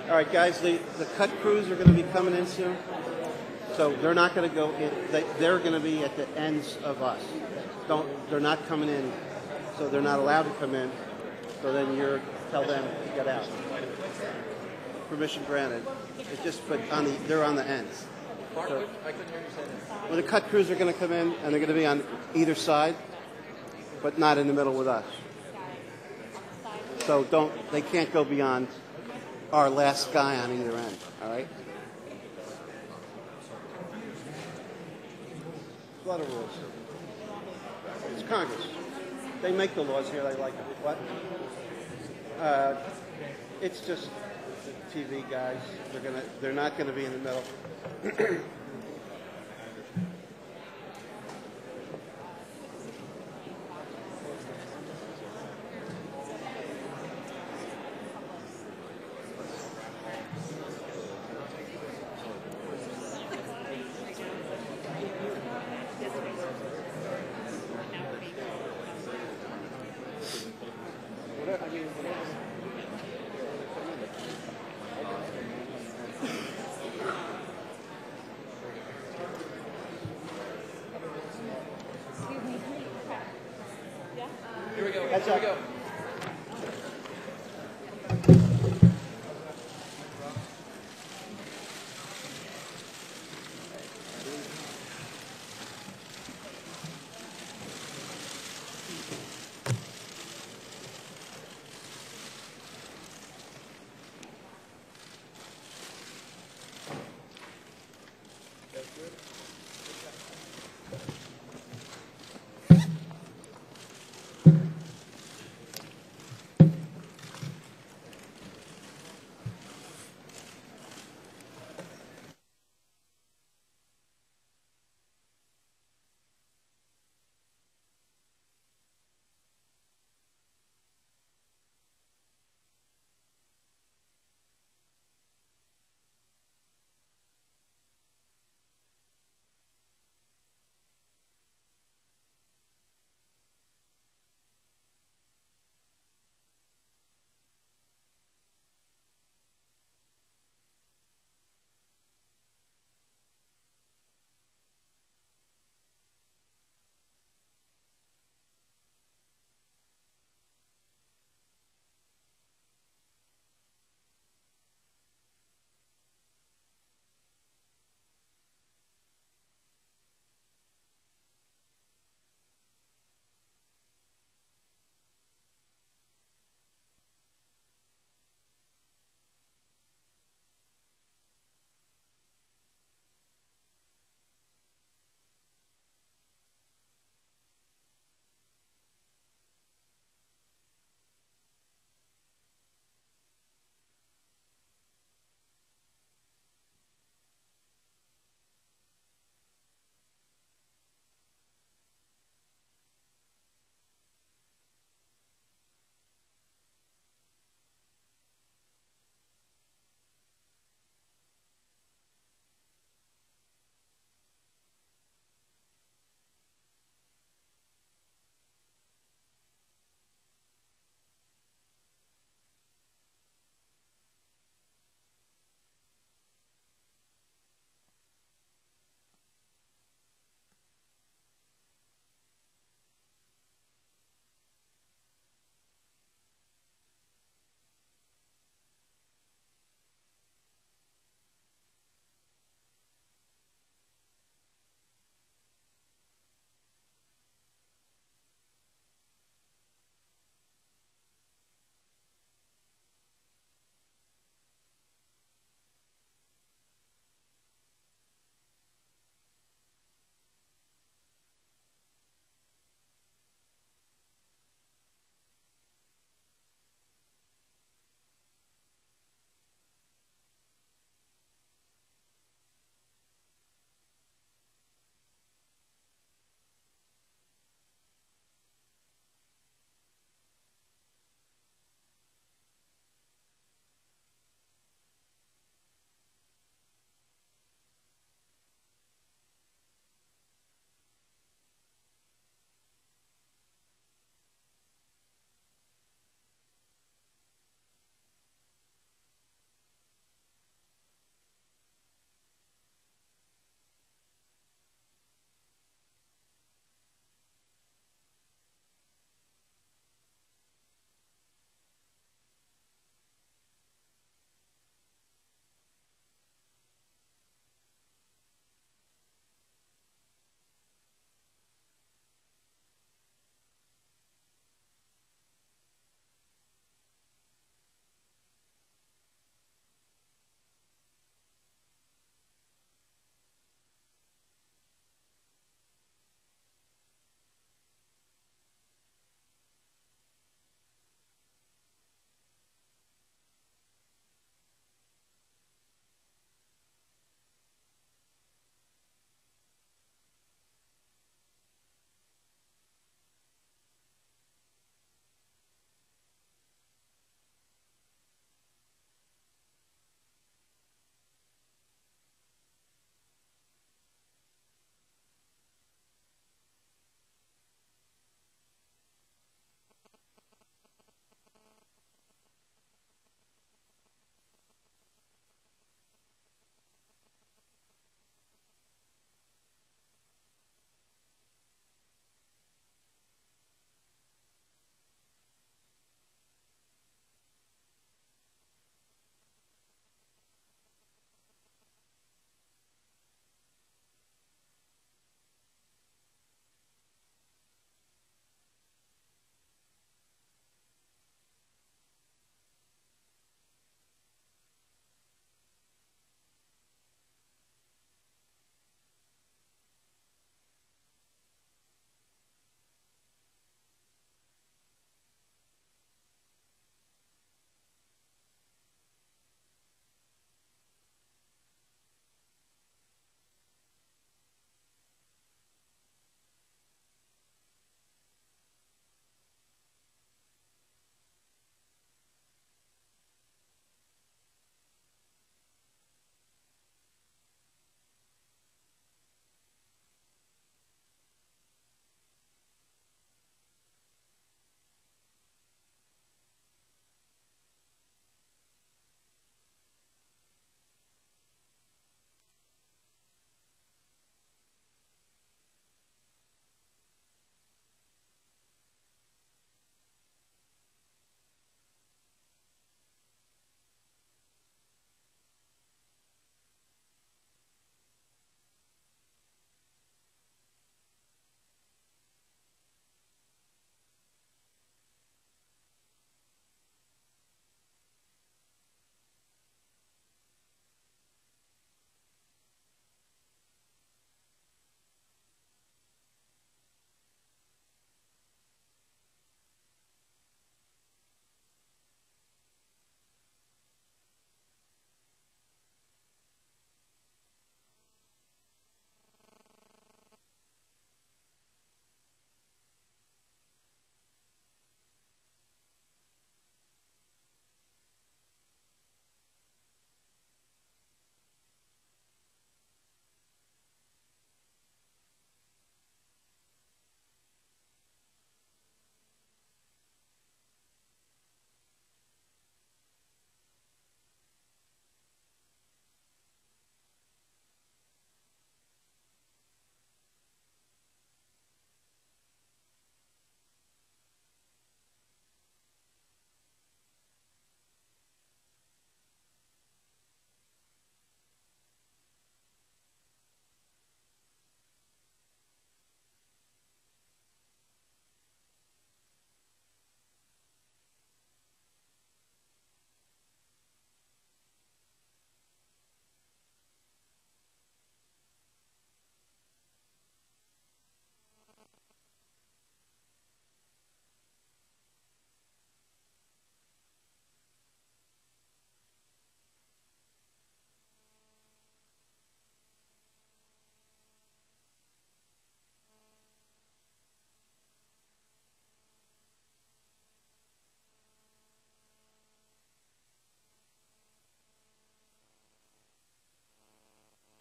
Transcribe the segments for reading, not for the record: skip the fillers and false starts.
All right, guys, the cut crews are going to be coming in soon. So they're not going to go in. They're going to be at the ends of us. They're not coming in, so they're not allowed to come in. So then tell them to get out. Permission granted. It's just, but they're on the ends. So, I couldn't hear you say that. well, the cut crews are going to come in, and they're going to be on either side, but not in the middle with us. So they can't go beyond our last guy on either end, all right? There's a lot of rules. It's Congress. They make the laws here. They like it. What? It's just the TV guys. They're not gonna be in the middle. Here we go. Heads Here up. we go.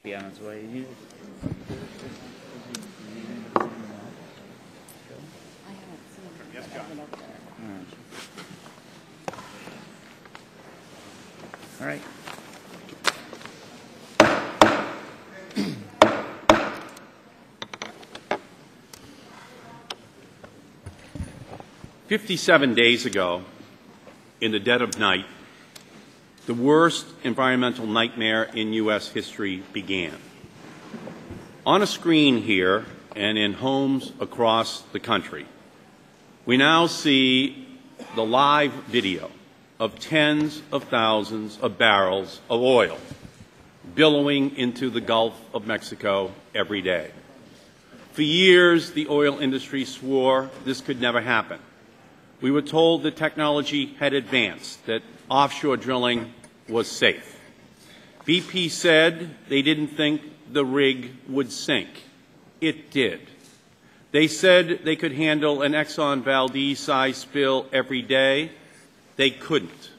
be on its way. Yes, John. All right. "57 days ago, in the dead of night, the worst environmental nightmare in U.S. history began. On a screen here and in homes across the country, we now see the live video of tens of thousands of barrels of oil billowing into the Gulf of Mexico every day. For years, the oil industry swore this could never happen. We were told that technology had advanced, that offshore drilling was safe. BP said they didn't think the rig would sink. It did. They said they could handle an Exxon Valdez-sized spill every day. They couldn't.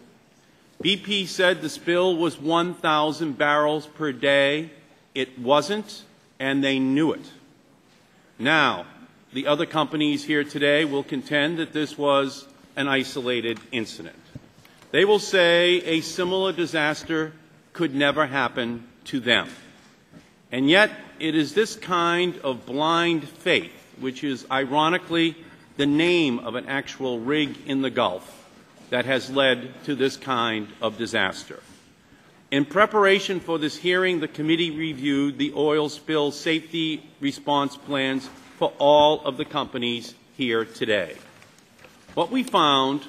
BP said the spill was 1,000 barrels per day. It wasn't, and they knew it. Now, the other companies here today will contend that this was an isolated incident. They will say a similar disaster could never happen to them. And yet, it is this kind of blind faith, which is ironically the name of an actual rig in the Gulf, that has led to this kind of disaster. In preparation for this hearing, the committee reviewed the oil spill safety response plans for all of the companies here today. What we found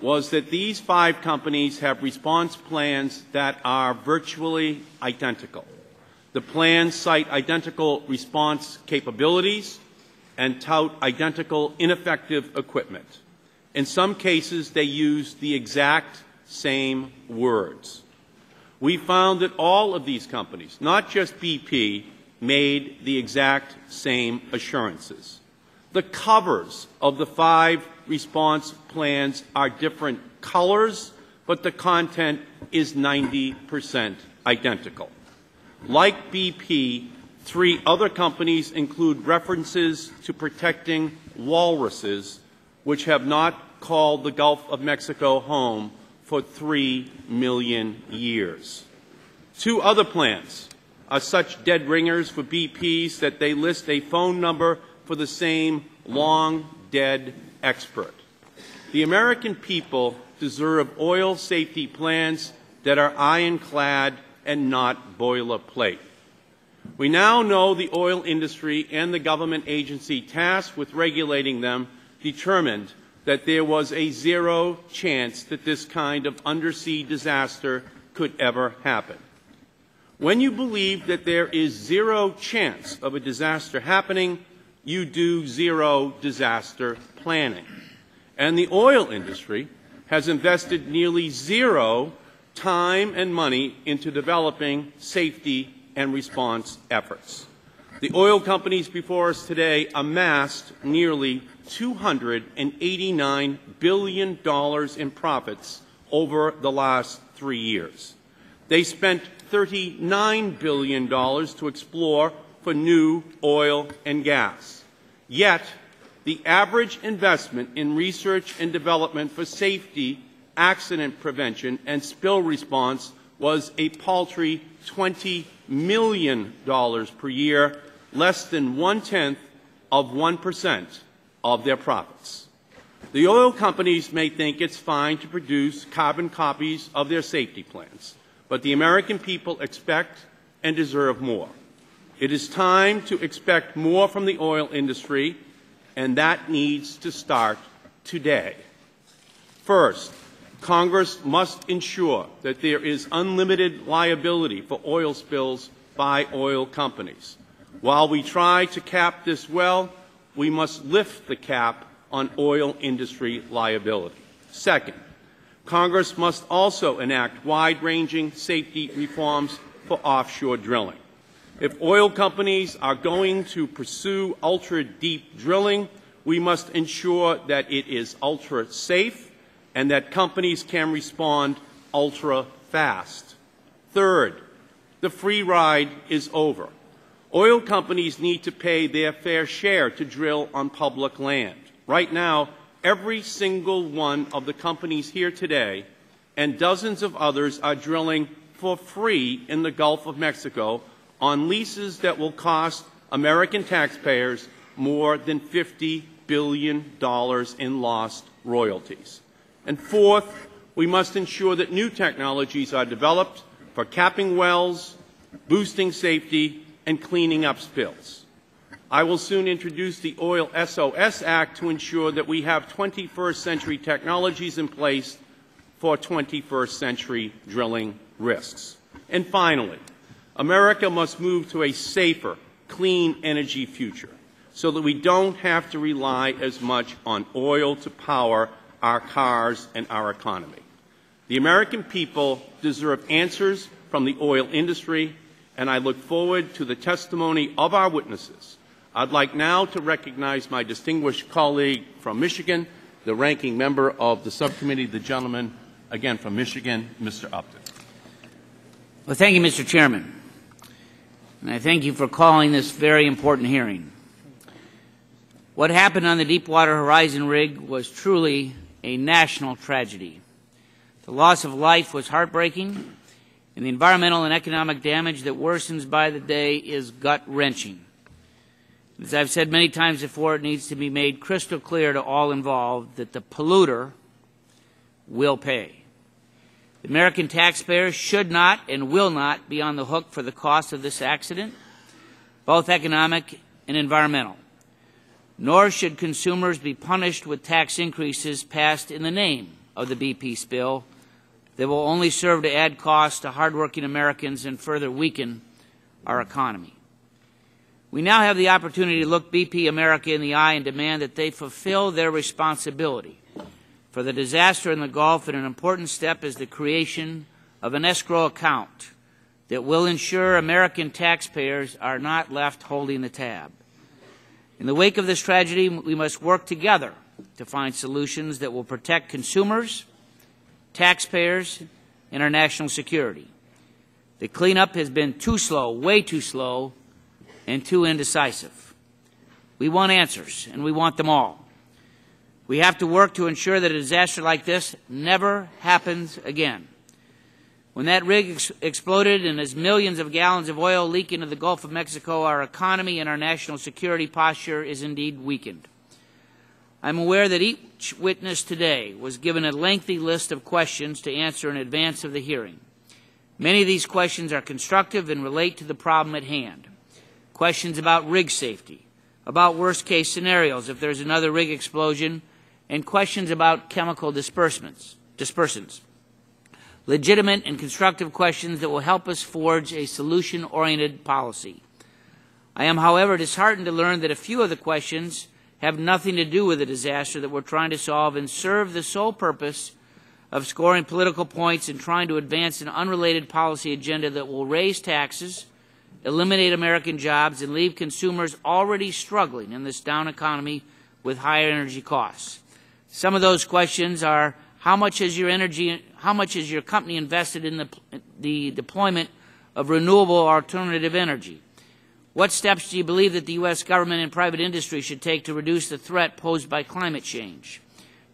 was that these 5 companies have response plans that are virtually identical. The plans cite identical response capabilities and tout identical ineffective equipment. In some cases, they use the exact same words. We found that all of these companies, not just BP, made the exact same assurances. The covers of the 5 response plans are different colors, but the content is 90% identical. Like BP, 3 other companies include references to protecting walruses, which have not called the Gulf of Mexico home for 3 million years. 2 other plans are such dead ringers for BPs that they list a phone number for the same long-dead expert. The American people deserve oil safety plans that are ironclad and not boilerplate. We now know the oil industry and the government agency tasked with regulating them determined that there was a 0 chance that this kind of undersea disaster could ever happen. When you believe that there is 0 chance of a disaster happening, you do 0 disaster planning. And the oil industry has invested nearly 0 time and money into developing safety and response efforts. The oil companies before us today amassed nearly $289 billion in profits over the last 3 years. They spent $39 billion to explore for new oil and gas. Yet, the average investment in research and development for safety, accident prevention, and spill response was a paltry $20 million per year, less than 1/10 of 1% of their profits. The oil companies may think it's fine to produce carbon copies of their safety plans, but the American people expect and deserve more. It is time to expect more from the oil industry, and that needs to start today. First, Congress must ensure that there is unlimited liability for oil spills by oil companies. While we try to cap this well, we must lift the cap on oil industry liability. Second, Congress must also enact wide-ranging safety reforms for offshore drilling. If oil companies are going to pursue ultra-deep drilling, we must ensure that it is ultra-safe and that companies can respond ultra-fast. Third, The free ride is over. Oil companies need to pay their fair share to drill on public land. Right now, every single one of the companies here today and dozens of others are drilling for free in the Gulf of Mexico on leases that will cost American taxpayers more than $50 billion in lost royalties. And fourth, we must ensure that new technologies are developed for capping wells, boosting safety, and cleaning up spills. I will soon introduce the Oil SOS Act to ensure that we have 21st century technologies in place for 21st century drilling risks. And finally, America must move to a safer, clean energy future so that we don't have to rely as much on oil to power our cars and our economy. The American people deserve answers from the oil industry, and I look forward to the testimony of our witnesses. I'd like now to recognize my distinguished colleague from Michigan, the ranking member of the subcommittee, the gentleman, again from Michigan, Mr. Upton. Well, thank you, Mr. Chairman. And I thank you for calling this very important hearing. What happened on the Deepwater Horizon rig was truly a national tragedy. The loss of life was heartbreaking, and the environmental and economic damage that worsens by the day is gut-wrenching. As I've said many times before, it needs to be made crystal clear to all involved that the polluter will pay. The American taxpayers should not and will not be on the hook for the cost of this accident, both economic and environmental. Nor should consumers be punished with tax increases passed in the name of the BP spill that will only serve to add costs to hardworking Americans and further weaken our economy. We now have the opportunity to look BP America in the eye and demand that they fulfill their responsibility for the disaster in the Gulf, and an important step is the creation of an escrow account that will ensure American taxpayers are not left holding the tab. In the wake of this tragedy, we must work together to find solutions that will protect consumers, taxpayers, and our national security. The cleanup has been too slow, way too slow, and too indecisive. We want answers, and we want them all. We have to work to ensure that a disaster like this never happens again. When that rig exploded and as millions of gallons of oil leak into the Gulf of Mexico, our economy and our national security posture is indeed weakened. I'm aware that each witness today was given a lengthy list of questions to answer in advance of the hearing. Many of these questions are constructive and relate to the problem at hand. Questions about rig safety, about worst-case scenarios if there's another rig explosion, and questions about chemical dispersants. Legitimate and constructive questions that will help us forge a solution-oriented policy. I am, however, disheartened to learn that a few of the questions have nothing to do with the disaster that we're trying to solve and serve the sole purpose of scoring political points and trying to advance an unrelated policy agenda that will raise taxes, eliminate American jobs, and leave consumers already struggling in this down economy with higher energy costs. Some of those questions are, how much has your company invested in the deployment of renewable alternative energy? What steps do you believe that the U.S. government and private industry should take to reduce the threat posed by climate change?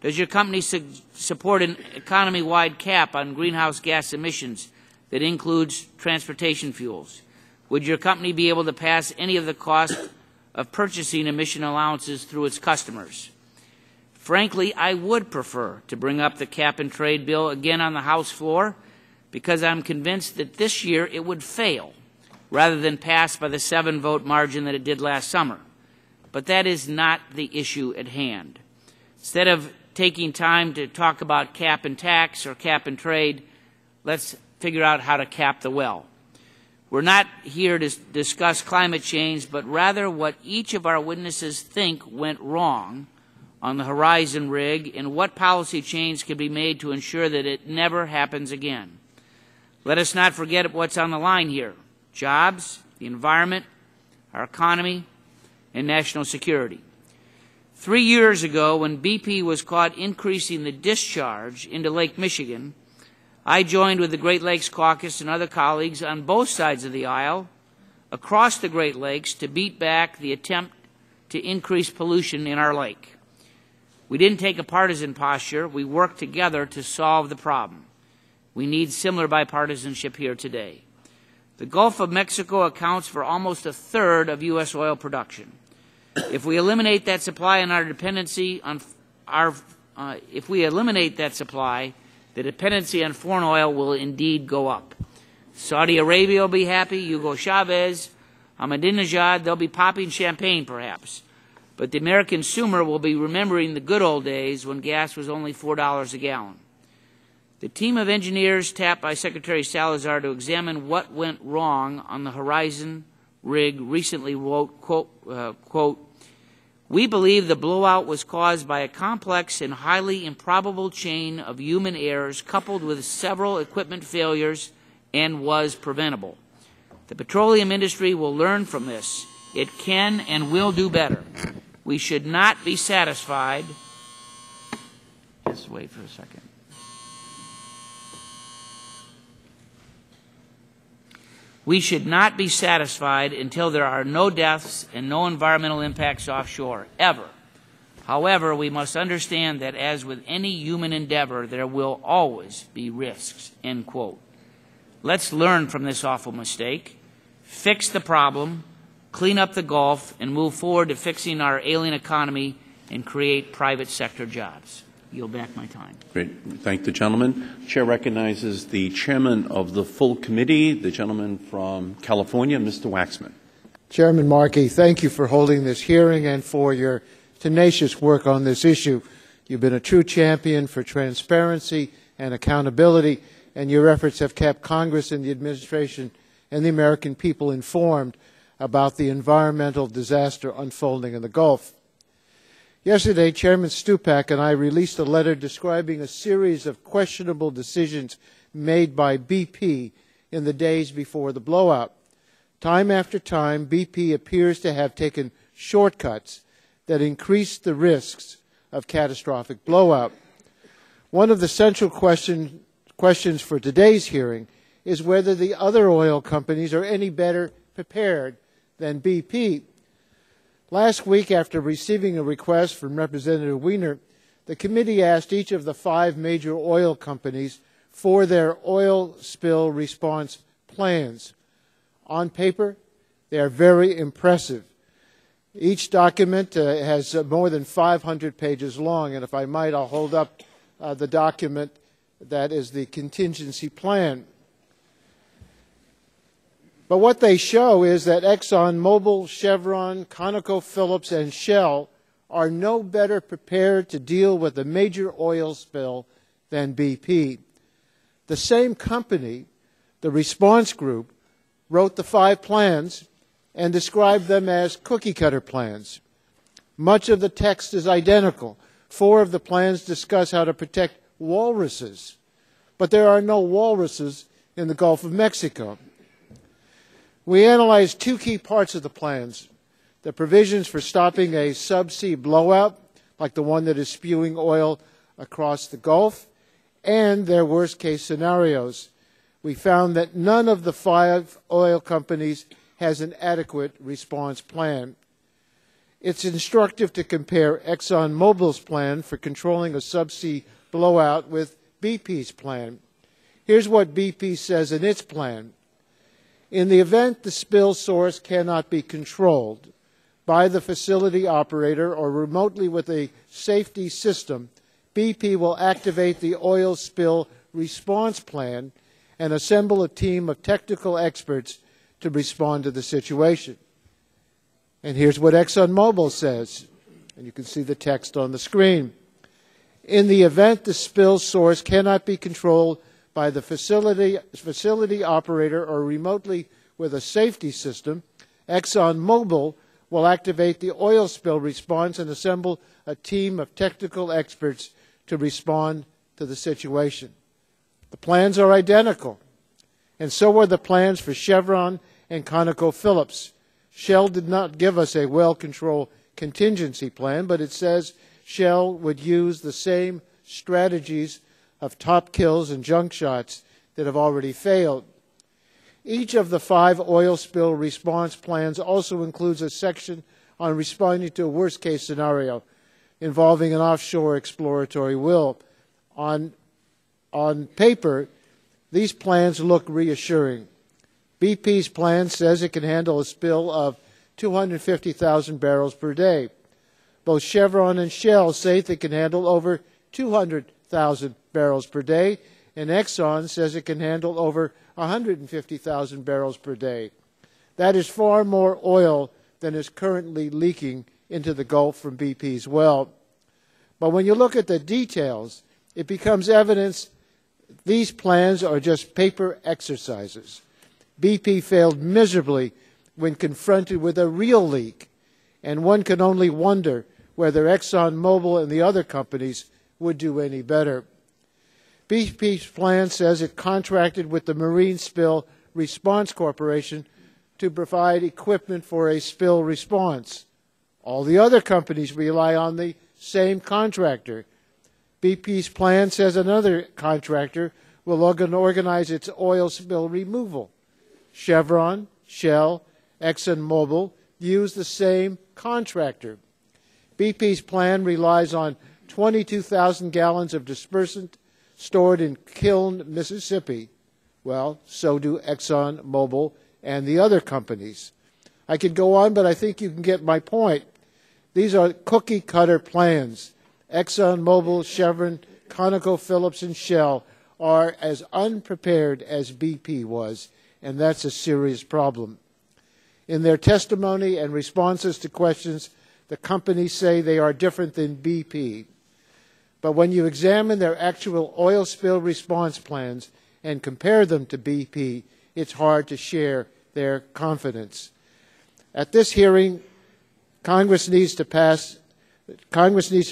Does your company support an economy-wide cap on greenhouse gas emissions that includes transportation fuels? Would your company be able to pass any of the cost of purchasing emission allowances through its customers? Frankly, I would prefer to bring up the cap-and-trade bill again on the House floor because I'm convinced that this year it would fail rather than pass by the 7-vote margin that it did last summer. But that is not the issue at hand. Instead of taking time to talk about cap and tax or cap and trade, let's figure out how to cap the well. We're not here to discuss climate change, but rather what each of our witnesses think went wrong on the Horizon rig and what policy change can be made to ensure that it never happens again. Let us not forget what's on the line here: jobs, the environment, our economy, and national security. 3 years ago, when BP was caught increasing the discharge into Lake Michigan, I joined with the Great Lakes Caucus and other colleagues on both sides of the aisle across the Great Lakes to beat back the attempt to increase pollution in our lake. We didn't take a partisan posture. We worked together to solve the problem. We need similar bipartisanship here today. The Gulf of Mexico accounts for almost a third of U.S. oil production. If we eliminate that supply and our dependency on the dependency on foreign oil will indeed go up. Saudi Arabia will be happy, Hugo Chavez, Ahmadinejad, they'll be popping champagne perhaps. But the American consumer will be remembering the good old days when gas was only $4 a gallon. The team of engineers tapped by Secretary Salazar to examine what went wrong on the Horizon rig recently wrote, quote, "We believe the blowout was caused by a complex and highly improbable chain of human errors coupled with several equipment failures and was preventable. The petroleum industry will learn from this. It can and will do better. We should not be satisfied." Just wait for a second. We should not be satisfied until there are no deaths and no environmental impacts offshore, ever. However, we must understand that as with any human endeavor, there will always be risks, end quote. Let's learn from this awful mistake, fix the problem, clean up the Gulf, and move forward to fixing our ailing economy and create private sector jobs. Yield back my time. Great. Thank the gentleman. Chair recognizes the chairman of the full committee, the gentleman from California, Mr. Waxman. Chairman Markey, thank you for holding this hearing and for your tenacious work on this issue. You've been a true champion for transparency and accountability, and your efforts have kept Congress and the administration and the American people informed about the environmental disaster unfolding in the Gulf. Yesterday, Chairman Stupak and I released a letter describing a series of questionable decisions made by BP in the days before the blowout. Time after time, BP appears to have taken shortcuts that increase the risks of catastrophic blowout. One of the central questions for today's hearing is whether the other oil companies are any better prepared than BP. Last week, after receiving a request from Representative Wiener, the committee asked each of the 5 major oil companies for their oil spill response plans. On paper, they are very impressive. Each document has more than 500 pages long, and if I might, I'll hold up the document that is the contingency plan. But what they show is that ExxonMobil, Chevron, ConocoPhillips, and Shell are no better prepared to deal with a major oil spill than BP. The same company, the response group, wrote the 5 plans and described them as cookie-cutter plans. Much of the text is identical. 4 of the plans discuss how to protect walruses, but there are no walruses in the Gulf of Mexico. We analyzed 2 key parts of the plans: the provisions for stopping a subsea blowout, like the one that is spewing oil across the Gulf, and their worst-case scenarios. We found that none of the 5 oil companies has an adequate response plan. It's instructive to compare ExxonMobil's plan for controlling a subsea blowout with BP's plan. Here's what BP says in its plan. In the event the spill source cannot be controlled by the facility operator or remotely with a safety system, BP will activate the oil spill response plan and assemble a team of technical experts to respond to the situation. And here's what ExxonMobil says, and you can see the text on the screen. In the event the spill source cannot be controlled by the facility operator or remotely with a safety system, ExxonMobil will activate the oil spill response and assemble a team of technical experts to respond to the situation. The plans are identical, and so are the plans for Chevron and ConocoPhillips. Shell did not give us a well-controlled contingency plan, but it says Shell would use the same strategies of top kills and junk shots that have already failed. Each of the 5 oil spill response plans also includes a section on responding to a worst-case scenario involving an offshore exploratory well. On paper, these plans look reassuring. BP's plan says it can handle a spill of 250,000 barrels per day. Both Chevron and Shell say they can handle over 200,000 barrels per day, and Exxon says it can handle over 150,000 barrels per day. That is far more oil than is currently leaking into the Gulf from BP's well. But when you look at the details, it becomes evident these plans are just paper exercises. BP failed miserably when confronted with a real leak, and one can only wonder whether ExxonMobil and the other companies would do any better. BP's plan says it contracted with the Marine Spill Response Corporation to provide equipment for a spill response. All the other companies rely on the same contractor. BP's plan says another contractor will organize its oil spill removal. Chevron, Shell, ExxonMobil use the same contractor. BP's plan relies on 22,000 gallons of dispersant stored in Kiln, Mississippi. Well, so do ExxonMobil and the other companies. I could go on, but I think you can get my point. These are cookie-cutter plans. ExxonMobil, Chevron, ConocoPhillips, and Shell are as unprepared as BP was, and that's a serious problem. In their testimony and responses to questions, the companies say they are different than BP. But when you examine their actual oil spill response plans and compare them to BP, it's hard to share their confidence. At this hearing, Congress needs to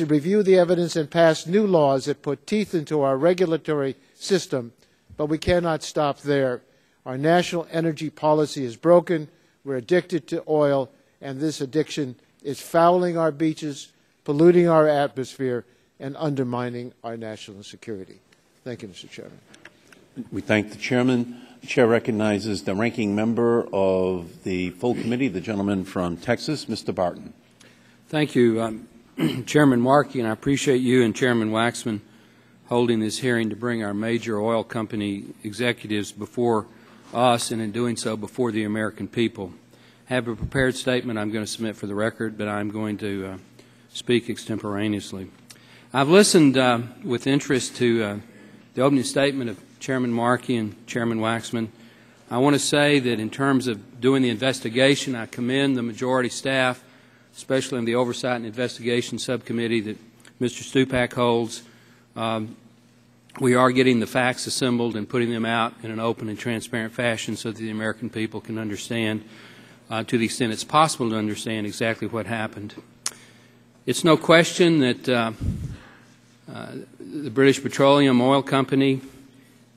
review the evidence and pass new laws that put teeth into our regulatory system, but we cannot stop there. Our national energy policy is broken, we're addicted to oil, and this addiction is fouling our beaches, polluting our atmosphere, and undermining our national security. Thank you, Mr. Chairman. We thank the Chairman. The Chair recognizes the ranking member of the full committee, the gentleman from Texas, Mr. Barton. Thank you, Chairman Markey, and I appreciate you and Chairman Waxman holding this hearing to bring our major oil company executives before us, and in doing so before the American people. I have a prepared statement I'm going to submit for the record, but I'm going to speak extemporaneously. I've listened with interest to the opening statement of Chairman Markey and Chairman Waxman. I want to say that in terms of doing the investigation, I commend the majority staff, especially in the Oversight and Investigation Subcommittee that Mr. Stupak holds. We are getting the facts assembled and putting them out in an open and transparent fashion so that the American people can understand, to the extent it's possible to understand, exactly what happened. It's no question that the British Petroleum Oil Company,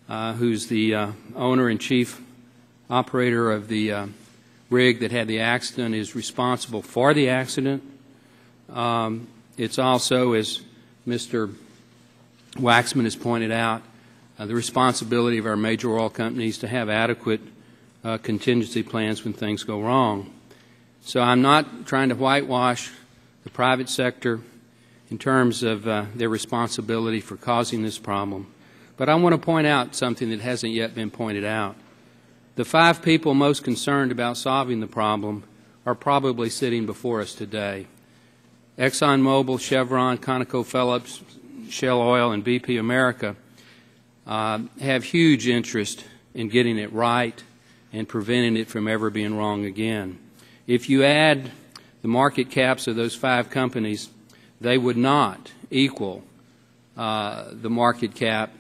who's the owner and chief operator of the rig that had the accident, is responsible for the accident. It's also, as Mr. Waxman has pointed out, the responsibility of our major oil companies to have adequate contingency plans when things go wrong. So I'm not trying to whitewash the private sector in terms of their responsibility for causing this problem. But I want to point out something that hasn't yet been pointed out. The 5 people most concerned about solving the problem are probably sitting before us today. ExxonMobil, Chevron, ConocoPhillips, Shell Oil, and BP America have huge interest in getting it right and preventing it from ever being wrong again. If you add the market caps of those 5 companies, they would not equal the market cap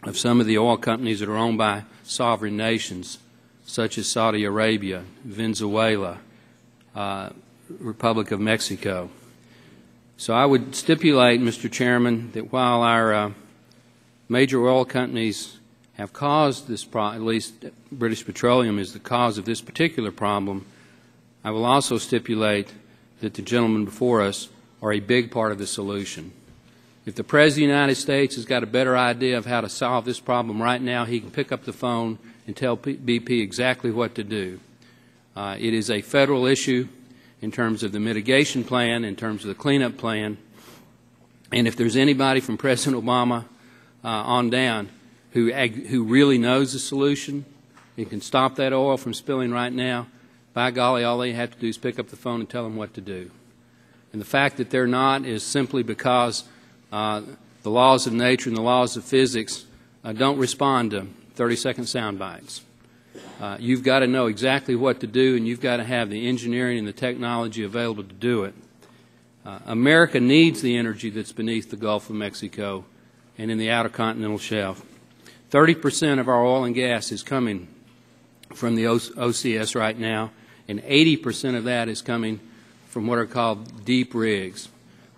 of some of the oil companies that are owned by sovereign nations, such as Saudi Arabia, Venezuela, Republic of Mexico. So I would stipulate, Mr. Chairman, that while our major oil companies have caused this problem, at least British Petroleum is the cause of this particular problem, I will also stipulate that the gentlemen before us are a big part of the solution. If the President of the United States has got a better idea of how to solve this problem right now, he can pick up the phone and tell BP exactly what to do. It is a federal issue in terms of the mitigation plan, in terms of the cleanup plan, and if there's anybody from President Obama on down who really knows the solution and can stop that oil from spilling right now, by golly, all they have to do is pick up the phone and tell them what to do. And the fact that they're not is simply because the laws of nature and the laws of physics don't respond to 30-second sound bites. You've got to know exactly what to do, and you've got to have the engineering and the technology available to do it. America needs the energy that's beneath the Gulf of Mexico and in the outer continental shelf. 30% of our oil and gas is coming from the OCS right now, and 80% of that is coming from what are called deep rigs.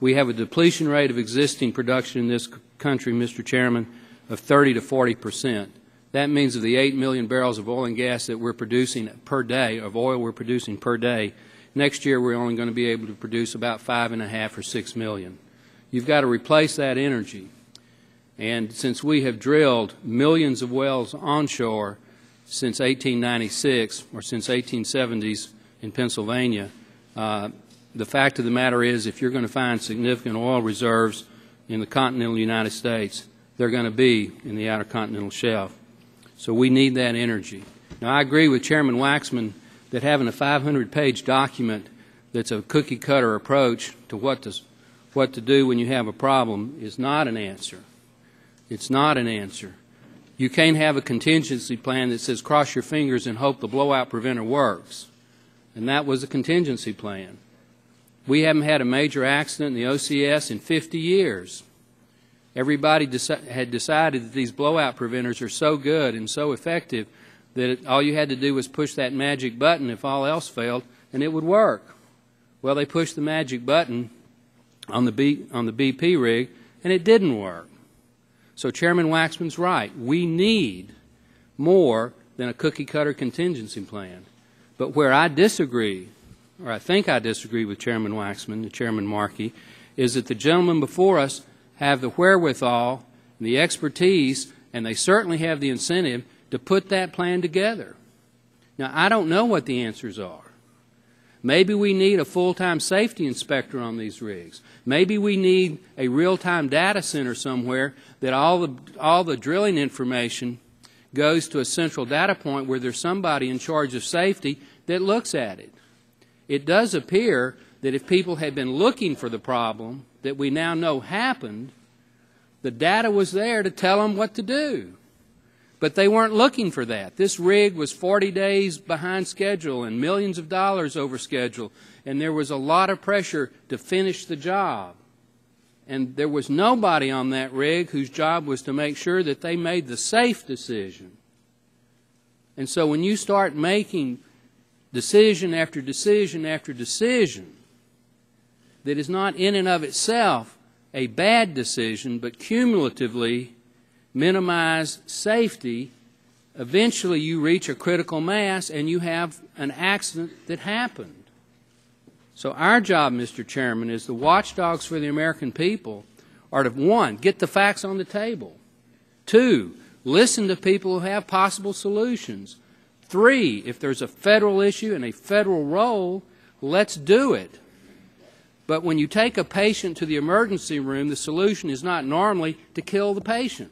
We have a depletion rate of existing production in this country, Mr. Chairman, of 30 to 40%. That means of the 8 million barrels of oil and gas that we're producing per day, of oil we're producing per day, next year we're only going to be able to produce about 5.5 or 6 million. You've got to replace that energy. And since we have drilled millions of wells onshore since 1896 or since 1870s in Pennsylvania, the fact of the matter is if you're going to find significant oil reserves in the continental United States, they're going to be in the outer continental shelf. So we need that energy. Now, I agree with Chairman Waxman that having a 500-page document that's a cookie-cutter approach to what to do when you have a problem is not an answer. It's not an answer. You can't have a contingency plan that says cross your fingers and hope the blowout preventer works. And that was a contingency plan. We haven't had a major accident in the OCS in 50 years. Everybody had decided that these blowout preventers are so good and so effective that all you had to do was push that magic button if all else failed, and it would work. Well, they pushed the magic button on the BP rig, and it didn't work. So Chairman Waxman's right. We need more than a cookie-cutter contingency plan. But where I disagree, or I think I disagree with Chairman Waxman and Chairman Markey, is that the gentlemen before us have the wherewithal, the expertise, and they certainly have the incentive to put that plan together. Now, I don't know what the answers are. Maybe we need a full-time safety inspector on these rigs. Maybe we need a real-time data center somewhere that all the drilling information goes to a central data point where there's somebody in charge of safety that looks at it. It does appear that if people had been looking for the problem that we now know happened, the data was there to tell them what to do. But they weren't looking for that. This rig was 40 days behind schedule and millions of dollars over schedule, and there was a lot of pressure to finish the job. And there was nobody on that rig whose job was to make sure that they made the safe decision. And so when you start making decision after decision after decision that is not in and of itself a bad decision, but cumulatively minimize safety, eventually you reach a critical mass and you have an accident that happened. So our job, Mr. Chairman, as the watchdogs for the American people are to, 1, get the facts on the table. 2, listen to people who have possible solutions. 3, if there's a federal issue and a federal role, let's do it. But when you take a patient to the emergency room, the solution is not normally to kill the patient.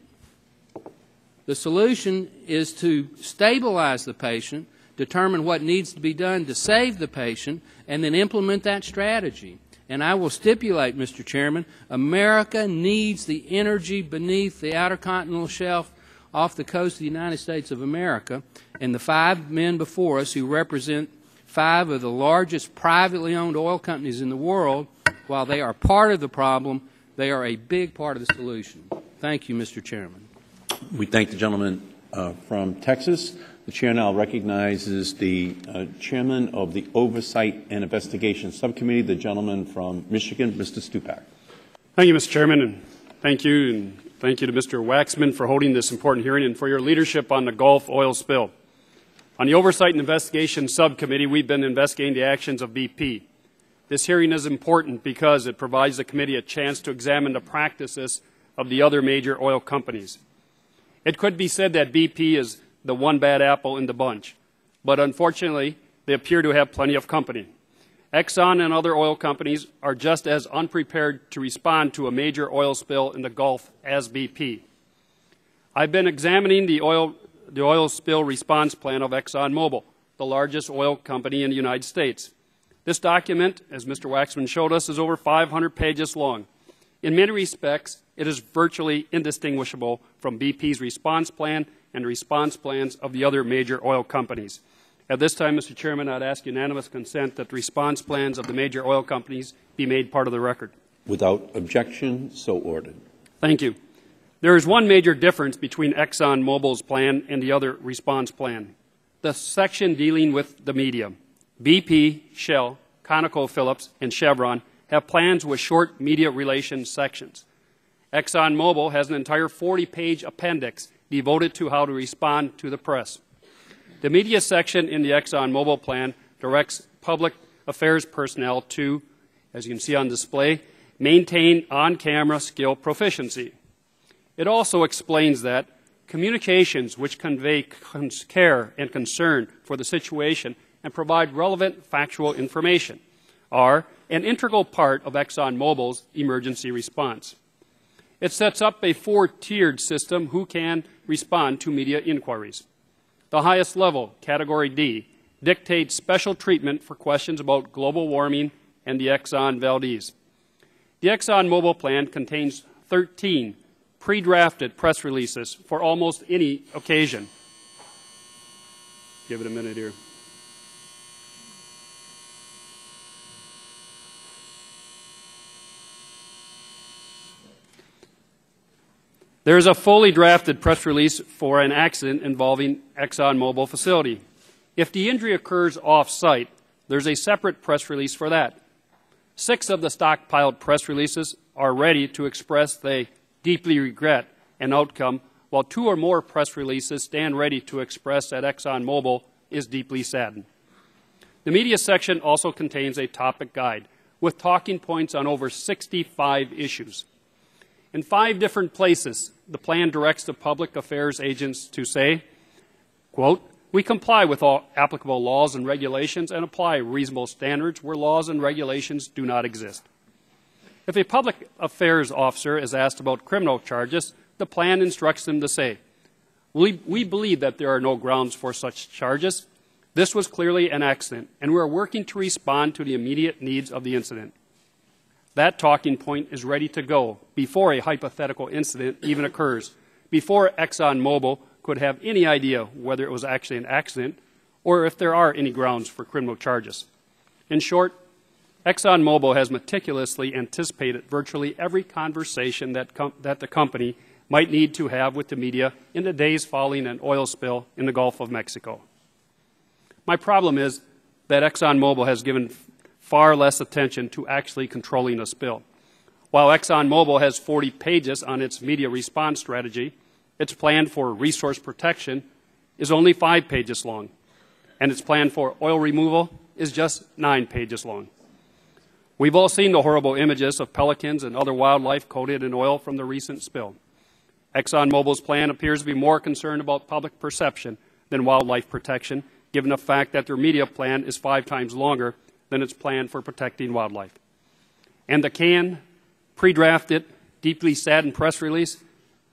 The solution is to stabilize the patient, determine what needs to be done to save the patient, and then implement that strategy. And I will stipulate, Mr. Chairman, America needs the energy beneath the outer continental shelf off the coast of the United States of America, and the 5 men before us who represent 5 of the largest privately owned oil companies in the world, while they are part of the problem, they are a big part of the solution. Thank you, Mr. Chairman. We thank the gentleman from Texas. The chair now recognizes the chairman of the Oversight and Investigation Subcommittee, the gentleman from Michigan, Mr. Stupak. Thank you, Mr. Chairman, and thank you to Mr. Waxman for holding this important hearing and for your leadership on the Gulf oil spill. On the Oversight and Investigation Subcommittee, we've been investigating the actions of BP. This hearing is important because it provides the committee a chance to examine the practices of the other major oil companies. It could be said that BP is the one bad apple in the bunch, but unfortunately, they appear to have plenty of company. Exxon and other oil companies are just as unprepared to respond to a major oil spill in the Gulf as BP. I've been examining the oil spill response plan of ExxonMobil, the largest oil company in the United States. This document, as Mr. Waxman showed us, is over 500 pages long. In many respects, it is virtually indistinguishable from BP's response plan and the response plans of the other major oil companies. At this time, Mr. Chairman, I'd ask unanimous consent that the response plans of the major oil companies be made part of the record. Without objection, so ordered. Thank you. There is one major difference between ExxonMobil's plan and the other response plan: the section dealing with the media. BP, Shell, ConocoPhillips, and Chevron have plans with short media relations sections. ExxonMobil has an entire 40-page appendix devoted to how to respond to the press. The media section in the ExxonMobil plan directs public affairs personnel to, as you can see on display, maintain on-camera skill proficiency. It also explains that communications which convey care and concern for the situation and provide relevant factual information are an integral part of ExxonMobil's emergency response. It sets up a four-tiered system who can respond to media inquiries. The highest level, Category D, dictates special treatment for questions about global warming and the Exxon Valdez. The ExxonMobil plan contains 13 pre-drafted press releases for almost any occasion. Give it a minute here. There is a fully drafted press release for an accident involving ExxonMobil facility. If the injury occurs off-site, there's a separate press release for that. 6 of the stockpiled press releases are ready to express they deeply regret an outcome, while 2 or more press releases stand ready to express that ExxonMobil is deeply saddened. The media section also contains a topic guide with talking points on over 65 issues. In 5 different places, the plan directs the public affairs agents to say, quote, "We comply with all applicable laws and regulations and apply reasonable standards where laws and regulations do not exist." If a public affairs officer is asked about criminal charges, the plan instructs them to say, we believe that there are no grounds for such charges. This was clearly an accident, and we are working to respond to the immediate needs of the incident. That talking point is ready to go before a hypothetical incident even occurs, before ExxonMobil could have any idea whether it was actually an accident or if there are any grounds for criminal charges. In short, ExxonMobil has meticulously anticipated virtually every conversation that the company might need to have with the media in the days following an oil spill in the Gulf of Mexico. My problem is that ExxonMobil has given far less attention to actually controlling a spill. While ExxonMobil has 40 pages on its media response strategy, its plan for resource protection is only 5 pages long, and its plan for oil removal is just 9 pages long. We've all seen the horrible images of pelicans and other wildlife coated in oil from the recent spill. ExxonMobil's plan appears to be more concerned about public perception than wildlife protection, given the fact that their media plan is 5 times longer than its plan for protecting wildlife. And the canned, pre-drafted, deeply saddened press release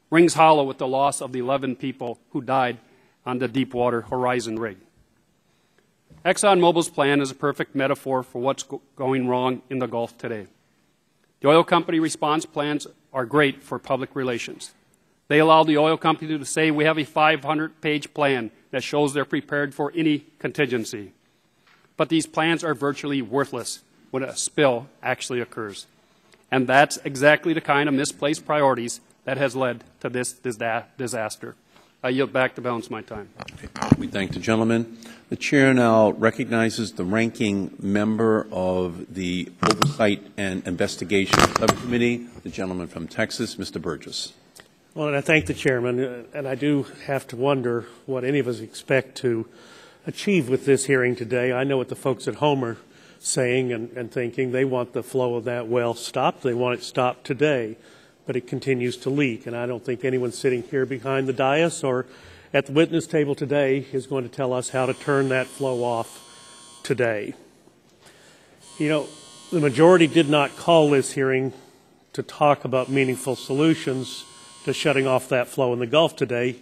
rings hollow with the loss of the 11 people who died on the Deepwater Horizon rig. ExxonMobil's plan is a perfect metaphor for what's going wrong in the Gulf today. The oil company response plans are great for public relations. They allow the oil company to say we have a 500-page plan that shows they're prepared for any contingency. But these plans are virtually worthless when a spill actually occurs. And that's exactly the kind of misplaced priorities that has led to this disaster. I yield back the balance of my time. We thank the gentleman. The chair now recognizes the ranking member of the Oversight and Investigation Subcommittee, the gentleman from Texas, Mr. Burgess. Well, and I thank the chairman, and I do have to wonder what any of us expect to achieve with this hearing today. I know what the folks at home are saying and thinking they want the flow of that well stopped. They want it stopped today, but it continues to leak. And I don't think anyone sitting here behind the dais or at the witness table today is going to tell us how to turn that flow off today. You know, the majority did not call this hearing to talk about meaningful solutions to shutting off that flow in the Gulf today,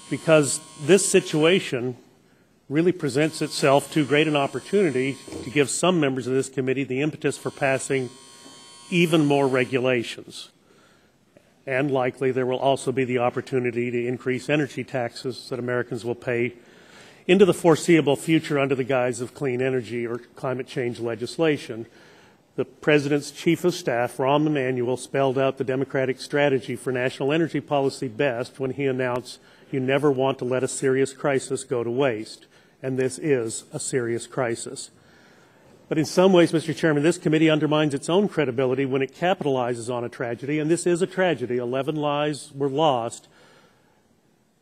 because this situation really presents itself too great an opportunity to give some members of this committee the impetus for passing even more regulations. And likely there will also be the opportunity to increase energy taxes that Americans will pay into the foreseeable future under the guise of clean energy or climate change legislation. The President's Chief of Staff, Rahm Emanuel, spelled out the Democratic strategy for national energy policy best when he announced, "You never want to let a serious crisis go to waste." And this is a serious crisis. But in some ways, Mr. Chairman, this committee undermines its own credibility when it capitalizes on a tragedy, and this is a tragedy. 11 lives were lost.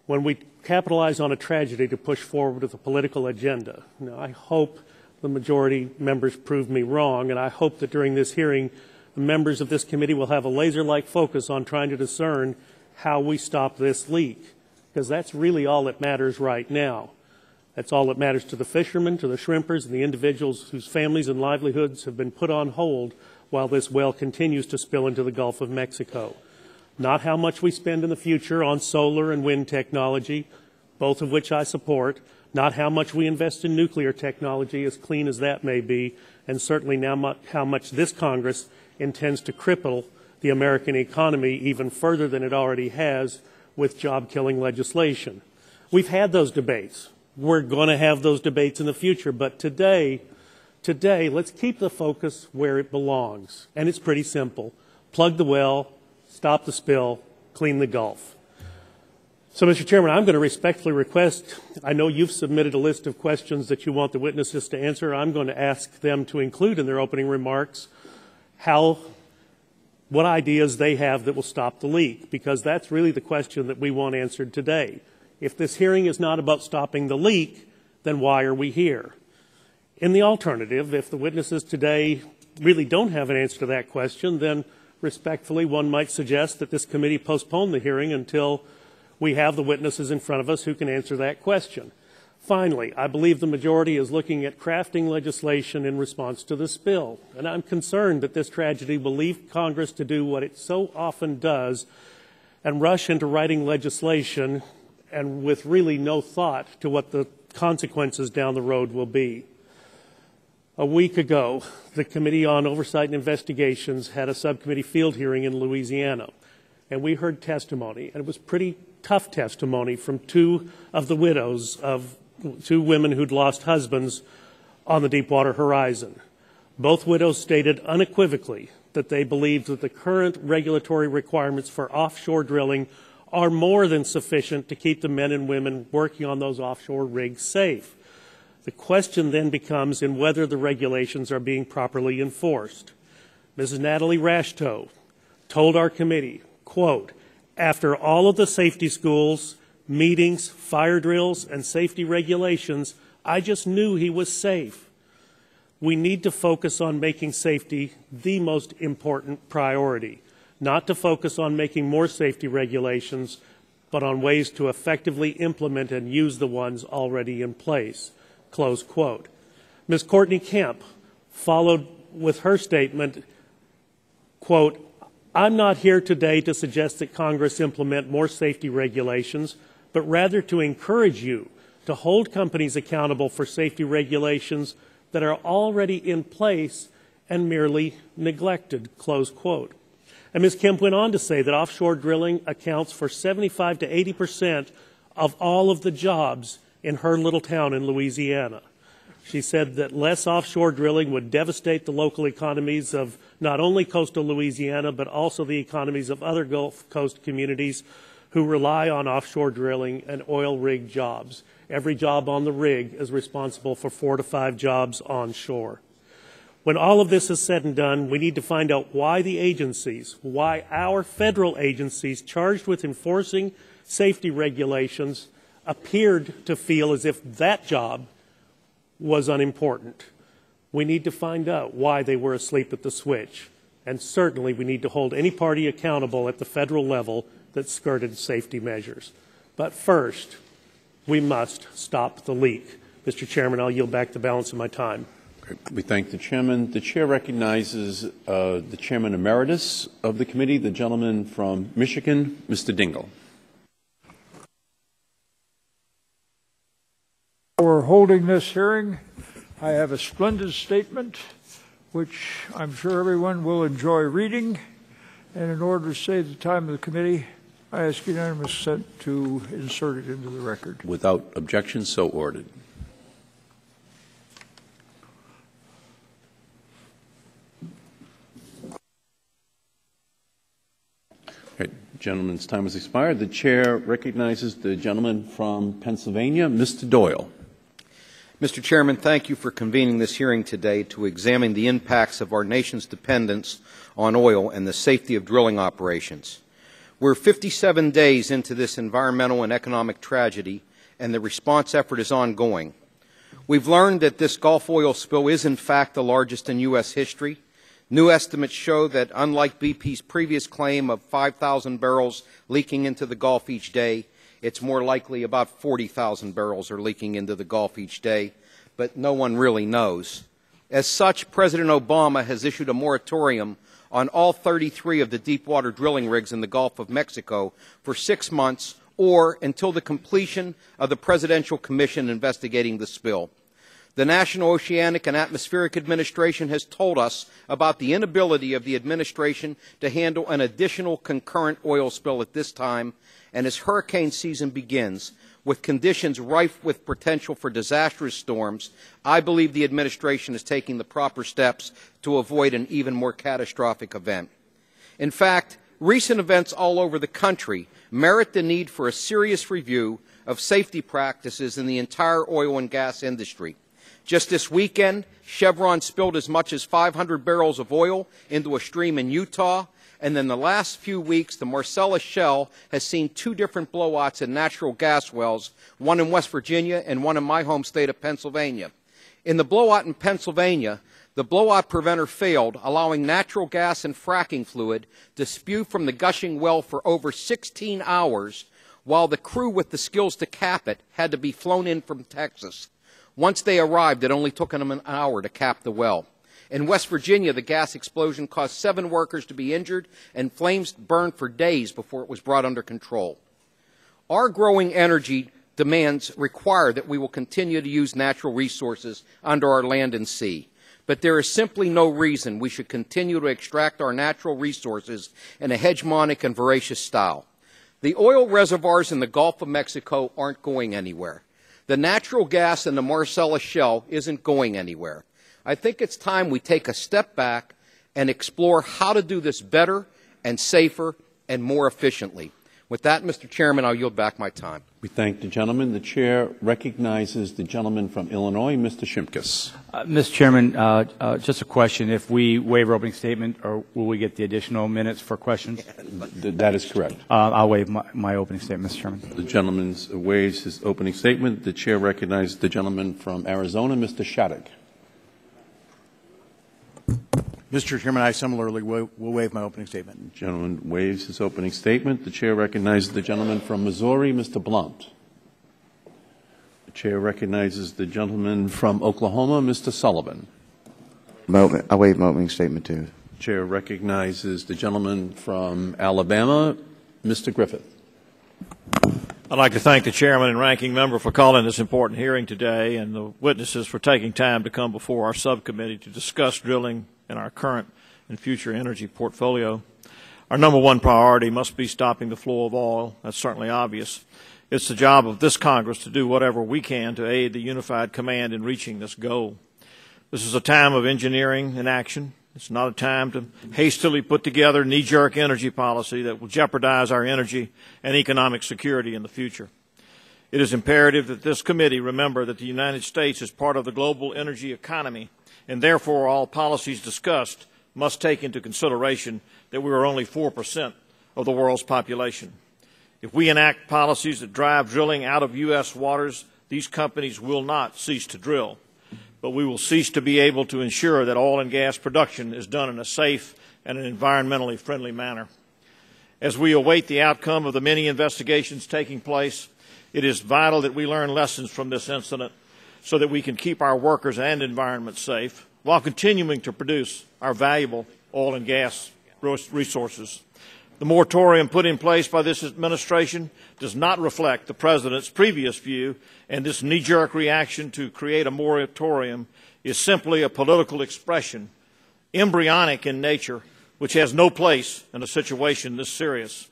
When we capitalize on a tragedy to push forward with a political agenda. Now, I hope the majority members prove me wrong, and I hope that during this hearing, the members of this committee will have a laser-like focus on trying to discern how we stop this leak, because that's really all that matters right now. That's all that matters to the fishermen, to the shrimpers, and the individuals whose families and livelihoods have been put on hold while this well continues to spill into the Gulf of Mexico. Not how much we spend in the future on solar and wind technology, both of which I support, not how much we invest in nuclear technology, as clean as that may be, and certainly now how much this Congress intends to cripple the American economy even further than it already has with job-killing legislation. We've had those debates. We're going to have those debates in the future, but today, let's keep the focus where it belongs. And it's pretty simple. Plug the well, stop the spill, clean the Gulf. So, Mr. Chairman, I'm going to respectfully request, I know you've submitted a list of questions that you want the witnesses to answer. I'm going to ask them to include in their opening remarks what ideas they have that will stop the leak, because that's really the question that we want answered today. If this hearing is not about stopping the leak, then why are we here? In the alternative, if the witnesses today really don't have an answer to that question, then respectfully one might suggest that this committee postpone the hearing until we have the witnesses in front of us who can answer that question. Finally, I believe the majority is looking at crafting legislation in response to the spill, and I'm concerned that this tragedy will leave Congress to do what it so often does and rush into writing legislation and with really no thought to what the consequences down the road will be. A week ago, the Committee on Oversight and Investigations had a subcommittee field hearing in Louisiana, and we heard testimony, and it was pretty tough testimony from two of the widows of two women who'd lost husbands on the Deepwater Horizon. Both widows stated unequivocally that they believed that the current regulatory requirements for offshore drilling are more than sufficient to keep the men and women working on those offshore rigs safe. The question then becomes in whether the regulations are being properly enforced. Mrs. Natalie Rashtoe told our committee, quote, "After all of the safety schools, meetings, fire drills, and safety regulations, I just knew he was safe. We need to focus on making safety the most important priority. Not to focus on making more safety regulations, but on ways to effectively implement and use the ones already in place." Close quote. Ms. Courtney Kemp followed with her statement, quote, "I'm not here today to suggest that Congress implement more safety regulations, but rather to encourage you to hold companies accountable for safety regulations that are already in place and merely neglected," close quote. And Ms. Kemp went on to say that offshore drilling accounts for 75 to 80% of all of the jobs in her little town in Louisiana. She said that less offshore drilling would devastate the local economies of not only coastal Louisiana, but also the economies of other Gulf Coast communities who rely on offshore drilling and oil rig jobs. Every job on the rig is responsible for 4 to 5 jobs onshore. When all of this is said and done, we need to find out why the agencies, why our federal agencies charged with enforcing safety regulations appeared to feel as if that job was unimportant. We need to find out why they were asleep at the switch. And certainly we need to hold any party accountable at the federal level that skirted safety measures. But first, we must stop the leak. Mr. Chairman, I'll yield back the balance of my time. We thank the chairman. The chair recognizes the chairman emeritus of the committee, the gentleman from Michigan, Mr. Dingell. We're holding this hearing. I have a splendid statement, which I'm sure everyone will enjoy reading. And in order to save the time of the committee, I ask unanimous consent to insert it into the record. Without objection, so ordered. Gentleman's time has expired. The chair recognizes the gentleman from Pennsylvania, Mr. Doyle. Mr. Chairman, thank you for convening this hearing today to examine the impacts of our nation's dependence on oil and the safety of drilling operations. We're 57 days into this environmental and economic tragedy, and the response effort is ongoing. We've learned that this Gulf oil spill is, in fact, the largest in U.S. history. New estimates show that, unlike BP's previous claim of 5,000 barrels leaking into the Gulf each day, it's more likely about 40,000 barrels are leaking into the Gulf each day, but no one really knows. As such, President Obama has issued a moratorium on all 33 of the deepwater drilling rigs in the Gulf of Mexico for 6 months or until the completion of the Presidential Commission investigating the spill. The National Oceanic and Atmospheric Administration has told us about the inability of the administration to handle an additional concurrent oil spill at this time, and as hurricane season begins, with conditions rife with potential for disastrous storms, I believe the administration is taking the proper steps to avoid an even more catastrophic event. In fact, recent events all over the country merit the need for a serious review of safety practices in the entire oil and gas industry. Just this weekend, Chevron spilled as much as 500 barrels of oil into a stream in Utah, and in the last few weeks, the Marcellus Shale has seen 2 different blowouts in natural gas wells, one in West Virginia and one in my home state of Pennsylvania. In the blowout in Pennsylvania, the blowout preventer failed, allowing natural gas and fracking fluid to spew from the gushing well for over 16 hours, while the crew with the skills to cap it had to be flown in from Texas. Once they arrived, it only took them an hour to cap the well. In West Virginia, the gas explosion caused 7 workers to be injured, and flames burned for days before it was brought under control. Our growing energy demands require that we will continue to use natural resources under our land and sea. But there is simply no reason we should continue to extract our natural resources in a hegemonic and voracious style. The oil reservoirs in the Gulf of Mexico aren't going anywhere. The natural gas in the Marcellus Shale isn't going anywhere. I think it's time we take a step back and explore how to do this better and safer and more efficiently. With that, Mr. Chairman, I'll yield back my time. We thank the gentleman. The chair recognizes the gentleman from Illinois, Mr. Shimkus. Mr. Chairman, just a question. If we waive our opening statement, or will we get the additional minutes for questions? That is correct. I'll waive my opening statement, Mr. Chairman. The gentleman waives his opening statement. The chair recognizes the gentleman from Arizona, Mr. Shattuck. Mr. Chairman, I similarly will waive my opening statement. The gentleman waives his opening statement. The chair recognizes the gentleman from Missouri, Mr. Blunt. The chair recognizes the gentleman from Oklahoma, Mr. Sullivan. I waive my opening statement, too. The chair recognizes the gentleman from Alabama, Mr. Griffith. I'd like to thank the chairman and ranking member for calling this important hearing today, and the witnesses for taking time to come before our subcommittee to discuss drilling in our current and future energy portfolio. Our number one priority must be stopping the flow of oil. That's certainly obvious. It's the job of this Congress to do whatever we can to aid the unified command in reaching this goal. This is a time of engineering and action. It's not a time to hastily put together knee-jerk energy policy that will jeopardize our energy and economic security in the future. It is imperative that this committee remember that the United States is part of the global energy economy, and therefore all policies discussed must take into consideration that we are only 4% of the world's population. If we enact policies that drive drilling out of U.S. waters, these companies will not cease to drill. but we will cease to be able to ensure that oil and gas production is done in a safe and an environmentally friendly manner. As we await the outcome of the many investigations taking place, it is vital that we learn lessons from this incident so that we can keep our workers and environment safe while continuing to produce our valuable oil and gas resources. The moratorium put in place by this administration does not reflect the President's previous view, and this knee-jerk reaction to create a moratorium is simply a political expression, embryonic in nature, which has no place in a situation this serious.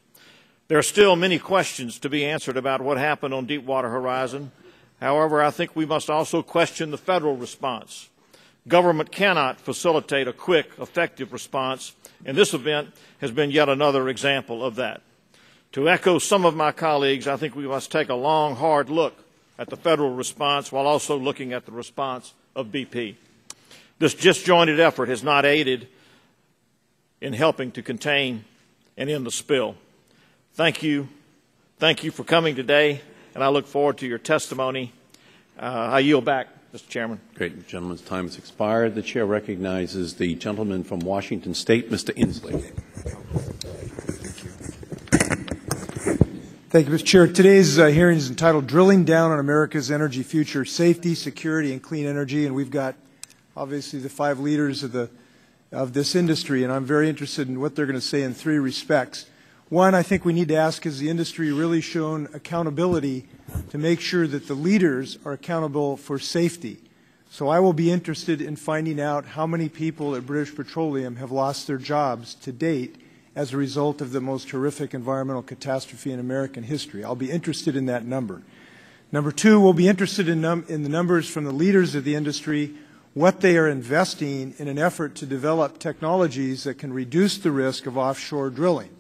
There are still many questions to be answered about what happened on Deepwater Horizon. However, I think we must also question the federal response. Government cannot facilitate a quick, effective response, and this event has been yet another example of that. To echo some of my colleagues, I think we must take a long, hard look at the federal response while also looking at the response of BP. This disjointed effort has not aided in helping to contain and end the spill. Thank you. Thank you for coming today, and I look forward to your testimony. I yield back, Mr. Chairman. Great. The gentleman's time has expired. The chair recognizes the gentleman from Washington State, Mr. Inslee. Thank you, Mr. Chair. Today's hearing is entitled Drilling Down on America's Energy Future, Safety, Security, and Clean Energy, and we've got obviously the 5 leaders of this industry, and I'm very interested in what they're going to say in 3 respects. One, I think we need to ask, has the industry really shown accountability to make sure that the leaders are accountable for safety? So I will be interested in finding out how many people at British Petroleum have lost their jobs to date as a result of the most horrific environmental catastrophe in American history. I'll be interested in that number. Number 2, we'll be interested in the numbers from the leaders of the industry, what they are investing in an effort to develop technologies that can reduce the risk of offshore drilling.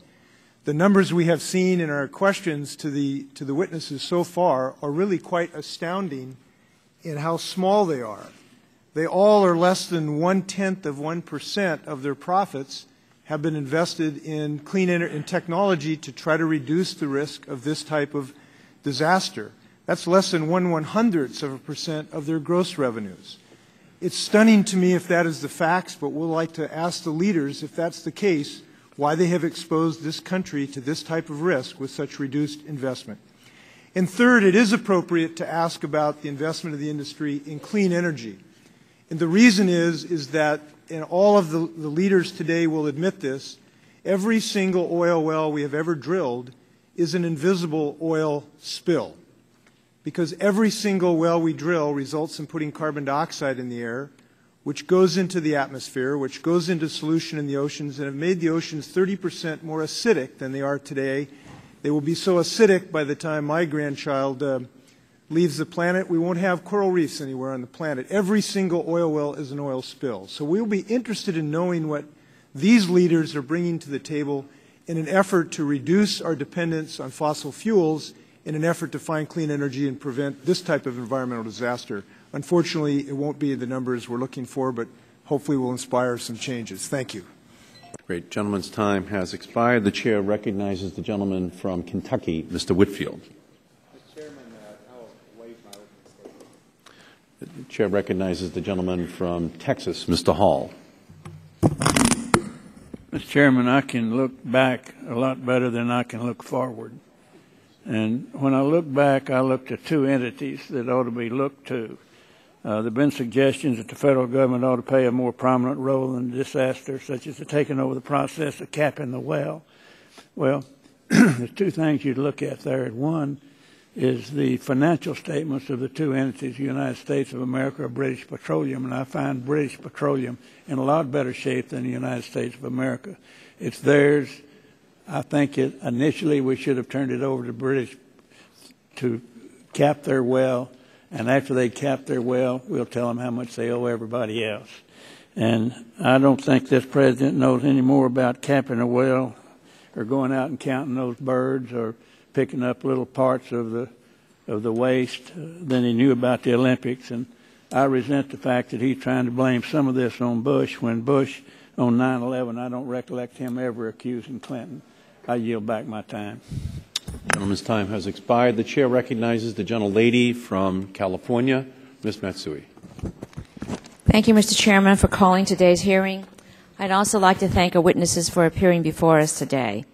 The numbers we have seen in our questions to the witnesses so far are really quite astounding in how small they are. They all are less than 0.1% of their profits have been invested in clean energy and technology to try to reduce the risk of this type of disaster. That's less than 0.01% of their gross revenues. It's stunning to me if that is the facts, but we'll like to ask the leaders, if that's the case, why they have exposed this country to this type of risk with such reduced investment. And third, it is appropriate to ask about the investment of the industry in clean energy. And the reason is that, and all of the leaders today will admit this, every single oil well we have ever drilled is an invisible oil spill. Because every single well we drill results in putting carbon dioxide in the air, which goes into the atmosphere, which goes into solution in the oceans, and have made the oceans 30% more acidic than they are today. They will be so acidic by the time my grandchild leaves the planet, we won't have coral reefs anywhere on the planet. Every single oil well is an oil spill. So we'll be interested in knowing what these leaders are bringing to the table in an effort to reduce our dependence on fossil fuels, in an effort to find clean energy and prevent this type of environmental disaster. Unfortunately, it won't be the numbers we're looking for, but hopefully will inspire some changes. Thank you. Great. Gentleman's time has expired. The chair recognizes the gentleman from Kentucky, Mr. Whitfield. Mr. Chairman, I'll waive my opening statement. The chair recognizes the gentleman from Texas, Mr. Hall. Mr. Chairman, I can look back a lot better than I can look forward. And when I look back, I look to 2 entities that ought to be looked to. There have been suggestions that the federal government ought to play a more prominent role in disaster, such as the taking over the process of capping the well. Well, there's 2 things you'd look at there. One is the financial statements of the 2 entities, the United States of America or British Petroleum, and I find British Petroleum in a lot better shape than the United States of America. It's theirs. I think initially we should have turned it over to British to cap their well, and after they cap their well, we'll tell them how much they owe everybody else. And I don't think this president knows any more about capping a well or going out and counting those birds or picking up little parts of the waste than he knew about the Olympics. And I resent the fact that he's trying to blame some of this on Bush when Bush on 9/11, I don't recollect him ever accusing Clinton. I yield back my time. The gentleman's time has expired. The chair recognizes the gentlelady from California, Ms. Matsui. Thank you, Mr. Chairman, for calling today's hearing. I'd also like to thank our witnesses for appearing before us today.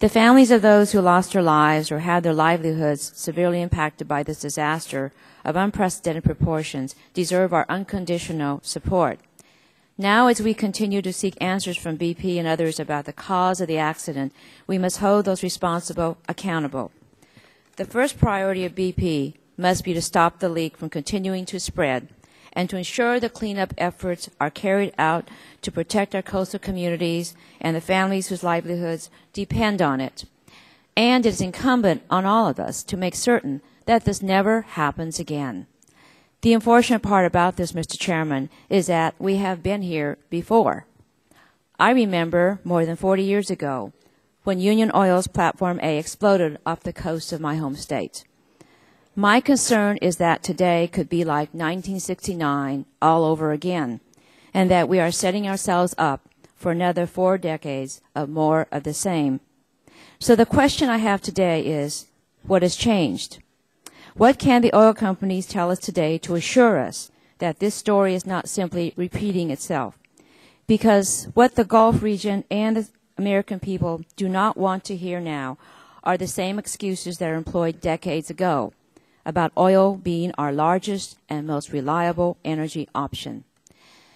The families of those who lost their lives or had their livelihoods severely impacted by this disaster of unprecedented proportions deserve our unconditional support. Now, as we continue to seek answers from BP and others about the cause of the accident, we must hold those responsible accountable. The first priority of BP must be to stop the leak from continuing to spread and to ensure the cleanup efforts are carried out to protect our coastal communities and the families whose livelihoods depend on it. And it is incumbent on all of us to make certain that this never happens again. The unfortunate part about this, Mr. Chairman, is that we have been here before. I remember more than 40 years ago when Union Oil's Platform A exploded off the coast of my home state. My concern is that today could be like 1969 all over again, and that we are setting ourselves up for another 4 decades of more of the same. So the question I have today is, what has changed? What can the oil companies tell us today to assure us that this story is not simply repeating itself? Because what the Gulf region and the American people do not want to hear now are the same excuses that were employed decades ago about oil being our largest and most reliable energy option.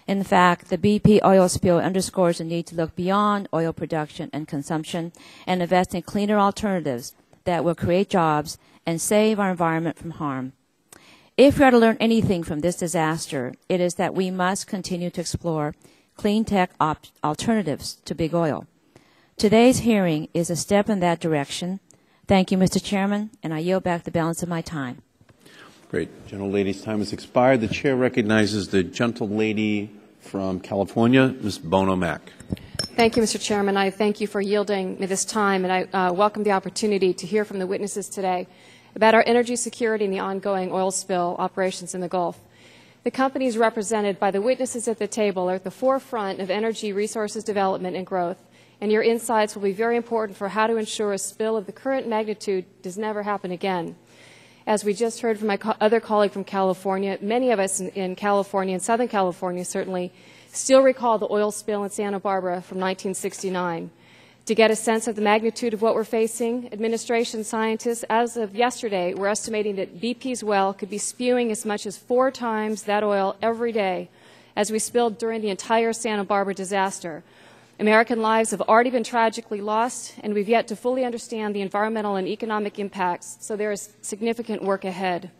In fact, the BP oil spill underscores the need to look beyond oil production and consumption and invest in cleaner alternatives that will create jobs and save our environment from harm. If we are to learn anything from this disaster, it is that we must continue to explore clean tech alternatives to big oil. Today's hearing is a step in that direction. Thank you, Mr. Chairman, and I yield back the balance of my time. Great. Gentlelady's time has expired. The chair recognizes the gentlelady from California, Ms. Bono Mack. Thank you, Mr. Chairman. I thank you for yielding me this time, and I welcome the opportunity to hear from the witnesses today about our energy security and the ongoing oil spill operations in the Gulf. The companies represented by the witnesses at the table are at the forefront of energy resources development and growth, and your insights will be very important for how to ensure a spill of the current magnitude does never happen again. As we just heard from my other colleague from California, many of us in California, in Southern California certainly, still recall the oil spill in Santa Barbara from 1969. To get a sense of the magnitude of what we're facing, administration scientists, as of yesterday, were estimating that BP's well could be spewing as much as 4 times that oil every day as we spilled during the entire Santa Barbara disaster. American lives have already been tragically lost, and we've yet to fully understand the environmental and economic impacts, so there is significant work ahead.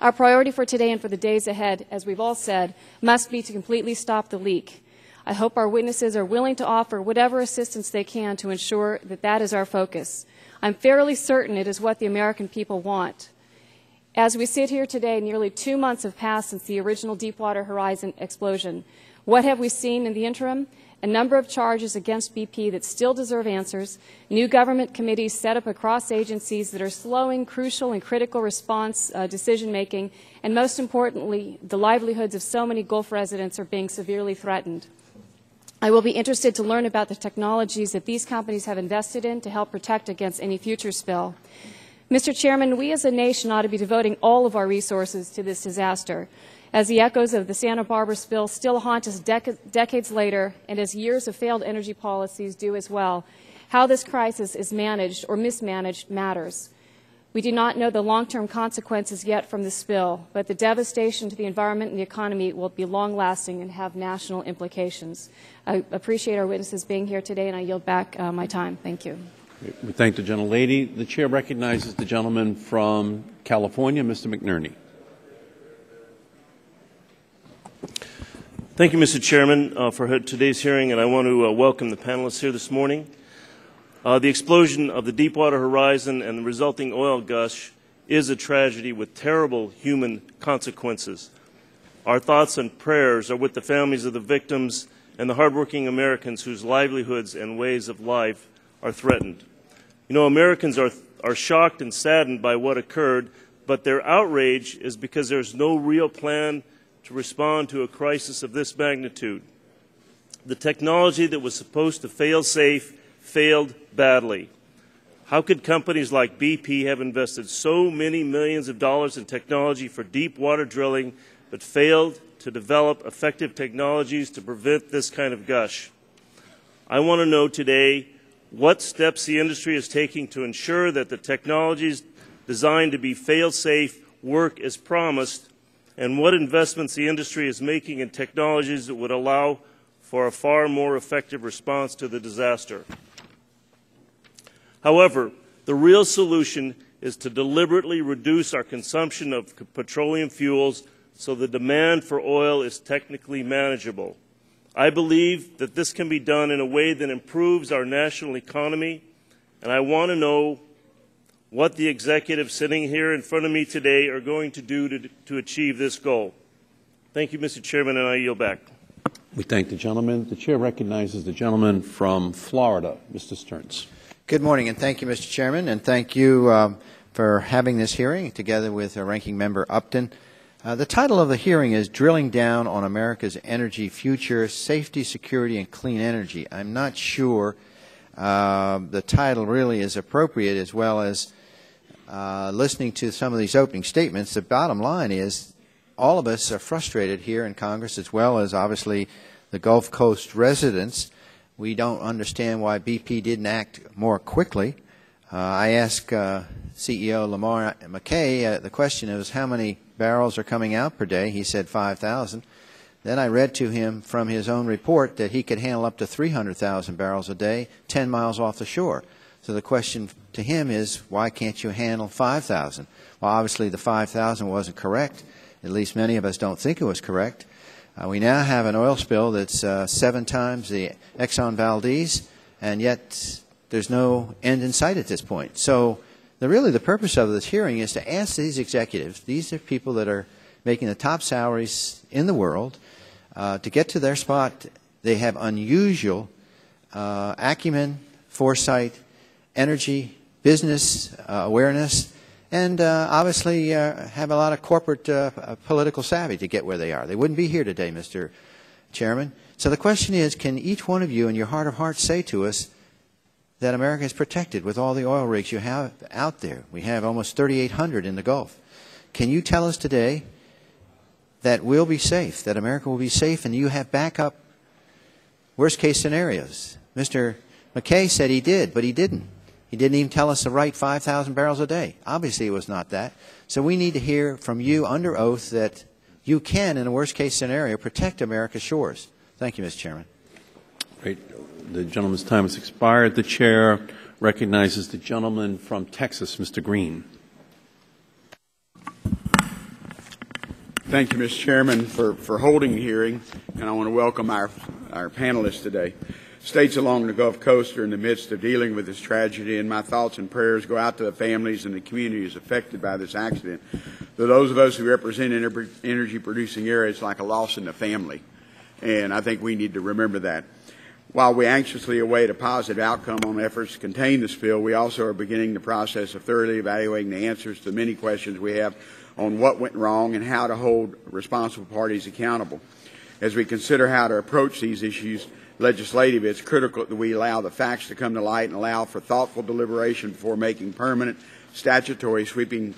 Our priority for today and for the days ahead, as we've all said, must be to completely stop the leak. I hope our witnesses are willing to offer whatever assistance they can to ensure that that is our focus. I'm fairly certain it is what the American people want. As we sit here today, nearly 2 months have passed since the original Deepwater Horizon explosion. What have we seen in the interim? A number of charges against BP that still deserve answers, new government committees set up across agencies that are slowing crucial and critical response decision-making, and most importantly, the livelihoods of so many Gulf residents are being severely threatened. I will be interested to learn about the technologies that these companies have invested in to help protect against any future spill. Mr. Chairman, we as a nation ought to be devoting all of our resources to this disaster. As the echoes of the Santa Barbara spill still haunt us decades later, and as years of failed energy policies do as well, how this crisis is managed or mismanaged matters. We do not know the long-term consequences yet from the spill, but the devastation to the environment and the economy will be long-lasting and have national implications. I appreciate our witnesses being here today, and I yield back my time. Thank you. We thank the gentlelady. The chair recognizes the gentleman from California, Mr. McNerney. Thank you, Mr. Chairman, for today's hearing, and I want to welcome the panelists here this morning. The explosion of the Deepwater Horizon and the resulting oil gush is a tragedy with terrible human consequences. Our thoughts and prayers are with the families of the victims and the hardworking Americans whose livelihoods and ways of life are threatened. You know, Americans are shocked and saddened by what occurred, but their outrage is because there's no real plan to respond to a crisis of this magnitude. The technology that was supposed to fail safe failed badly. How could companies like BP have invested so many millions of dollars in technology for deep water drilling but failed to develop effective technologies to prevent this kind of gush. I want to know today what steps the industry is taking to ensure that the technologies designed to be fail-safe work as promised, and what investments the industry is making in technologies that would allow for a far more effective response to the disaster. However, the real solution is to deliberately reduce our consumption of petroleum fuels so the demand for oil is technically manageable. I believe that this can be done in a way that improves our national economy, and I want to know what the executives sitting here in front of me today are going to do to achieve this goal. Thank you, Mr. Chairman, and I yield back. We thank the gentleman. The chair recognizes the gentleman from Florida, Mr. Stearns. Good morning, and thank you, Mr. Chairman, and thank you for having this hearing together with Ranking Member Upton. The title of the hearing is Drilling Down on America's Energy Future, Safety, Security, and Clean Energy. I'm not sure the title really is appropriate, as well as listening to some of these opening statements. The bottom line is all of us are frustrated here in Congress, as well as obviously the Gulf Coast residents. We don't understand why BP didn't act more quickly. I asked CEO Lamar McKay, the question was how many barrels are coming out per day. He said 5,000. Then I read to him from his own report that he could handle up to 300,000 barrels a day 10 miles off the shore. So the question to him is, why can't you handle 5,000? Well, obviously the 5,000 wasn't correct. At least many of us don't think it was correct. We now have an oil spill that's 7 times the Exxon Valdez, and yet there's no end in sight at this point. So really the purpose of this hearing is to ask these executives, these are people that are making the top salaries in the world, to get to their spot. They have unusual acumen, foresight, energy, business awareness, and obviously have a lot of corporate political savvy to get where they are. They wouldn't be here today, Mr. Chairman. So the question is, can each one of you in your heart of hearts say to us that America is protected with all the oil rigs you have out there? We have almost 3,800 in the Gulf. Can you tell us today that we'll be safe, that America will be safe, and you have backup worst-case scenarios? Mr. McKay said he did, but he didn't. He didn't even tell us the right 5,000 barrels a day. Obviously, it was not that. So we need to hear from you under oath that you can, in a worst-case scenario, protect America's shores. Thank you, Mr. Chairman. Great. The gentleman's time has expired. The chair recognizes the gentleman from Texas, Mr. Green. Thank you, Mr. Chairman, for holding the hearing, and I want to welcome our panelists today. States along the Gulf Coast are in the midst of dealing with this tragedy, and my thoughts and prayers go out to the families and the communities affected by this accident. To those of us who represent energy-producing areas, it's like a loss in the family, and I think we need to remember that. While we anxiously await a positive outcome on efforts to contain the spill, we also are beginning the process of thoroughly evaluating the answers to many questions we have on what went wrong and how to hold responsible parties accountable. As we consider how to approach these issues legislatively, it's critical that we allow the facts to come to light and allow for thoughtful deliberation before making permanent statutory sweeping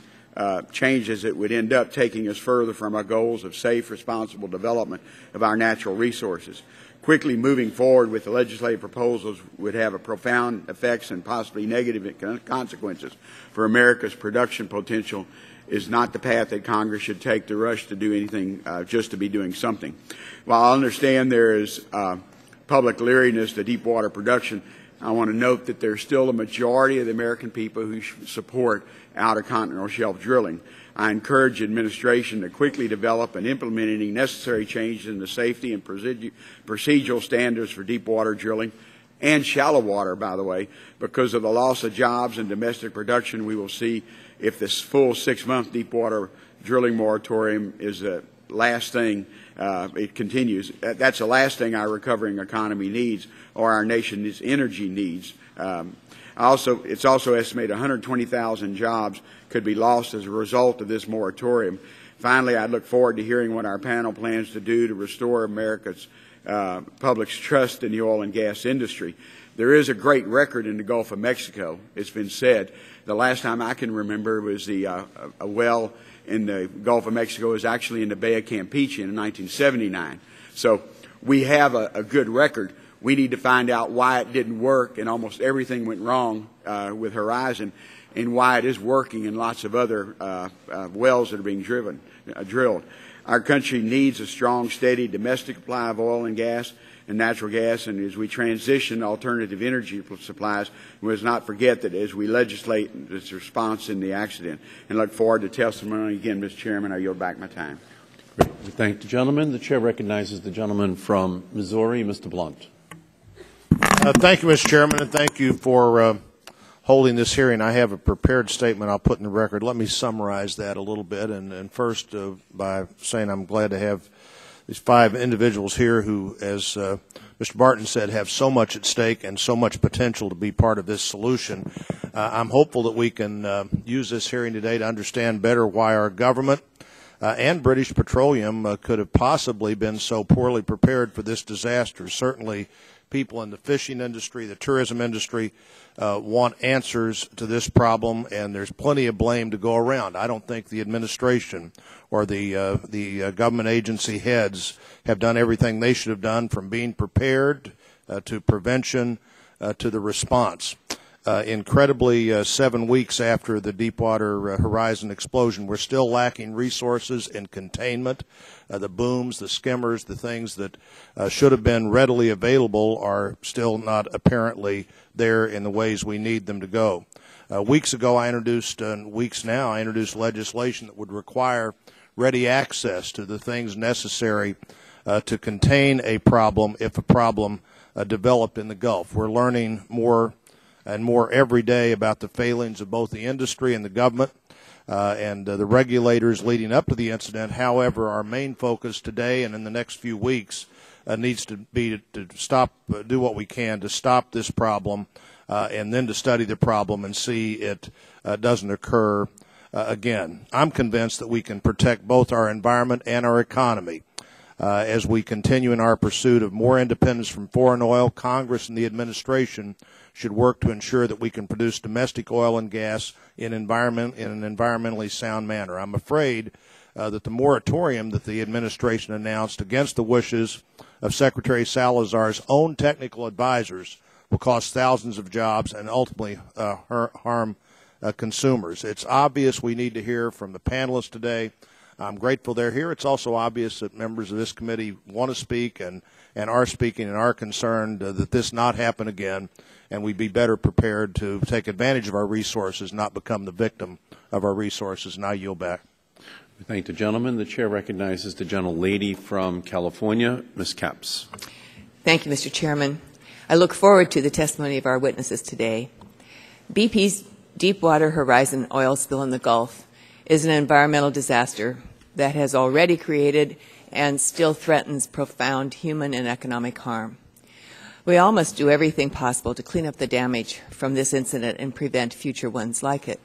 changes that would end up taking us further from our goals of safe, responsible development of our natural resources. Quickly moving forward with the legislative proposals would have a profound effects and possibly negative consequences for America's production potential is not the path that Congress should take to rush to do anything just to be doing something. While I understand there is public leeriness to deep water production, I want to note that there's still a majority of the American people who support outer continental shelf drilling. I encourage administration to quickly develop and implement any necessary changes in the safety and procedural standards for deep water drilling and shallow water, by the way, because of the loss of jobs and domestic production we will see if this full 6-month deep water drilling moratorium is the last thing it continues. That's the last thing our recovering economy needs or our nation's energy needs. It's also estimated 120,000 jobs could be lost as a result of this moratorium. Finally, I look forward to hearing what our panel plans to do to restore America's public's trust in the oil and gas industry. There is a great record in the Gulf of Mexico. It's been said. The last time I can remember was a well in the Gulf of Mexico is actually in the Bay of Campeche in 1979. So we have a good record. We need to find out why it didn't work and almost everything went wrong with Horizon, and why it is working in lots of other wells that are being drilled. Our country needs a strong, steady domestic supply of oil and gas and natural gas, and as we transition to alternative energy supplies, we must not forget that as we legislate this response in the accident. And look forward to testimony again, Mr. Chairman. I yield back my time. Great. We thank the gentleman. The chair recognizes the gentleman from Missouri, Mr. Blunt. Thank you, Mr. Chairman, and thank you for holding this hearing. I have a prepared statement I'll put in the record. Let me summarize that a little bit, and first by saying I'm glad to have these 5 individuals here who, as Mr. Barton said, have so much at stake and so much potential to be part of this solution. I'm hopeful that we can use this hearing today to understand better why our government and British Petroleum could have possibly been so poorly prepared for this disaster. Certainly, people in the fishing industry, the tourism industry, want answers to this problem, and there's plenty of blame to go around. I don't think the administration or the government agency heads have done everything they should have done, from being prepared to prevention to the response. Incredibly, 7 weeks after the Deepwater Horizon explosion, we're still lacking resources in containment. The booms, the skimmers, the things that should have been readily available are still not apparently there in the ways we need them to go. Weeks ago, I introduced legislation that would require ready access to the things necessary to contain a problem if a problem developed in the Gulf. We're learning more and more every day about the failings of both the industry and the government and the regulators leading up to the incident. However, our main focus today and in the next few weeks needs to be to do what we can to stop this problem and then to study the problem and see it doesn't occur again. I'm convinced that we can protect both our environment and our economy. As we continue in our pursuit of more independence from foreign oil, Congress and the administration should work to ensure that we can produce domestic oil and gas in an environmentally sound manner. I'm afraid that the moratorium that the administration announced against the wishes of Secretary Salazar's own technical advisors will cost thousands of jobs and ultimately harm consumers. It's obvious we need to hear from the panelists today. I'm grateful they're here. It's also obvious that members of this committee want to speak and are speaking and are concerned that this not happen again, and we'd be better prepared to take advantage of our resources, not become the victim of our resources. And I yield back. We thank the gentleman. The chair recognizes the gentlelady from California, Ms. Capps. Thank you, Mr. Chairman. I look forward to the testimony of our witnesses today. BP's Deepwater Horizon oil spill in the Gulf is an environmental disaster that has already created and still threatens profound human and economic harm. We all must do everything possible to clean up the damage from this incident and prevent future ones like it.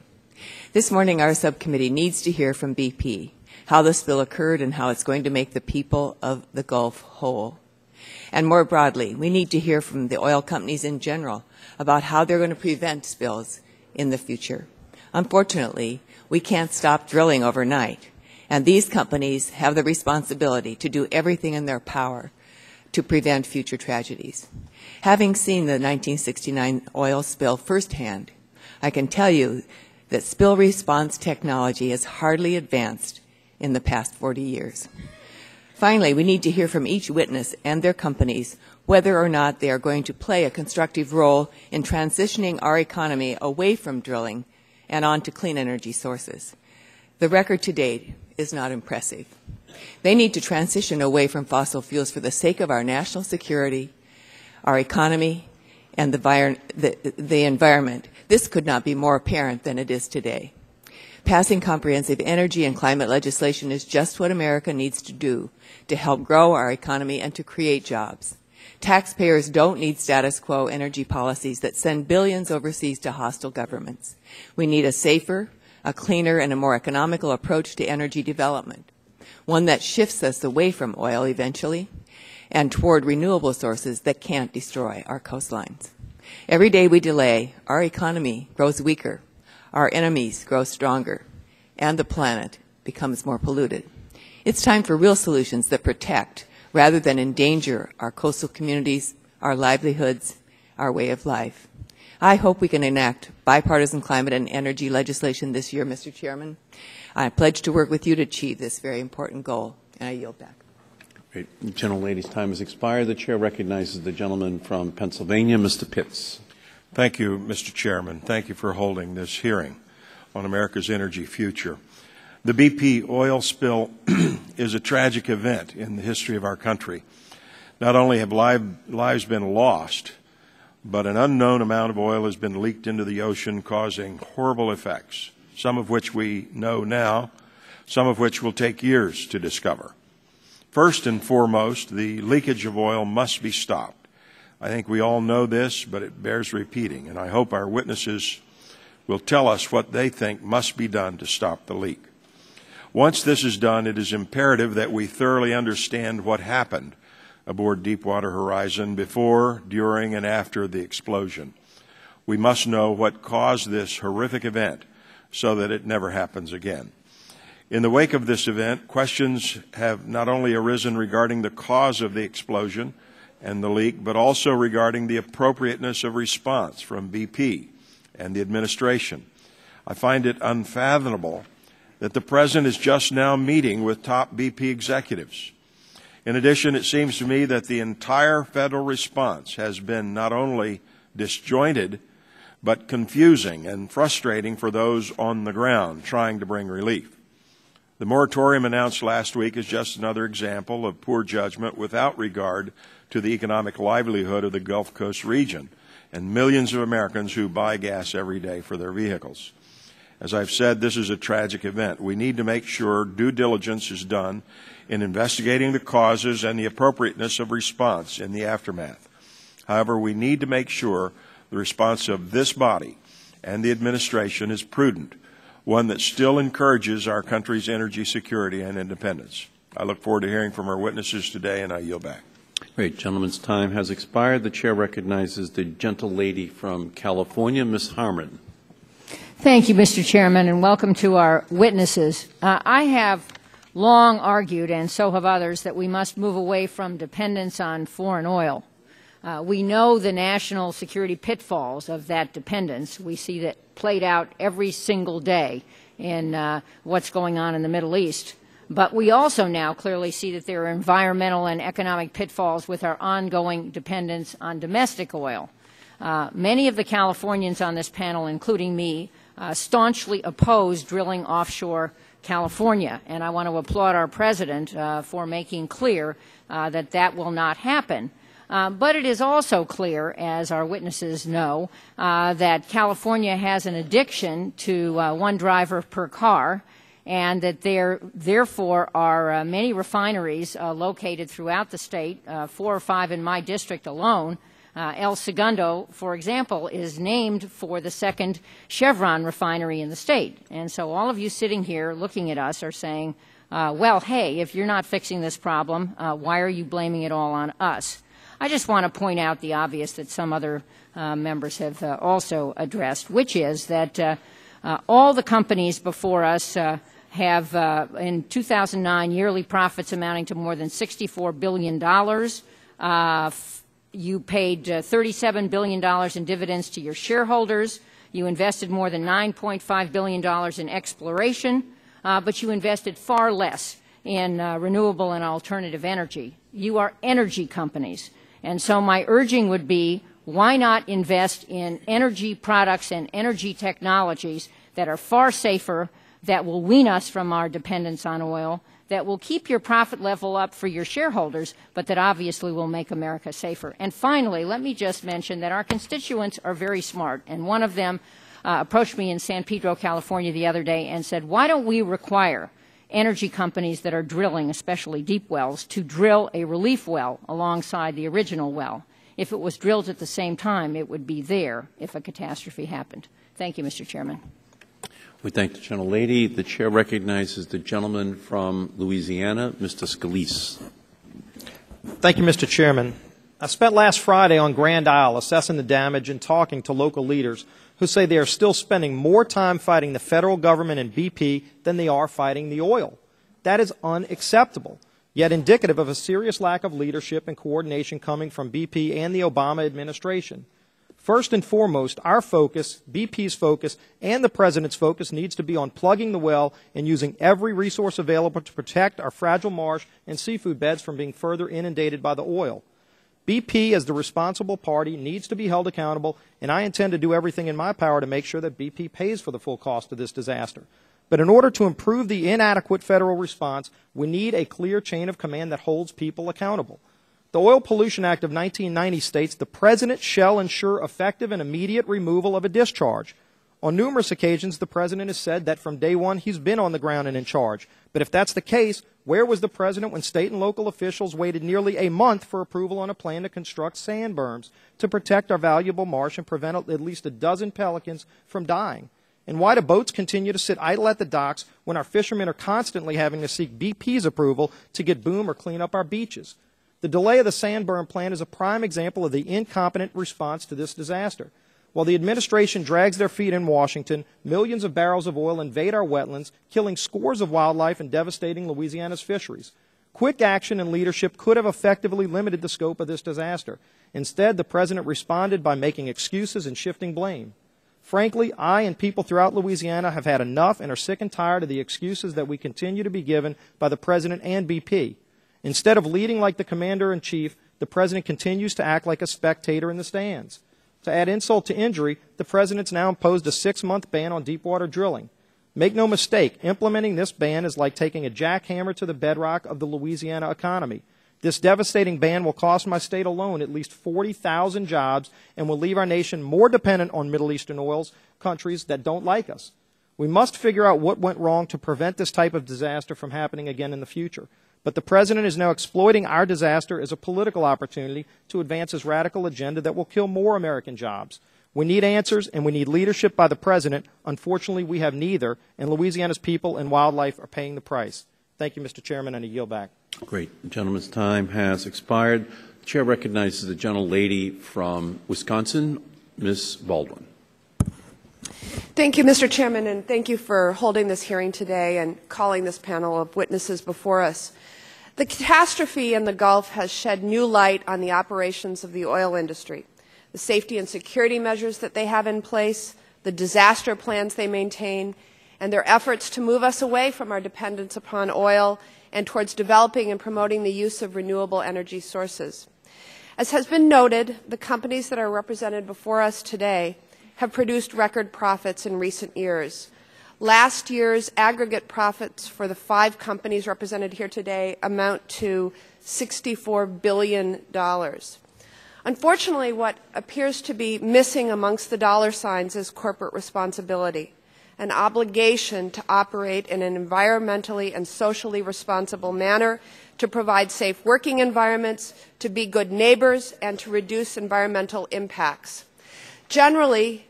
This morning, our subcommittee needs to hear from BP how the spill occurred and how it's going to make the people of the Gulf whole. And more broadly, we need to hear from the oil companies in general about how they're going to prevent spills in the future. Unfortunately, we can't stop drilling overnight, and these companies have the responsibility to do everything in their power to prevent future tragedies. Having seen the 1969 oil spill firsthand, I can tell you that spill response technology has hardly advanced in the past 40 years. Finally, we need to hear from each witness and their companies whether or not they are going to play a constructive role in transitioning our economy away from drilling and onto clean energy sources. The record to date is not impressive. They need to transition away from fossil fuels for the sake of our national security, our economy, and the environment. This could not be more apparent than it is today. Passing comprehensive energy and climate legislation is just what America needs to do to help grow our economy and to create jobs. Taxpayers don't need status quo energy policies that send billions overseas to hostile governments. We need a safer, a cleaner, and a more economical approach to energy development, one that shifts us away from oil eventually and toward renewable sources that can't destroy our coastlines. Every day we delay, our economy grows weaker, our enemies grow stronger, and the planet becomes more polluted. It's time for real solutions that protect rather than endanger our coastal communities, our livelihoods, our way of life. I hope we can enact bipartisan climate and energy legislation this year, Mr. Chairman. I pledge to work with you to achieve this very important goal, and I yield back. Great. The gentlelady's time has expired. The chair recognizes the gentleman from Pennsylvania, Mr. Pitts. Thank you, Mr. Chairman. Thank you for holding this hearing on America's energy future. The BP oil spill is a tragic event in the history of our country. Not only have lives been lost, but an unknown amount of oil has been leaked into the ocean, causing horrible effects, some of which we know now, some of which will take years to discover. First and foremost, the leakage of oil must be stopped. I think we all know this, but it bears repeating, and I hope our witnesses will tell us what they think must be done to stop the leak. Once this is done, it is imperative that we thoroughly understand what happened aboard Deepwater Horizon before, during, and after the explosion. We must know what caused this horrific event so that it never happens again. In the wake of this event, questions have not only arisen regarding the cause of the explosion and the leak, but also regarding the appropriateness of response from BP and the administration. I find it unfathomable that the President is just now meeting with top BP executives. In addition, it seems to me that the entire federal response has been not only disjointed, but confusing and frustrating for those on the ground trying to bring relief. The moratorium announced last week is just another example of poor judgment without regard to the economic livelihood of the Gulf Coast region and millions of Americans who buy gas every day for their vehicles. As I've said, this is a tragic event. We need to make sure due diligence is done in investigating the causes and the appropriateness of response in the aftermath. However, we need to make sure the response of this body and the administration is prudent, one that still encourages our country's energy security and independence. I look forward to hearing from our witnesses today, and I yield back. Great. Gentleman's time has expired. The chair recognizes the gentlelady from California, Ms. Harmon. Thank you, Mr. Chairman, and welcome to our witnesses. I have long argued, and so have others, that we must move away from dependence on foreign oil. We know the national security pitfalls of that dependence. We see that played out every single day in what's going on in the Middle East. But we also now clearly see that there are environmental and economic pitfalls with our ongoing dependence on domestic oil. Many of the Californians on this panel, including me, staunchly oppose drilling offshore California, and I want to applaud our President for making clear that that will not happen. But it is also clear, as our witnesses know, that California has an addiction to one driver per car, and that there therefore are many refineries located throughout the state, 4 or 5 in my district alone. El Segundo, for example, is named for the second Chevron refinery in the state. And so all of you sitting here looking at us are saying, well, hey, if you're not fixing this problem, why are you blaming it all on us? I just want to point out the obvious that some other members have also addressed, which is that all the companies before us have, in 2009, yearly profits amounting to more than $64 billion. You paid $37 billion in dividends to your shareholders. You invested more than $9.5 billion in exploration, but you invested far less in renewable and alternative energy. You are energy companies. And so my urging would be, why not invest in energy products and energy technologies that are far safer, that will wean us from our dependence on oil, that will keep your profit level up for your shareholders, but that obviously will make America safer. And finally, let me just mention that our constituents are very smart, and one of them approached me in San Pedro, California the other day and said, why don't we require energy companies that are drilling, especially deep wells, to drill a relief well alongside the original well? If it was drilled at the same time, it would be there if a catastrophe happened. Thank you, Mr. Chairman. We thank the gentlelady. The chair recognizes the gentleman from Louisiana, Mr. Scalise. Thank you, Mr. Chairman. I spent last Friday on Grand Isle assessing the damage and talking to local leaders who say they are still spending more time fighting the federal government and BP than they are fighting the oil. That is unacceptable, yet indicative of a serious lack of leadership and coordination coming from BP and the Obama administration. First and foremost, our focus, BP's focus, and the President's focus needs to be on plugging the well and using every resource available to protect our fragile marsh and seafood beds from being further inundated by the oil. BP, as the responsible party, needs to be held accountable, and I intend to do everything in my power to make sure that BP pays for the full cost of this disaster. But in order to improve the inadequate federal response, we need a clear chain of command that holds people accountable. The Oil Pollution Act of 1990 states the President shall ensure effective and immediate removal of a discharge. On numerous occasions, the President has said that from day one he's been on the ground and in charge. But if that's the case, where was the President when state and local officials waited nearly a month for approval on a plan to construct sand berms to protect our valuable marsh and prevent at least a dozen pelicans from dying? And why do boats continue to sit idle at the docks when our fishermen are constantly having to seek BP's approval to get boom or clean up our beaches? The delay of the sand berm plan is a prime example of the incompetent response to this disaster. While the administration drags their feet in Washington, millions of barrels of oil invade our wetlands, killing scores of wildlife and devastating Louisiana's fisheries. Quick action and leadership could have effectively limited the scope of this disaster. Instead, the President responded by making excuses and shifting blame. Frankly, I and people throughout Louisiana have had enough and are sick and tired of the excuses that we continue to be given by the President and BP. Instead of leading like the Commander-in-Chief, the President continues to act like a spectator in the stands. To add insult to injury, the President's now imposed a 6-month ban on deepwater drilling. Make no mistake, implementing this ban is like taking a jackhammer to the bedrock of the Louisiana economy. This devastating ban will cost my state alone at least 40,000 jobs and will leave our nation more dependent on Middle Eastern oils countries that don't like us. We must figure out what went wrong to prevent this type of disaster from happening again in the future. But the President is now exploiting our disaster as a political opportunity to advance his radical agenda that will kill more American jobs. We need answers, and we need leadership by the President. Unfortunately, we have neither, and Louisiana's people and wildlife are paying the price. Thank you, Mr. Chairman, and I yield back. Great. The gentleman's time has expired. The Chair recognizes the gentlelady from Wisconsin, Ms. Baldwin. Thank you, Mr. Chairman, and thank you for holding this hearing today and calling this panel of witnesses before us. The catastrophe in the Gulf has shed new light on the operations of the oil industry, the safety and security measures that they have in place, the disaster plans they maintain, and their efforts to move us away from our dependence upon oil and towards developing and promoting the use of renewable energy sources. As has been noted, the companies that are represented before us today have produced record profits in recent years. Last year's aggregate profits for the 5 companies represented here today amount to $64 billion. Unfortunately, what appears to be missing amongst the dollar signs is corporate responsibility, an obligation to operate in an environmentally and socially responsible manner, to provide safe working environments, to be good neighbors, and to reduce environmental impacts. Generally,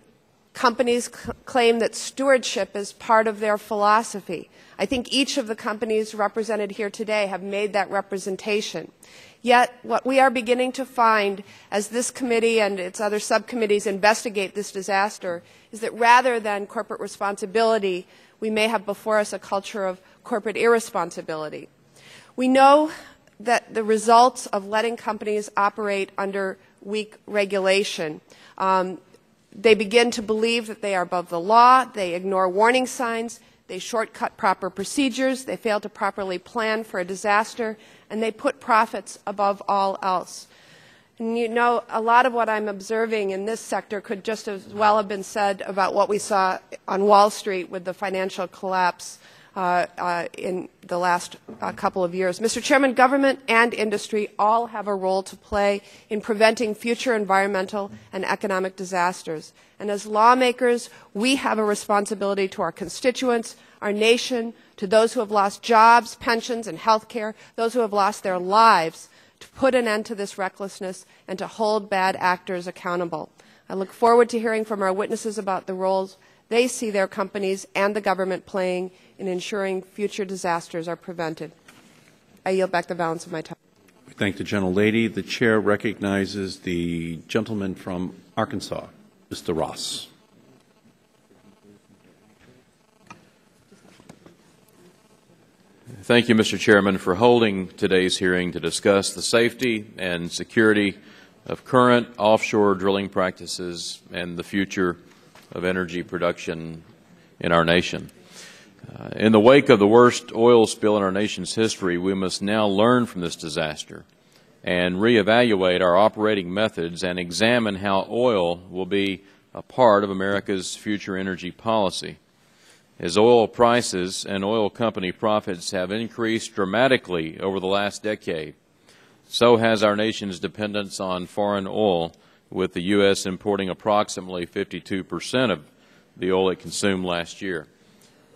companies claim that stewardship is part of their philosophy. I think each of the companies represented here today have made that representation. Yet, what we are beginning to find as this committee and its other subcommittees investigate this disaster is that rather than corporate responsibility, we may have before us a culture of corporate irresponsibility. We know that the results of letting companies operate under weak regulation, they begin to believe that they are above the law, they ignore warning signs, they shortcut proper procedures, they fail to properly plan for a disaster, and they put profits above all else. And you know, a lot of what I'm observing in this sector could just as well have been said about what we saw on Wall Street with the financial collapse in the last couple of years. Mr. Chairman, government and industry all have a role to play in preventing future environmental and economic disasters. And as lawmakers, we have a responsibility to our constituents, our nation, to those who have lost jobs, pensions, and health care, those who have lost their lives, to put an end to this recklessness and to hold bad actors accountable. I look forward to hearing from our witnesses about the roles they see their companies and the government playing in ensuring future disasters are prevented. I yield back the balance of my time. We thank the gentlelady. The Chair recognizes the gentleman from Arkansas, Mr. Ross. Thank you, Mr. Chairman, for holding today's hearing to discuss the safety and security of current offshore drilling practices and the future of energy production in our nation. In the wake of the worst oil spill in our nation's history, we must now learn from this disaster and reevaluate our operating methods and examine how oil will be a part of America's future energy policy. As oil prices and oil company profits have increased dramatically over the last decade, so has our nation's dependence on foreign oil, with the U.S. importing approximately 52% of the oil it consumed last year.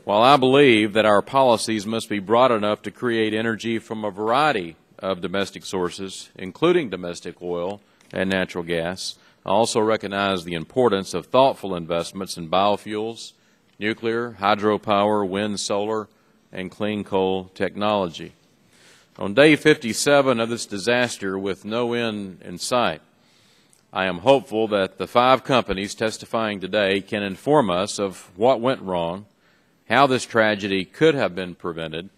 While I believe that our policies must be broad enough to create energy from a variety of domestic sources, including domestic oil and natural gas, I also recognize the importance of thoughtful investments in biofuels, nuclear, hydropower, wind, solar, and clean coal technology. On day 57 of this disaster, with no end in sight, I am hopeful that the 5 companies testifying today can inform us of what went wrong, how this tragedy could have been prevented,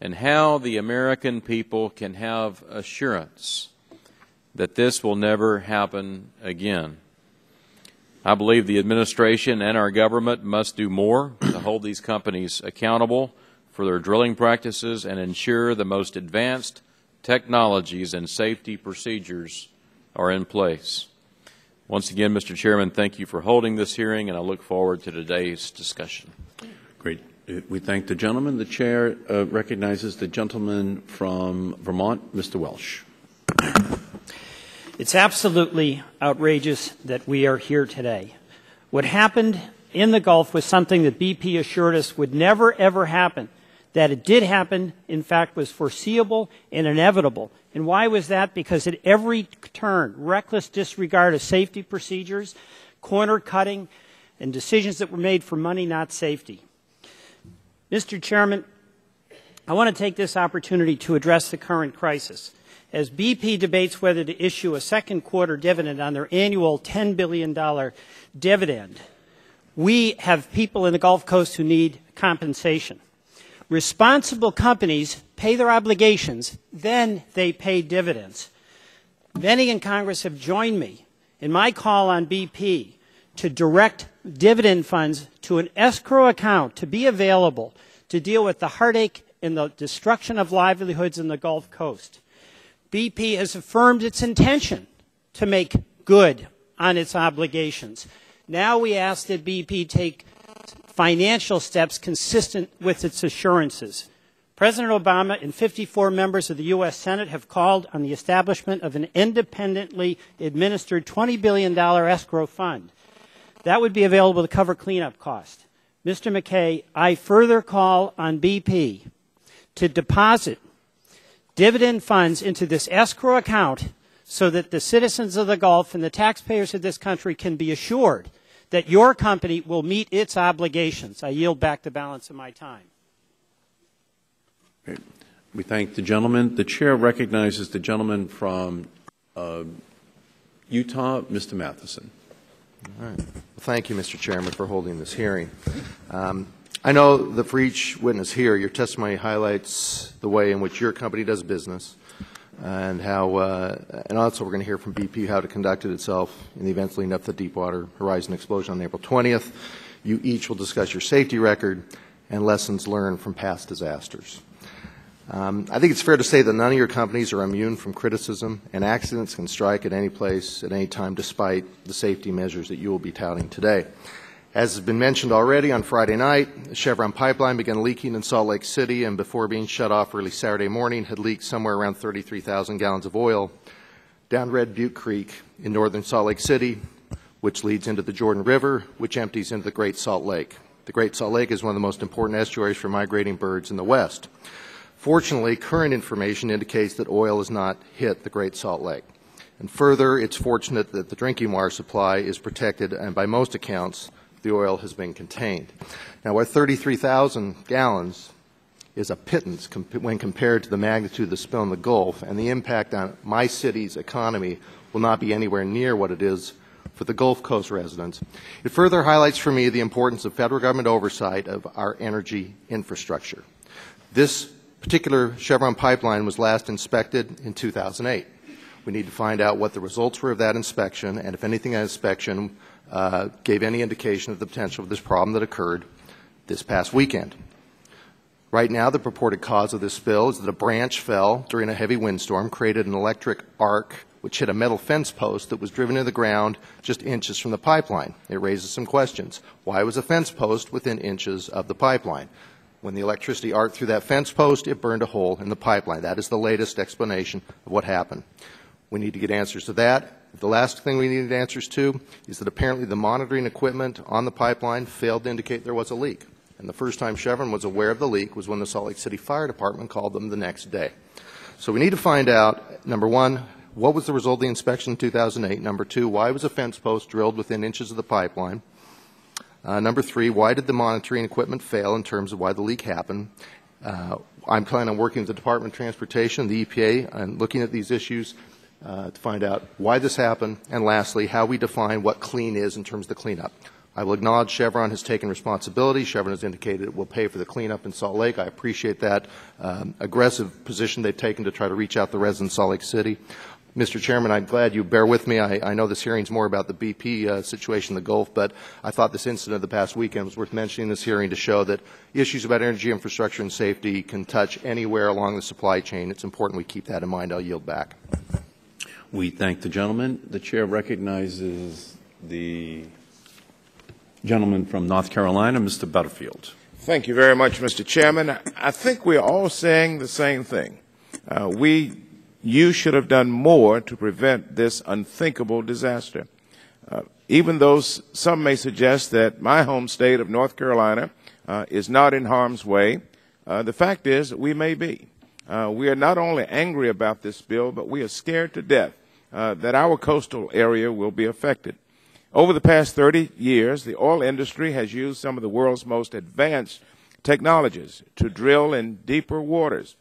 and how the American people can have assurance that this will never happen again. I believe the administration and our government must do more to hold these companies accountable for their drilling practices and ensure the most advanced technologies and safety procedures are in place. Once again, Mr. Chairman, thank you for holding this hearing, and I look forward to today's discussion. Great. We thank the gentleman. The chair recognizes the gentleman from Vermont, Mr. Welsh. It's absolutely outrageous that we are here today. What happened in the Gulf was something that BP assured us would never, ever happen. That it did happen, in fact, was foreseeable and inevitable. And why was that? Because at every turn, reckless disregard of safety procedures, corner cutting, and decisions that were made for money, not safety. Mr. Chairman, I want to take this opportunity to address the current crisis. As BP debates whether to issue a second quarter dividend on their annual $10 billion dividend, we have people in the Gulf Coast who need compensation. Responsible companies pay their obligations, then they pay dividends. Many in Congress have joined me in my call on BP to direct dividend funds to an escrow account to be available to deal with the heartache and the destruction of livelihoods in the Gulf Coast. BP has affirmed its intention to make good on its obligations. Now we ask that BP take financial steps consistent with its assurances. President Obama and 54 members of the U.S. Senate have called on the establishment of an independently administered $20 billion escrow fund. That would be available to cover cleanup costs. Mr. McKay, I further call on BP to deposit dividend funds into this escrow account so that the citizens of the Gulf and the taxpayers of this country can be assured that your company will meet its obligations. I yield back the balance of my time. Great. We thank the gentleman. The chair recognizes the gentleman from Utah, Mr. Matheson. All right. Well, thank you, Mr. Chairman, for holding this hearing. I know that for each witness here, your testimony highlights the way in which your company does business and how, and also we're going to hear from BP how it conducted itself in the events leading up to the Deepwater Horizon explosion on April 20th. You each will discuss your safety record and lessons learned from past disasters. I think it's fair to say that none of your companies are immune from criticism, and accidents can strike at any place, at any time, despite the safety measures that you will be touting today. As has been mentioned already, on Friday night, the Chevron pipeline began leaking in Salt Lake City, and before being shut off early Saturday morning, had leaked somewhere around 33,000 gallons of oil down Red Butte Creek in northern Salt Lake City, which leads into the Jordan River, which empties into the Great Salt Lake. The Great Salt Lake is one of the most important estuaries for migrating birds in the West. Fortunately, current information indicates that oil has not hit the Great Salt Lake. And further, it's fortunate that the drinking water supply is protected, and by most accounts, the oil has been contained. Now, our 33,000 gallons is a pittance when compared to the magnitude of the spill in the Gulf, and the impact on my city's economy will not be anywhere near what it is for the Gulf Coast residents. It further highlights for me the importance of federal government oversight of our energy infrastructure. This particular Chevron pipeline was last inspected in 2008. We need to find out what the results were of that inspection, and if anything, that inspection gave any indication of the potential of this problem that occurred this past weekend. Right now, the purported cause of this spill is that a branch fell during a heavy windstorm, created an electric arc which hit a metal fence post that was driven into the ground just inches from the pipeline. It raises some questions. Why was a fence post within inches of the pipeline? When the electricity arced through that fence post, it burned a hole in the pipeline. That is the latest explanation of what happened. We need to get answers to that. The last thing we needed answers to is that apparently the monitoring equipment on the pipeline failed to indicate there was a leak. And the first time Chevron was aware of the leak was when the Salt Lake City Fire Department called them the next day. So we need to find out, number one, what was the result of the inspection in 2008? Number two, why was a fence post drilled within inches of the pipeline? Number three, why did the monitoring equipment fail in terms of why the leak happened? I'm planning on working with the Department of Transportation, the EPA, and looking at these issues to find out why this happened, and lastly, how we define what clean is in terms of the cleanup. I will acknowledge Chevron has taken responsibility. Chevron has indicated it will pay for the cleanup in Salt Lake. I appreciate that aggressive position they've taken to try to reach out to the residents of Salt Lake City. Mr. Chairman, I'm glad you bear with me. I know this hearing is more about the BP situation in the Gulf, but I thought this incident of the past weekend was worth mentioning in this hearing to show that issues about energy infrastructure and safety can touch anywhere along the supply chain. It's important we keep that in mind. I'll yield back. We thank the gentleman. The chair recognizes the gentleman from North Carolina, Mr. Butterfield. Thank you very much, Mr. Chairman. I think we're all saying the same thing. You should have done more to prevent this unthinkable disaster. Even though some may suggest that my home state of North Carolina is not in harm's way, the fact is that we may be. We are not only angry about this bill, but we are scared to death that our coastal area will be affected. Over the past 30 years, the oil industry has used some of the world's most advanced technologies to drill in deeper waters.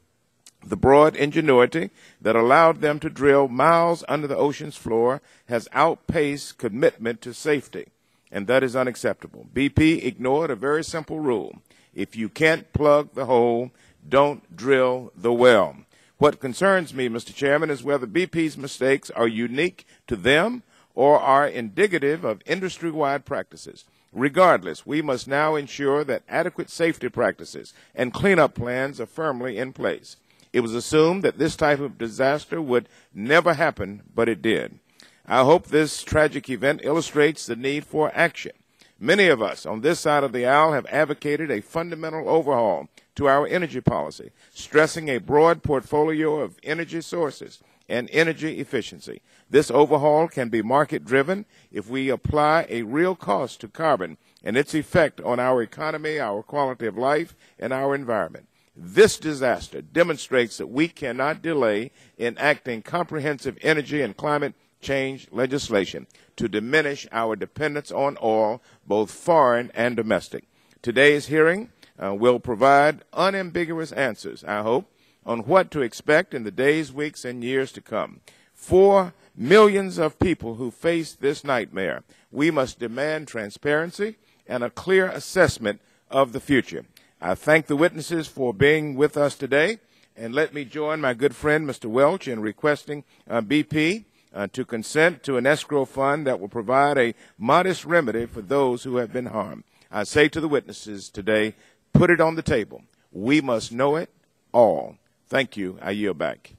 The broad ingenuity that allowed them to drill miles under the ocean's floor has outpaced commitment to safety, and that is unacceptable. BP ignored a very simple rule. If you can't plug the hole, don't drill the well. What concerns me, Mr. Chairman, is whether BP's mistakes are unique to them or are indicative of industry-wide practices. Regardless, we must now ensure that adequate safety practices and cleanup plans are firmly in place. It was assumed that this type of disaster would never happen, but it did. I hope this tragic event illustrates the need for action. Many of us on this side of the aisle have advocated a fundamental overhaul to our energy policy, stressing a broad portfolio of energy sources and energy efficiency. This overhaul can be market-driven if we apply a real cost to carbon and its effect on our economy, our quality of life, and our environment. This disaster demonstrates that we cannot delay enacting comprehensive energy and climate change legislation to diminish our dependence on oil, both foreign and domestic. Today's hearing will provide unambiguous answers, I hope, on what to expect in the days, weeks, and years to come. For millions of people who face this nightmare, we must demand transparency and a clear assessment of the future. I thank the witnesses for being with us today, and let me join my good friend, Mr. Welch, in requesting BP to consent to an escrow fund that will provide a modest remedy for those who have been harmed. I say to the witnesses today, put it on the table. We must know it all. Thank you. I yield back.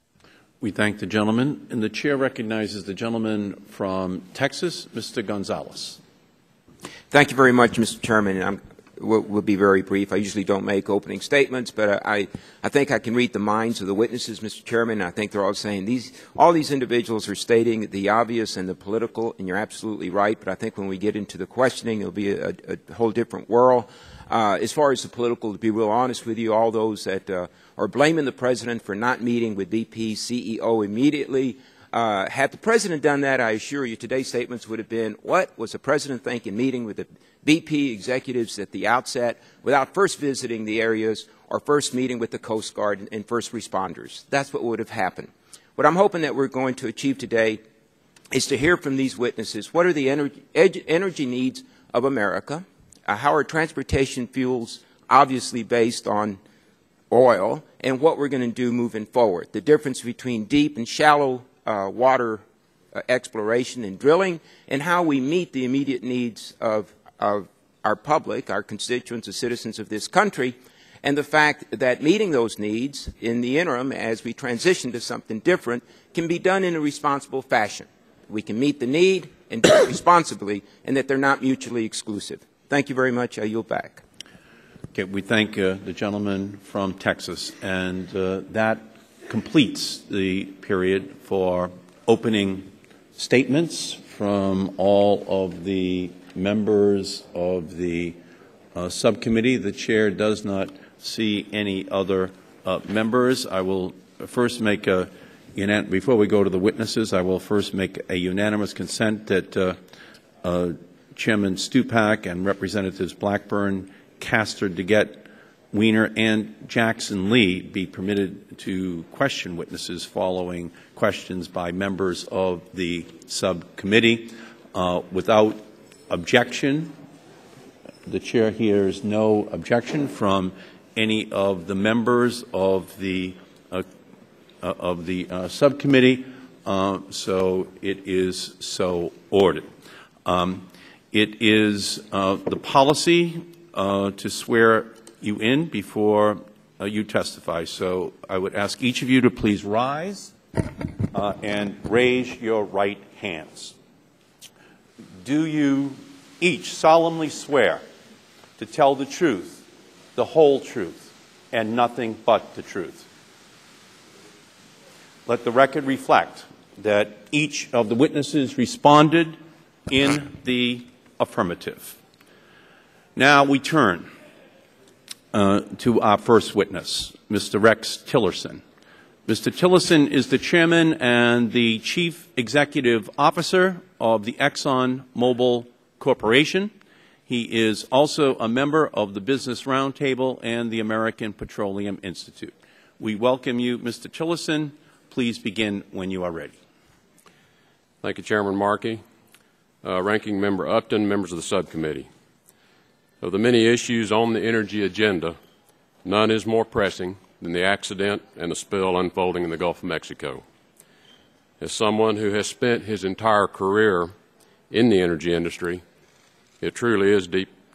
We thank the gentleman, and the chair recognizes the gentleman from Texas, Mr. Gonzalez. Thank you very much, Mr. Chairman. We'll be very brief. I usually don't make opening statements, but I think I can read the minds of the witnesses, Mr. Chairman. I think they're all saying all these individuals are stating the obvious and the political, and you're absolutely right, but I think when we get into the questioning, it'll be a whole different world. As far as the political, to be real honest with you, all those that are blaming the President for not meeting with BP's CEO immediately, had the President done that, I assure you today's statements would have been, what was the President thinking meeting with the BP executives at the outset without first visiting the areas or first meeting with the Coast Guard and first responders? That's what would have happened. What I'm hoping that we're going to achieve today is to hear from these witnesses what are the energy needs of America, how are transportation fuels obviously based on oil, and what we're going to do moving forward. The difference between deep and shallow water exploration and drilling, and how we meet the immediate needs of our public, our constituents, the citizens of this country, and the fact that meeting those needs in the interim as we transition to something different can be done in a responsible fashion. We can meet the need and do it responsibly, and that they're not mutually exclusive. Thank you very much. I yield back. Okay, we thank the gentleman from Texas, and that completes the period for opening statements from all of the members of the subcommittee. The chair does not see any other members. I will first make a before we go to the witnesses, I will first make a unanimous consent that Chairman Stupak and Representatives Blackburn, Castor, DeGette, Wiener, and Jackson Lee be permitted to question witnesses following questions by members of the subcommittee. Without objection, the chair hears no objection from any of the members of the subcommittee, so it is so ordered. It is the policy to swear you in before you testify. So I would ask each of you to please rise and raise your right hands. Do you each solemnly swear to tell the truth, the whole truth, and nothing but the truth? Let the record reflect that each of the witnesses responded in the affirmative. Now we turn to our first witness, Mr. Rex Tillerson. Mr. Tillerson is the chairman and the chief executive officer of the ExxonMobil Corporation. He is also a member of the Business Roundtable and the American Petroleum Institute. We welcome you, Mr. Tillerson. Please begin when you are ready. Thank you, Chairman Markey, Ranking Member Upton, members of the subcommittee. Of the many issues on the energy agenda, none is more pressing than the accident and the spill unfolding in the Gulf of Mexico. As someone who has spent his entire career in the energy industry, it truly is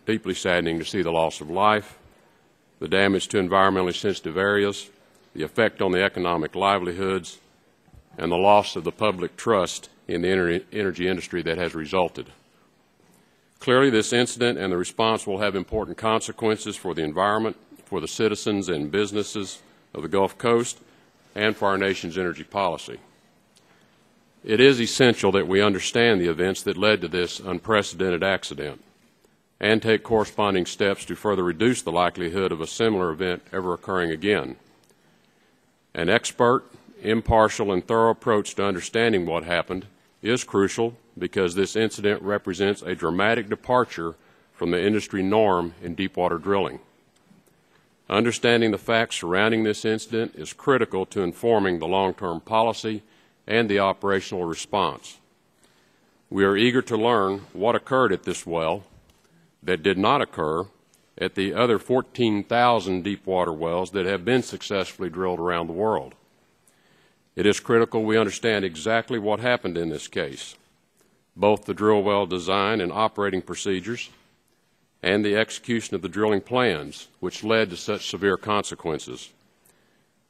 deeply saddening to see the loss of life, the damage to environmentally sensitive areas, the effect on the economic livelihoods, and the loss of the public trust in the energy industry that has resulted. Clearly, this incident and the response will have important consequences for the environment, for the citizens and businesses of the Gulf Coast, and for our nation's energy policy. It is essential that we understand the events that led to this unprecedented accident and take corresponding steps to further reduce the likelihood of a similar event ever occurring again. An expert, impartial, and thorough approach to understanding what happened is crucial because this incident represents a dramatic departure from the industry norm in deepwater drilling. Understanding the facts surrounding this incident is critical to informing the long-term policy and the operational response. We are eager to learn what occurred at this well that did not occur at the other 14,000 deepwater wells that have been successfully drilled around the world. It is critical we understand exactly what happened in this case, both the drill well design and operating procedures, and the execution of the drilling plans, which led to such severe consequences.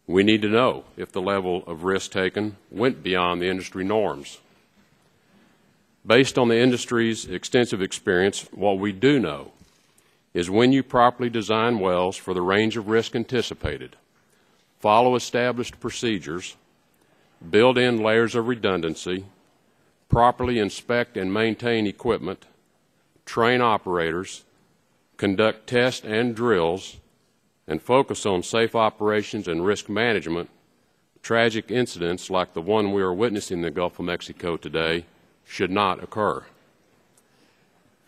We need to know if the level of risk taken went beyond the industry norms. Based on the industry's extensive experience, what we do know is when you properly design wells for the range of risk anticipated, follow established procedures, build in layers of redundancy, properly inspect and maintain equipment, train operators, conduct tests and drills, and focus on safe operations and risk management, tragic incidents like the one we are witnessing in the Gulf of Mexico today should not occur.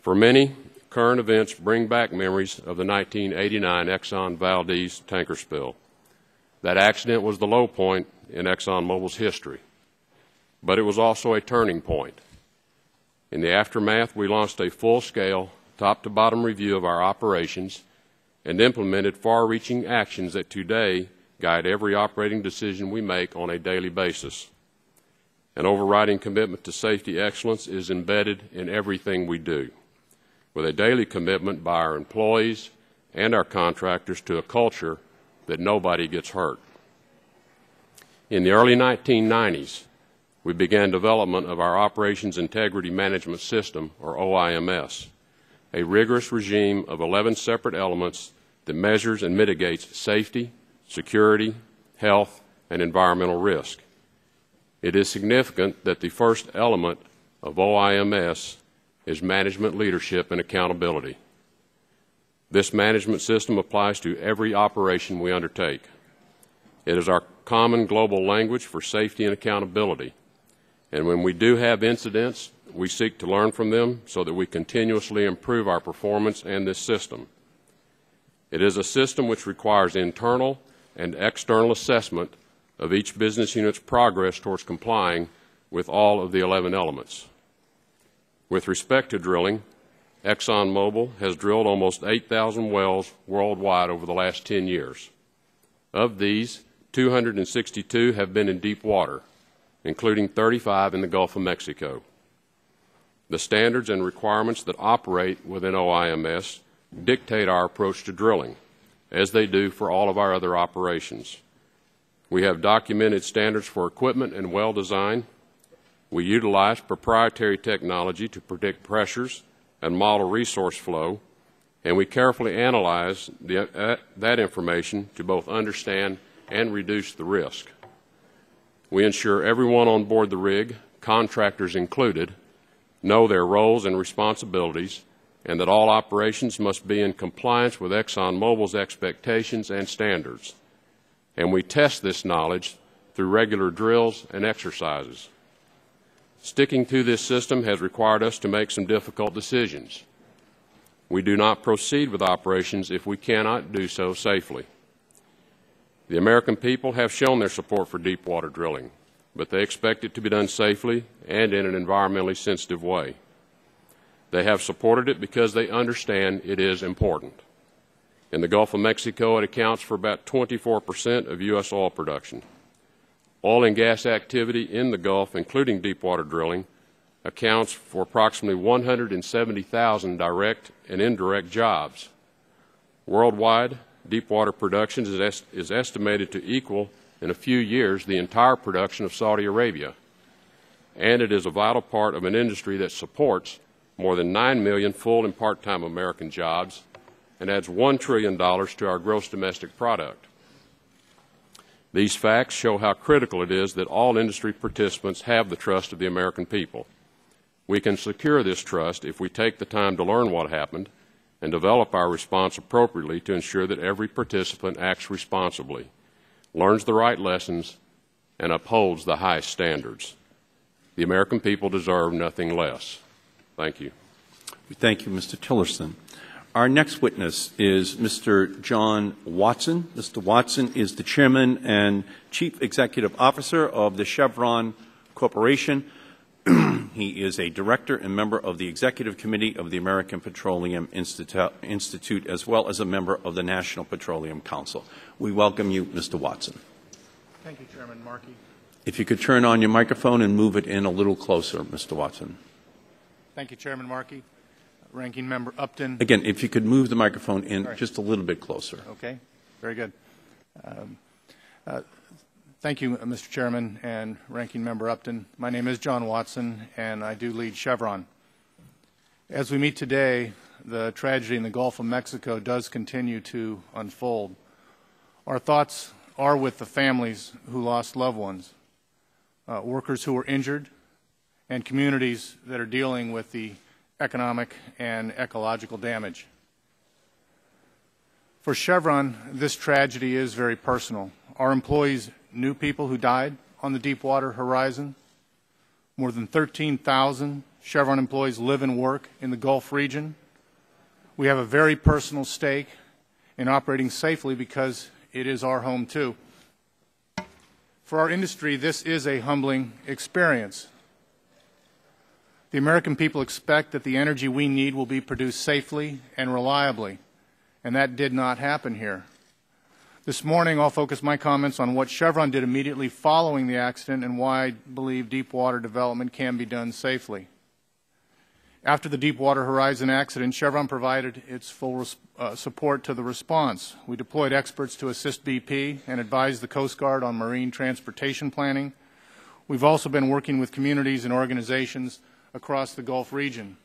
For many, current events bring back memories of the 1989 Exxon Valdez tanker spill. That accident was the low point in ExxonMobil's history, but it was also a turning point. In the aftermath, we launched a full-scale, top-to-bottom review of our operations and implemented far-reaching actions that today guide every operating decision we make on a daily basis. An overriding commitment to safety excellence is embedded in everything we do, with a daily commitment by our employees and our contractors to a culture that nobody gets hurt. In the early 1990s, we began development of our Operations Integrity Management System, or OIMS, a rigorous regime of 11 separate elements that measures and mitigates safety, security, health, and environmental risk. It is significant that the first element of OIMS is management leadership and accountability. This management system applies to every operation we undertake. It is our common global language for safety and accountability. And when we do have incidents, we seek to learn from them so that we continuously improve our performance and this system. It is a system which requires internal and external assessment of each business unit's progress towards complying with all of the 11 elements. With respect to drilling, ExxonMobil has drilled almost 8,000 wells worldwide over the last 10 years. Of these, 262 have been in deep water, including 35 in the Gulf of Mexico. The standards and requirements that operate within OIMS dictate our approach to drilling, as they do for all of our other operations. We have documented standards for equipment and well design. We utilize proprietary technology to predict pressures and model resource flow, and we carefully analyze that information to both understand and reduce the risk. We ensure everyone on board the rig, contractors included, know their roles and responsibilities, and that all operations must be in compliance with ExxonMobil's expectations and standards. And we test this knowledge through regular drills and exercises. Sticking to this system has required us to make some difficult decisions. We do not proceed with operations if we cannot do so safely. The American people have shown their support for deep water drilling, but they expect it to be done safely and in an environmentally sensitive way. They have supported it because they understand it is important. In the Gulf of Mexico, it accounts for about 24% of U.S. oil production. Oil and gas activity in the Gulf, including deepwater drilling, accounts for approximately 170,000 direct and indirect jobs. Worldwide, deepwater production is estimated to equal, in a few years, the entire production of Saudi Arabia. And it is a vital part of an industry that supports more than 9 million full and part-time American jobs and adds $1 trillion to our gross domestic product. These facts show how critical it is that all industry participants have the trust of the American people. We can secure this trust if we take the time to learn what happened and develop our response appropriately to ensure that every participant acts responsibly, learns the right lessons, and upholds the highest standards. The American people deserve nothing less. Thank you. Thank you, Mr. Tillerson. Our next witness is Mr. John Watson. Mr. Watson is the Chairman and Chief Executive Officer of the Chevron Corporation. He is a Director and member of the Executive Committee of the American Petroleum Institute, as well as a member of the National Petroleum Council. We welcome you, Mr. Watson. Thank you, Chairman Markey. If you could turn on your microphone and move it in a little closer, Mr. Watson. Thank you, Chairman Markey. Ranking Member Upton. Again, if you could move the microphone in just a little bit closer. Okay, very good. Thank you, Mr. Chairman and Ranking Member Upton. My name is John Watson, and I do lead Chevron. As we meet today, the tragedy in the Gulf of Mexico does continue to unfold. Our thoughts are with the families who lost loved ones, workers who were injured, and communities that are dealing with the economic and ecological damage. For Chevron, this tragedy is very personal. Our employees knew people who died on the Deepwater Horizon. More than 13,000 Chevron employees live and work in the Gulf region. We have a very personal stake in operating safely because it is our home too. For our industry, this is a humbling experience. The American people expect that the energy we need will be produced safely and reliably, and that did not happen here. This morning, I'll focus my comments on what Chevron did immediately following the accident and why I believe deep water development can be done safely. After the Deepwater Horizon accident, Chevron provided its full support to the response. We deployed experts to assist BP and advised the Coast Guard on marine transportation planning. We've also been working with communities and organizations across the Gulf region.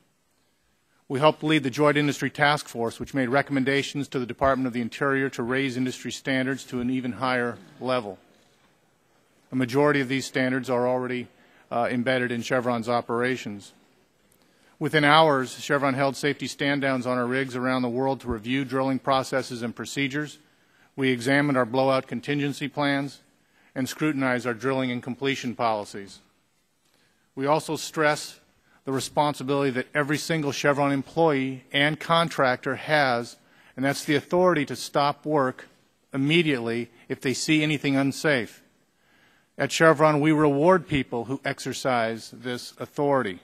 We helped lead the Joint Industry Task Force, which made recommendations to the Department of the Interior to raise industry standards to an even higher level. A majority of these standards are already embedded in Chevron's operations. Within hours, Chevron held safety stand-downs on our rigs around the world to review drilling processes and procedures. We examined our blowout contingency plans and scrutinized our drilling and completion policies. We also stress the responsibility that every single Chevron employee and contractor has, and that's the authority to stop work immediately if they see anything unsafe. At Chevron, we reward people who exercise this authority.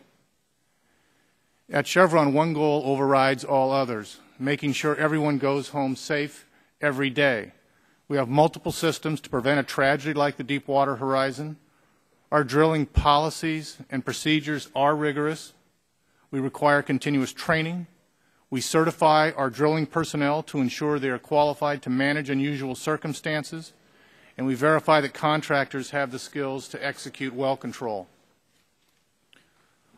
At Chevron, one goal overrides all others, making sure everyone goes home safe every day. We have multiple systems to prevent a tragedy like the Deepwater Horizon. Our drilling policies and procedures are rigorous. We require continuous training. We certify our drilling personnel to ensure they are qualified to manage unusual circumstances, and we verify that contractors have the skills to execute well control.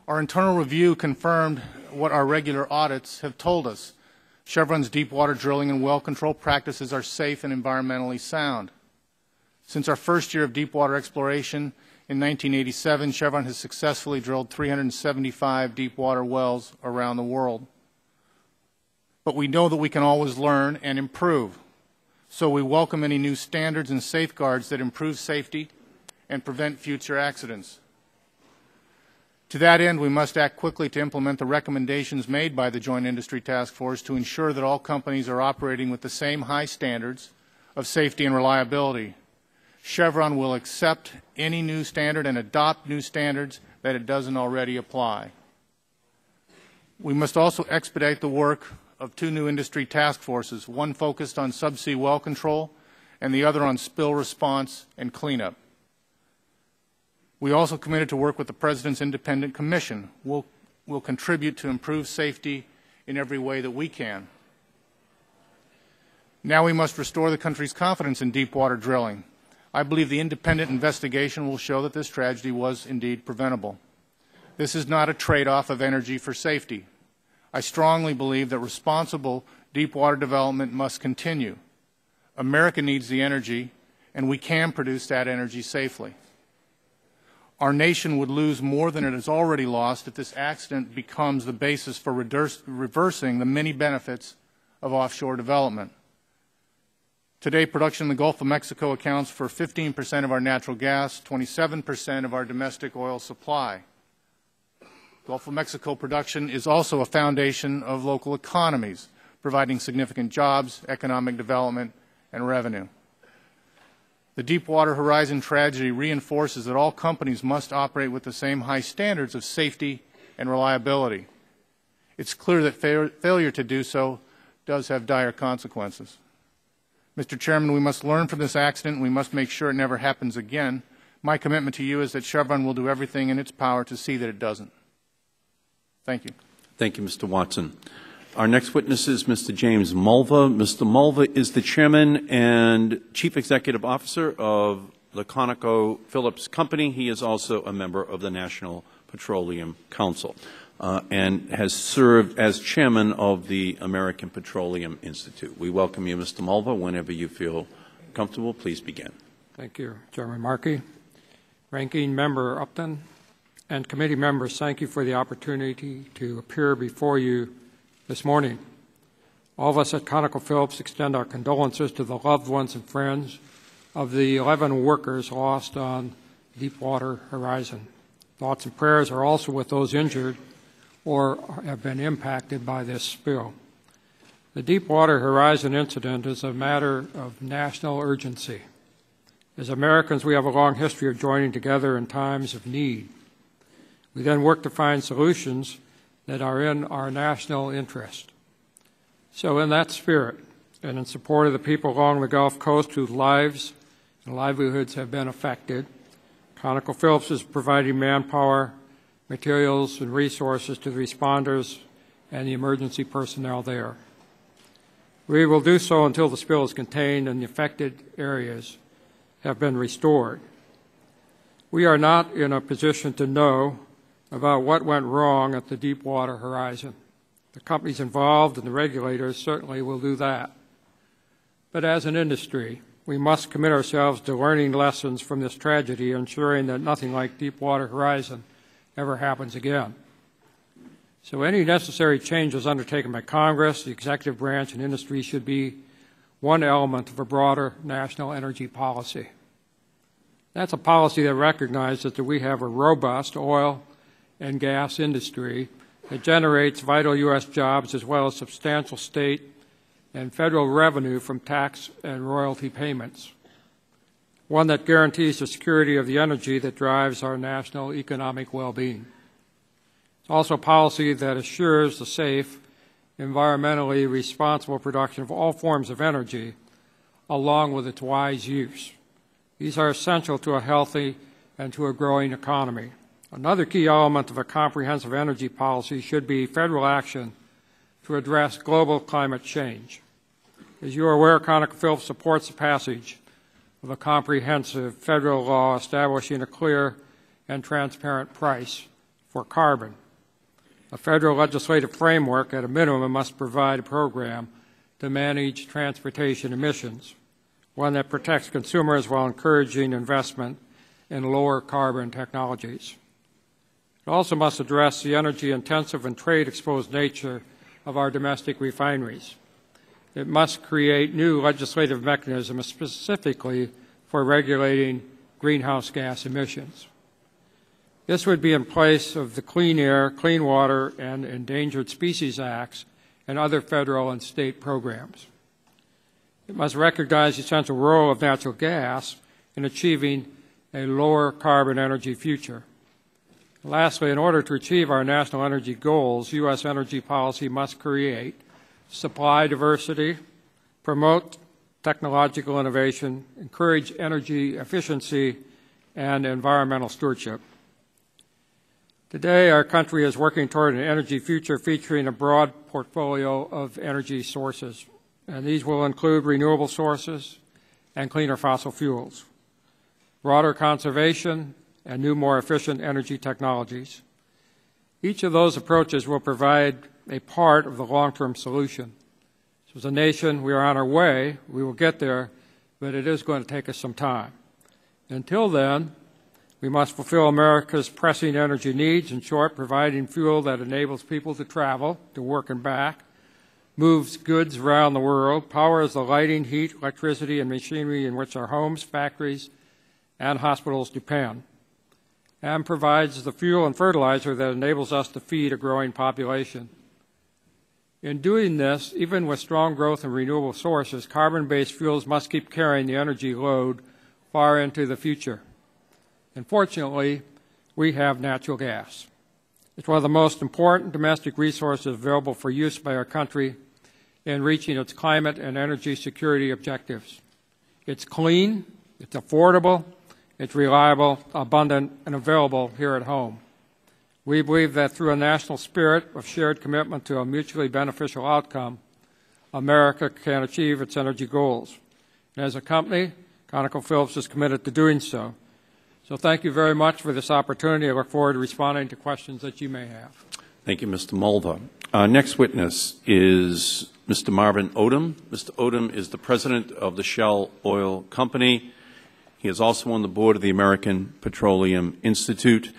Our internal review confirmed what our regular audits have told us. Chevron's deepwater drilling and well control practices are safe and environmentally sound. Since our first year of deepwater exploration in 1987, Chevron has successfully drilled 375 deepwater wells around the world. But we know that we can always learn and improve. So we welcome any new standards and safeguards that improve safety and prevent future accidents. To that end, we must act quickly to implement the recommendations made by the Joint Industry Task Force to ensure that all companies are operating with the same high standards of safety and reliability. Chevron will accept any new standard and adopt new standards that it doesn't already apply. We must also expedite the work of two new industry task forces, one focused on subsea well control and the other on spill response and cleanup. We also committed to work with the President's Independent Commission. We'll contribute to improve safety in every way that we can. Now we must restore the country's confidence in deepwater drilling. I believe the independent investigation will show that this tragedy was indeed preventable. This is not a trade-off of energy for safety. I strongly believe that responsible deepwater development must continue. America needs the energy, and we can produce that energy safely. Our nation would lose more than it has already lost if this accident becomes the basis for reversing the many benefits of offshore development. Today, production in the Gulf of Mexico accounts for 15% of our natural gas, 27% of our domestic oil supply. Gulf of Mexico production is also a foundation of local economies, providing significant jobs, economic development, and revenue. The Deepwater Horizon tragedy reinforces that all companies must operate with the same high standards of safety and reliability. It's clear that failure to do so does have dire consequences. Mr. Chairman, we must learn from this accident, and we must make sure it never happens again. My commitment to you is that Chevron will do everything in its power to see that it doesn't. Thank you. Thank you, Mr. Watson. Our next witness is Mr. James Mulva. Mr. Mulva is the Chairman and Chief Executive Officer of the ConocoPhillips Company. He is also a member of the National Petroleum Council and has served as Chairman of the American Petroleum Institute. We welcome you, Mr. Mulva. Whenever you feel comfortable, please begin. Thank you, Chairman Markey. Ranking Member Upton and committee members, thank you for the opportunity to appear before you this morning. All of us at ConocoPhillips extend our condolences to the loved ones and friends of the 11 workers lost on Deepwater Horizon. Thoughts and prayers are also with those injured or have been impacted by this spill. The Deepwater Horizon incident is a matter of national urgency. As Americans, we have a long history of joining together in times of need. We then work to find solutions that are in our national interest. So in that spirit, and in support of the people along the Gulf Coast whose lives and livelihoods have been affected. ConocoPhillips is providing manpower, materials, and resources to the responders and the emergency personnel there. We will do so until the spill is contained and the affected areas have been restored. We are not in a position to know about what went wrong at the Deepwater Horizon. The companies involved and the regulators certainly will do that. But as an industry, we must commit ourselves to learning lessons from this tragedy and ensuring that nothing like Deepwater Horizon ever happens again. So any necessary changes undertaken by Congress, the executive branch, and industry should be one element of a broader national energy policy. That's a policy that recognizes that we have a robust oil and gas industry that generates vital U.S. jobs as well as substantial state and federal revenue from tax and royalty payments, one that guarantees the security of the energy that drives our national economic well-being. It's also a policy that assures the safe, environmentally responsible production of all forms of energy, along with its wise use. These are essential to a healthy and to a growing economy. Another key element of a comprehensive energy policy should be federal action to address global climate change. As you are aware, ConocoPhillips supports the passage of a comprehensive federal law establishing a clear and transparent price for carbon. A federal legislative framework, at a minimum, must provide a program to manage transportation emissions, one that protects consumers while encouraging investment in lower carbon technologies. It also must address the energy-intensive and trade-exposed nature of our domestic refineries. It must create new legislative mechanisms specifically for regulating greenhouse gas emissions. This would be in place of the Clean Air, Clean Water, and Endangered Species Acts and other federal and state programs. It must recognize the essential role of natural gas in achieving a lower carbon energy future. Lastly, in order to achieve our national energy goals, U.S. energy policy must create supply diversity, promote technological innovation, encourage energy efficiency, and environmental stewardship. Today, our country is working toward an energy future featuring a broad portfolio of energy sources, and these will include renewable sources and cleaner fossil fuels, broader conservation, and new, more efficient energy technologies. Each of those approaches will provide a part of the long-term solution. So as a nation, we are on our way. We will get there, but it is going to take us some time. Until then, we must fulfill America's pressing energy needs, in short, providing fuel that enables people to travel, to work and back, moves goods around the world, powers the lighting, heat, electricity, and machinery in which our homes, factories, and hospitals depend, and provides the fuel and fertilizer that enables us to feed a growing population. In doing this, even with strong growth in renewable sources, carbon-based fuels must keep carrying the energy load far into the future. And fortunately, we have natural gas. It's one of the most important domestic resources available for use by our country in reaching its climate and energy security objectives. It's clean, it's affordable, it's reliable, abundant, and available here at home. We believe that through a national spirit of shared commitment to a mutually beneficial outcome, America can achieve its energy goals. And as a company, ConocoPhillips is committed to doing so. So thank you very much for this opportunity. I look forward to responding to questions that you may have. Thank you, Mr. Mulva. Next witness is Mr. Marvin Odom. Mr. Odom is the president of the Shell Oil Company. He is also on the board of the American Petroleum Institute.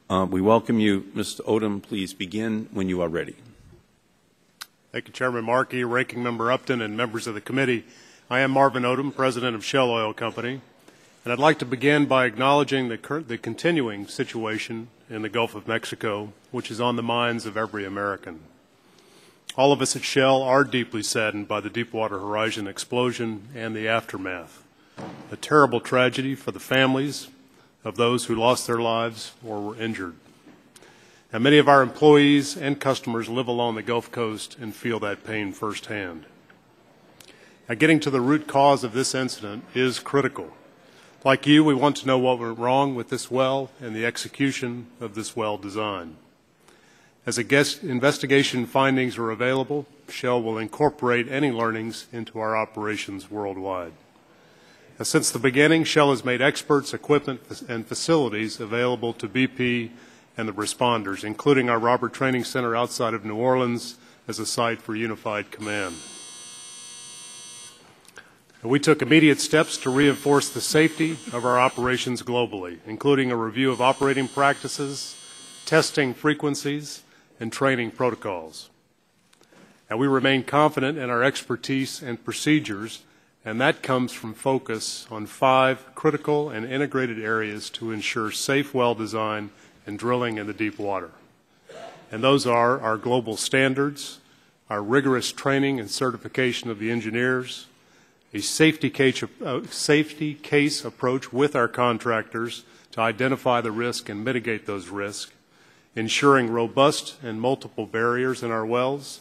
We welcome you, Mr. Odom. Please begin when you are ready. Thank you, Chairman Markey, Ranking Member Upton, and members of the committee. I am Marvin Odom, president of Shell Oil Company, and I'd like to begin by acknowledging the continuing situation in the Gulf of Mexico, which is on the minds of every American. All of us at Shell are deeply saddened by the Deepwater Horizon explosion and the aftermath, a terrible tragedy for the families of those who lost their lives or were injured. Now, many of our employees and customers live along the Gulf Coast and feel that pain firsthand. Now, getting to the root cause of this incident is critical. Like you, we want to know what went wrong with this well and the execution of this well design. As investigation findings are available, Shell will incorporate any learnings into our operations worldwide. Now, since the beginning, Shell has made experts, equipment, and facilities available to BP and the responders, including our Robert Training Center outside of New Orleans as a site for unified command. We took immediate steps to reinforce the safety of our operations globally, including a review of operating practices, testing frequencies, and training protocols. And we remain confident in our expertise and procedures, and that comes from focus on 5 critical and integrated areas to ensure safe well design and drilling in the deep water. And those are our global standards, our rigorous training and certification of the engineers, a safety case approach with our contractors to identify the risk and mitigate those risks, ensuring robust and multiple barriers in our wells,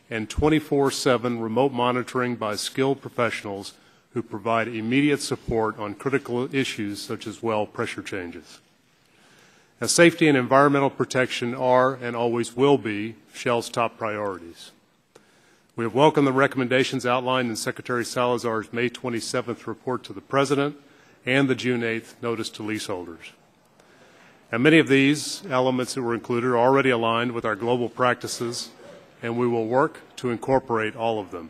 and 24/7 remote monitoring by skilled professionals who provide immediate support on critical issues such as well pressure changes. Now, safety and environmental protection are and always will be Shell's top priorities. We have welcomed the recommendations outlined in Secretary Salazar's May 27th report to the President and the June 8th notice to leaseholders. And many of these elements that were included are already aligned with our global practices, and we will work to incorporate all of them.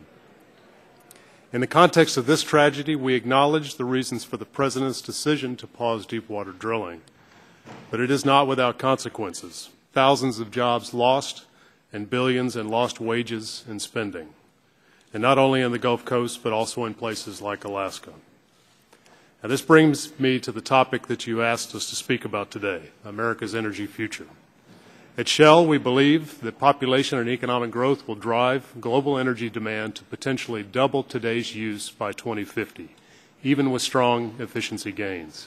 In the context of this tragedy, we acknowledge the reasons for the President's decision to pause deepwater drilling. But it is not without consequences. Thousands of jobs lost, and billions in lost wages and spending, and not only in the Gulf Coast, but also in places like Alaska. Now, this brings me to the topic that you asked us to speak about today, America's energy future. At Shell, we believe that population and economic growth will drive global energy demand to potentially double today's use by 2050, even with strong efficiency gains.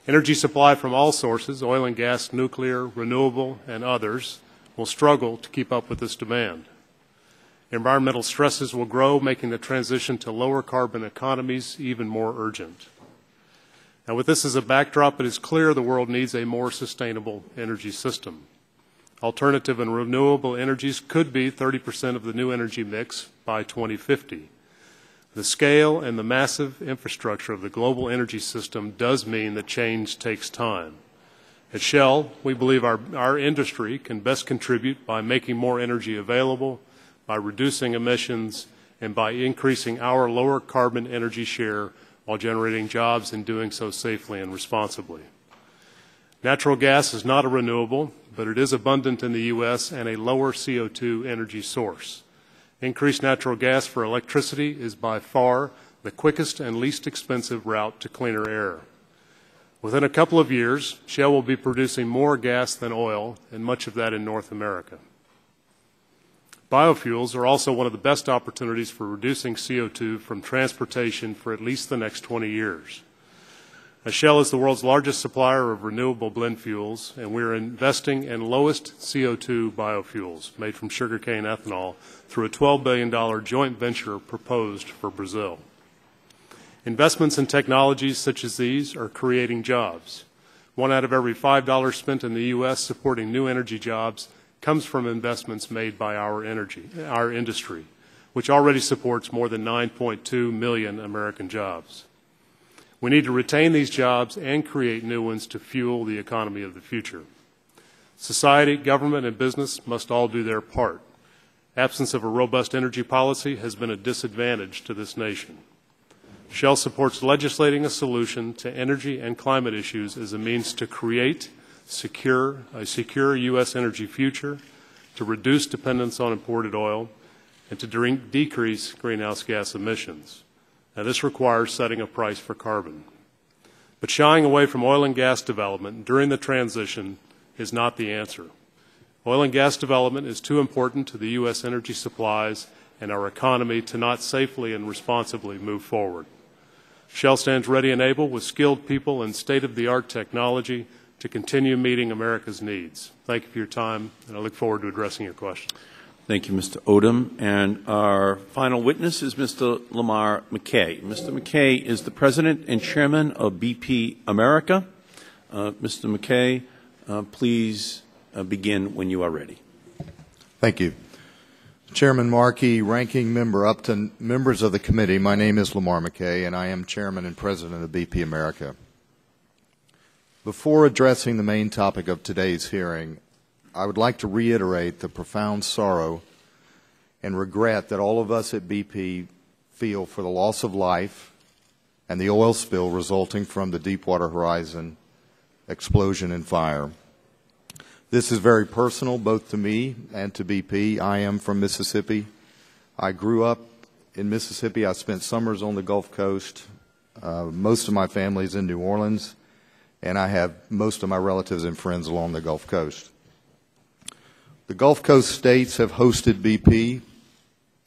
Energy supply from all sources, oil and gas, nuclear, renewable, and others, will struggle to keep up with this demand. Environmental stresses will grow, making the transition to lower carbon economies even more urgent. Now, with this as a backdrop, it is clear the world needs a more sustainable energy system. Alternative and renewable energies could be 30% of the new energy mix by 2050. The scale and the massive infrastructure of the global energy system does mean that change takes time. At Shell, we believe our industry can best contribute by making more energy available, by reducing emissions, and by increasing our lower carbon energy share while generating jobs and doing so safely and responsibly. Natural gas is not a renewable, but it is abundant in the U.S. and a lower CO2 energy source. Increased natural gas for electricity is by far the quickest and least expensive route to cleaner air. Within a couple of years, Shell will be producing more gas than oil, and much of that in North America. Biofuels are also one of the best opportunities for reducing CO2 from transportation for at least the next 20 years. Shell is the world's largest supplier of renewable blend fuels, and we are investing in lowest CO2 biofuels made from sugarcane ethanol through a $12 billion joint venture proposed for Brazil. Investments in technologies such as these are creating jobs. 1 out of every $5 spent in the U.S. supporting new energy jobs comes from investments made by our industry, which already supports more than 9.2 million American jobs. We need to retain these jobs and create new ones to fuel the economy of the future. Society, government, and business must all do their part. Absence of a robust energy policy has been a disadvantage to this nation. Shell supports legislating a solution to energy and climate issues as a means to create a secure U.S. energy future, to reduce dependence on imported oil, and to decrease greenhouse gas emissions. Now, this requires setting a price for carbon. But shying away from oil and gas development during the transition is not the answer. Oil and gas development is too important to the U.S. energy supplies and our economy to not safely and responsibly move forward. Shell stands ready and able with skilled people and state-of-the-art technology to continue meeting America's needs. Thank you for your time, and I look forward to addressing your questions. Thank you, Mr. Odom. And our final witness is Mr. Lamar McKay. Mr. McKay is the President and Chairman of BP America. Mr. McKay, please begin when you are ready. Thank you. Chairman Markey, Ranking Member Upton, members of the committee, my name is Lamar McKay, and I am Chairman and President of BP America. Before addressing the main topic of today's hearing, I would like to reiterate the profound sorrow and regret that all of us at BP feel for the loss of life and the oil spill resulting from the Deepwater Horizon explosion and fire. This is very personal, both to me and to BP. I am from Mississippi. I grew up in Mississippi. I spent summers on the Gulf Coast. Most of my family is in New Orleans, and I have most of my relatives and friends along the Gulf Coast. The Gulf Coast states have hosted BP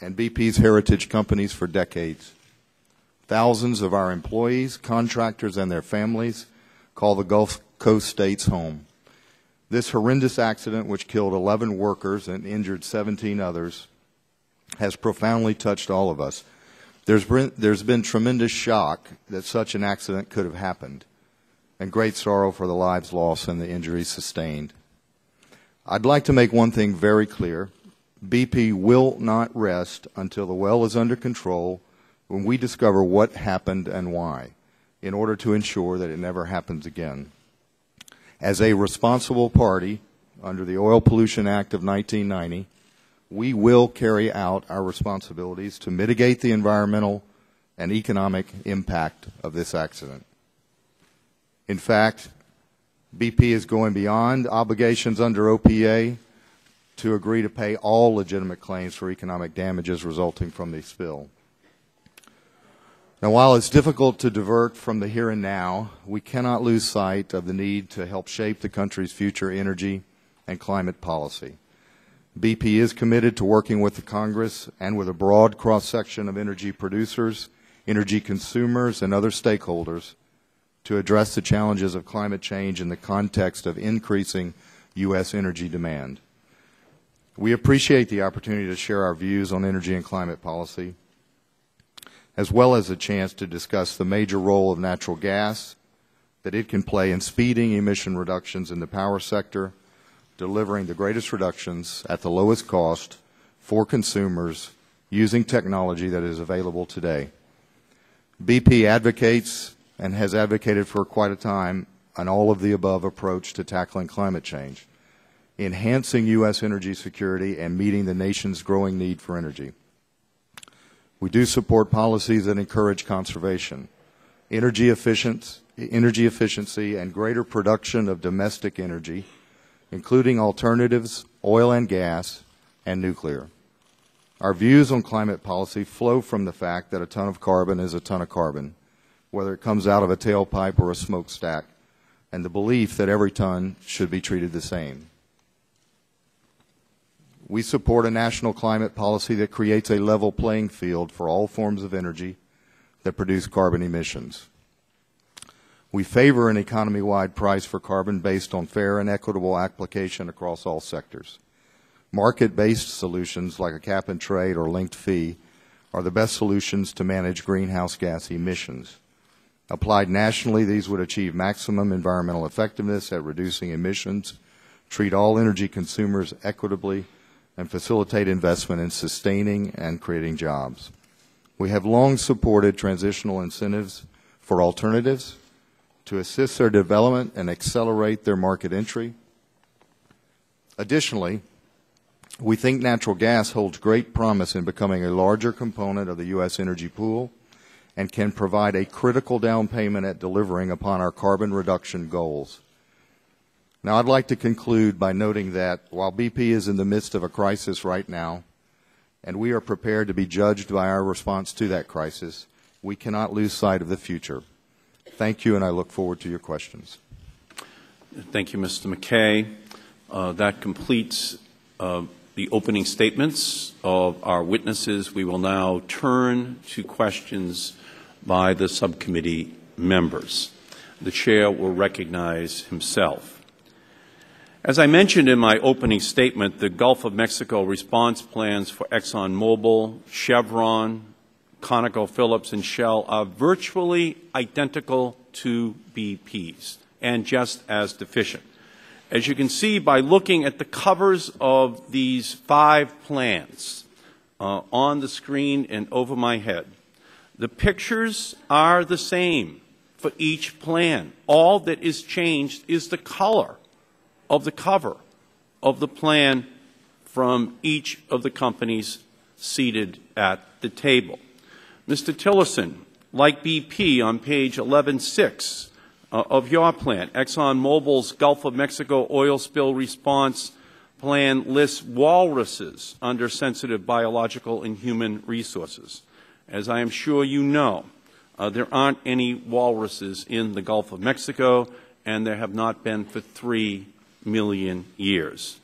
and BP's heritage companies for decades. Thousands of our employees, contractors, and their families call the Gulf Coast states home. This horrendous accident, which killed 11 workers and injured 17 others, has profoundly touched all of us. There's been tremendous shock that such an accident could have happened, and great sorrow for the lives lost and the injuries sustained. I'd like to make one thing very clear. BP will not rest until the well is under control when we discover what happened and why, in order to ensure that it never happens again. As a responsible party under the Oil Pollution Act of 1990, we will carry out our responsibilities to mitigate the environmental and economic impact of this accident. In fact, BP is going beyond obligations under OPA to agree to pay all legitimate claims for economic damages resulting from the spill. Now, while it's difficult to divert from the here and now, we cannot lose sight of the need to help shape the country's future energy and climate policy. BP is committed to working with the Congress and with a broad cross-section of energy producers, energy consumers, and other stakeholders to address the challenges of climate change in the context of increasing U.S. energy demand. We appreciate the opportunity to share our views on energy and climate policy, as well as a chance to discuss the major role of natural gas that it can play in speeding emission reductions in the power sector, delivering the greatest reductions at the lowest cost for consumers using technology that is available today. BP advocates and has advocated for quite a time an all-of-the-above approach to tackling climate change, enhancing U.S. energy security and meeting the nation's growing need for energy. We do support policies that encourage conservation, energy efficiency, and greater production of domestic energy, including alternatives, oil and gas, and nuclear. Our views on climate policy flow from the fact that a ton of carbon is a ton of carbon, whether it comes out of a tailpipe or a smokestack, and the belief that every ton should be treated the same. We support a national climate policy that creates a level playing field for all forms of energy that produce carbon emissions. We favor an economy-wide price for carbon based on fair and equitable application across all sectors. Market-based solutions like a cap and trade or linked fee are the best solutions to manage greenhouse gas emissions. Applied nationally, these would achieve maximum environmental effectiveness at reducing emissions, treat all energy consumers equitably, and facilitate investment in sustaining and creating jobs. We have long supported transitional incentives for alternatives to assist their development and accelerate their market entry. Additionally, we think natural gas holds great promise in becoming a larger component of the U.S. energy pool and can provide a critical down payment at delivering upon our carbon reduction goals. Now, I'd like to conclude by noting that while BP is in the midst of a crisis right now, and we are prepared to be judged by our response to that crisis, we cannot lose sight of the future. Thank you, and I look forward to your questions. Thank you, Mr. McKay. That completes the opening statements of our witnesses. We will now turn to questions by the subcommittee members. The chair will recognize himself. As I mentioned in my opening statement, the Gulf of Mexico response plans for ExxonMobil, Chevron, ConocoPhillips, and Shell are virtually identical to BP's and just as deficient. As you can see by looking at the covers of these 5 plans on the screen and over my head, the pictures are the same for each plan. All that is changed is the color of the cover of the plan from each of the companies seated at the table. Mr. Tillerson, like BP on page 11.6 of your plan, ExxonMobil's Gulf of Mexico oil spill response plan lists walruses under sensitive biological and human resources. As I am sure you know, there aren't any walruses in the Gulf of Mexico, and there have not been for 3 million years.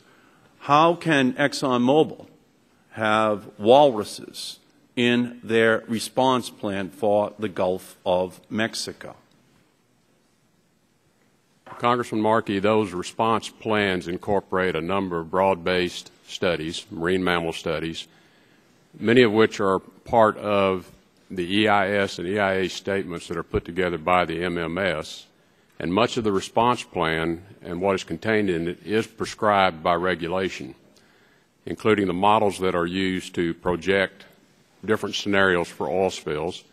How can ExxonMobil have walruses in their response plan for the Gulf of Mexico? Congressman Markey, those response plans incorporate a number of broad-based studies, marine mammal studies, many of which are part of the EIS and EIA statements that are put together by the MMS, and much of the response plan and what is contained in it is prescribed by regulation, including the models that are used to project different scenarios for oil spills,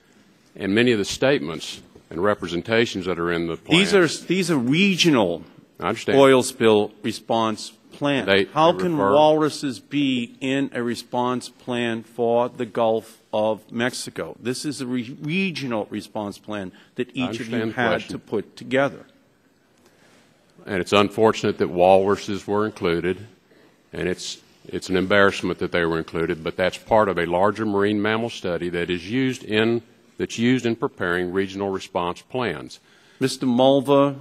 and many of the statements and representations that are in the plan. These are regional oil spill response plans. How can walruses be in a response plan for the Gulf of Mexico? This is a regional response plan that each of you had to put together. And it's unfortunate that walruses were included, and it's an embarrassment that they were included, but that's part of a larger marine mammal study that is used in preparing regional response plans. Mr. Mulva,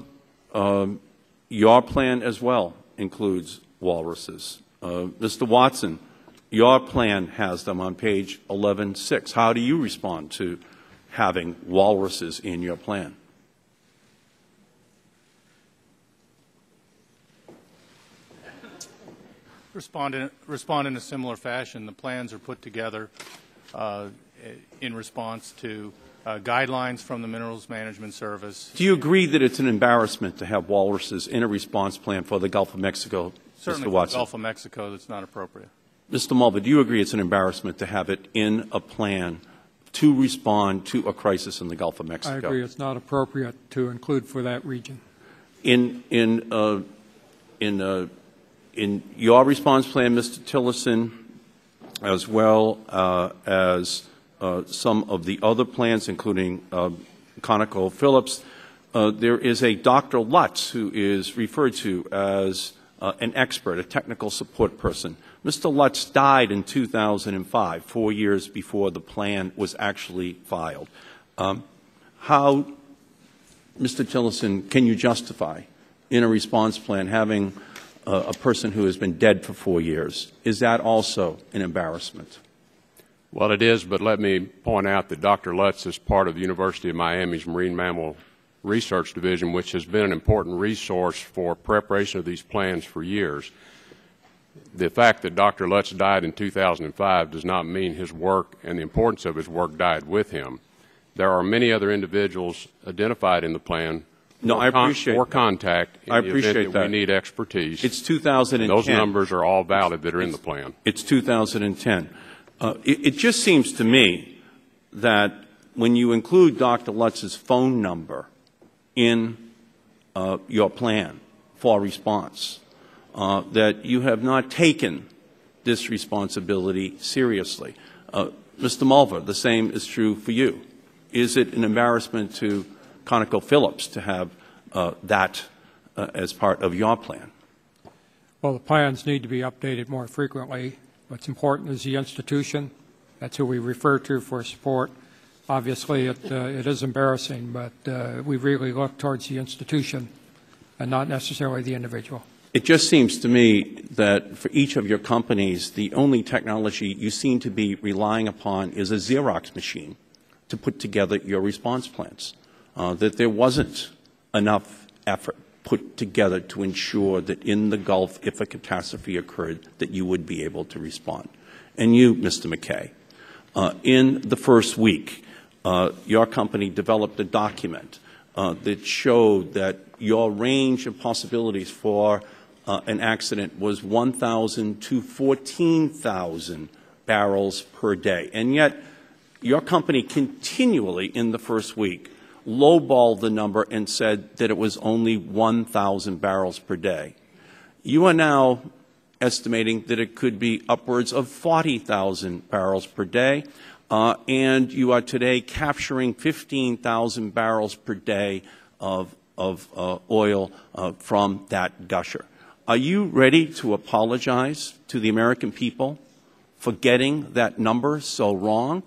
your plan as well includes walruses. Mr. Watson, your plan has them on page 11.6. How do you respond to having walruses in your plan? Respond in a similar fashion. The plans are put together in response to guidelines from the Minerals Management Service. Do you agree that it's an embarrassment to have walruses in a response plan for the Gulf of Mexico, Certainly Mr. Watson? For the Gulf of Mexico, that's not appropriate. Mr. Mulva, do you agree it's an embarrassment to have it in a plan to respond to a crisis in the Gulf of Mexico? I agree it's not appropriate to include for that region. In your response plan, Mr. Tillerson, as well as some of the other plans, including ConocoPhillips, there is a Dr. Lutz who is referred to as an expert, a technical support person. Mr. Lutz died in 2005, 4 years before the plan was actually filed. How, Mr. Tillerson, can you justify in a response plan having a person who has been dead for 4 years? Is that also an embarrassment? Well, it is, but let me point out that Dr. Lutz is part of the University of Miami's Marine Mammal Research Division, which has been an important resource for preparation of these plans for years. The fact that Dr. Lutz died in 2005 does not mean his work and the importance of his work died with him. There are many other individuals identified in the plan for contact in the event that we need expertise. It's 2010. Those numbers are all valid that are in the plan. It's 2010. It just seems to me that when you include Dr. Lutz's phone number in your plan for response, that you have not taken this responsibility seriously. Mr. Mulva, the same is true for you. Is it an embarrassment to ConocoPhillips to have that as part of your plan? Well, the plans need to be updated more frequently. What's important is the institution. That's who we refer to for support. Obviously, it is embarrassing, but we really look towards the institution and not necessarily the individual. It just seems to me that for each of your companies, the only technology you seem to be relying upon is a Xerox machine to put together your response plans, that there wasn't enough effort put together to ensure that in the Gulf, if a catastrophe occurred, that you would be able to respond. And you, Mr. McKay, in the first week, your company developed a document that showed that your range of possibilities for an accident was 1,000 to 14,000 barrels per day. And yet, your company continually in the first week lowballed the number and said that it was only 1,000 barrels per day. You are now estimating that it could be upwards of 40,000 barrels per day, and you are today capturing 15,000 barrels per day of oil from that gusher. Are you ready to apologize to the American people for getting that number so wrong,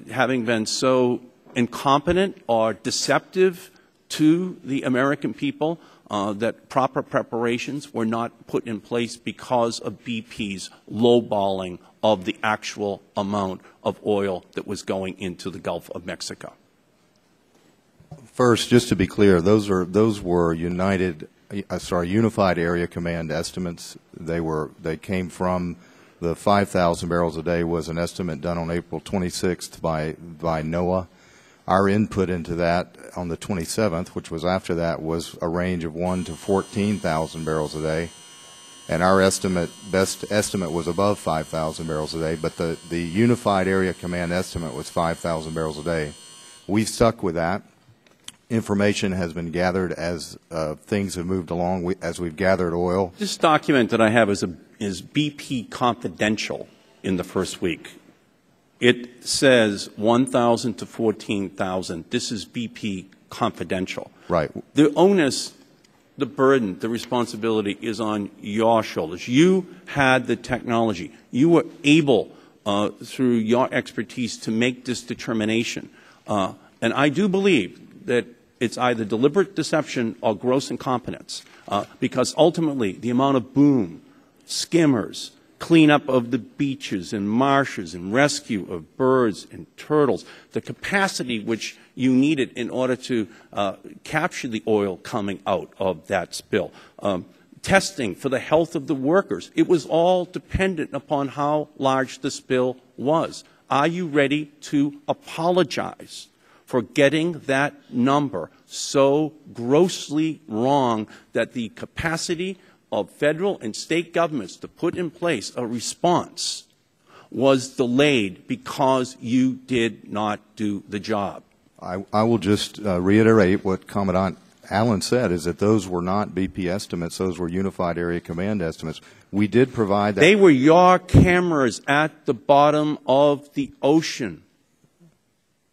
having been so incompetent or deceptive to the American people, that proper preparations were not put in place because of BP's lowballing of the actual amount of oil that was going into the Gulf of Mexico? First, just to be clear, those were Unified Area Command estimates. They came from the 5,000 barrels a day was an estimate done on April 26th by NOAA. Our input into that on the 27th, which was after that, was a range of 1 to 14,000 barrels a day. And our best estimate was above 5,000 barrels a day, but the Unified Area Command estimate was 5,000 barrels a day. We've stuck with that. Information has been gathered as things have moved along, as we've gathered oil. This document that I have is BP confidential in the first week. It says 1,000 to 14,000. This is BP confidential. Right. The onus, the burden, the responsibility is on your shoulders. You had the technology. You were able, through your expertise, to make this determination. And I do believe that it's either deliberate deception or gross incompetence, because ultimately the amount of boom, skimmers, cleanup of the beaches and marshes and rescue of birds and turtles, the capacity which you needed in order to capture the oil coming out of that spill, testing for the health of the workers. It was all dependent upon how large the spill was. Are you ready to apologize for getting that number so grossly wrong that the capacity of federal and state governments to put in place a response was delayed because you did not do the job? I will just reiterate what Commandant Allen said, is that those were not BP estimates. Those were Unified Area Command estimates. We did provide that. They were your cameras at the bottom of the ocean.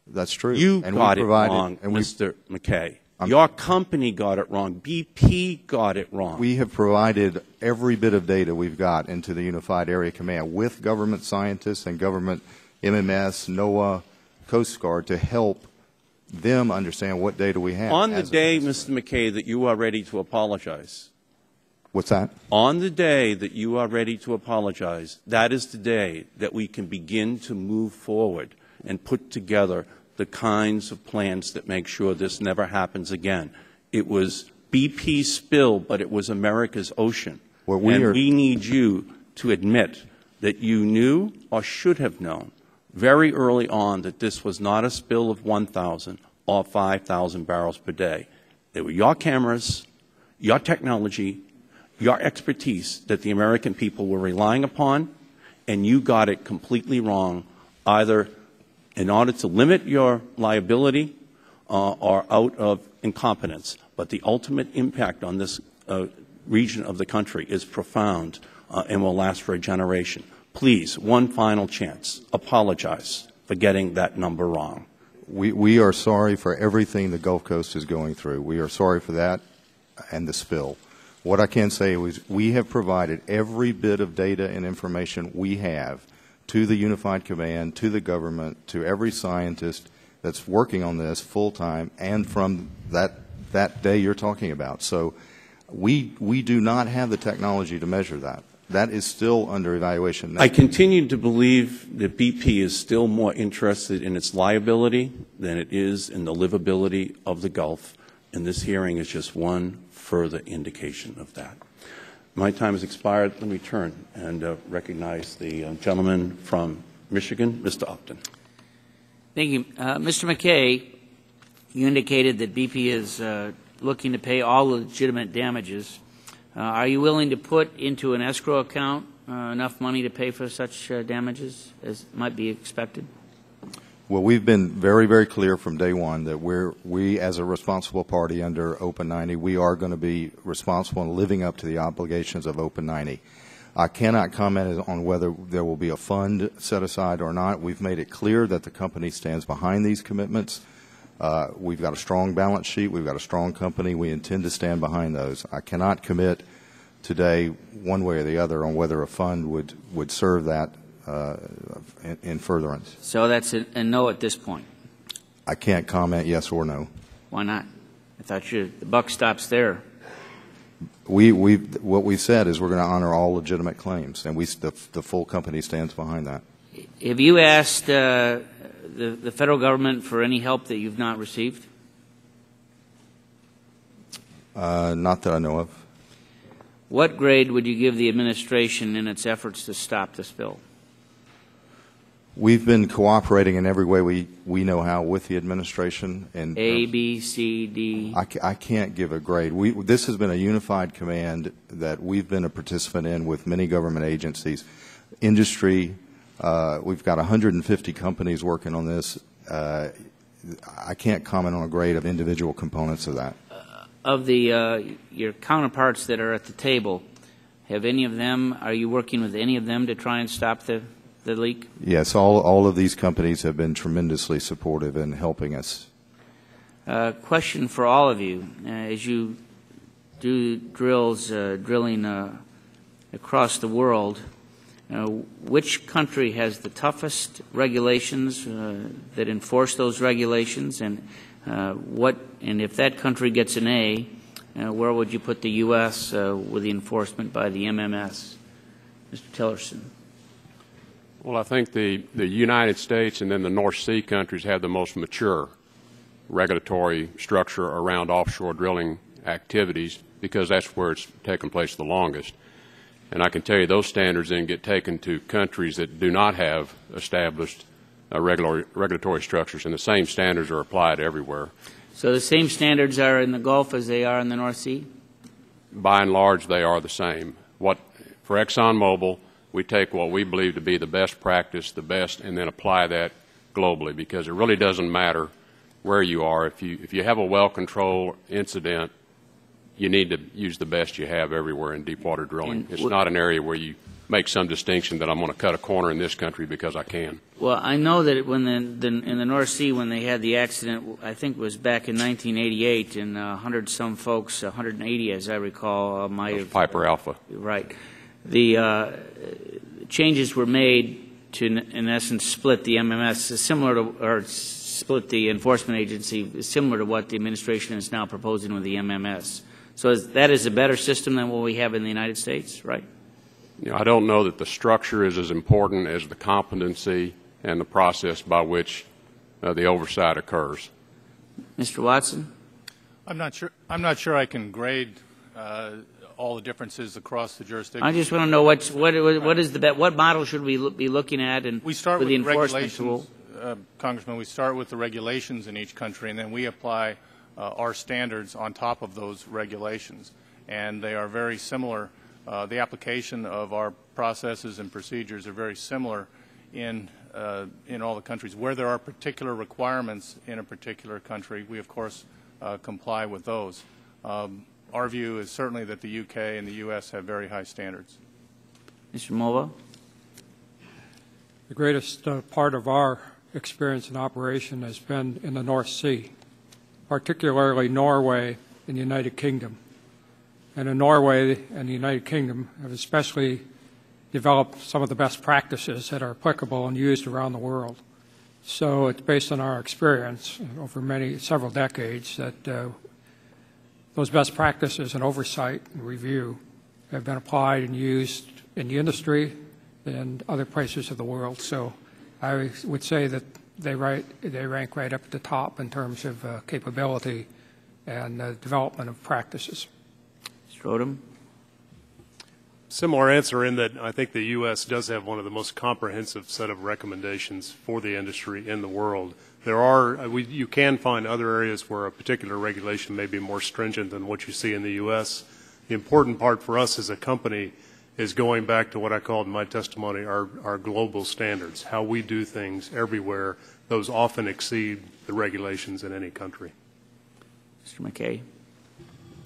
That's true. You got it wrong, Mr. McKay. Your company got it wrong. BP got it wrong. We have provided every bit of data we've got into the Unified Area Command with government scientists and government MMS, NOAA, Coast Guard to help them understand what data we have. On the day, Mr. McKay, that you are ready to apologize. What's that? On the day that you are ready to apologize, that is the day that we can begin to move forward and put together the kinds of plans that make sure this never happens again. It was BP's spill, but it was America's ocean. We need you to admit that you knew or should have known very early on that this was not a spill of 1,000 or 5,000 barrels per day. They were your cameras, your technology, your expertise that the American people were relying upon, and you got it completely wrong, either in order to limit your liability or out of incompetence. But the ultimate impact on this region of the country is profound and will last for a generation. Please, one final chance, apologize for getting that number wrong. We are sorry for everything the Gulf Coast is going through. We are sorry for that and the spill. What I can say is we have provided every bit of data and information we have to the Unified Command, to the government, to every scientist that's working on this full-time, and from that day you're talking about. So we do not have the technology to measure that. That is still under evaluation. I continue to believe that BP is still more interested in its liability than it is in the livability of the Gulf, and this hearing is just one further indication of that. My time has expired. Let me turn and recognize the gentleman from Michigan, Mr. Upton. Thank you. Mr. McKay, you indicated that BP is looking to pay all legitimate damages. Are you willing to put into an escrow account enough money to pay for such damages as might be expected? Well, we've been very, very clear from day one that we, as a responsible party under Open 90, we are going to be responsible in living up to the obligations of Open 90. I cannot comment on whether there will be a fund set aside or not. We've made it clear that the company stands behind these commitments. We've got a strong balance sheet. We've got a strong company. We intend to stand behind those. I cannot commit today one way or the other on whether a fund would serve that in furtherance. So that's a no at this point? I can't comment yes or no. Why not? I thought the buck stops there. What we've said is we're going to honor all legitimate claims, and the full company stands behind that. Have you asked the federal government for any help that you've not received? Not that I know of. What grade would you give the administration in its efforts to stop the spill? We've been cooperating in every way we know how with the administration. And A, B, C, D? I can't give a grade. This has been a unified command that we've been a participant in with many government agencies. Industry, we've got 150 companies working on this. I can't comment on a grade of individual components of that. Of your counterparts that are at the table, are you working with any of them to try and stop the leak? Yes, all of these companies have been tremendously supportive in helping us. Question for all of you. As you do drilling across the world, which country has the toughest regulations that enforce those regulations, and if that country gets an A, where would you put the U.S. With the enforcement by the MMS? Mr. Tillerson. Well, I think the United States and then the North Sea countries have the most mature regulatory structure around offshore drilling activities because that's where it's taken place the longest. And I can tell you those standards then get taken to countries that do not have established regulatory structures, and the same standards are applied everywhere. So the same standards are in the Gulf as they are in the North Sea? By and large, they are the same. For ExxonMobil, we take what we believe to be the best practice, the best, and then apply that globally, because it really doesn't matter where you are. If you have a well-controlled incident, you need to use the best you have everywhere in deepwater drilling. It's not an area where you make some distinction that I'm going to cut a corner in this country because I can. Well, I know that when in the North Sea, when they had the accident, I think it was back in 1988, and 100-some folks, 180 as I recall, might have... Piper Alpha. Right. The changes were made to, in essence, split the MMS, or split the enforcement agency, similar to what the administration is now proposing with the MMS. So that is a better system than what we have in the United States, right? I don't know that the structure is as important as the competency and the process by which the oversight occurs. Mr. Watson? I'm not sure I can grade all the differences across the jurisdiction. I just want to know what model should we be looking at, and we start with the enforcement tool? Congressman, we start with the regulations in each country, and then we apply our standards on top of those regulations, and they are very similar. The application of our processes and procedures are very similar in all the countries. Where there are particular requirements in a particular country, we of course comply with those. Our view is certainly that the UK and the US have very high standards. Mr. Mulva? The greatest part of our experience in operation has been in the North Sea, particularly Norway and the United Kingdom. And in Norway and the United Kingdom have especially developed some of the best practices that are applicable and used around the world. So it's based on our experience over several decades that those best practices and oversight and review have been applied and used in the industry and other places of the world. So I would say that they rank right up at the top in terms of capability and development of practices. Mr. Odom? Similar answer in that I think the U.S. does have one of the most comprehensive set of recommendations for the industry in the world. You can find other areas where a particular regulation may be more stringent than what you see in the U.S. The important part for us as a company is going back to what I called in my testimony our global standards, how we do things everywhere. Those often exceed the regulations in any country. Mr. McKay?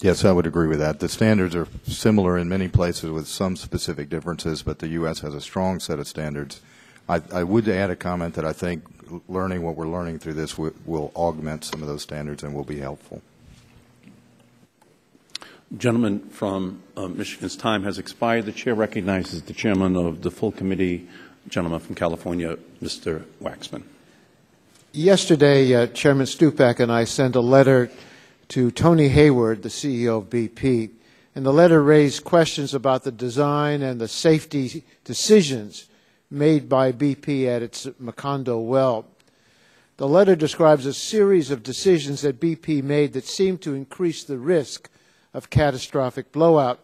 Yes, I would agree with that. The standards are similar in many places with some specific differences, but the U.S. has a strong set of standards. I would add a comment that I think learning what we're learning through this will augment some of those standards and will be helpful. Gentleman from Michigan's time has expired. The chair recognizes the chairman of the full committee, gentleman from California, Mr. Waxman. Yesterday, Chairman Stupak and I sent a letter to Tony Hayward, the CEO of BP, and the letter raised questions about the design and the safety decisions made by BP at its Macondo well. The letter describes a series of decisions that BP made that seemed to increase the risk of catastrophic blowout.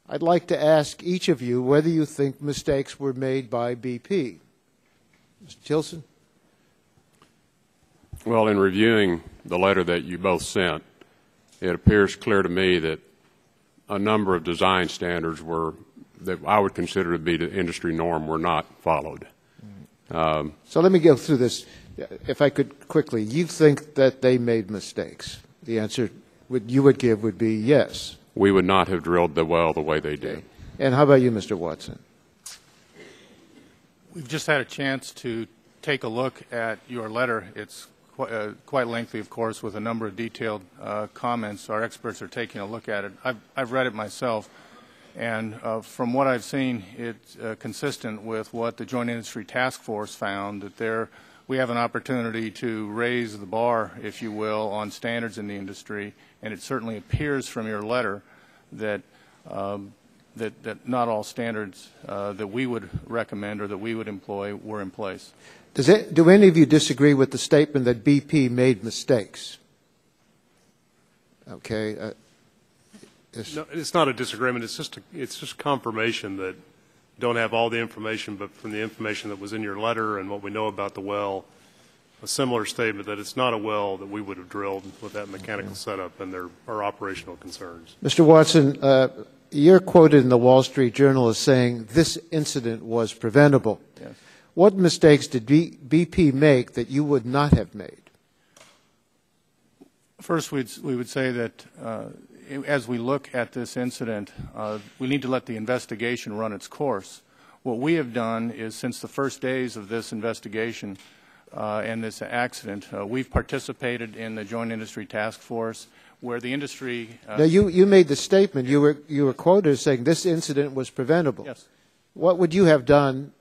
I'd like to ask each of you whether you think mistakes were made by BP. Mr. Tilson? Well, in reviewing the letter that you both sent, it appears clear to me that a number of design standards that I would consider to be the industry norm were not followed. So let me go through this, if I could quickly. You think that they made mistakes? The answer you would give would be yes. We would not have drilled the well the way they did. And how about you, Mr. Watson? We've just had a chance to take a look at your letter. It's quite lengthy, of course, with a number of detailed comments. Our experts are taking a look at it. I've read it myself, and from what I've seen, it's consistent with what the Joint Industry Task Force found, that we have an opportunity to raise the bar, if you will, on standards in the industry, and it certainly appears from your letter that that not all standards that we would recommend or that we would employ were in place. Do any of you disagree with the statement that BP made mistakes? Okay. No, it's not a disagreement. It's just confirmation that don't have all the information, but from the information that was in your letter and what we know about the well, a similar statement that it's not a well that we would have drilled with that mechanical setup, and there are operational concerns. Mr. Watson, you're quoted in the Wall Street Journal as saying this incident was preventable. Yes. What mistakes did BP make that you would not have made? First, we would say that as we look at this incident, we need to let the investigation run its course. What we have done is, since the first days of this investigation and this accident, we've participated in the Joint Industry Task Force, where the industry... Now, you made the statement, you were quoted as saying this incident was preventable. Yes. What would you have done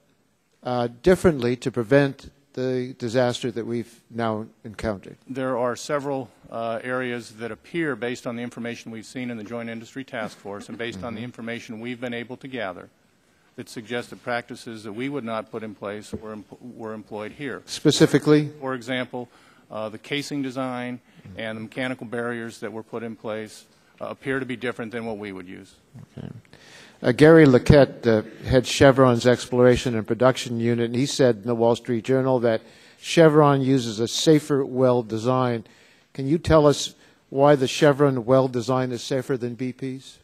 differently to prevent the disaster that we've now encountered? There are several areas that appear, based on the information we've seen in the Joint Industry Task Force and based on the information we've been able to gather, that suggest that practices that we would not put in place were employed here. Specifically? For example, the casing design and the mechanical barriers that were put in place appear to be different than what we would use. Okay. Gary Lequette heads Chevron's exploration and production unit, and he said in the Wall Street Journal that Chevron uses a safer well design. Can you tell us why the Chevron well design is safer than BP's?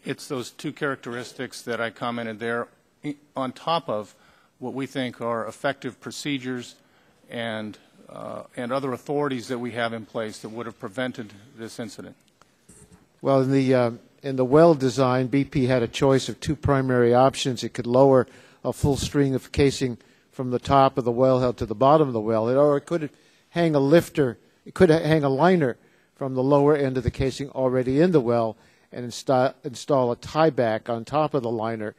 It's those two characteristics that I commented there, on top of what we think are effective procedures and other authorities that we have in place that would have prevented this incident. Well, in the well design, BP had a choice of two primary options. It could lower a full string of casing from the top of the wellhead to the bottom of the wellhead, or it could hang a lifter. It could hang a liner from the lower end of the casing already in the well and install a tieback on top of the liner.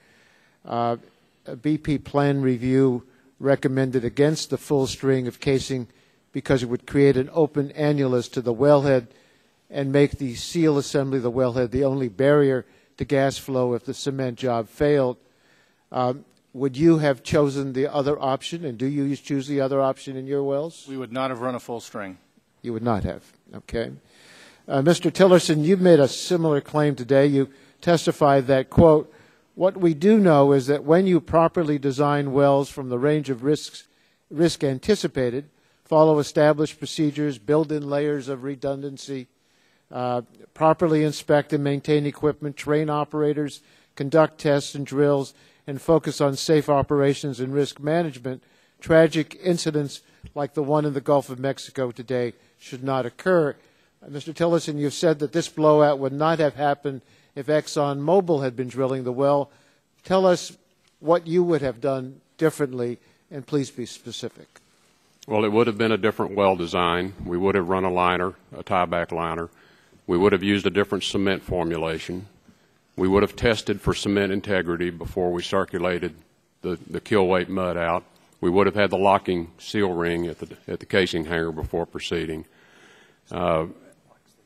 A BP plan review recommended against the full string of casing because it would create an open annulus to the wellhead and make the seal assembly of the wellhead the only barrier to gas flow if the cement job failed. Would you have chosen the other option, and do you choose the other option in your wells? We would not have run a full string. You would not have, okay. Mr. Tillerson, you've made a similar claim today. You testified that, quote, "What we do know is that when you properly design wells from the range of risk anticipated, follow established procedures, build in layers of redundancy, properly inspect and maintain equipment, train operators, conduct tests and drills, and focus on safe operations and risk management, tragic incidents like the one in the Gulf of Mexico today should not occur." Mr. Tillerson, you've said that this blowout would not have happened if ExxonMobil had been drilling the well. Tell us what you would have done differently, and please be specific. Well, it would have been a different well design. We would have run a liner, a tieback liner. We would have used a different cement formulation. We would have tested for cement integrity before we circulated the kill weight mud out. We would have had the locking seal ring at the casing hanger before proceeding.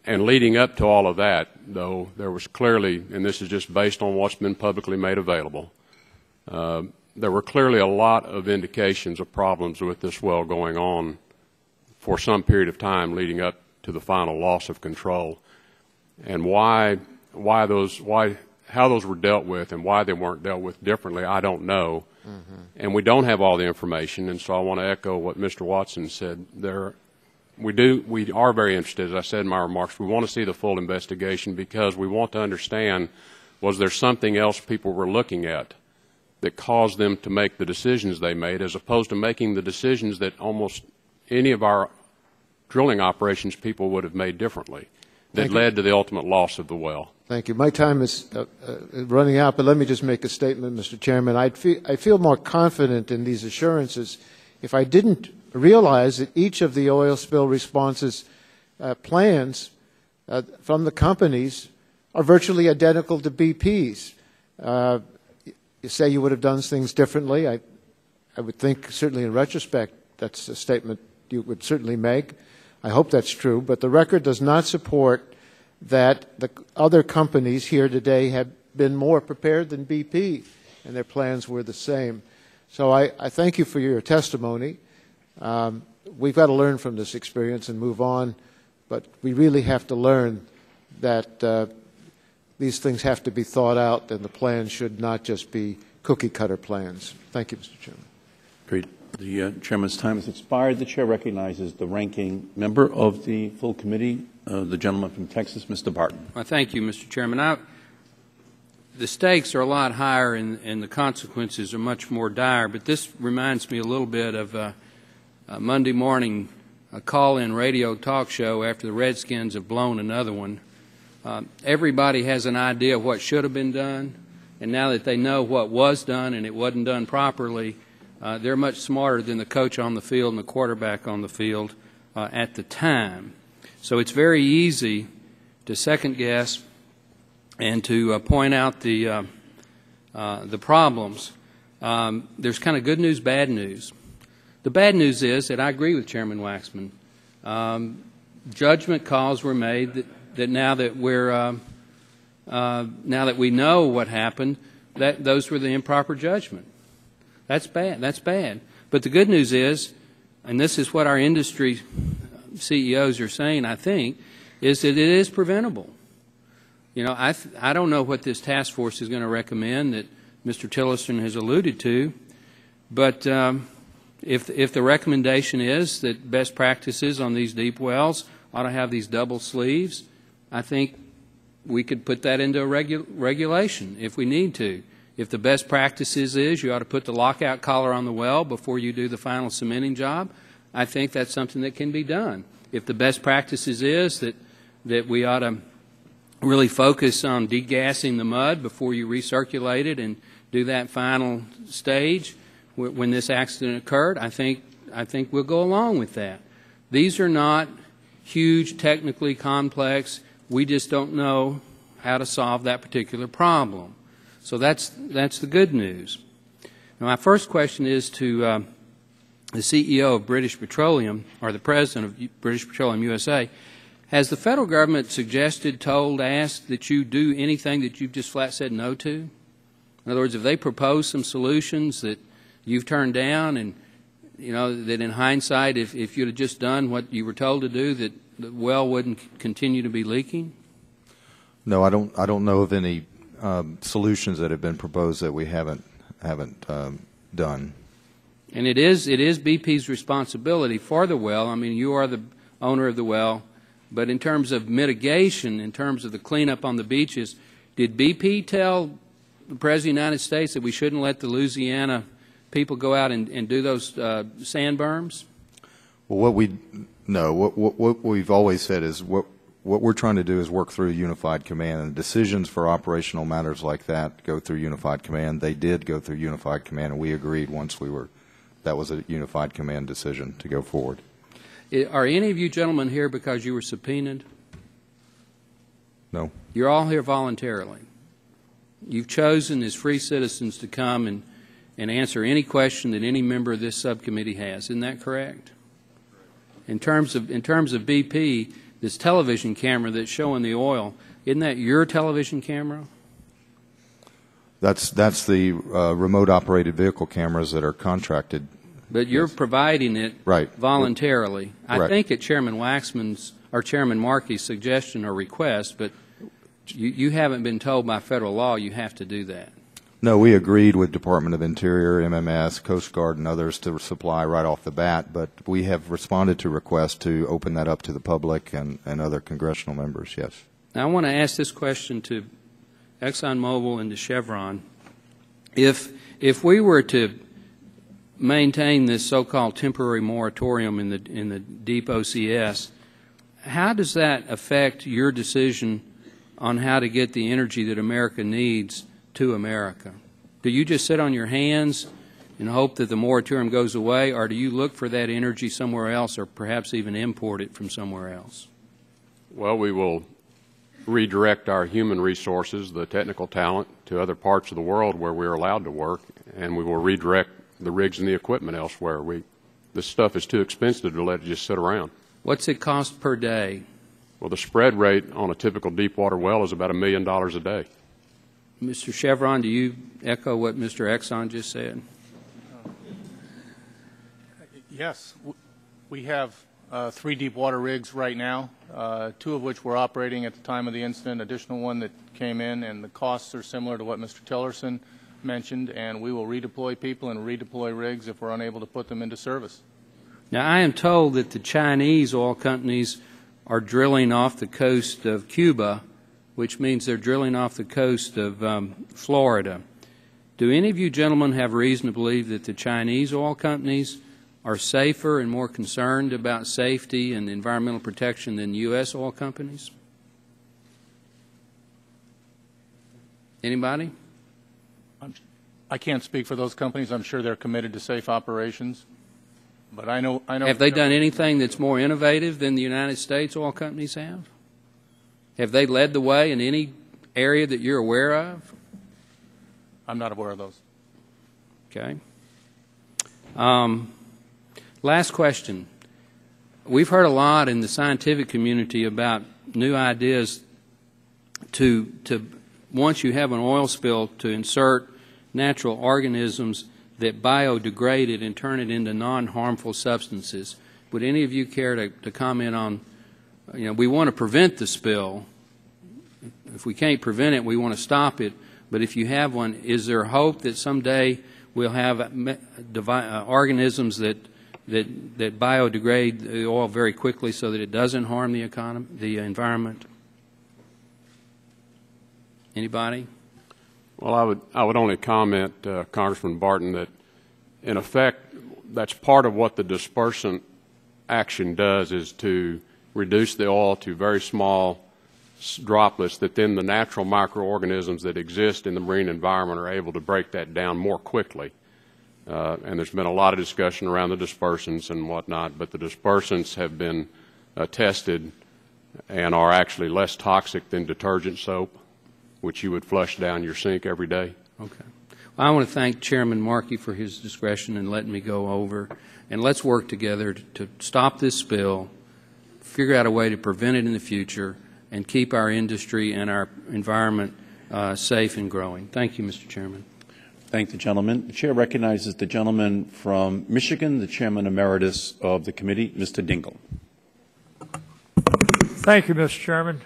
And leading up to all of that, though, there was clearly, and this is just based on what's been publicly made available, there were clearly a lot of indications of problems with this well going on for some period of time leading up to the final loss of control. And how those were dealt with and why they weren't dealt with differently, I don't know. And we don't have all the information, and so I want to echo what Mr. Watson said. We are very interested, as I said in my remarks. We want to see the full investigation because we want to understand, was there something else people were looking at that caused them to make the decisions they made, as opposed to making the decisions that almost any of our drilling operations people would have made differently, that led to the ultimate loss of the well. Thank you. My time is running out, but let me just make a statement, Mr. Chairman. I feel more confident in these assurances if I didn't realize that each of the oil spill responses plans from the companies are virtually identical to BP's. You say you would have done things differently. I would think, certainly in retrospect, that's a statement you would certainly make. I hope that's true, but the record does not support that the other companies here today have been more prepared than BP, and their plans were the same. So I thank you for your testimony. We've got to learn from this experience and move on, but we really have to learn that these things have to be thought out, and the plans should not just be cookie-cutter plans. Thank you, Mr. Chairman. Great. The Chairman's time has expired. The Chair recognizes the ranking member of the full committee, the gentleman from Texas, Mr. Barton. Well, thank you, Mr. Chairman. The stakes are a lot higher and the consequences are much more dire, but this reminds me a little bit of a Monday morning call-in radio talk show after the Redskins have blown another one. Everybody has an idea of what should have been done, and now that they know what was done and it wasn't done properly, they're much smarter than the coach on the field and the quarterback on the field at the time. So it's very easy to second-guess and to point out the problems. There's kind of good news, bad news. The bad news is that I agree with Chairman Waxman. Judgment calls were made that now that we know what happened, that those were the improper judgment. That's bad. That's bad. But the good news is, and this is what our industry CEOs are saying, I think, is that it is preventable. You know, I don't know what this task force is going to recommend that Mr. Tillerson has alluded to, but if the recommendation is that best practices on these deep wells ought to have these double sleeves, I think we could put that into a regulation if we need to. If the best practices is you ought to put the lockout collar on the well before you do the final cementing job, I think that's something that can be done. If the best practices is that we ought to really focus on degassing the mud before you recirculate it and do that final stage when this accident occurred, I think we'll go along with that. These are not huge, technically complex. We just don't know how to solve that particular problem. So that's the good news. Now, my first question is to the CEO of British Petroleum, or the President of British Petroleum USA. Has the federal government suggested, told, asked that you do anything that you've just flat said no to? In other words, have they proposed some solutions that you've turned down, and you know that in hindsight, if you'd have just done what you were told to do, the well wouldn't continue to be leaking? No, I don't know of any solutions that have been proposed that we haven't done. And it is BP's responsibility for the well. I mean, you are the owner of the well, but in terms of mitigation, in terms of the cleanup on the beaches, did BP tell the President of the United States that we shouldn't let the Louisiana people go out and do those sand berms? Well, what we've always said is what we're trying to do is work through unified command, and decisions for operational matters like that go through unified command. They did go through unified command, and we agreed once that was a unified command decision to go forward. Are any of you gentlemen here because you were subpoenaed? No. You're all here voluntarily. You've chosen as free citizens to come and answer any question that any member of this subcommittee has. Isn't that correct? In terms of BP, this television camera that's showing the oil, isn't that your television camera? That's the remote operated vehicle cameras that are contracted. But you're providing it voluntarily. I think at Chairman Waxman's or Chairman Markey's suggestion or request, but you haven't been told by federal law you have to do that. No, we agreed with Department of Interior, MMS, Coast Guard, and others to supply right off the bat, but we have responded to requests to open that up to the public and other congressional members, yes. Now, I want to ask this question to ExxonMobil and to Chevron. If we were to maintain this so-called temporary moratorium in the deep OCS, how does that affect your decision on how to get the energy that America needs to America? Do you just sit on your hands and hope that the moratorium goes away, or do you look for that energy somewhere else or perhaps even import it from somewhere else? Well, we will redirect our human resources, the technical talent, to other parts of the world where we're allowed to work, and we will redirect the rigs and the equipment elsewhere. This stuff is too expensive to let it just sit around. What's it cost per day? Well, the spread rate on a typical deepwater well is about $1 million a day. Mr. Chevron, do you echo what Mr. Exxon just said? Yes. We have 3 deepwater rigs right now, 2 of which were operating at the time of the incident, additional one that came in, and the costs are similar to what Mr. Tillerson mentioned, and we will redeploy people and redeploy rigs if we're unable to put them into service. Now, I am told that the Chinese oil companies are drilling off the coast of Cuba, which means they're drilling off the coast of Florida. Do any of you gentlemen have reason to believe that the Chinese oil companies are safer and more concerned about safety and environmental protection than U.S. oil companies? Anybody? I can't speak for those companies. I'm sure they're committed to safe operations. But I know. Have they done anything that's more innovative than the United States oil companies have? Have they led the way in any area that you're aware of? I'm not aware of those. Okay. Last question. We've heard a lot in the scientific community about new ideas to once you have an oil spill, to insert natural organisms that biodegrade it and turn it into non-harmful substances. Would any of you care to comment on, we want to prevent the spill. If we can't prevent it, we want to stop it. But if you have one, is there hope that someday we'll have organisms that biodegrade the oil very quickly so that it doesn't harm the economy, the environment? Anybody? Well, I would only comment, Congressman Barton, that in effect that's part of what the dispersant action does, is to reduce the oil to very small droplets that then the natural microorganisms that exist in the marine environment are able to break that down more quickly. And there's been a lot of discussion around the dispersants and whatnot, but the dispersants have been tested and are actually less toxic than detergent soap, which you would flush down your sink every day. Okay. Well, I want to thank Chairman Markey for his discretion and letting me go over. And let's work together to stop this spill, figure out a way to prevent it in the future, and keep our industry and our environment safe and growing. Thank you, Mr. Chairman. Thank the gentleman. The Chair recognizes the gentleman from Michigan, the Chairman Emeritus of the committee, Mr. Dingell. Thank you, Mr. Chairman.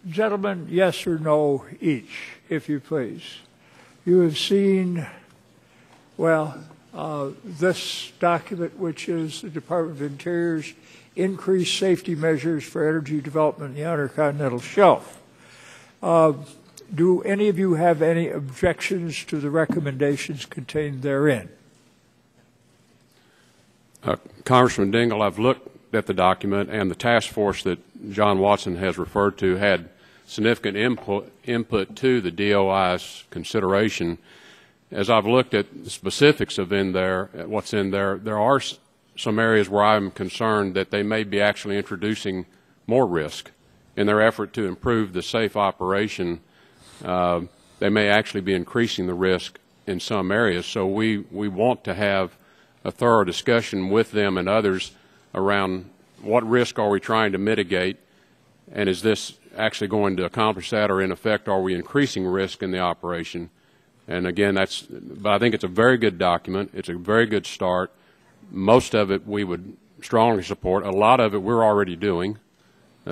Gentlemen, yes or no each, if you please. You have seen, well, this document, which is the Department of Interior's increased safety measures for energy development in the Outer Continental Shelf. Do any of you have any objections to the recommendations contained therein? Congressman Dingell, I've looked at the document, and the task force that John Watson has referred to had significant input to the DOI's consideration. As I've looked at the specifics of what's in there, there are some areas where I'm concerned that they may be actually introducing more risk in their effort to improve the safe operation. They may actually be increasing the risk in some areas. So we want to have a thorough discussion with them and others around what risk are we trying to mitigate, and is this actually going to accomplish that, or in effect are we increasing risk in the operation? And again, but I think it's a very good document. It's a very good start. Most of it we would strongly support. A lot of it we're already doing,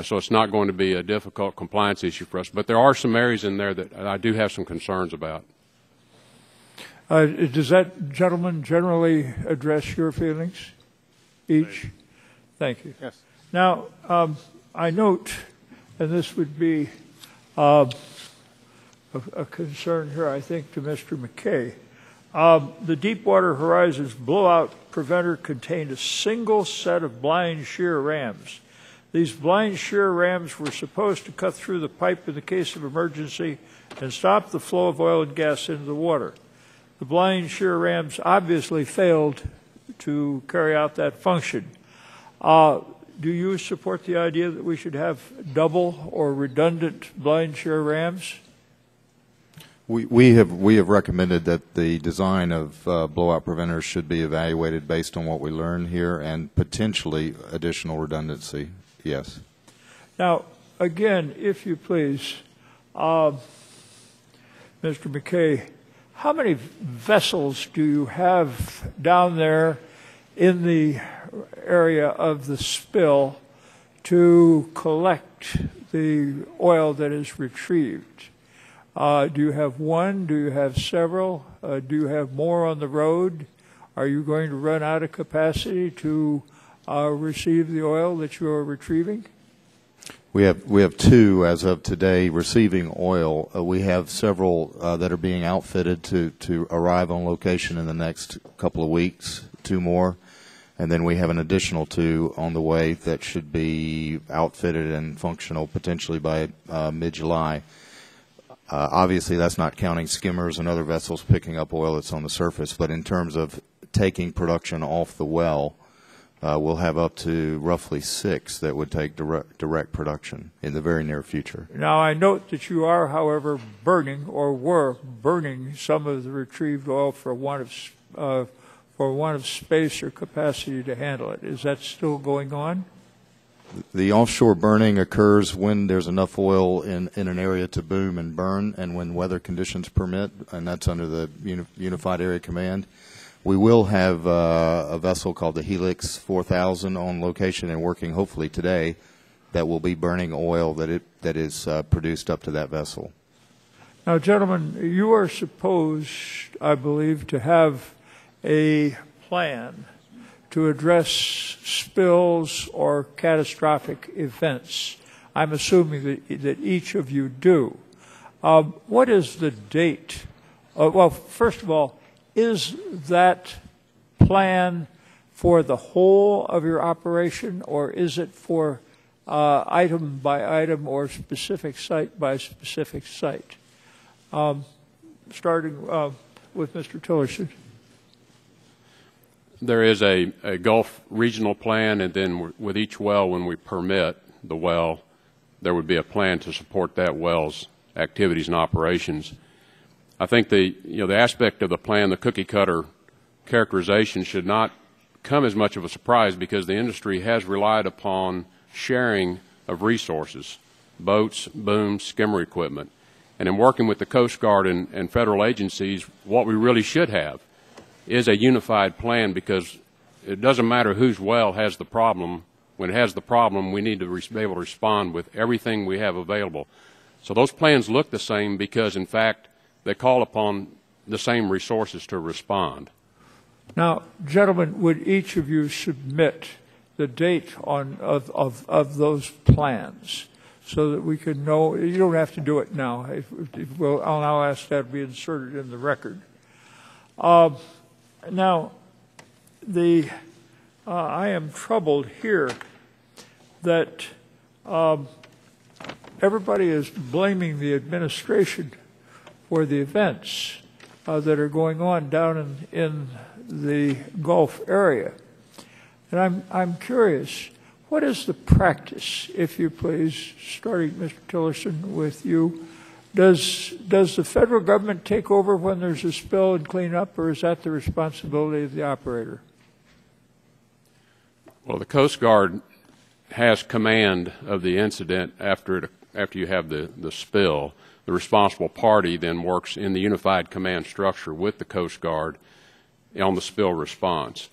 so it's not going to be a difficult compliance issue for us. But there are some areas in there that I do have some concerns about. Does that gentleman generally address your feelings? Each? Thank you. Yes. Now, I note, and this would be a concern here, I think, to Mr. McKay. The Deepwater Horizon's blowout preventer contained a single set of blind shear rams. These blind shear rams were supposed to cut through the pipe in the case of emergency and stop the flow of oil and gas into the water. The blind shear rams obviously failed to carry out that function. Do you support the idea that we should have double or redundant blind shear rams? We have recommended that the design of blowout preventers should be evaluated based on what we learn here, and potentially additional redundancy. Yes. Now, again, if you please, Mr. McKay, how many vessels do you have down there in the area of the spill to collect the oil that is retrieved? Do you have one? Do you have several? Do you have more on the road? Are you going to run out of capacity to receive the oil that you are retrieving? We have two as of today receiving oil. We have several that are being outfitted to arrive on location in the next couple of weeks, two more. And then we have an additional two on the way that should be outfitted and functional potentially by mid-July. Obviously, that's not counting skimmers and other vessels picking up oil that's on the surface. But in terms of taking production off the well, we'll have up to roughly 6 that would take direct production in the very near future. Now, I note that you are, however, burning or were burning some of the retrieved oil for want of space or capacity to handle it. Is that still going on? The offshore burning occurs when there's enough oil in an area to boom and burn, and when weather conditions permit, and that's under the Unified Area Command. We will have a vessel called the Helix 4000 on location and working hopefully today that will be burning oil that is produced up to that vessel. Now, gentlemen, you are supposed, I believe, to have a plan to address spills or catastrophic events. I'm assuming that each of you do. What is the date? Well, first of all, is that plan for the whole of your operation, or is it for item by item or specific site by specific site? Starting with Mr. Tillerson. There is a Gulf regional plan, and then with each well, when we permit the well, there would be a plan to support that well's activities and operations. I think the aspect of the plan, the cookie cutter characterization, should not come as much of a surprise, because the industry has relied upon sharing of resources, boats, booms, skimmer equipment. And in working with the Coast Guard and federal agencies, what we really should have is a unified plan, because it doesn't matter whose well has the problem. when it has the problem, we need to be able to respond with everything we have available. So those plans look the same because, in fact, they call upon the same resources to respond. Now, gentlemen, would each of you submit the date of those plans so that we can know? You don't have to do it now. I'll now ask that to be inserted in the record. Now, I am troubled here that everybody is blaming the administration for the events that are going on down in the Gulf area. And I'm curious, what is the practice, if you please, starting, Mr. Tillerson, with you? Does the federal government take over when there's a spill and clean up, or is that the responsibility of the operator? Well, the Coast Guard has command of the incident after you have the spill. The responsible party then works in the unified command structure with the Coast Guard on the spill response.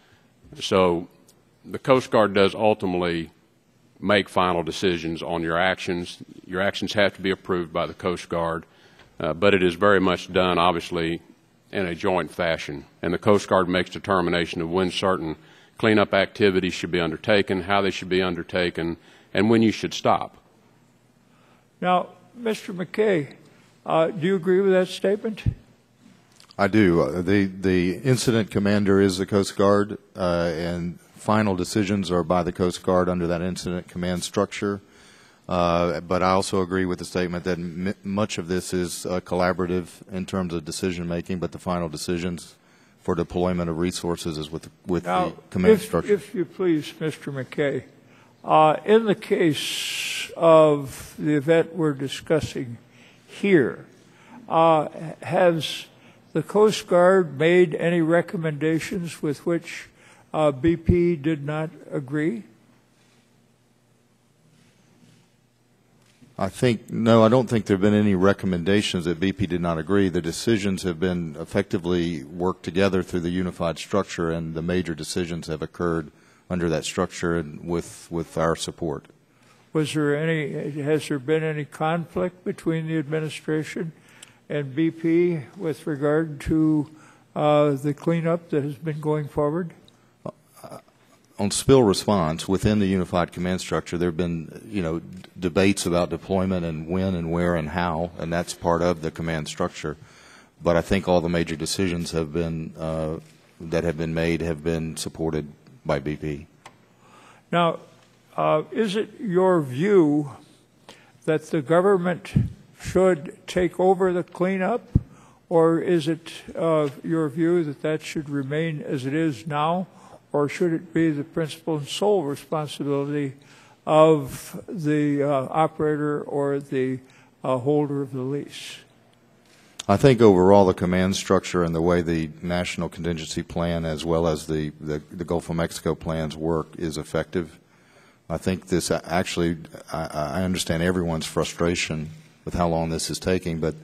So the Coast Guard does ultimately make final decisions on your actions. Your actions have to be approved by the Coast Guard, but it is very much done, obviously, in a joint fashion. And the Coast Guard makes determination of when certain cleanup activities should be undertaken, how they should be undertaken, and when you should stop. Now, Mr. McKay, do you agree with that statement? I do. The incident commander is the Coast Guard, and final decisions are by the Coast Guard under that incident command structure. But I also agree with the statement that much of this is collaborative in terms of decision making, but the final decisions for deployment of resources is with the command structure. If you please, Mr. McKay, in the case of the event we're discussing here, has the Coast Guard made any recommendations with which BP did not agree? No, I don't think there have been any recommendations that BP did not agree. The decisions have been effectively worked together through the unified structure, and the major decisions have occurred under that structure and with our support. Has there been any conflict between the administration and BP with regard to the cleanup that has been going forward? On spill response within the unified command structure, there have been, debates about deployment and when and where and how, and that's part of the command structure. But I think all the major decisions have been that have been made have been supported by BP. Now, is it your view that the government should take over the cleanup, or is it your view that that should remain as it is now? Or should it be the principal and sole responsibility of the operator or the holder of the lease? I think overall the command structure and the way the National Contingency Plan as well as the Gulf of Mexico plans work is effective. I think this actually, I understand everyone's frustration with how long this is taking, but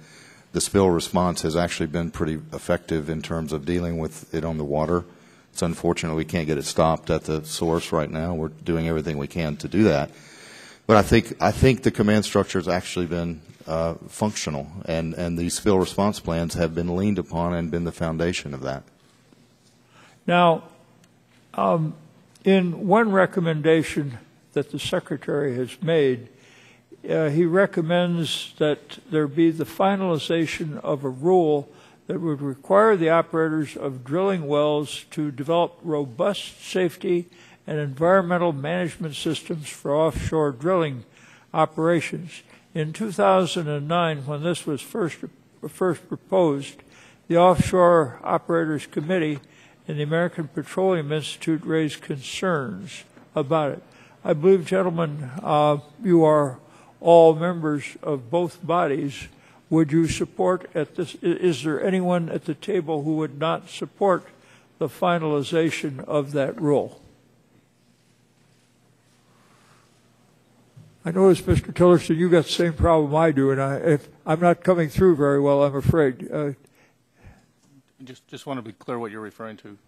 the spill response has actually been pretty effective in terms of dealing with it on the water. It's unfortunate we can't get it stopped at the source right now. We're doing everything we can to do that. But I think the command structure has actually been functional, and these spill response plans have been leaned upon and been the foundation of that. Now, in one recommendation that the Secretary has made, he recommends that there be the finalization of a rule that would require the operators of drilling wells to develop robust safety and environmental management systems for offshore drilling operations. In 2009, when this was first proposed, the Offshore Operators Committee and the American Petroleum Institute raised concerns about it. I believe, gentlemen, you are all members of both bodies. Would you support at this? Is there anyone at the table who would not support the finalization of that rule? I notice, Mr. Tillerson, you got the same problem I do, and I'm not coming through very well, I'm afraid. Just want to be clear what you're referring to,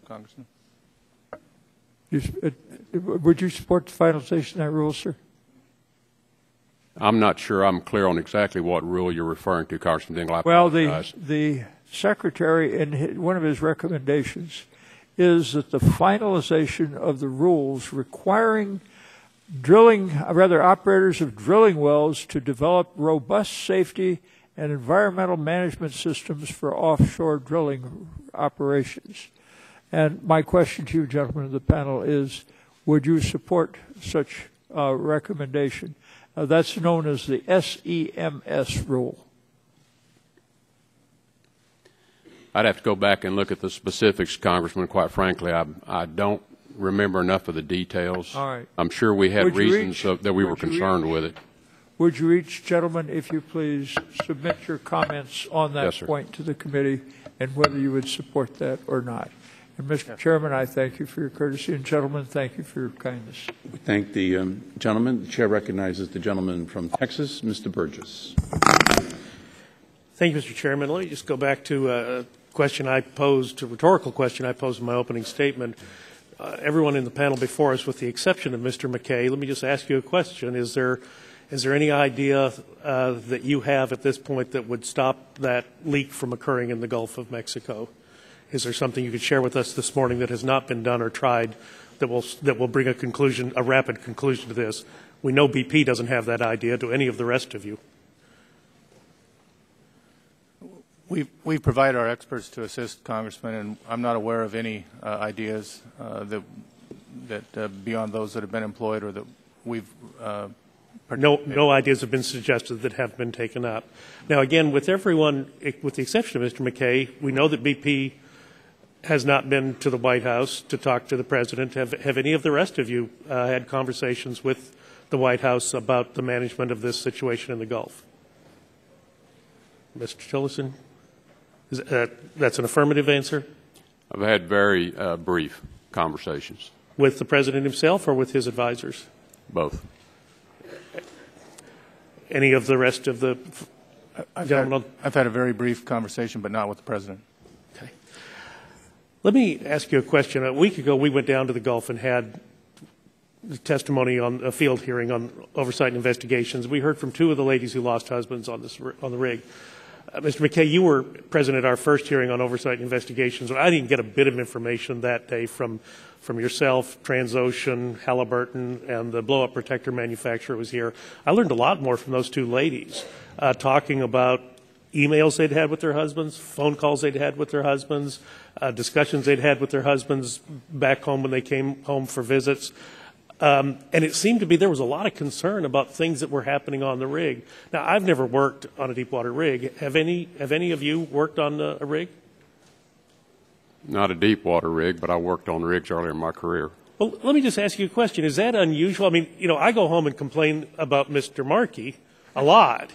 Congressman. Would you support the finalization of that rule, sir? I'm not sure I'm clear on exactly what rule you're referring to, Congressman Dingell. Well, the Secretary, in one of his recommendations, is that the finalization of the rules requiring operators of drilling wells to develop robust safety and environmental management systems for offshore drilling operations. And my question to you, gentlemen of the panel, is would you support such a recommendation? That's known as the SEMS rule. I'd have to go back and look at the specifics, Congressman. Quite frankly, I don't remember enough of the details. All right. I'm sure we had reasons that we were concerned with it. Would you each, gentlemen, if you please, submit your comments on that point to the committee and whether you would support that or not? And Mr. Chairman, I thank you for your courtesy, and gentlemen, thank you for your kindness. We thank the gentleman. The chair recognizes the gentleman from Texas, Mr. Burgess. Thank you, Mr. Chairman. Let me just go back to a question I posed, a rhetorical question I posed in my opening statement. Everyone in the panel before us, with the exception of Mr. McKay, let me just ask you a question. Is there any idea that you have at this point that would stop that leak from occurring in the Gulf of Mexico? Is there something you could share with us this morning that has not been done or tried that will bring a rapid conclusion to this? We know BP doesn't have that idea. Do any of the rest of you? We've provided our experts to assist, Congressman, and I'm not aware of any ideas that beyond those that have been employed or that we've No ideas have been suggested that have been taken up. Now, again, with everyone, with the exception of Mr. McKay, we know that BP has not been to the White House to talk to the President. Have any of the rest of you had conversations with the White House about the management of this situation in the Gulf? Mr. Tillerson? That's an affirmative answer? I've had very brief conversations. With the President himself or with his advisors? Both. Any of the rest of the gentlemen? I've had a very brief conversation, but not with the President. Okay. Let me ask you a question. A week ago, we went down to the Gulf and had testimony on a field hearing on oversight and investigations. We heard from two of the ladies who lost husbands on the rig. Mr. McKay, you were present at our first hearing on oversight and investigations. I didn't get a bit of information that day from yourself, Transocean, Halliburton, and the blow-up protector manufacturer was here. I learned a lot more from those two ladies, talking about emails they'd had with their husbands, phone calls they'd had with their husbands, discussions they'd had with their husbands back home when they came home for visits. And it seemed to be there was a lot of concern about things that were happening on the rig. Now, I've never worked on a deepwater rig. Have any of you worked on a rig? Not a deepwater rig, but I worked on rigs earlier in my career. Well, let me just ask you a question. Is that unusual? I mean, I go home and complain about Mr. Markey a lot.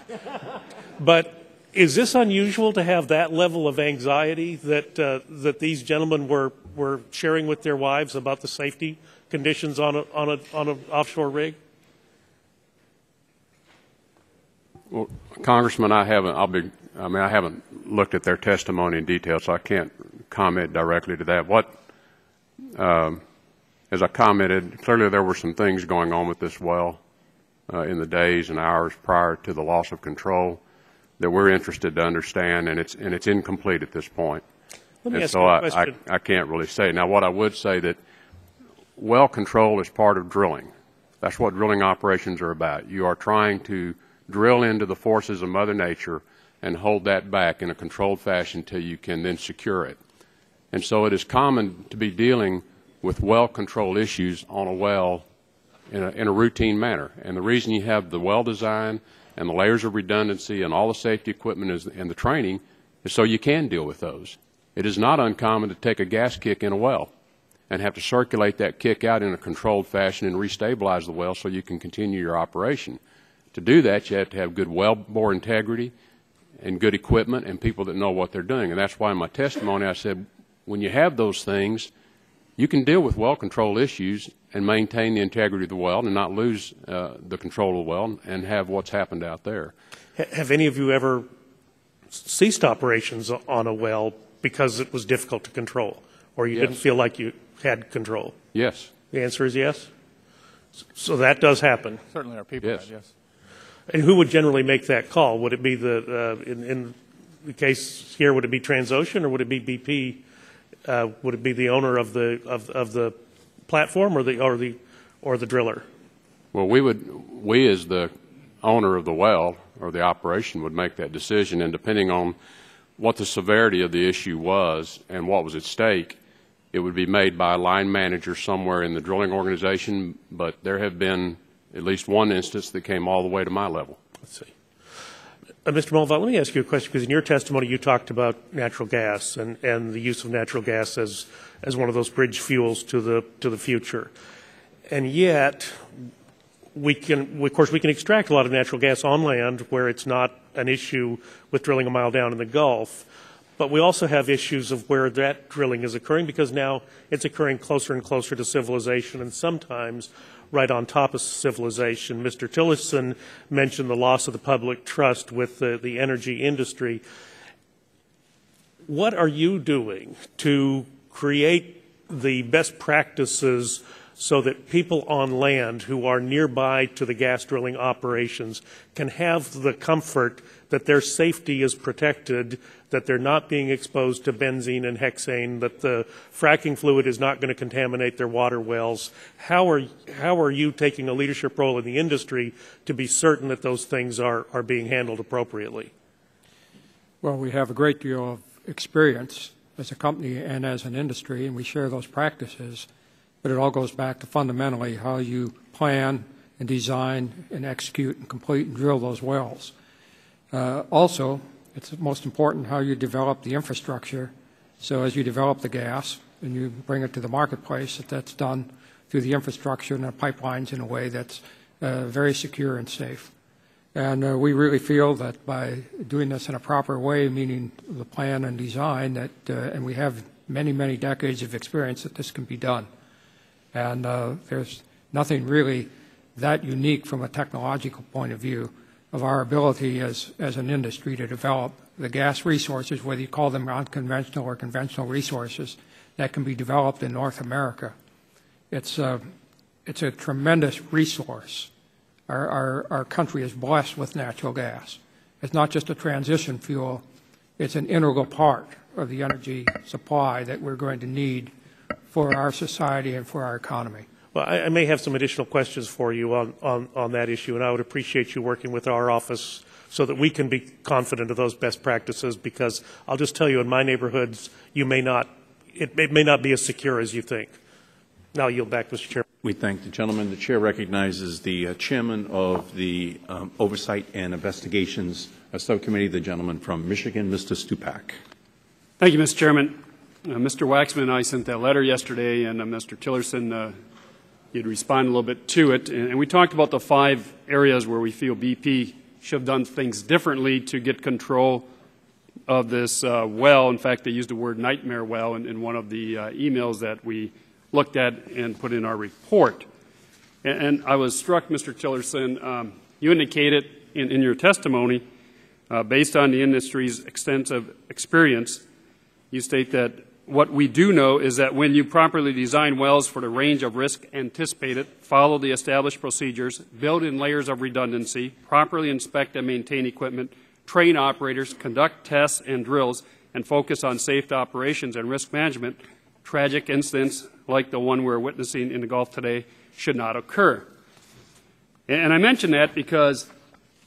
But is this unusual to have that level of anxiety that these gentlemen were sharing with their wives about the safety conditions on an offshore rig? Well, Congressman, I haven't looked at their testimony in detail, so I can't comment directly to that. As I commented, clearly there were some things going on with this well in the days and hours prior to the loss of control that we're interested to understand, and it's incomplete at this point. And so I can't really say. Now, what I would say that well control is part of drilling. That's what drilling operations are about. You are trying to drill into the forces of Mother Nature and hold that back in a controlled fashion until you can then secure it. And so it is common to be dealing with well control issues on a well in a routine manner. And the reason you have the well design and the layers of redundancy and all the safety equipment and the training is so you can deal with those. It is not uncommon to take a gas kick in a well and have to circulate that kick out in a controlled fashion and restabilize the well so you can continue your operation. To do that, you have to have good well bore integrity and good equipment and people that know what they're doing. And that's why in my testimony I said when you have those things, you can deal with well control issues and maintain the integrity of the well and not lose the control of the well and have what's happened out there. Have any of you ever ceased operations on a well because it was difficult to control or you didn't feel like you had control? Yes. The answer is yes? So that does happen. Certainly our people Yes. had, yes. And who would generally make that call? Would it be in the case here, would it be Transocean or would it be BP? Would it be the owner of the platform or the driller? Well, we as the owner of the well or the operation would make that decision, and depending on what the severity of the issue was and what was at stake, it would be made by a line manager somewhere in the drilling organization, but there have been at least one instance that came all the way to my level. Let's see. Mr. Mulvaney, let me ask you a question, because in your testimony you talked about natural gas and the use of natural gas as one of those bridge fuels to the future. And yet, of course, we can extract a lot of natural gas on land where it's not an issue with drilling a mile down in the Gulf. But we also have issues of where that drilling is occurring, because now it's occurring closer and closer to civilization, and sometimes right on top of civilization. Mr. Tillerson mentioned the loss of the public trust with the energy industry. What are you doing to create the best practices so that people on land who are nearby to the gas drilling operations can have the comfort that their safety is protected, that they're not being exposed to benzene and hexane, that the fracking fluid is not going to contaminate their water wells? How are you taking a leadership role in the industry to be certain that those things are being handled appropriately? Well, we have a great deal of experience as a company and as an industry, and we share those practices. But it all goes back to fundamentally how you plan and design and execute and complete and drill those wells. Also, it's most important how you develop the infrastructure. So as you develop the gas and you bring it to the marketplace, that's done through the infrastructure and the pipelines in a way that's very secure and safe. And we really feel that by doing this in a proper way, meaning the plan and design, that and we have many, many decades of experience that this can be done. And there's nothing really that unique from a technological point of view of our ability as an industry to develop the gas resources, whether you call them unconventional or conventional resources, that can be developed in North America. It's a tremendous resource. Our country is blessed with natural gas. It's not just a transition fuel. It's an integral part of the energy supply that we're going to need for our society and for our economy. Well, I may have some additional questions for you on that issue, and I would appreciate you working with our office so that we can be confident of those best practices, because I'll just tell you, in my neighborhoods, it may not be as secure as you think. Now I'll yield back, Mr. Chairman. We thank the gentleman. The chair recognizes the chairman of the Oversight and Investigations Subcommittee, the gentleman from Michigan, Mr. Stupak. Thank you, Mr. Chairman. Mr. Waxman and I sent that letter yesterday, and Mr. Tillerson, you'd respond a little bit to it. And we talked about the 5 areas where we feel BP should have done things differently to get control of this well. In fact, they used the word nightmare well in one of the emails that we looked at and put in our report. And I was struck, Mr. Tillerson, you indicated in your testimony, based on the industry's extensive experience, you state that what we do know is that when you properly design wells for the range of risk anticipated, follow the established procedures, build in layers of redundancy, properly inspect and maintain equipment, train operators, conduct tests and drills, and focus on safe operations and risk management, tragic incidents like the one we're witnessing in the Gulf today should not occur. And I mention that because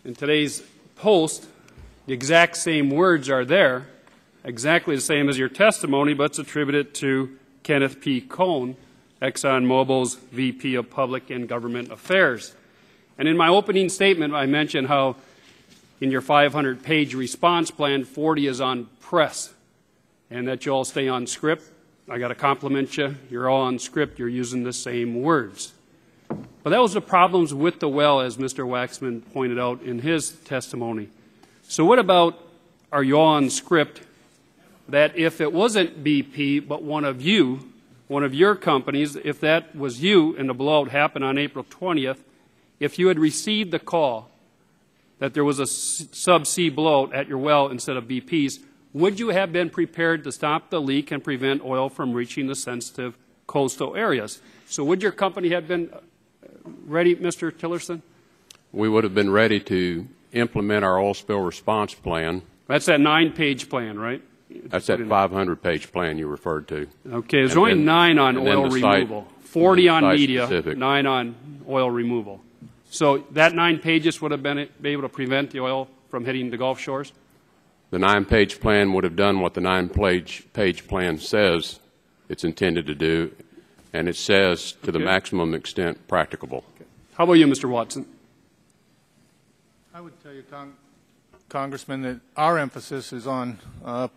in today's post, the exact same words are there, exactly the same as your testimony, but it's attributed to Kenneth P. Cohn, ExxonMobil's VP of Public and Government Affairs. And in my opening statement, I mentioned how in your 500-page response plan, 40 is on press, and that you all stay on script. I got to compliment you. You're all on script. You're using the same words. But that was the problems with the well, as Mr. Waxman pointed out in his testimony. So what about, are you all on script, that if it wasn't BP but one of your companies, if that was you and the blowout happened on April 20th, if you had received the call that there was a subsea blowout at your well instead of BP's, would you have been prepared to stop the leak and prevent oil from reaching the sensitive coastal areas. So would your company have been ready, Mr. Tillerson? We would have been ready to implement our oil spill response plan. That's that 9-page plan, right? That's that 500-page plan you referred to. Okay, there's only 9 on oil removal, 40 on media, specific. 9 on oil removal. So that 9 pages would have been able to prevent the oil from hitting the Gulf shores? The 9-page plan would have done what the 9-page plan says it's intended to do, and it says to the maximum extent practicable. How about you, Mr. Watson? I would tell you, Congressman, that our emphasis is on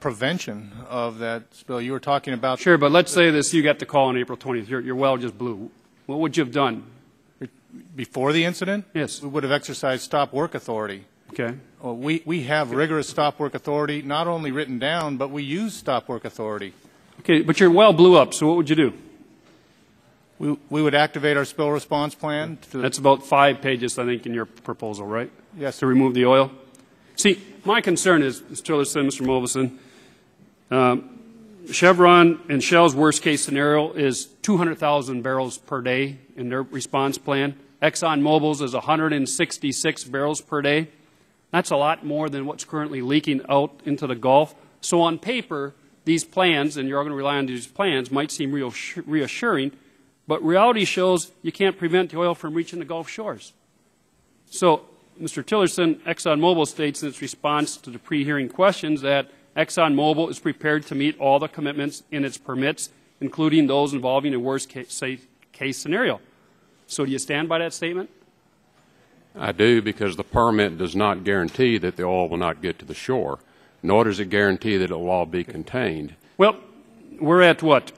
prevention of that spill. You were talking about... Sure, but let's say this, you got the call on April 20th. Your well just blew. What would you have done? Before the incident? Yes. We would have exercised stop work authority. Okay. Well, we have rigorous stop work authority, not only written down, but we use stop work authority. Okay, but your well blew up, so what would you do? We would activate our spill response plan. That's about 5 pages, I think, in your proposal, right? Yes. To remove the oil? See, my concern is, Mr. Tillerson, Mr. Movison, Chevron and Shell's worst-case scenario is 200,000 barrels per day in their response plan. ExxonMobil's is 166 barrels per day. That's a lot more than what's currently leaking out into the Gulf. So on paper, these plans, and you're all going to rely on these plans, might seem reassuring, but reality shows you can't prevent the oil from reaching the Gulf shores. So Mr. Tillerson, ExxonMobil states in its response to the pre-hearing questions that ExxonMobil is prepared to meet all the commitments in its permits, including those involving a worst-case scenario. So do you stand by that statement? I do, because the permit does not guarantee that the oil will not get to the shore, nor does it guarantee that it will all be contained. Well, we're at what?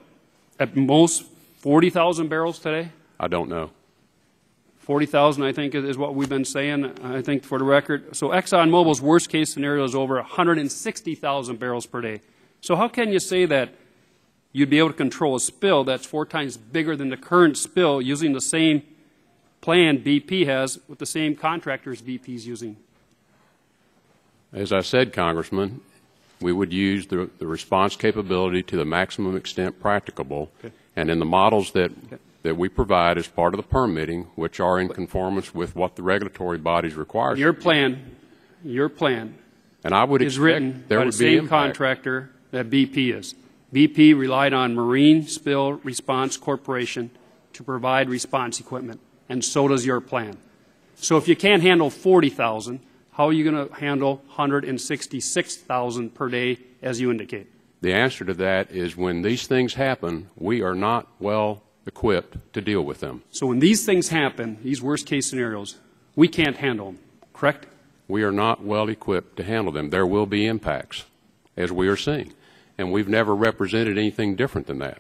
At most 40,000 barrels today? I don't know. 40,000, I think, is what we've been saying, I think, for the record. So ExxonMobil's worst-case scenario is over 160,000 barrels per day. So how can you say that you'd be able to control a spill that's 4 times bigger than the current spill using the same plan BP has with the same contractors BP's using? As I said, Congressman, we would use the response capability to the maximum extent practicable, and in the models that we provide as part of the permitting, which are in conformance with what the regulatory bodies require. Your plan and I would is written there by would the be same impact. contractor that BP is. BP relied on Marine Spill Response Corporation to provide response equipment, and so does your plan. So if you can't handle 40,000, how are you going to handle 166,000 per day, as you indicate? The answer to that is when these things happen, we are not well equipped to deal with them. So when these things happen, these worst-case scenarios, we can't handle them, correct? We are not well equipped to handle them. There will be impacts, as we are seeing. And we've never represented anything different than that.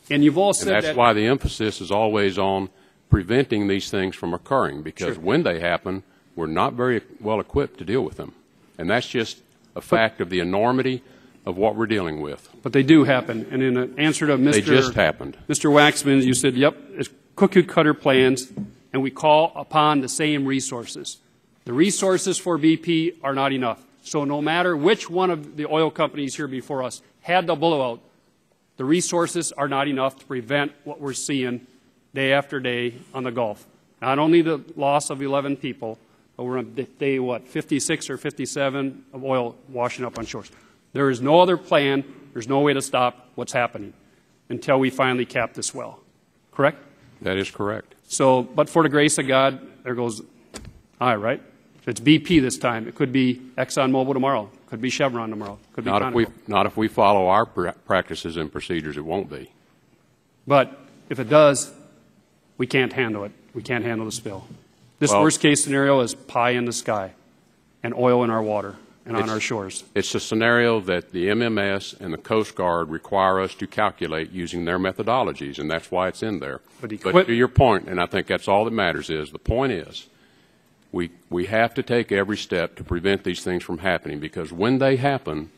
And you've all said that's why the emphasis is always on preventing these things from occurring, because when they happen, we're not very well equipped to deal with them. And that's just a fact of the enormity of what we're dealing with. But they do happen. And in an answer to They just happened. Mr. Waxman, you said, yep, it's cookie-cutter plans, and we call upon the same resources. The resources for BP are not enough. So no matter which one of the oil companies here before us had the blowout, the resources are not enough to prevent what we're seeing day after day on the Gulf. Not only the loss of 11 people, but we're on day, 56 or 57 of oil washing up on shores. There is no other plan. There's no way to stop what's happening until we finally cap this well. Correct? That is correct. So, but for the grace of God, there goes I, right? If it's BP this time, it could be ExxonMobil tomorrow. It could be Chevron tomorrow. It could be not if we follow our practices and procedures, it won't be. But if it does, we can't handle it. We can't handle the spill. This worst-case scenario is pie in the sky and oil in our water and on our shores. It's a scenario that the MMS and the Coast Guard require us to calculate using their methodologies, and that's why it's in there. But to your point, and I think that's all that matters, is the point is we have to take every step to prevent these things from happening, because when they happen,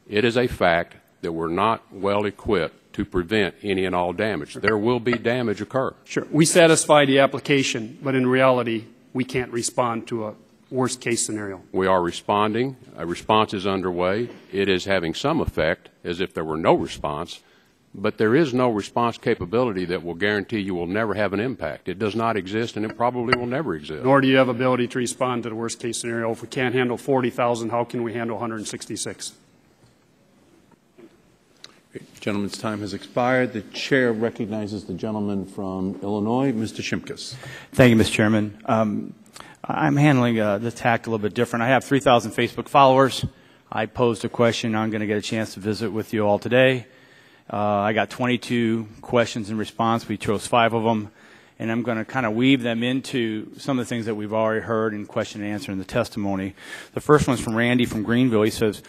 it is a fact that we're not well equipped to prevent any and all damage. There will be damage occur. Sure. We satisfy the application, but in reality, we can't respond to a worst-case scenario. We are responding. A response is underway. It is having some effect, as if there were no response, but there is no response capability that will guarantee you will never have an impact. It does not exist, and it probably will never exist. Nor do you have ability to respond to the worst case scenario. If we can't handle 40,000, how can we handle 166? Gentleman's time has expired. The chair recognizes the gentleman from Illinois, Mr. Shimkus. Thank you, Mr. Chairman. I'm handling the tack a little bit different. I have 3,000 Facebook followers. I posed a question. I'm going to get a chance to visit with you all today. I got 22 questions in response. We chose 5 of them, and I'm going to kind of weave them into some of the things that we've already heard in question and answer in the testimony. The first one's from Randy from Greenville. He says,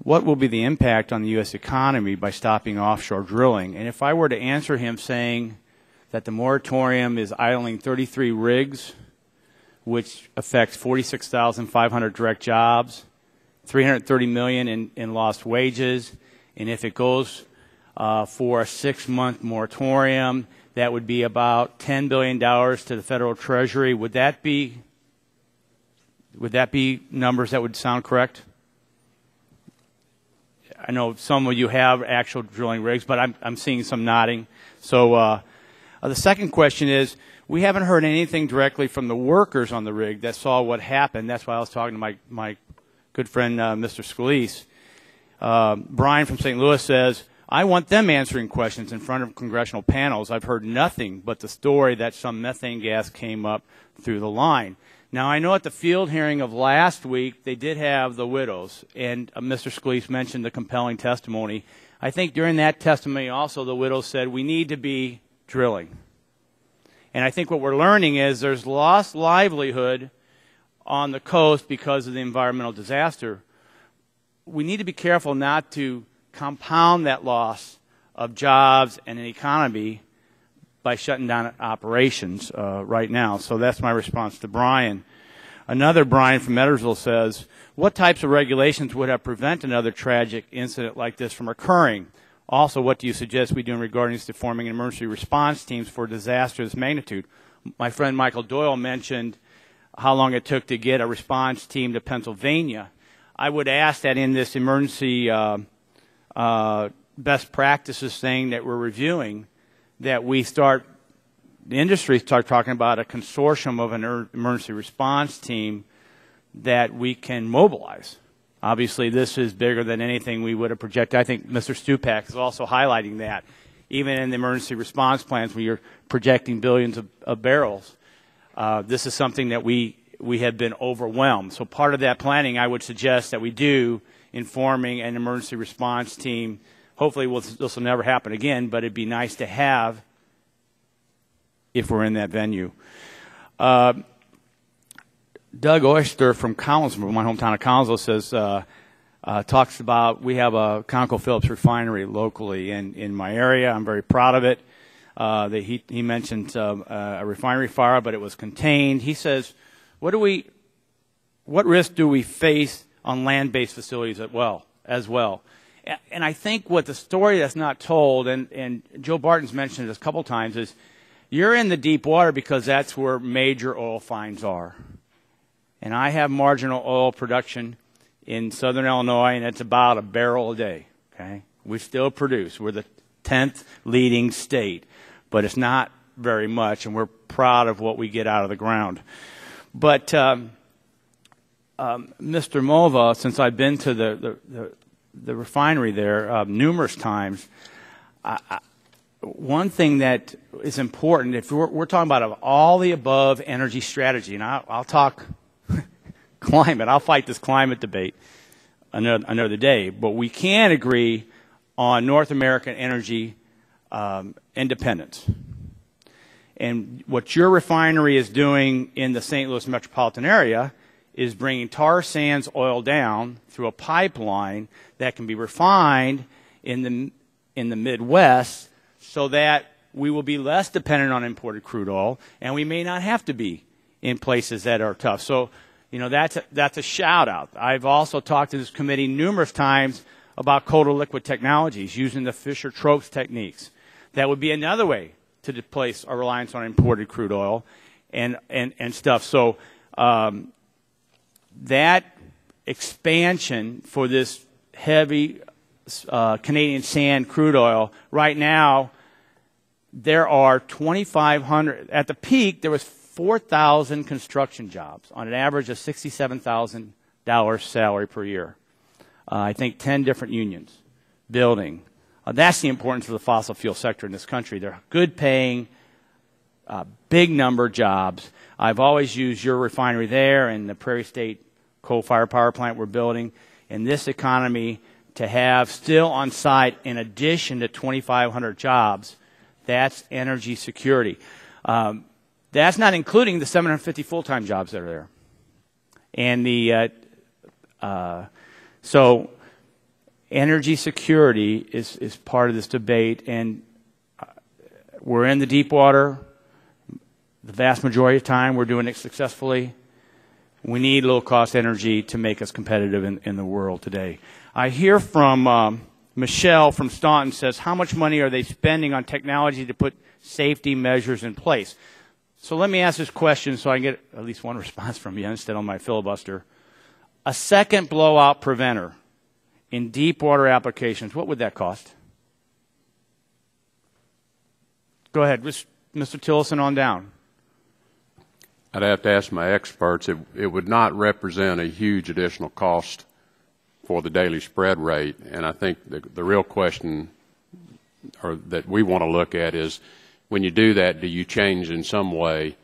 what will be the impact on the U.S. economy by stopping offshore drilling? And if I were to answer him saying that the moratorium is idling 33 rigs, which affects 46,500 direct jobs, $330 million in lost wages, and if it goes for a 6-month moratorium, that would be about $10 billion to the federal treasury. Would that be numbers that would sound correct? I know some of you have actual drilling rigs, but I'm seeing some nodding. So the second question is, we haven't heard anything directly from the workers on the rig that saw what happened. That's why I was talking to my good friend, Mr. Scalise. Brian from St. Louis says, I want them answering questions in front of congressional panels. I've heard nothing but the story that some methane gas came up through the line. Now, I know at the field hearing of last week, they did have the widows, and Mr. Scalise mentioned the compelling testimony. I think during that testimony also the widows said we need to be drilling. And I think what we're learning is there's lost livelihood on the coast because of the environmental disaster. We need to be careful not to compound that loss of jobs and an economy by shutting down operations right now. So that's my response to Brian. Another Brian from Edwardsville says, what types of regulations would have prevented another tragic incident like this from occurring? Also, what do you suggest we do in regards to forming emergency response teams for disaster of this magnitude? My friend Michael Doyle mentioned how long it took to get a response team to Pennsylvania. I would ask that in this emergency best practices thing that we're reviewing, that the industry start talking about a consortium of an emergency response team that we can mobilize. Obviously, this is bigger than anything we would have projected. I think Mr. Stupak is also highlighting that. Even in the emergency response plans, where you're projecting billions of barrels, this is something that we have been overwhelmed. So part of that planning, I would suggest that we do in forming an emergency response team. Hopefully this will never happen again, but it'd be nice to have if we're in that venue. Doug Oyster from Collinsville, my hometown of Collinsville, says, talks about we have a ConocoPhillips refinery locally in my area. I'm very proud of it. He mentioned a refinery fire, but it was contained. He says, what risk do we face on land-based facilities as well? And I think what the story that's not told, and Joe Barton's mentioned it a couple times, is you're in the deep water because that's where major oil finds are. And I have marginal oil production in southern Illinois, and it's about a barrel a day. Okay, we still produce. We're the 10th leading state, but it's not very much, and we're proud of what we get out of the ground. But Mr. Mova, since I've been to the refinery there numerous times, one thing that is important, if we're talking about all the above energy strategy, and I'll talk climate, I'll fight this climate debate another day, but we can agree on North American energy independence. And what your refinery is doing in the St. Louis metropolitan area is bringing tar sands oil down through a pipeline that can be refined in the Midwest, so that we will be less dependent on imported crude oil, and we may not have to be in places that are tough. So, you know, that's a shout out. I've also talked to this committee numerous times about cold to liquid technologies using the Fischer-Tropsch techniques. That would be another way to displace our reliance on imported crude oil and stuff. So that expansion for this heavy Canadian sand, crude oil. Right now, there are 2,500. At the peak, there was 4,000 construction jobs on an average of $67,000 salary per year. I think 10 different unions, building. That's the importance of the fossil fuel sector in this country. They're good paying, big number of jobs. I've always used your refinery there and the Prairie State coal-fired power plant we're building. In this economy, to have still on site, in addition to 2,500 jobs, that's energy security. That's not including the 750 full-time jobs that are there. And so energy security is part of this debate, and we're in the deep water. The vast majority of the time, we're doing it successfully. We need low-cost energy to make us competitive in the world today. I hear from Michelle from Staunton says, how much money are they spending on technology to put safety measures in place? So let me ask this question so I can get at least one response from you instead of my filibuster. A second blowout preventer in deep water applications, what would that cost? Go ahead, Mr. Tillerson on down. I'd have to ask my experts. It would not represent a huge additional cost for the daily spread rate, and I think the real question that we want to look at is, when you do that, do you change in some way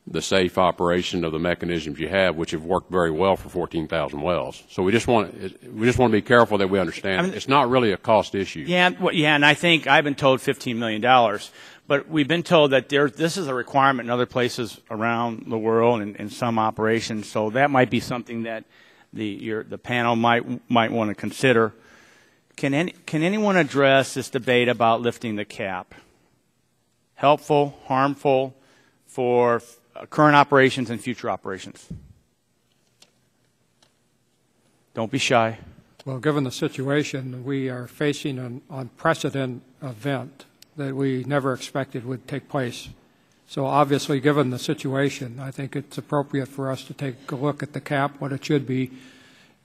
the safe operation of the mechanisms you have, which have worked very well for 14,000 wells? So we just want to be careful that we understand it's not really a cost issue. Yeah, and I think I've been told $15 million, but we've been told that this is a requirement in other places around the world and in some operations. So that might be something that the panel might want to consider. Can anyone address this debate about lifting the cap? Helpful, harmful for current operations and future operations? Don't be shy. Well, given the situation, we are facing an unprecedented event that we never expected would take place. So obviously, given the situation, I think it's appropriate for us to take a look at the cap, what it should be.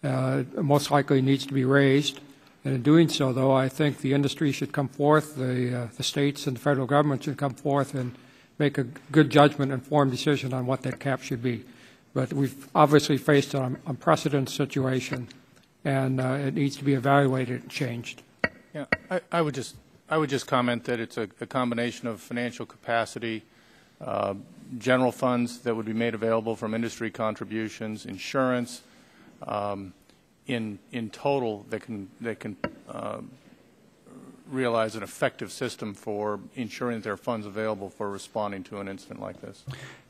Most likely needs to be raised. And in doing so, though, I think the industry should come forth, the states and the federal government should come forth and make a good judgment, informed decision on what that cap should be. But we've obviously faced an unprecedented situation, and it needs to be evaluated and changed. Yeah, I would just comment that it's a combination of financial capacity, general funds that would be made available from industry contributions, insurance, in total that can realize an effective system for ensuring that there are funds available for responding to an incident like this.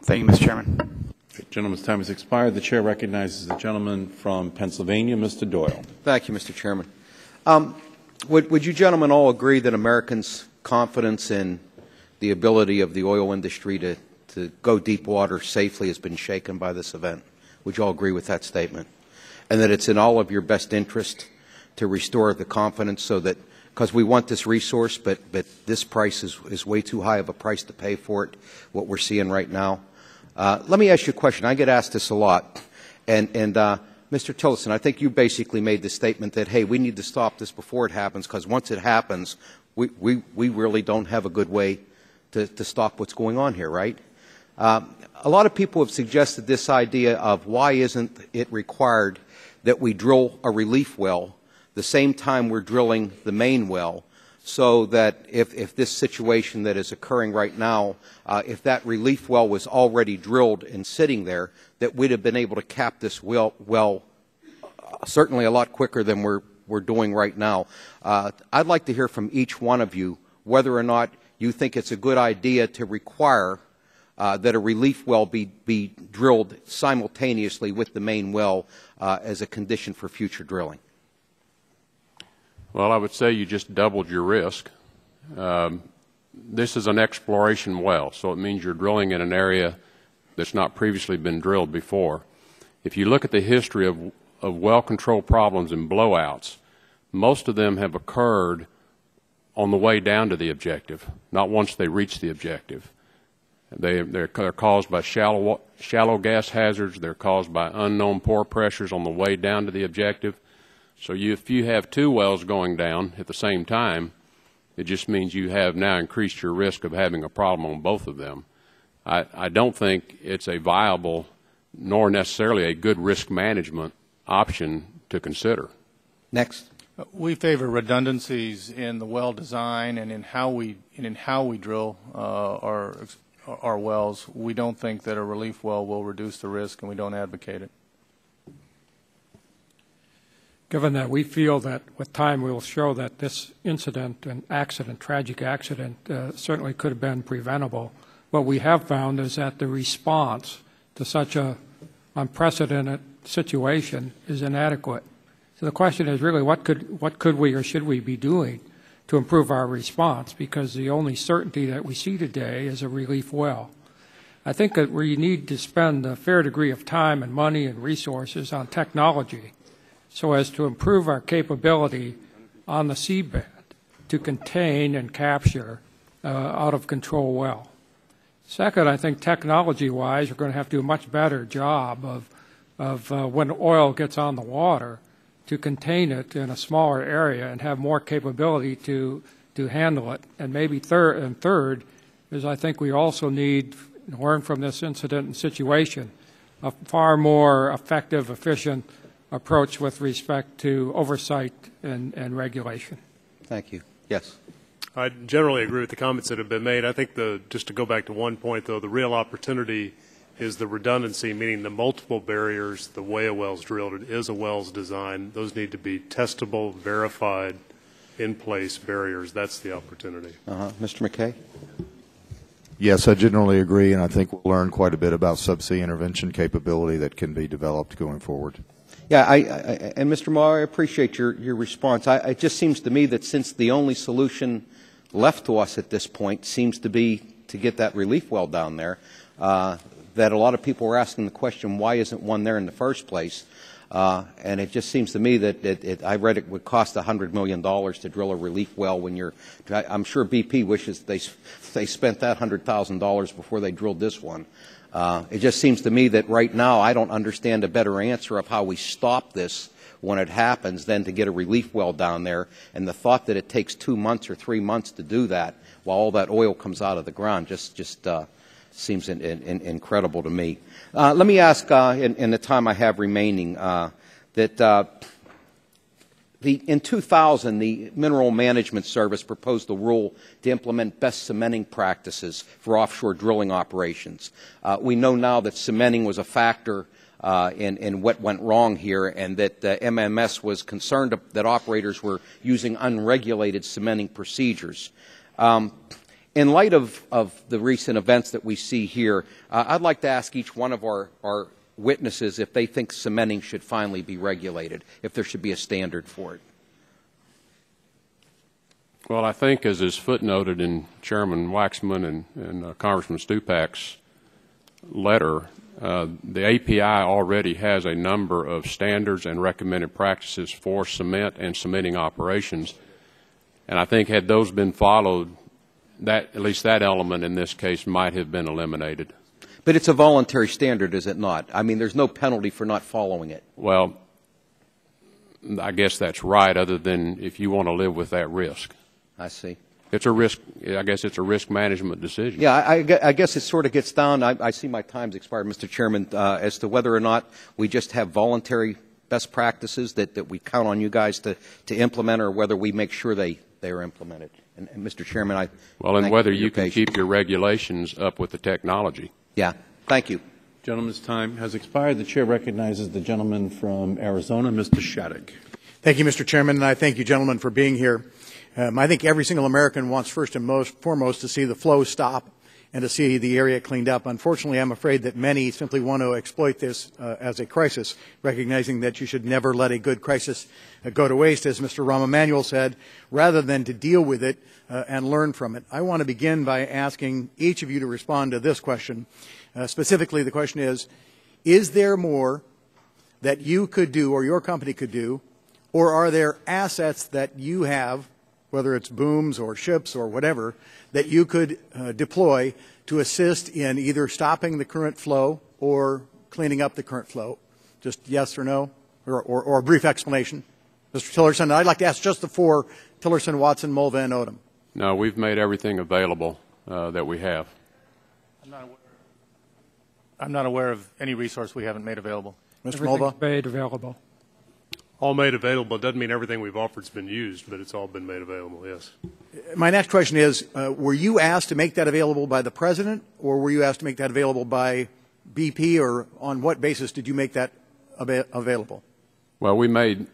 Thank you, Mr. Chairman. The gentleman's time has expired. The chair recognizes the gentleman from Pennsylvania, Mr. Doyle. Thank you, Mr. Chairman. Would you gentlemen all agree that Americans' confidence in the ability of the oil industry to go deep water safely has been shaken by this event? Would you all agree with that statement? And that it's in all of your best interest to restore the confidence so that, because we want this resource, but this price is way too high of a price to pay for it, what we're seeing right now. Let me ask you a question. I get asked this a lot. And Mr. Tillerson, I think you basically made the statement that, hey, we need to stop this before it happens, because once it happens, we really don't have a good way to stop what's going on here, right? A lot of people have suggested this idea of why isn't it required that we drill a relief well the same time we're drilling the main well, so that if this situation that is occurring right now, if that relief well was already drilled and sitting there, that we'd have been able to cap this well certainly a lot quicker than we're doing right now. I'd like to hear from each one of you whether or not you think it's a good idea to require that a relief well be drilled simultaneously with the main well as a condition for future drilling. Well, I would say you just doubled your risk. This is an exploration well, so it means you're drilling in an area that's not previously been drilled before. If you look at the history of well control problems and blowouts, most of them have occurred on the way down to the objective, not once they reach the objective. They're caused by shallow gas hazards. They're caused by unknown pore pressures on the way down to the objective. So if you have two wells going down at the same time, it just means you have now increased your risk of having a problem on both of them. I don't think it's a viable nor necessarily a good risk management option to consider. Next. We favor redundancies in the well design and in how we drill our wells. We don't think that a relief well will reduce the risk, and we don't advocate it. Given that we feel that with time we will show that this incident and accident, tragic accident, certainly could have been preventable, what we have found is that the response to such a unprecedented situation is inadequate. So the question is really what could we or should we be doing to improve our response, because the only certainty that we see today is a relief well. I think that we need to spend a fair degree of time and money and resources on technology so as to improve our capability on the seabed to contain and capture out-of-control well. Second, I think technology-wise, we're going to have to do a much better job of when oil gets on the water, to contain it in a smaller area and have more capability to handle it. And maybe third is I think we also need to learn from this incident and situation a far more effective, efficient approach with respect to oversight and regulation. Thank you. Yes. I generally agree with the comments that have been made. I think just to go back to one point, though, the real opportunity is the redundancy, meaning the multiple barriers, the way a well's drilled. It is a well's design. Those need to be testable, verified, in-place barriers. That's the opportunity. Mr. McKay? Yes, I generally agree, and I think we'll learn quite a bit about subsea intervention capability that can be developed going forward. Yeah, and Mr. Moore, I appreciate your response. It just seems to me that since the only solution left to us at this point seems to be to get that relief well down there, that a lot of people were asking the question, why isn't one there in the first place? And it just seems to me that I read it would cost $100 million to drill a relief well when I'm sure BP wishes they spent that $100,000 before they drilled this one. It just seems to me that right now I don't understand a better answer of how we stop this when it happens than to get a relief well down there. And the thought that it takes 2 months or 3 months to do that while all that oil comes out of the ground just seems incredible to me. Let me ask, in the time I have remaining, that in 2000, the Mineral Management Service proposed a rule to implement best cementing practices for offshore drilling operations. We know now that cementing was a factor in what went wrong here, and that MMS was concerned that operators were using unregulated cementing procedures. In light of the recent events that we see here, I'd like to ask each one of our witnesses if they think cementing should finally be regulated, if there should be a standard for it. Well, I think, as is footnoted in Chairman Waxman and Congressman Stupak's letter, the API already has a number of standards and recommended practices for cement and cementing operations. And I think had those been followed, at least that element in this case might have been eliminated. But it's a voluntary standard, is it not? I mean, there's no penalty for not following it. Well, I guess that's right, other than if you want to live with that risk. I see. It's a risk. I guess it's a risk management decision. Yeah, I guess it sort of gets down. I see my time's expired, Mr. Chairman, as to whether or not we just have voluntary best practices that we count on you guys to implement, or whether we make sure they are implemented. And Mr. Chairman, and whether you can keep your regulations up with the technology. Yeah. Thank you. Gentleman's time has expired. The chair recognizes the gentleman from Arizona, Mr. Shattuck. Thank you, Mr. Chairman, and I thank you, gentlemen, for being here. I think every single American wants first and foremost to see the flow stop and to see the area cleaned up. Unfortunately, I'm afraid that many simply want to exploit this as a crisis, recognizing that you should never let a good crisis go to waste, as Mr. Rahm Emanuel said, rather than to deal with it and learn from it. I want to begin by asking each of you to respond to this question. Specifically, the question is there more that you could do or your company could do, or are there assets that you have, whether it's booms or ships or whatever, that you could deploy to assist in either stopping the current flow or cleaning up the current flow? Just yes or no, or a brief explanation. Mr. Tillerson, I'd like to ask just the four, Tillerson, Watson, Mulva, and Odom. No, we've made everything available that we have. I'm not aware of any resource we haven't made available. Mr. Mulva? Made available. All made available doesn't mean everything we've offered's been used, but it's all been made available, yes. My next question is, were you asked to make that available by the President, or were you asked to make that available by BP, or on what basis did you make that available? Well, we made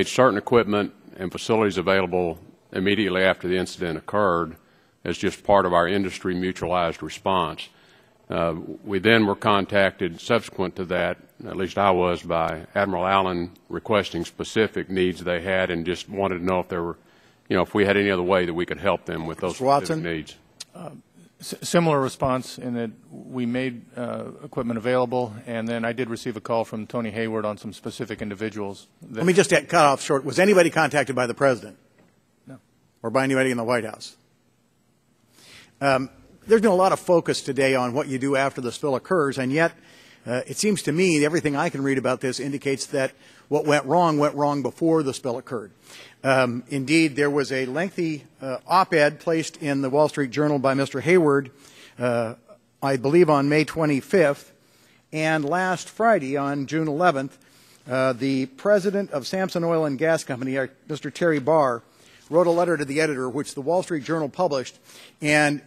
certain equipment and facilities available immediately after the incident occurred as just part of our industry mutualized response. We then were contacted subsequent to that, at least I was, by Admiral Allen requesting specific needs they had and just wanted to know if there were, if we had any other way that we could help them with those specific needs. Similar response in that we made equipment available, and then I did receive a call from Tony Hayward on some specific individuals. Let me just cut off short. Was anybody contacted by the President? No. Or by anybody in the White House? There's been a lot of focus today on what you do after the spill occurs, and yet it seems to me everything I can read about this indicates that what went wrong before the spill occurred. Indeed, there was a lengthy op-ed placed in the Wall Street Journal by Mr. Hayward, I believe on May 25th, and last Friday on June 11th, the president of Sampson Oil and Gas Company, Mr. Terry Barr, wrote a letter to the editor, which the Wall Street Journal published, and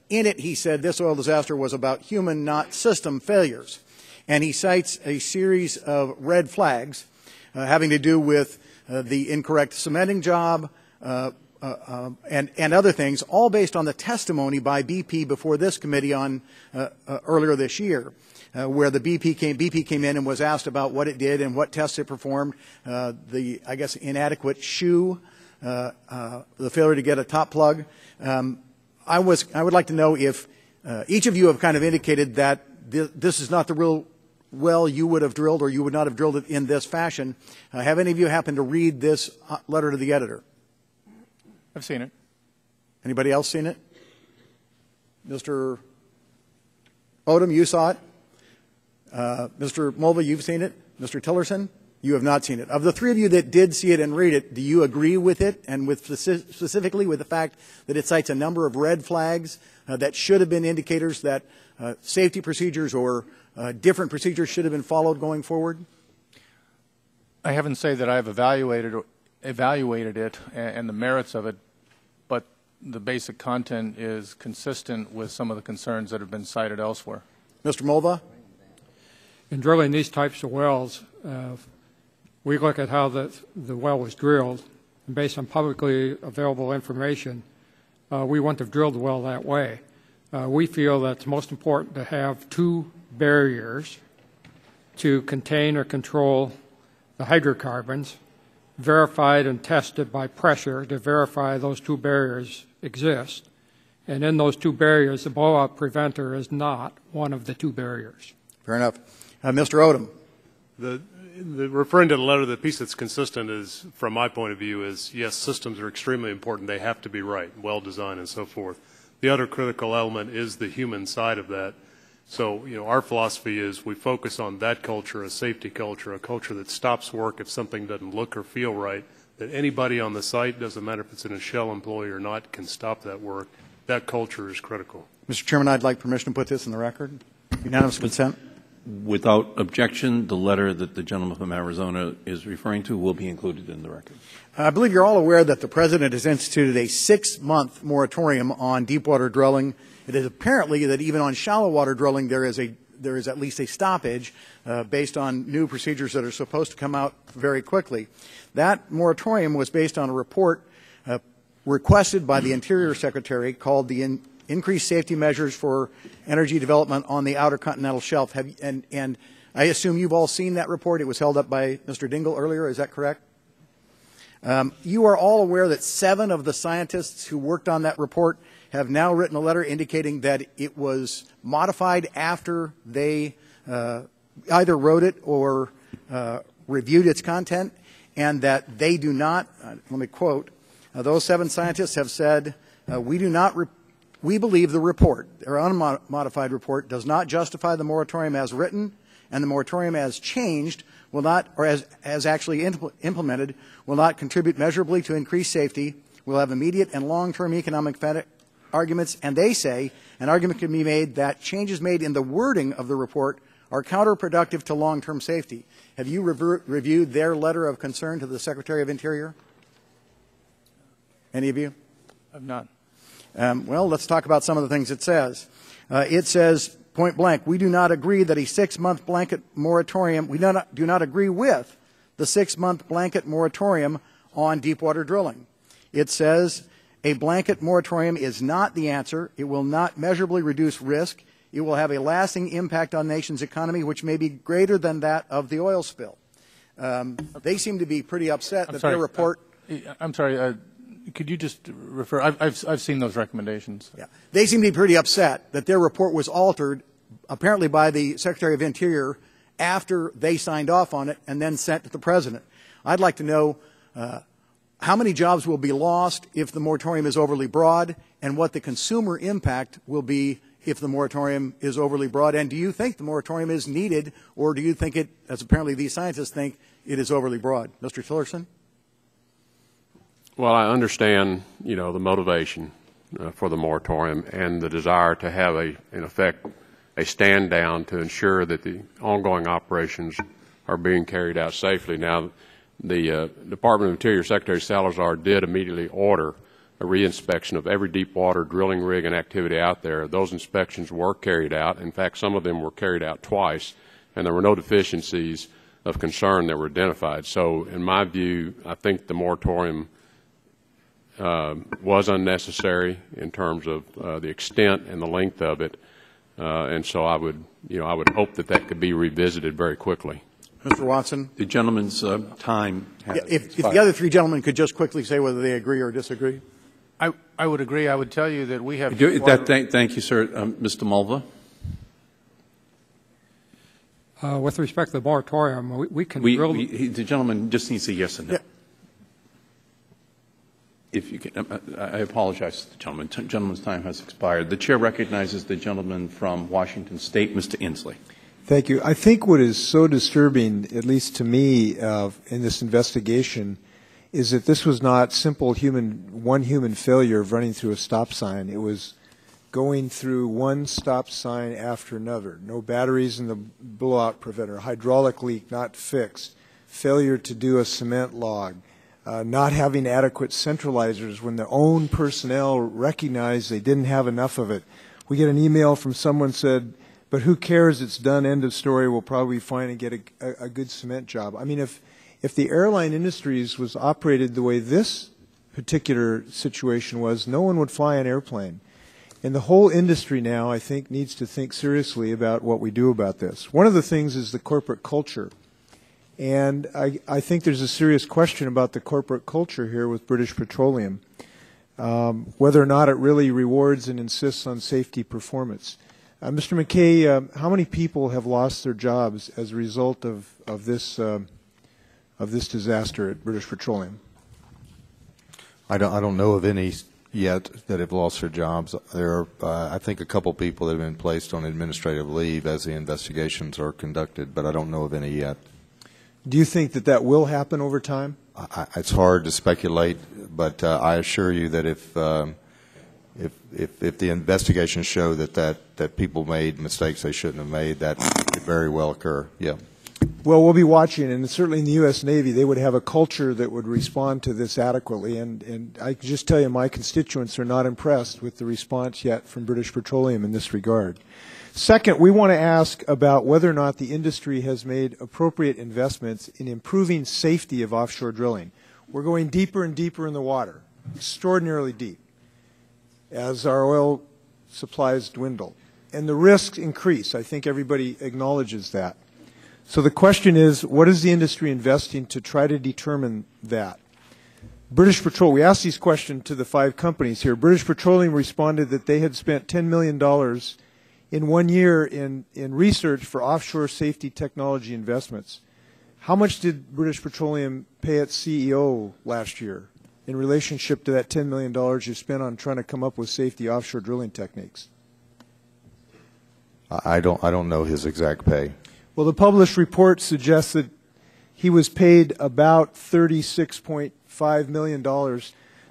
in it he said this oil disaster was about human, not system failures. And he cites a series of red flags having to do with the incorrect cementing job and other things, all based on the testimony by BP before this committee on earlier this year, where the BP came in and was asked about what it did and what tests it performed, the, I guess, inadequate shoe, the failure to get a top plug. I would like to know if each of you have kind of indicated that this is not the real well you would have drilled, or you would not have drilled it in this fashion. Have any of you happened to read this letter to the editor? I've seen it. Anybody else seen it? Mr. Odom, you saw it. Mr. Mulva, you've seen it. Mr. Tillerson, you have not seen it. Of the three of you that did see it and read it, do you agree with it, and with specifically with the fact that it cites a number of red flags that should have been indicators that safety procedures or different procedures should have been followed going forward? I haven't said that I've evaluated it and the merits of it, but the basic content is consistent with some of the concerns that have been cited elsewhere. Mr. Mulva? In drilling these types of wells, we look at how the well was drilled, and based on publicly available information, we wouldn't have drilled the well that way. We feel that it's most important to have two barriers to contain or control the hydrocarbons, verified and tested by pressure to verify those two barriers exist. And in those two barriers, the blowout preventer is not one of the two barriers. Fair enough. Mr. Odom. Referring to the letter, the piece that's consistent is, from my point of view, is yes, systems are extremely important. They have to be right, well designed and so forth. The other critical element is the human side of that. So, our philosophy is we focus on that culture, a safety culture, a culture that stops work if something doesn't look or feel right, that anybody on the site, doesn't matter if it's in a Shell employee or not, can stop that work. That culture is critical. Mr. Chairman, I'd like permission to put this in the record. Unanimous consent? Without objection, the letter that the gentleman from Arizona is referring to will be included in the record. I believe you're all aware that the President has instituted a 6-month moratorium on deepwater drilling. It is apparently that even on shallow water drilling there is at least a stoppage based on new procedures that are supposed to come out very quickly. That moratorium was based on a report requested by the Interior Secretary called the Increased Safety Measures for Energy Development on the Outer Continental Shelf. And I assume you've all seen that report. It was held up by Mr. Dingell earlier. Is that correct? You are all aware that 7 of the scientists who worked on that report have now written a letter indicating that it was modified after they either wrote it or reviewed its content, and that they do not, let me quote, those 7 scientists have said, we believe the report, their unmodified report, does not justify the moratorium as written, and the moratorium as changed will not, or as actually implemented, will not contribute measurably to increased safety, will have immediate and long-term economic arguments, and they say an argument can be made that changes made in the wording of the report are counterproductive to long-term safety. Have you reviewed their letter of concern to the Secretary of Interior? Any of you? I've not. Well, let's talk about some of the things it says. It says, point blank, we do not agree that a 6-month blanket moratorium, we do not agree with the 6-month blanket moratorium on deepwater drilling. It says, a blanket moratorium is not the answer. It will not measurably reduce risk. It will have a lasting impact on the nation's economy, which may be greater than that of the oil spill. They seem to be pretty upset that their report... I'm sorry, could you just refer? I've seen those recommendations. Yeah. They seem to be pretty upset that their report was altered, apparently by the Secretary of Interior, after they signed off on it and then sent to the President. I'd like to know how many jobs will be lost if the moratorium is overly broad, and what the consumer impact will be if the moratorium is overly broad. And do you think the moratorium is needed, or do you think it, as apparently these scientists think, it is overly broad? Mr. Tillerson? Well, I understand, the motivation for the moratorium and the desire to have in effect, a stand down to ensure that the ongoing operations are being carried out safely. Now, the Department of Interior Secretary Salazar did immediately order a reinspection of every deep water drilling rig and activity out there. Those inspections were carried out. In fact, some of them were carried out twice, and there were no deficiencies of concern that were identified. So, in my view, I think the moratorium was unnecessary in terms of the extent and the length of it, and so I would hope that could be revisited very quickly. Mr. Watson? The gentleman's time has if the other three gentlemen could just quickly say whether they agree or disagree. I would agree. I would tell you that we have... Thank you, sir. Mr. Mulva? With respect to the moratorium, we can drill... The gentleman just needs a yes and no. Yeah. If you can, I apologize to the gentleman. The gentleman's time has expired. The chair recognizes the gentleman from Washington State, Mr. Inslee. Thank you. I think what is so disturbing, at least to me, in this investigation, is that this was not simple one human failure of running through a stop sign. It was going through one stop sign after another. No batteries in the blowout preventer, hydraulic leak not fixed, failure to do a cement log. Not having adequate centralizers when their own personnel recognized they didn't have enough of it. We get an email from someone said, but who cares, it's done, end of story, we'll probably find and get a good cement job. I mean, if the airline industries was operated the way this particular situation was, no one would fly an airplane. And the whole industry now, I think, needs to think seriously about what we do about this. One of the things is the corporate culture. And I think there's a serious question about the corporate culture here with British Petroleum, whether or not it really rewards and insists on safety performance. Mr. McKay, how many people have lost their jobs as a result of this disaster at British Petroleum? I don't know of any yet that have lost their jobs. There are, I think, a couple people that have been placed on administrative leave as the investigations are conducted, but I don't know of any yet. Do you think that will happen over time? It's hard to speculate, but I assure you that if the investigations show that people made mistakes they shouldn't have made, that could very well occur. Yeah. Well, we'll be watching, and certainly in the U.S. Navy, they would have a culture that would respond to this adequately. And I can just tell you, my constituents are not impressed with the response yet from British Petroleum in this regard. Second, we want to ask about whether or not the industry has made appropriate investments in improving safety of offshore drilling. We're going deeper and deeper in the water, extraordinarily deep, as our oil supplies dwindle. And the risks increase. I think everybody acknowledges that. So the question is, what is the industry investing to try to determine that? British Petroleum, we asked these questions to the 5 companies here. British Petroleum responded that they had spent $10 million in 1 year in research for offshore safety technology investments. How much did British Petroleum pay its CEO last year in relationship to that $10 million you spent on trying to come up with safety offshore drilling techniques? I don't know his exact pay. Well, the published report suggests that he was paid about $36.5 million,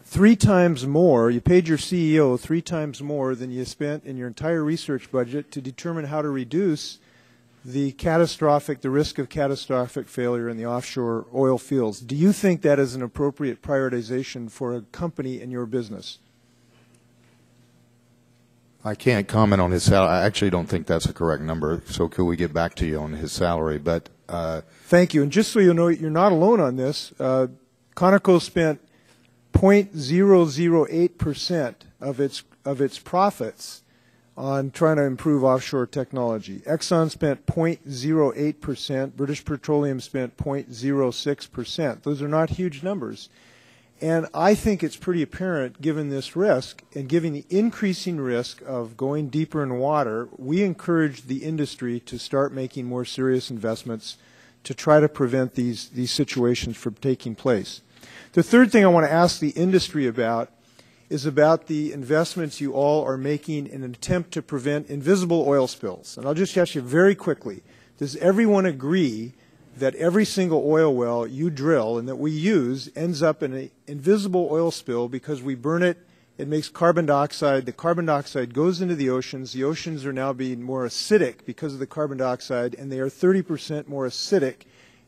3 times more. You paid your CEO 3 times more than you spent in your entire research budget to determine how to reduce the risk of catastrophic failure in the offshore oil fields. Do you think that is an appropriate prioritization for a company in your business? I can't comment on his salary. I actually don't think that's a correct number, so could we get back to you on his salary? But thank you. And just so you know, you're not alone on this. Conoco spent 0.008% of its profits on trying to improve offshore technology. Exxon spent 0.08%. British Petroleum spent 0.06%. Those are not huge numbers. And I think it's pretty apparent, given this risk and given the increasing risk of going deeper in water, we encourage the industry to start making more serious investments to try to prevent these situations from taking place. The third thing I want to ask the industry about is about the investments you all are making in an attempt to prevent invisible oil spills. And I'll just ask you very quickly, does everyone agree that every single oil well you drill and that we use ends up in an invisible oil spill because we burn it, it makes carbon dioxide, the carbon dioxide goes into the oceans are now being more acidic because of the carbon dioxide, and they are 30% more acidic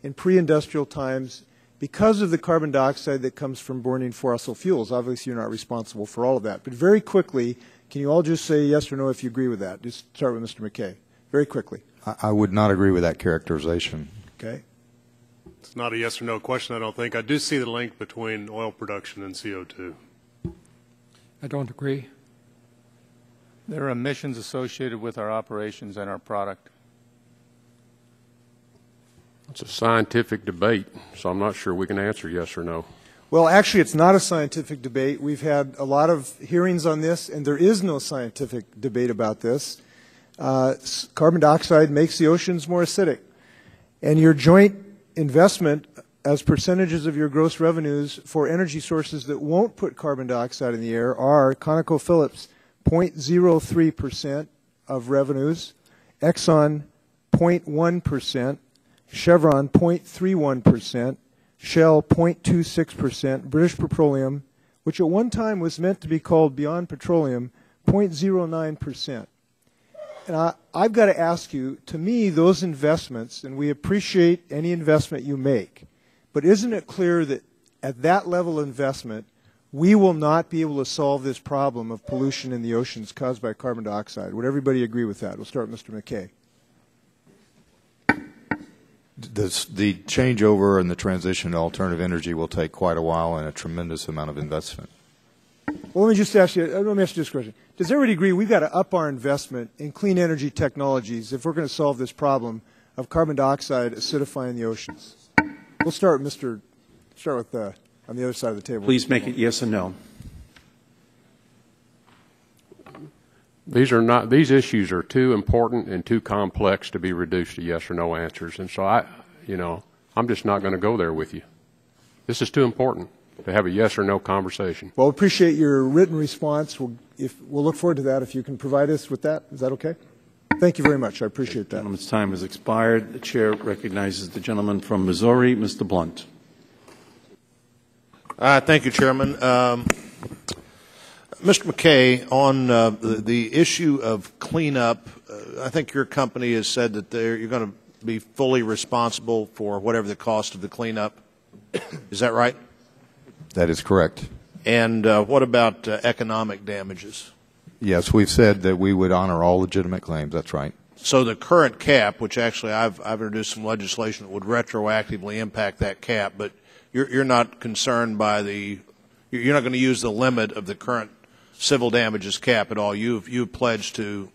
in pre-industrial times because of the carbon dioxide that comes from burning fossil fuels. Obviously, you're not responsible for all of that. But very quickly, can you all just say yes or no if you agree with that? Just start with Mr. McKay. Very quickly. I would not agree with that characterization. Okay. It's not a yes or no question, I don't think. I do see the link between oil production and CO2. I don't agree. There are emissions associated with our operations and our product. It's a scientific debate, so I'm not sure we can answer yes or no. Well, actually, it's not a scientific debate. We've had a lot of hearings on this, and there is no scientific debate about this. Carbon dioxide makes the oceans more acidic. And your joint investment as percentages of your gross revenues for energy sources that won't put carbon dioxide in the air are ConocoPhillips 0.03% of revenues, Exxon 0.1%, Chevron 0.31%, Shell 0.26%, British Petroleum, which at one time was meant to be called Beyond Petroleum, 0.09%. And I've got to ask you, to me, those investments, and we appreciate any investment you make, but isn't it clear that at that level of investment, we will not be able to solve this problem of pollution in the oceans caused by carbon dioxide? Would everybody agree with that? We'll start with Mr. McKay. The changeover and the transition to alternative energy will take quite a while and a tremendous amount of investment. Well, let me ask you this question. Does everybody agree we've got to up our investment in clean energy technologies if we're going to solve this problem of carbon dioxide acidifying the oceans? We'll start with on the other side of the table. Please make it yes or no. These issues are too important and too complex to be reduced to yes or no answers. And so I'm just not going to go there with you. This is too important to have a yes or no conversation. Well, appreciate your written response. We'll look forward to that if you can provide us with that. Is that okay? Thank you very much. I appreciate that. The gentleman's time has expired. The chair recognizes the gentleman from Missouri, Mr. Blunt. Thank you, Chairman. Mr. McKay, on the issue of cleanup, I think your company has said that you're going to be fully responsible for whatever the cost of the cleanup. Is that right? That is correct. And what about economic damages? Yes, we've said that we would honor all legitimate claims. That's right. So the current cap, which actually I've introduced some legislation that would retroactively impact that cap, but you're not concerned by you're not going to use the limit of the current civil damages cap at all. You've pledged to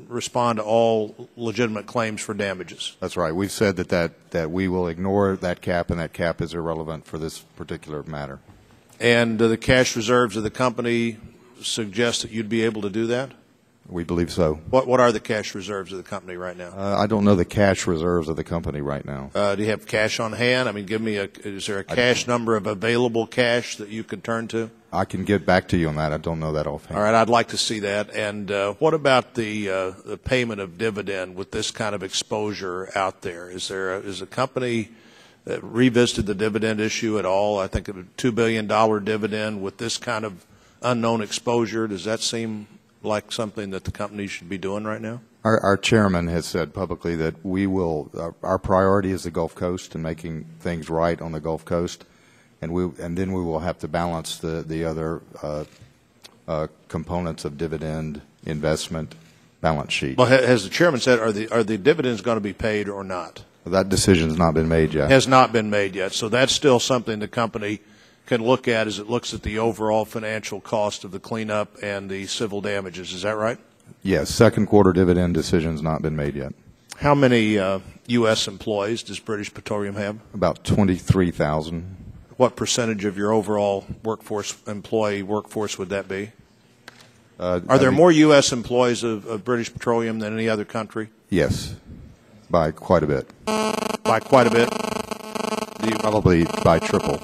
respond to all legitimate claims for damages. That's right. We've said that we will ignore that cap, and that cap is irrelevant for this particular matter. And the cash reserves of the company suggest that you'd be able to do that? We believe so. What are the cash reserves of the company right now? I don't know the cash reserves of the company right now. Do you have cash on hand? I mean, is there a cash number of available cash that you could turn to? I can get back to you on that. I don't know that offhand. All right, I'd like to see that. And what about the payment of dividend with this kind of exposure out there? Is a company that revisited the dividend issue at all? I think a $2 billion dividend with this kind of unknown exposure. Does that seem like something that the company should be doing right now? Our chairman has said publicly that we will. Our priority is the Gulf Coast and making things right on the Gulf Coast, and then we will have to balance the other components of dividend, investment, balance sheet. Well, has the chairman said are the dividends going to be paid or not? That decision has not been made yet. Has not been made yet. So that's still something the company can look at as it looks at the overall financial cost of the cleanup and the civil damages. Is that right? Yes. Second quarter dividend decision has not been made yet. How many U.S. employees does British Petroleum have? About 23,000. What percentage of your overall employee workforce would that be? Are there more U.S. employees of British Petroleum than any other country? Yes, by quite a bit. By quite a bit? Probably by triple.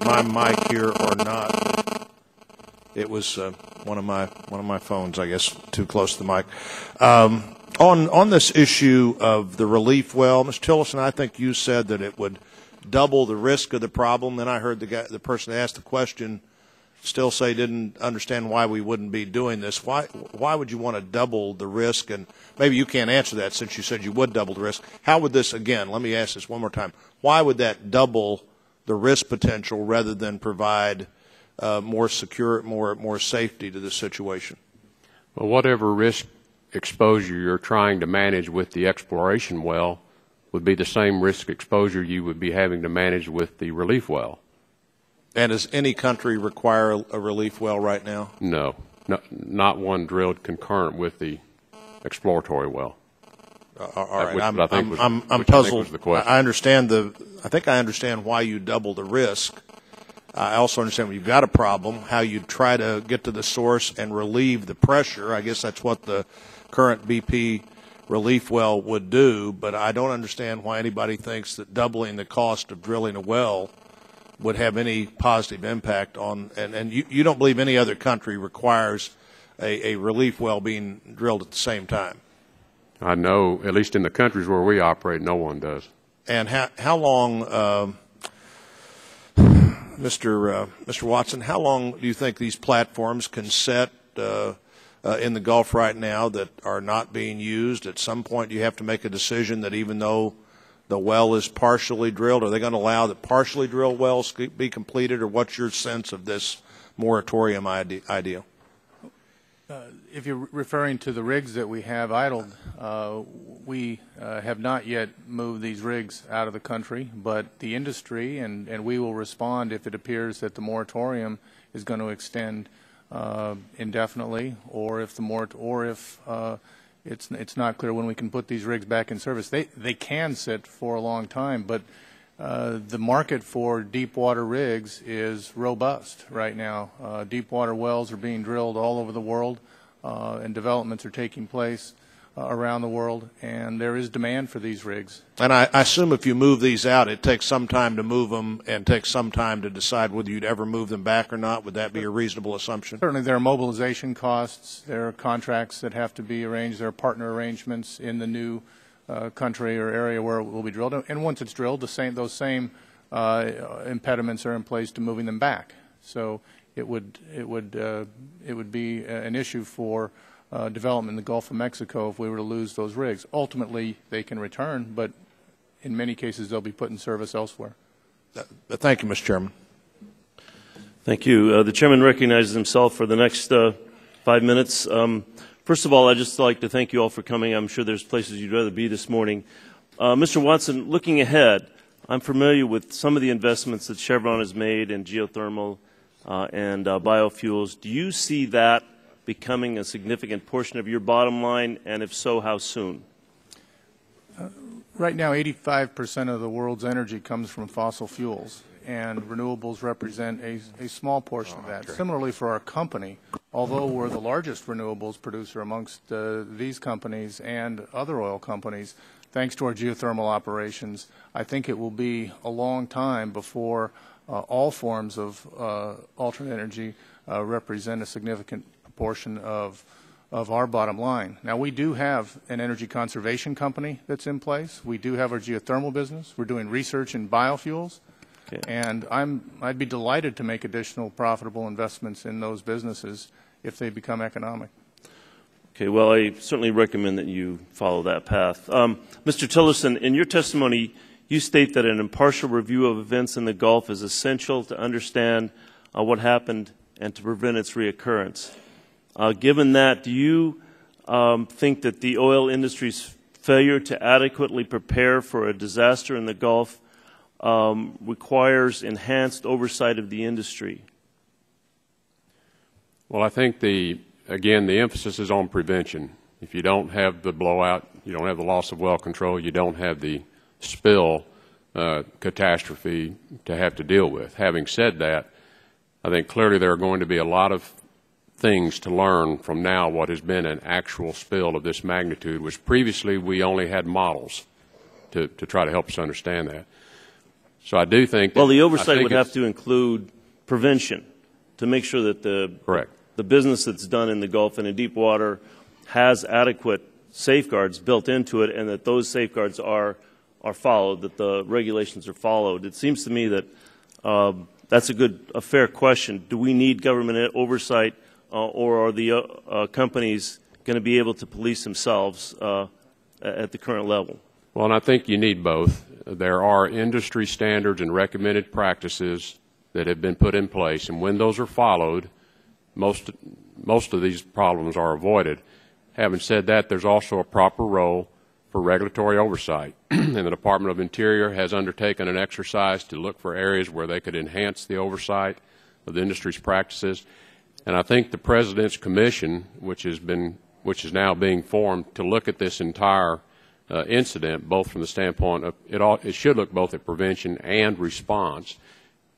My mic here or not? It was one of my phones, I guess, too close to the mic. On this issue of the relief well, Mr. Tillerson, I think you said that it would double the risk of the problem. Then I heard the person that asked the question still say didn't understand why we wouldn't be doing this. Why would you want to double the risk? And maybe you can't answer that since you said you would double the risk. How would this, again, let me ask this one more time. Why would that double the risk potential rather than provide more safety to the situation? Well, whatever risk exposure you're trying to manage with the exploration well would be the same risk exposure you would be having to manage with the relief well. And does any country require a relief well right now? No, not one drilled concurrent with the exploratory well. All right, I'm puzzled. I think I understand why you double the risk. I also understand when you've got a problem, how you try to get to the source and relieve the pressure. I guess that's what the current BP relief well would do, but I don't understand why anybody thinks that doubling the cost of drilling a well would have any positive impact on, and you don't believe any other country requires a relief well being drilled at the same time? I know, at least in the countries where we operate, no one does. And how long, Mr. Watson, how long do you think these platforms can set in the Gulf right now that are not being used? At some point, you have to make a decision that even though the well is partially drilled, are they going to allow the partially drilled wells to be completed, or what's your sense of this moratorium idea? If you're referring to the rigs that we have idled, we have not yet moved these rigs out of the country, but the industry and we will respond if it appears that the moratorium is going to extend indefinitely, or if it's not clear when we can put these rigs back in service. They can sit for a long time, but the market for deep water rigs is robust right now. Deep water wells are being drilled all over the world, and developments are taking place around the world, and there is demand for these rigs. And I assume if you move these out, it takes some time to move them and takes some time to decide whether you'd ever move them back or not. Would that be a reasonable assumption? Certainly there are mobilization costs, there are contracts that have to be arranged, there are partner arrangements in the new country or area where it will be drilled. And once it's drilled, those same impediments are in place to moving them back. So it would be an issue for development in the Gulf of Mexico if we were to lose those rigs. Ultimately, they can return, but in many cases, they'll be put in service elsewhere. Thank you, Mr. Chairman. Thank you. The chairman recognizes himself for the next 5 minutes. First of all, I'd just like to thank you all for coming. I'm sure there's places you'd rather be this morning. Mr. Watson, looking ahead, I'm familiar with some of the investments that Chevron has made in geothermal and biofuels. Do you see that becoming a significant portion of your bottom line, and if so, how soon? Right now, 85% of the world's energy comes from fossil fuels, and renewables represent a small portion of that. Similarly, for our company, although we're the largest renewables producer amongst these companies and other oil companies, thanks to our geothermal operations, I think it will be a long time before all forms of alternate energy represent a significant proportion of our bottom line. Now, we do have an energy conservation company that's in place. We do have our geothermal business. We're doing research in biofuels. Okay. And I'd be delighted to make additional profitable investments in those businesses if they become economic. Okay, well, I certainly recommend that you follow that path. Mr. Tillerson, in your testimony, you state that an impartial review of events in the Gulf is essential to understand what happened and to prevent its reoccurrence. Given that, do you think that the oil industry's failure to adequately prepare for a disaster in the Gulf requires enhanced oversight of the industry? Well, I think again, the emphasis is on prevention. If you don't have the blowout, you don't have the loss of well control, you don't have the spill catastrophe to have to deal with. Having said that, I think clearly there are going to be a lot of things to learn from now what has been an actual spill of this magnitude, which previously we only had models to try to help us understand that. So I do think that... Well, the oversight would have to include prevention to make sure that the business that's done in the Gulf and in deep water has adequate safeguards built into it and that those safeguards are followed, that the regulations are followed. It seems to me that that's a fair question. Do we need government oversight or are the companies going to be able to police themselves at the current level? Well, and I think you need both. There are industry standards and recommended practices that have been put in place, and when those are followed, most of these problems are avoided. Having said that, there's also a proper role for regulatory oversight, and the Department of Interior has undertaken an exercise to look for areas where they could enhance the oversight of the industry's practices. And I think the President's Commission, which is now being formed to look at this entire incident, both from the standpoint of it should look both at prevention and response.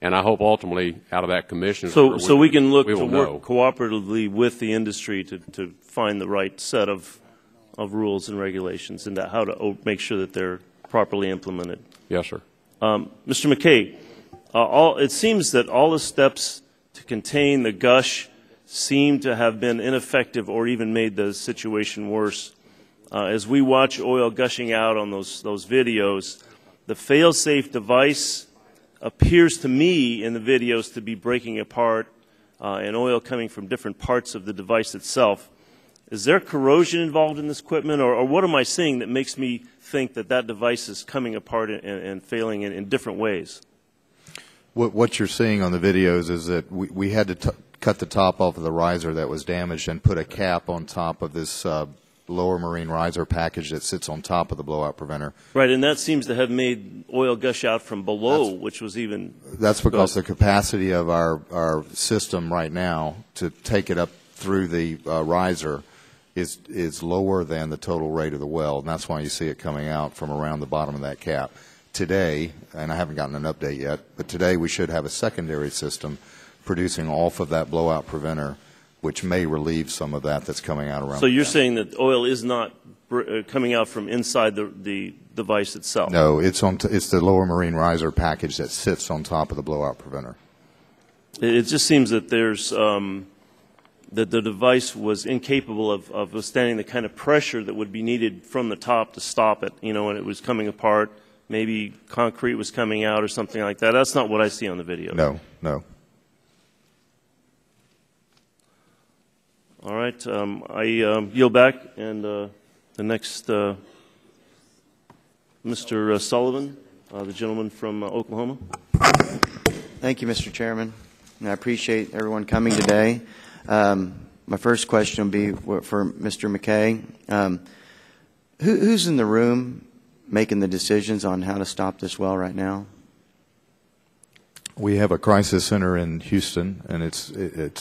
And I hope ultimately out of that commission, so we can look to work cooperatively with the industry to find the right set of rules and regulations and how to make sure that they're properly implemented. Yes, sir. Mr. McKay, it seems that all the steps to contain the gush seem to have been ineffective or even made the situation worse. As we watch oil gushing out on those videos, the fail-safe device appears to me in the videos to be breaking apart and oil coming from different parts of the device itself. Is there corrosion involved in this equipment, or what am I seeing that makes me think that that device is coming apart and failing in different ways? What you're seeing on the videos is that we had to cut the top off of the riser that was damaged and put a cap on top of this lower marine riser package that sits on top of the blowout preventer. Right, and that seems to have made oil gush out from below, which was even... That's because the capacity of our system right now to take it up through the riser is lower than the total rate of the well, and that's why you see it coming out from around the bottom of that cap. Today, and I haven't gotten an update yet, but today we should have a secondary system producing off of that blowout preventer, which may relieve some of that's coming out around. So you're saying that oil is not coming out from inside the device itself? No, it's the lower marine riser package that sits on top of the blowout preventer. It just seems that there's that the device was incapable of withstanding the kind of pressure that would be needed from the top to stop it. You know, when it was coming apart, maybe concrete was coming out or something like that. That's not what I see on the video. No, no. All right, I yield back, and the next, Mr. Sullivan, the gentleman from Oklahoma. Thank you, Mr. Chairman. And I appreciate everyone coming today. My first question will be for Mr. McKay. Who's in the room making the decisions on how to stop this well right now? We have a crisis center in Houston, and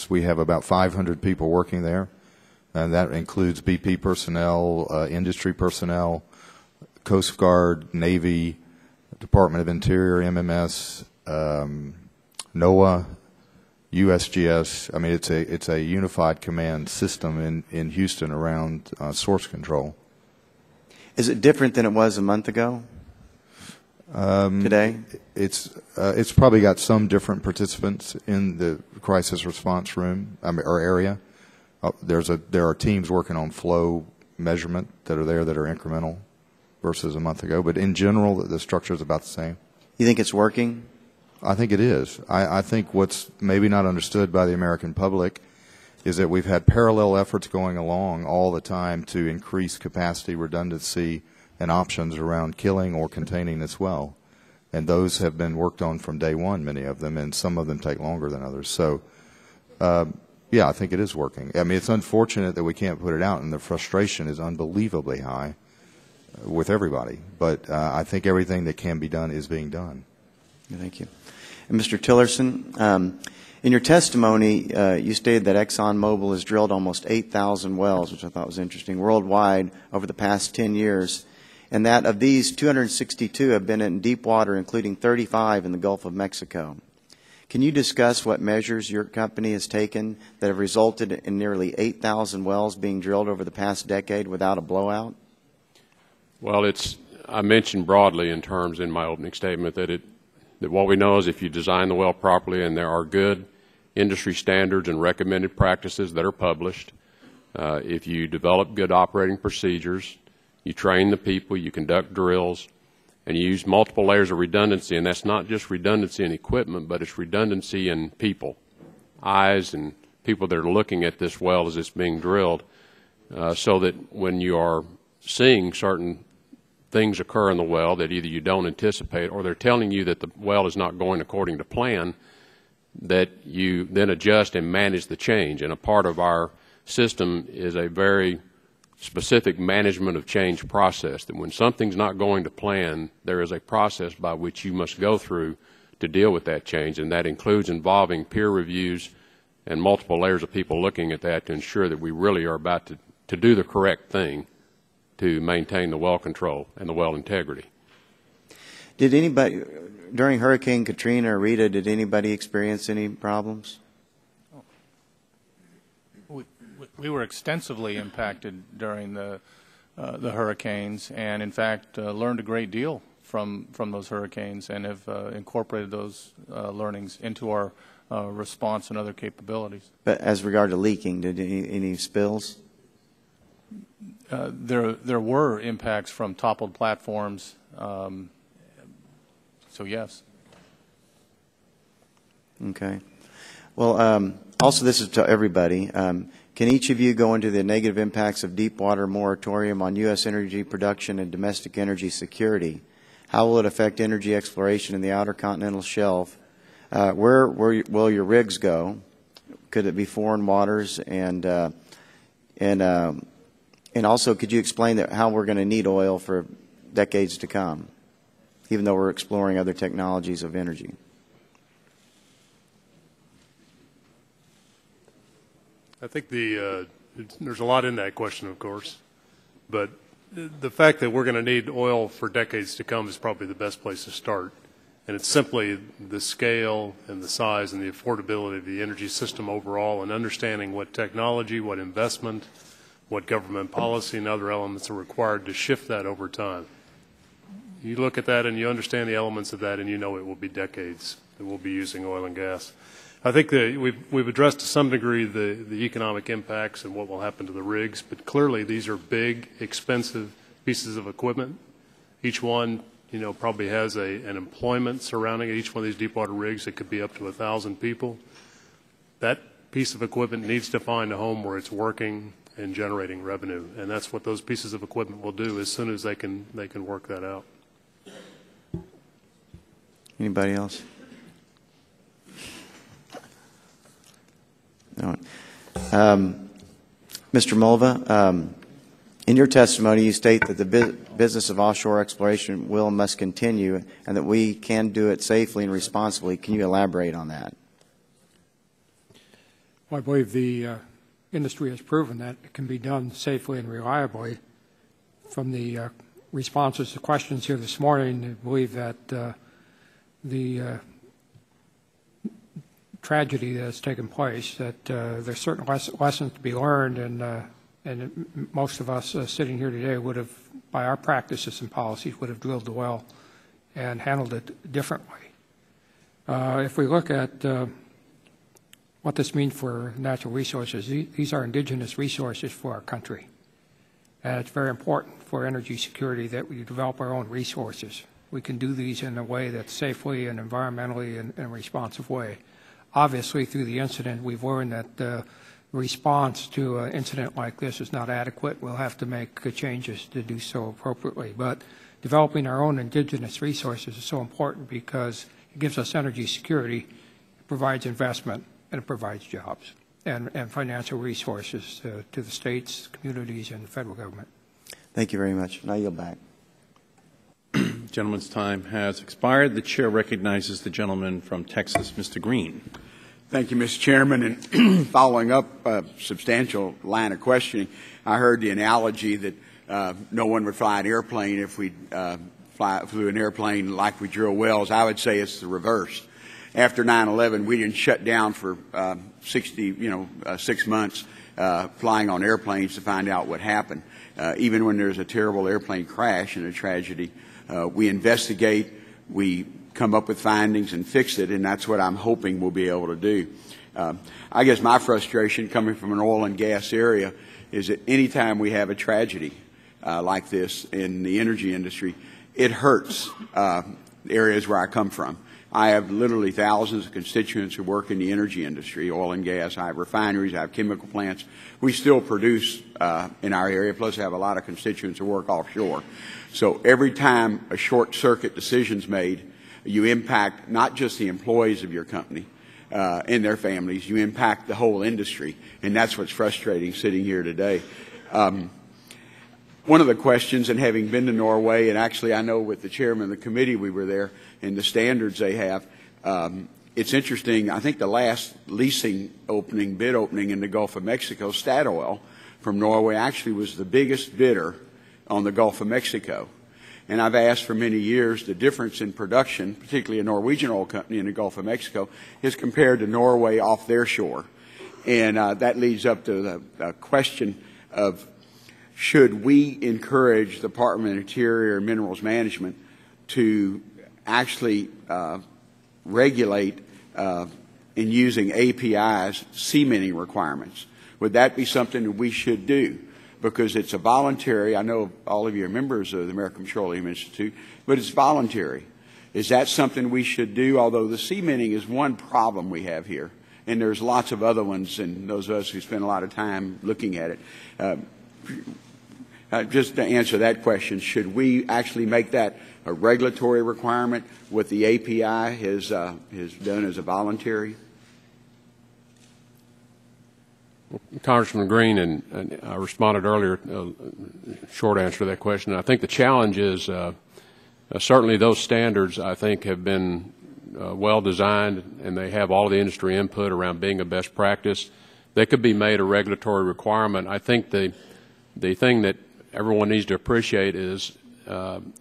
we have about 500 people working there, and that includes BP personnel, industry personnel, Coast Guard, Navy, Department of Interior, MMS, NOAA, USGS. I mean, it's a unified command system in Houston around source control. Is it different than it was a month ago? Today? It's probably got some different participants in the crisis response room or area. There are teams working on flow measurement that are there that are incremental versus a month ago. But in general, the structure is about the same. You think it's working? I think it is. I think what's maybe not understood by the American public is that we've had parallel efforts going along all the time to increase capacity, redundancy, and options around killing or containing this well. And those have been worked on from day one, many of them, and some of them take longer than others. So, yeah, I think it is working. I mean, it's unfortunate that we can't put it out, and the frustration is unbelievably high with everybody. But I think everything that can be done is being done. Thank you. And Mr. Tillerson, in your testimony, you stated that ExxonMobil has drilled almost 8,000 wells, which I thought was interesting, worldwide over the past 10 years, and that of these, 262 have been in deep water, including 35 in the Gulf of Mexico. Can you discuss what measures your company has taken that have resulted in nearly 8,000 wells being drilled over the past decade without a blowout? Well, I mentioned broadly in terms in my opening statement that what we know is if you design the well properly and there are good industry standards and recommended practices that are published, if you develop good operating procedures, you train the people, you conduct drills, and you use multiple layers of redundancy, and that's not just redundancy in equipment, but it's redundancy in people, eyes and people that are looking at this well as it's being drilled, so that when you are seeing certain things occur in the well that either you don't anticipate or they're telling you that the well is not going according to plan, that you then adjust and manage the change. And a part of our system is a very specific management of change process, that when something's not going to plan, there is a process by which you must go through to deal with that change, and that includes involving peer reviews and multiple layers of people looking at that to ensure that we really are about to do the correct thing to maintain the well control and the well integrity. Did anybody, during Hurricane Katrina or Rita, did anybody experience any problems? We were extensively impacted during the hurricanes, and in fact learned a great deal from those hurricanes, and have incorporated those learnings into our response and other capabilities. But as regard to leaking, did any spills? There were impacts from toppled platforms, so yes. Okay. Well, also this is to everybody. Can each of you go into the negative impacts of deep water moratorium on U.S. energy production and domestic energy security? How will it affect energy exploration in the outer continental shelf? Where will your rigs go? Could it be foreign waters? And also, could you explain how we're going to need oil for decades to come, even though we're exploring other technologies of energy? I think there's a lot in that question, of course, but the fact that we're going to need oil for decades to come is probably the best place to start. And it's simply the scale and the size and the affordability of the energy system overall, and understanding what technology, what investment, what government policy and other elements are required to shift that over time. You look at that and you understand the elements of that, and you know it will be decades that we'll be using oil and gas. I think that we've addressed to some degree the economic impacts and what will happen to the rigs, but clearly these are big, expensive pieces of equipment. Each one, probably has an employment surrounding it. Each one of these deep water rigs, it could be up to 1,000 people. That piece of equipment needs to find a home where it's working and generating revenue, and that's what those pieces of equipment will do as soon as they can work that out. Anybody else? No. Mr. Mulva, in your testimony, you state that the business of offshore exploration will and must continue, and that we can do it safely and responsibly. Can you elaborate on that? Well, I believe the industry has proven that it can be done safely and reliably. From the responses to questions here this morning, I believe that the tragedy that has taken place, that there's certain lessons to be learned, and most of us sitting here today would have by our practices and policies, would have drilled the well and handled it differently. If we look at what this means for natural resources, these are indigenous resources for our country. And it's very important for energy security that we develop our own resources. We can do these in a way that's safely and environmentally in a responsive way. Obviously, through the incident, we've learned that the response to an incident like this is not adequate. We'll have to make changes to do so appropriately. But developing our own indigenous resources is so important because it gives us energy security, it provides investment, and it provides jobs and financial resources to the states, communities, and the federal government. Thank you very much. Now yield back. Gentleman's time has expired. The chair recognizes the gentleman from Texas, Mr. Green. Thank you, Mr. Chairman. And following up a substantial line of questioning, I heard the analogy that no one would fly an airplane if we flew an airplane like we drill wells. I would say it's the reverse. After 9/11, we didn't shut down for 6 months flying on airplanes to find out what happened. Even when there's a terrible airplane crash and a tragedy, we investigate, we come up with findings and fix it, and that's what I'm hoping we'll be able to do. I guess my frustration coming from an oil and gas area is that any time we have a tragedy like this in the energy industry, it hurts areas where I come from. I have literally thousands of constituents who work in the energy industry, oil and gas. I have refineries, I have chemical plants. We still produce in our area, plus I have a lot of constituents who work offshore. So every time a short circuit decision's made, you impact not just the employees of your company and their families, you impact the whole industry, and that's what's frustrating sitting here today. One of the questions, and having been to Norway, and actually I know with the chairman of the committee we were there, and the standards they have, it's interesting. I think the last leasing opening, bid opening in the Gulf of Mexico, Statoil from Norway actually was the biggest bidder on the Gulf of Mexico. And I've asked for many years the difference in production, particularly a Norwegian oil company in the Gulf of Mexico, is compared to Norway off their shore. And that leads up to the question of should we encourage the Department of Interior and Minerals Management to actually regulate in using APIs cementing requirements? Would that be something that we should do? Because it's a voluntary, I know all of you are members of the American Petroleum Institute, but it's voluntary. Is that something we should do? Although the cementing is one problem we have here, and there's lots of other ones, and those of us who spend a lot of time looking at it. Just to answer that question, should we actually make that a regulatory requirement, what the API has done as a voluntary? Congressman Green, and I responded earlier, short answer to that question. I think the challenge is certainly those standards, I think, have been well designed, and they have all the industry input around being a best practice. They could be made a regulatory requirement. I think the thing that everyone needs to appreciate is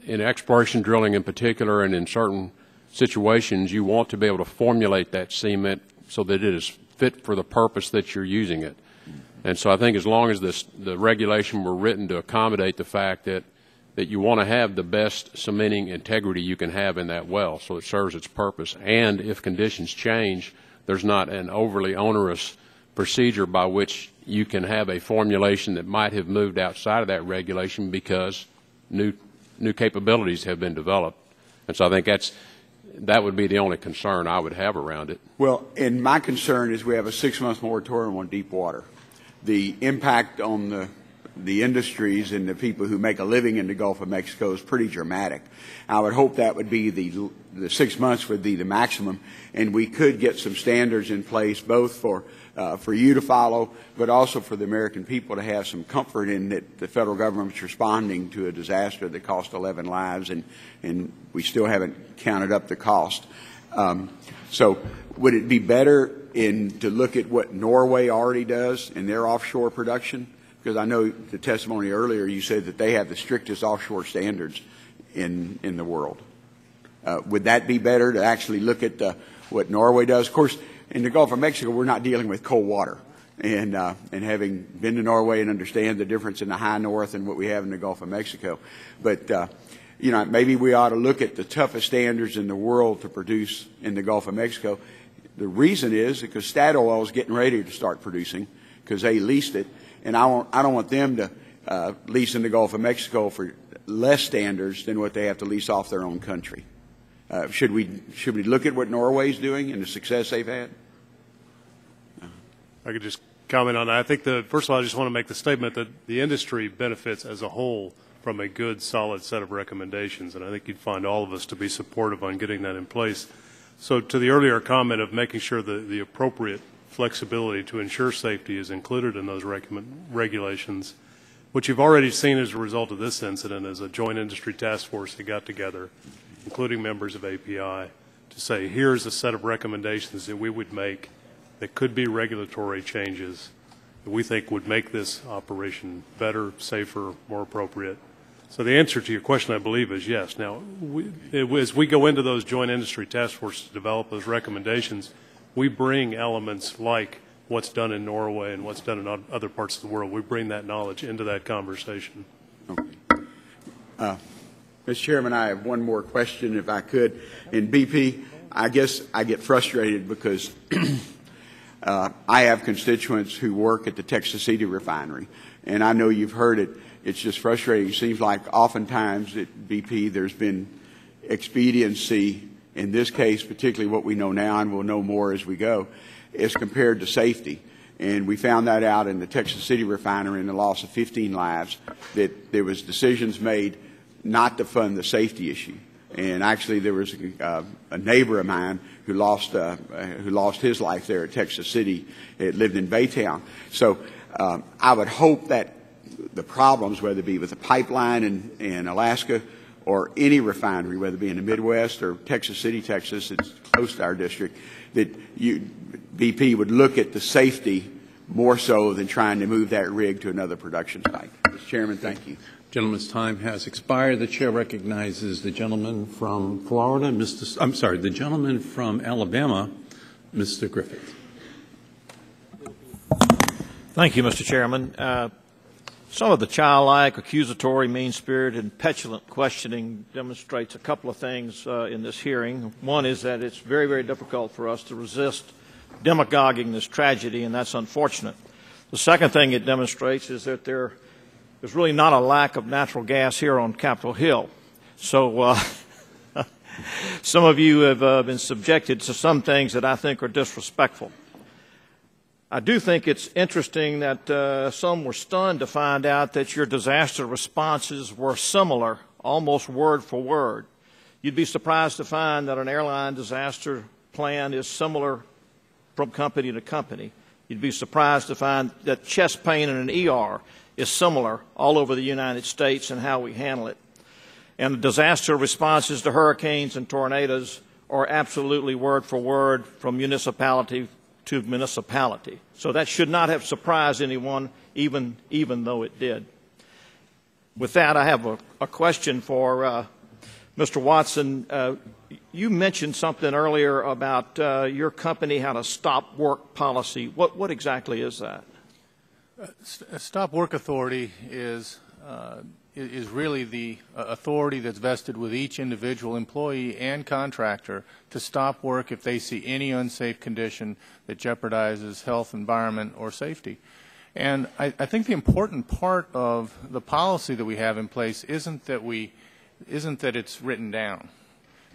in exploration drilling in particular, and in certain situations, you want to be able to formulate that cement so that it is fit for the purpose that you're using it. And so I think as long as the regulation were written to accommodate the fact that you want to have the best cementing integrity you can have in that well so it serves its purpose, and if conditions change, there's not an overly onerous procedure by which you can have a formulation that might have moved outside of that regulation because new capabilities have been developed. And so I think that would be the only concern I would have around it. Well, and my concern is we have a 6-month moratorium on deep water. The impact on the industries and the people who make a living in the Gulf of Mexico is pretty dramatic. I would hope that would be the 6 months would be the maximum, and we could get some standards in place both for you to follow, but also for the American people to have some comfort in that the federal government's responding to a disaster that cost 11 lives, and we still haven't counted up the cost. So would it be better to look at what Norway already does in their offshore production? Because I know the testimony earlier you said that they have the strictest offshore standards in the world. Would that be better to actually look at what Norway does? Of course, in the Gulf of Mexico, we're not dealing with cold water. and having been to Norway and understand the difference in the high north and what we have in the Gulf of Mexico. But maybe we ought to look at the toughest standards in the world to produce in the Gulf of Mexico. The reason is because Statoil is getting ready to start producing because they leased it, and I don't want them to lease in the Gulf of Mexico for less standards than what they have to lease off their own country. Should we look at what Norway's doing and the success they've had? I could just comment on that. I think first of all, I just want to make the statement that the industry benefits as a whole from a good, solid set of recommendations, and I think you'd find all of us to be supportive on getting that in place. So to the earlier comment of making sure the appropriate flexibility to ensure safety is included in those regulations, what you've already seen as a result of this incident is a joint industry task force that got together, including members of API, to say here's a set of recommendations that we would make that could be regulatory changes that we think would make this operation better, safer, more appropriate. So the answer to your question, I believe, is yes. Now, as we go into those joint industry task forces to develop those recommendations, we bring elements like what's done in Norway and what's done in other parts of the world. We bring that knowledge into that conversation. Okay. Mr. Chairman, I have one more question, if I could. In BP, I guess I get frustrated because I have constituents who work at the Texas City refinery, and I know you've heard it. It's just frustrating. It seems like oftentimes at BP there's been expediency, in this case, particularly what we know now, and we'll know more as we go, as compared to safety. And we found that out in the Texas City refinery in the loss of 15 lives, that there was decisions made not to fund the safety issue. And actually there was a neighbor of mine who lost his life there at Texas City. It lived in Baytown. So I would hope that the problems, whether it be with the pipeline in Alaska or any refinery, whether it be in the Midwest or Texas City, Texas, it's close to our district, that BP would look at the safety more so than trying to move that rig to another production site. Mr. Chairman, thank you. Gentleman's time has expired. The chair recognizes the gentleman from Florida, the gentleman from Alabama, Mr. Griffith. Thank you, Mr. Chairman. Some of the childlike, accusatory, mean-spirited, and petulant questioning demonstrates a couple of things in this hearing. One is that it's very, very difficult for us to resist demagoguing this tragedy, and that's unfortunate. The second thing it demonstrates is that there's really not a lack of natural gas here on Capitol Hill. So some of you have been subjected to some things that I think are disrespectful. I do think it's interesting that some were stunned to find out that your disaster responses were similar, almost word for word. You'd be surprised to find that an airline disaster plan is similar from company to company. You'd be surprised to find that chest pain in an ER is similar all over the United States and how we handle it. And the disaster responses to hurricanes and tornadoes are absolutely word for word from municipality to municipality. So that should not have surprised anyone, even though it did. With that, I have a question for Mr. Watson. You mentioned something earlier about your company had a stop work policy. What exactly is that? A stop work authority is really the authority that's vested with each individual employee and contractor to stop work if they see any unsafe condition that jeopardizes health, environment, or safety. And I think the important part of the policy that we have in place isn't that it's written down,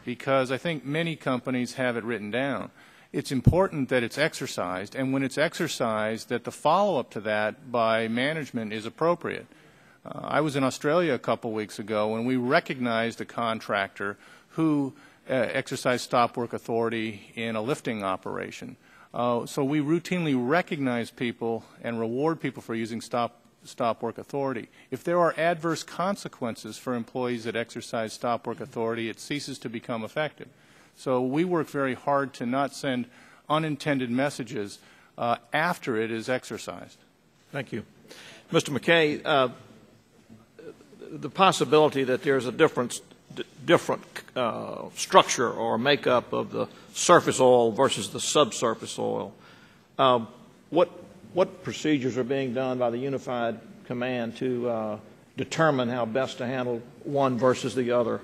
because I think many companies have it written down. It's important that it's exercised, and when it's exercised, that the follow-up to that by management is appropriate. I was in Australia a couple weeks ago when we recognized a contractor who exercised stop work authority in a lifting operation. So we routinely recognize people and reward people for using stop work authority. If there are adverse consequences for employees that exercise stop work authority, it ceases to become effective. So we work very hard to not send unintended messages after it is exercised. Thank you. Mr. McKay, the possibility that there's a different structure or makeup of the surface oil versus the subsurface oil, what what procedures are being done by the Unified Command to determine how best to handle one versus the other?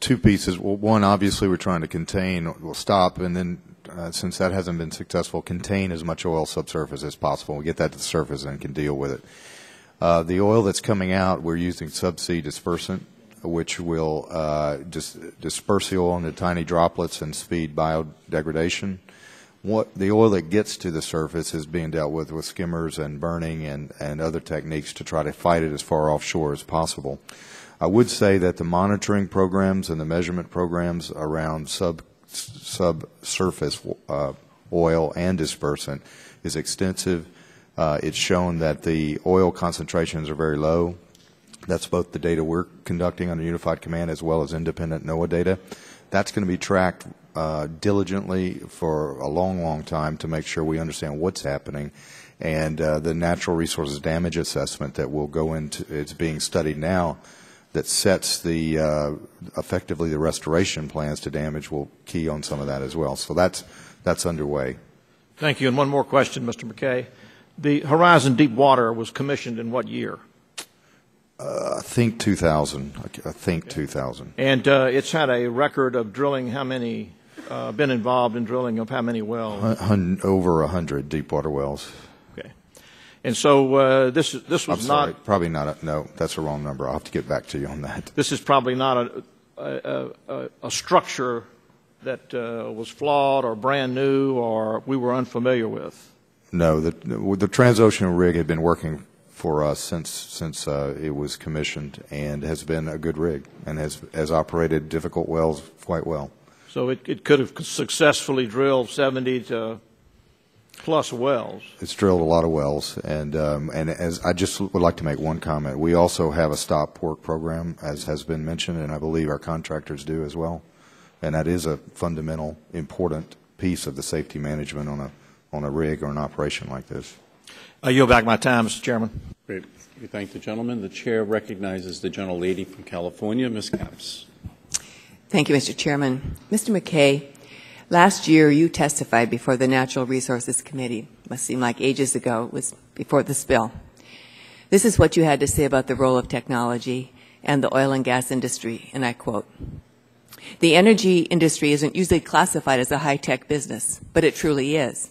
Two pieces. Well, one, obviously, we're trying to contain, we'll stop, and then since that hasn't been successful, contain as much oil subsurface as possible. We get that to the surface and can deal with it. The oil that's coming out, we're using subsea dispersant, which will just disperse the oil into tiny droplets and speed biodegradation. The oil that gets to the surface is being dealt with skimmers and burning and other techniques to try to fight it as far offshore as possible. I would say that the monitoring programs and the measurement programs around subsurface oil and dispersant is extensive. It's shown that the oil concentrations are very low. That's both the data we're conducting under Unified Command as well as independent NOAA data. That's going to be tracked diligently for a long, long time to make sure we understand what's happening. And the natural resources damage assessment that will go into, it's being studied now, that sets the effectively the restoration plans to damage will key on some of that as well. So that's underway. Thank you. And one more question, Mr. McKay. The Horizon Deep Water was commissioned in what year? I think 2000. I think 2000. And it's had a record of drilling how many, been involved in drilling of how many wells? Over 100 deep water wells. Okay. And so this was I'm sorry, not... Probably not. No, that's a wrong number. I'll have to get back to you on that. This is probably not a structure that was flawed or brand new or we were unfamiliar with. No, the Transocean rig had been working for us since it was commissioned and has been a good rig and has operated difficult wells quite well. So it could have successfully drilled 70 to plus wells. It's drilled a lot of wells, and as I just would like to make one comment. We also have a stop work program, as has been mentioned, and I believe our contractors do as well. And that is a fundamental, important piece of the safety management on a rig or an operation like this. I yield back my time, Mr. Chairman. Great. We thank the gentleman. The chair recognizes the gentlelady from California, Ms. Capps. Thank you, Mr. Chairman. Mr. McKay, last year you testified before the Natural Resources Committee. Must seem like ages ago. It was before the spill. This is what you had to say about the role of technology and the oil and gas industry, and I quote, "The energy industry isn't usually classified as a high-tech business, but it truly is.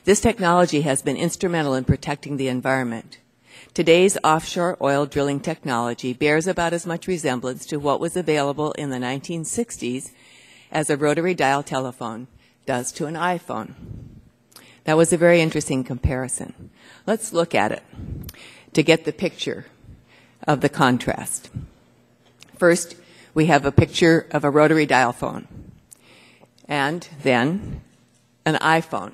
This technology has been instrumental in protecting the environment. Today's offshore oil drilling technology bears about as much resemblance to what was available in the 1960s as a rotary dial telephone does to an iPhone." That was a very interesting comparison. Let's look at it to get the picture of the contrast. First, we have a picture of a rotary dial phone, and then an iPhone.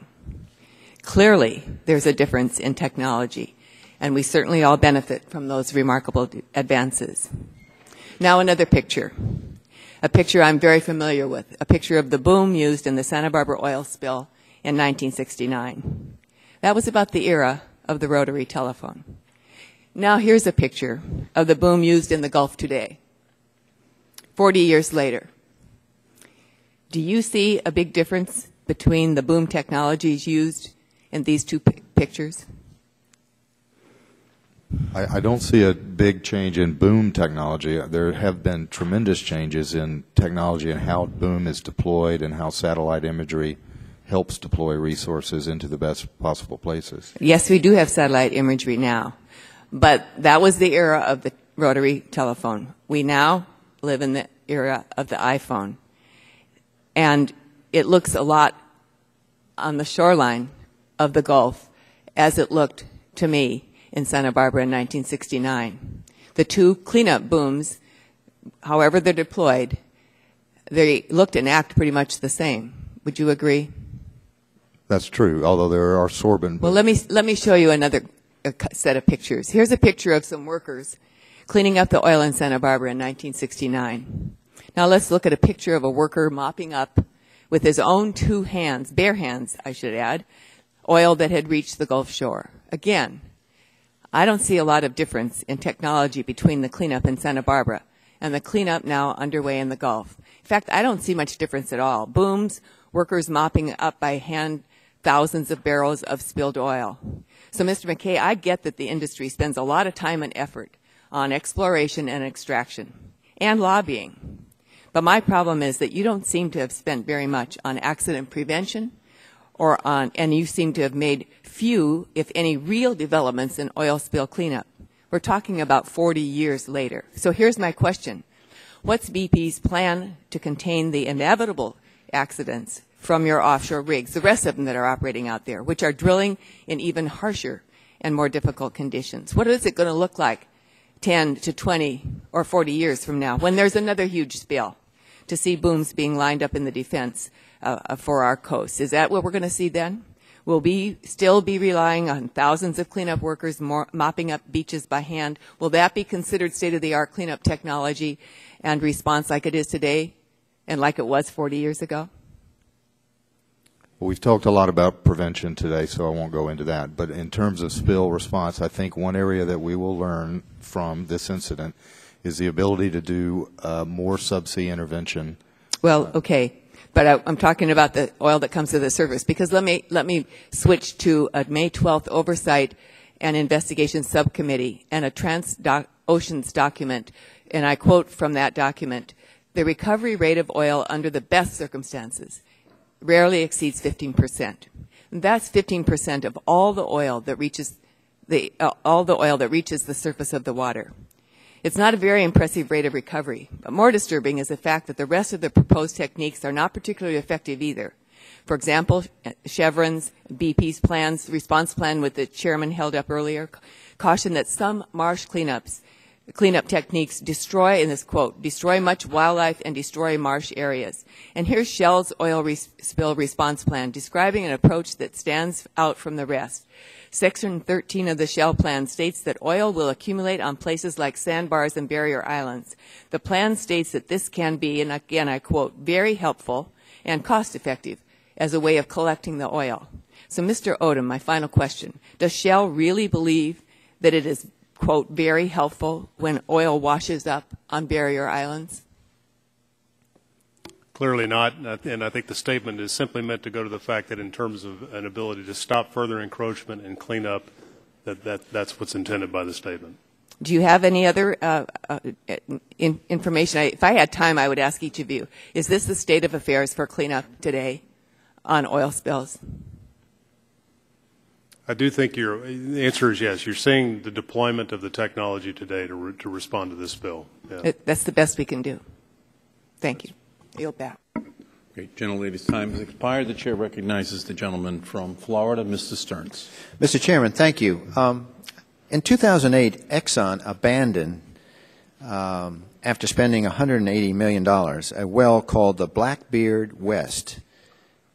Clearly, there's a difference in technology, and we certainly all benefit from those remarkable advances. Now another picture, a picture I'm very familiar with, a picture of the boom used in the Santa Barbara oil spill in 1969. That was about the era of the rotary telephone. Now here's a picture of the boom used in the Gulf today, 40 years later. Do you see a big difference between the boom technologies used in these two pictures? I don't see a big change in boom technology. There have been tremendous changes in technology and how boom is deployed and how satellite imagery helps deploy resources into the best possible places. Yes, we do have satellite imagery now, but that was the era of the rotary telephone. We now live in the era of the iPhone, and it looks a lot on the shoreline of the Gulf as it looked to me in Santa Barbara in 1969. The two cleanup booms, however they're deployed, they looked and act pretty much the same. Would you agree? That's true, although there are sorbent. Well, let me show you another set of pictures. Here's a picture of some workers cleaning up the oil in Santa Barbara in 1969. Now let's look at a picture of a worker mopping up with his own two hands, bare hands, I should add, oil that had reached the Gulf shore. Again, I don't see a lot of difference in technology between the cleanup in Santa Barbara and the cleanup now underway in the Gulf. In fact, I don't see much difference at all. Booms, workers mopping up by hand thousands of barrels of spilled oil. So, Mr. McKay, I get that the industry spends a lot of time and effort on exploration and extraction and lobbying. But my problem is that you don't seem to have spent very much on accident prevention and you seem to have made few, if any, real developments in oil spill cleanup. We're talking about 40 years later. So here's my question. What's BP's plan to contain the inevitable accidents from your offshore rigs, the rest of them that are operating out there, which are drilling in even harsher and more difficult conditions? What is it going to look like 10 to 20 or 40 years from now when there's another huge spill to see booms being lined up in the defense for our coast? Is that what we're going to see then? Will we still be relying on thousands of cleanup workers mopping up beaches by hand? Will that be considered state-of-the-art cleanup technology and response like it is today and like it was 40 years ago? Well, we've talked a lot about prevention today, so I won't go into that. But in terms of spill response, I think one area that we will learn from this incident is the ability to do more subsea intervention. Well, okay. But I'm talking about the oil that comes to the surface, because let me switch to a May 12th oversight and investigation subcommittee and a Trans-Oceans document, and I quote from that document, "The recovery rate of oil under the best circumstances rarely exceeds 15%. And that's 15% of all the oil that reaches the surface of the water. It's not a very impressive rate of recovery, but more disturbing is the fact that the rest of the proposed techniques are not particularly effective either. For example, Chevron's, BP's plans, response plan with the chairman held up earlier, caution that some marsh cleanup techniques destroy, in this quote, destroy much wildlife and destroy marsh areas. And here's Shell's oil spill response plan, describing an approach that stands out from the rest. Section 13 of the Shell plan states that oil will accumulate on places like sandbars and barrier islands. The plan states that this can be, and again I quote, very helpful and cost-effective as a way of collecting the oil. So, Mr. Odom, my final question. Does Shell really believe that it is, quote, very helpful when oil washes up on barrier islands? Clearly not, and I think the statement is simply meant to go to the fact that in terms of an ability to stop further encroachment and clean up, that's what's intended by the statement. Do you have any other information? If I had time, I would ask each of you, is this the state of affairs for cleanup today on oil spills? I do think the answer is yes. You're seeing the deployment of the technology today to respond to this spill. Yeah. That's the best we can do. Thank you. Yield back. Okay, gentlelady's time has expired. The chair recognizes the gentleman from Florida, Mr. Stearns. Mr. Chairman, thank you. In 2008, Exxon abandoned, after spending $180 million, a well called the Blackbeard West.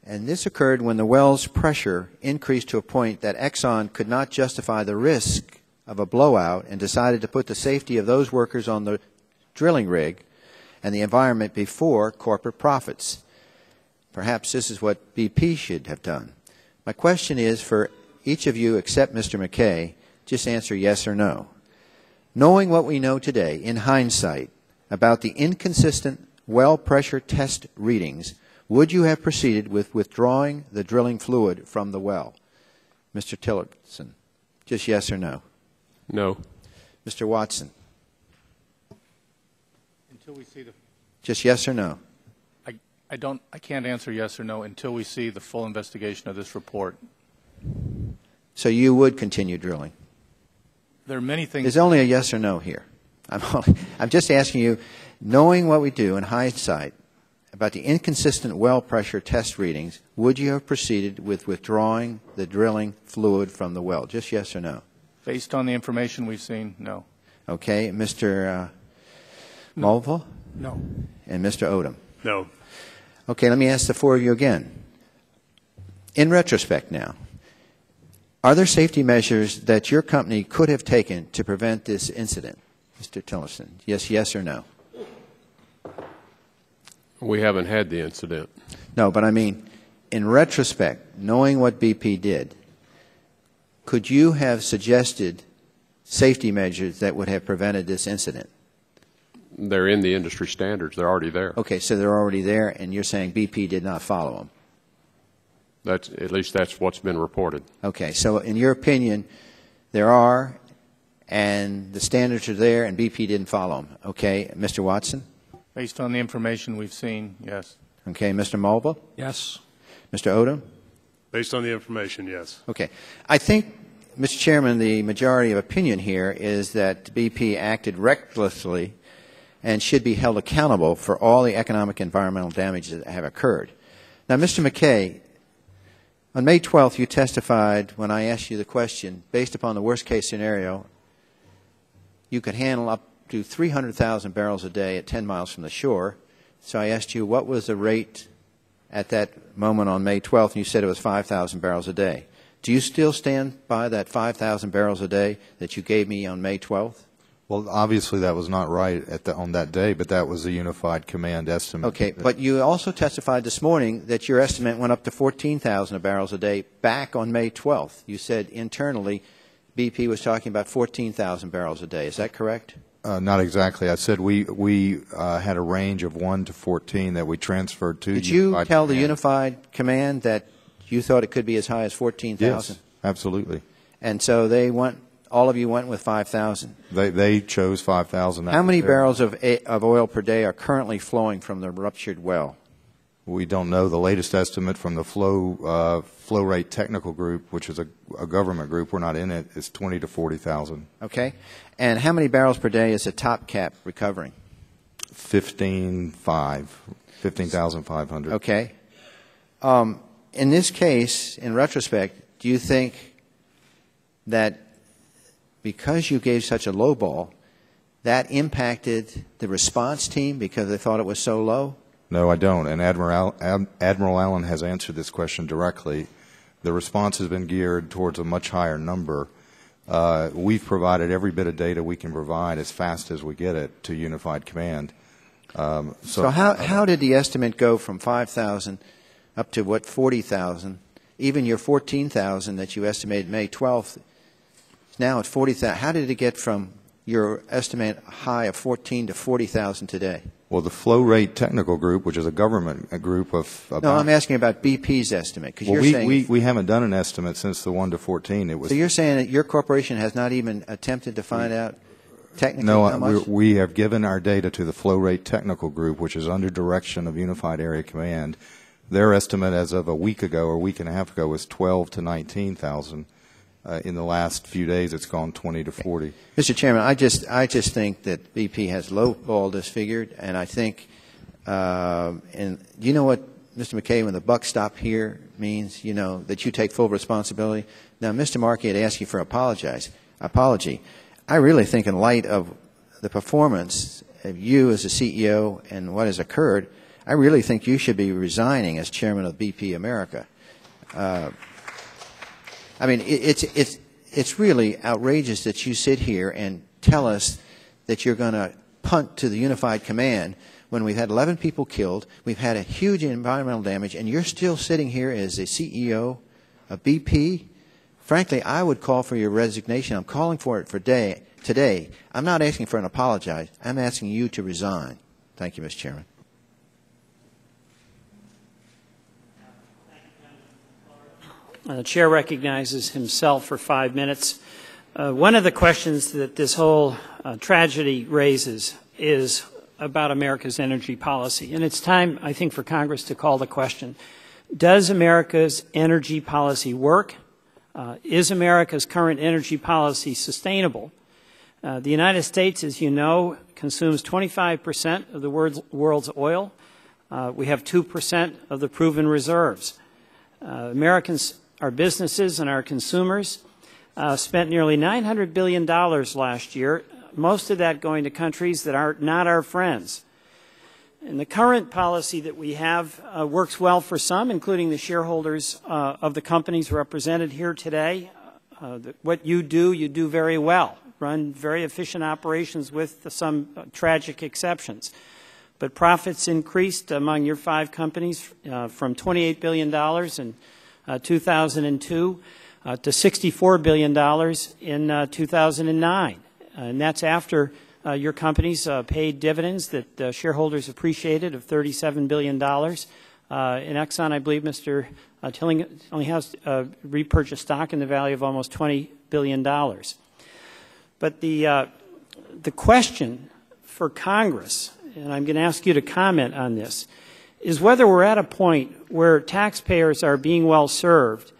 And this occurred when the well's pressure increased to a point that Exxon could not justify the risk of a blowout and decided to put the safety of those workers on the drilling rig and the environment before corporate profits. Perhaps this is what BP should have done. My question is for each of you except Mr. McKay, just answer yes or no. Knowing what we know today, in hindsight, about the inconsistent well pressure test readings, would you have proceeded with withdrawing the drilling fluid from the well? Mr. Tillerson, just yes or no? No. Mr. Watson? Until we see just yes or no? I can't answer yes or no until we see the full investigation of this report. So you would continue drilling? There are many things. There's only a yes or no here. I'm just asking you, knowing what we do in hindsight about the inconsistent well pressure test readings, would you have proceeded with withdrawing the drilling fluid from the well? Just yes or no? Based on the information we've seen, no. Okay. Mr. Mulvihill? No. And Mr. Odom? No. Okay, let me ask the four of you again. In retrospect now, are there safety measures that your company could have taken to prevent this incident? Mr. Tillerson, yes or no? We haven't had the incident. No, but I mean, in retrospect, knowing what BP did, could you have suggested safety measures that would have prevented this incident? They're in the industry standards. They're already there. Okay, so they're already there, and you're saying BP did not follow them? At least that's what's been reported. Okay, so in your opinion, there are, and the standards are there, and BP didn't follow them. Okay, Mr. Watson? Based on the information we've seen, yes. Okay, Mr. Mulva? Yes. Mr. Odom? Based on the information, yes. Okay. I think, Mr. Chairman, the majority of opinion here is that BP acted recklessly and should be held accountable for all the economic and environmental damages that have occurred. Now, Mr. McKay, on May 12th, you testified when I asked you the question, based upon the worst-case scenario, you could handle up to 300,000 barrels a day at 10 miles from the shore. So I asked you what was the rate at that moment on May 12th, and you said it was 5,000 barrels a day. Do you still stand by that 5,000 barrels a day that you gave me on May 12th? Well, obviously that was not right on that day, but that was the unified command estimate. Okay, but you also testified this morning that your estimate went up to 14,000 barrels a day back on May 12th. You said internally BP was talking about 14,000 barrels a day. Is that correct? Not exactly. I said we had a range of 1 to 14 that we transferred to. Did you tell the unified command that you thought it could be as high as 14,000? Yes, absolutely. And so they went. All of you went with 5,000. They chose 5,000. How many barrels of oil per day are currently flowing from the ruptured well? We don't know. The latest estimate from the flow rate technical group, which is a government group, we're not in it, is 20 to 40,000. Okay. And how many barrels per day is the top cap recovering? 15,500. Okay. In this case, in retrospect, do you think that because you gave such a low ball, that impacted the response team because they thought it was so low? No, I don't. And Admiral Allen has answered this question directly. The response has been geared towards a much higher number. We've provided every bit of data we can provide as fast as we get it to Unified Command. So how did the estimate go from 5,000 up to, what, 40,000? Even your 14,000 that you estimated May 12th, now at 40,000. How did it get from your estimate high of 14 to 40,000 today? Well, the flow rate technical group, which is a government group of no, I'm asking about BP's estimate because you're saying we haven't done an estimate since the 1 to 14. It was. So you're saying that your corporation has not even attempted to find out technically how much? No, we have given our data to the flow rate technical group, which is under direction of Unified Area Command. Their estimate as of a week ago or a week and a half ago was 12 to 19,000. In the last few days, it's gone 20 to 40. Mr. Chairman, I just think that BP has lowballed this figure, and I think, and you know what, Mr. McKay, when the buck stop here means, you know, that you take full responsibility. Now, Mr. Markey had asked you for apology. I really think in light of the performance of you as a CEO and what has occurred, I really think you should be resigning as chairman of BP America. I mean, it's really outrageous that you sit here and tell us that you're going to punt to the Unified Command when we've had 11 people killed, we've had a huge environmental damage, and you're still sitting here as a CEO of BP. Frankly, I would call for your resignation. I'm calling for it for today. I'm not asking for an apology. I'm asking you to resign. Thank you, Mr. Chairman. The chair recognizes himself for 5 minutes. One of the questions that this whole tragedy raises is about America's energy policy. And it's time, I think, for Congress to call the question, does America's energy policy work? Is America's current energy policy sustainable? The United States, as you know, consumes 25% of the world's oil. We have 2% of the proven reserves. Americans, our businesses and our consumers spent nearly $900 billion last year, most of that going to countries that are not our friends. And the current policy that we have works well for some, including the shareholders of the companies represented here today. What you do very well. Run very efficient operations with some tragic exceptions. But profits increased among your 5 companies from $28 billion in 2002 to $64 billion in 2009. And that's after your companies paid dividends that shareholders appreciated of $37 billion. In Exxon, I believe, Mr. Tilling only has repurchased stock in the value of almost $20 billion. But the question for Congress, and I'm going to ask you to comment on this, is whether we're at a point where taxpayers are being well served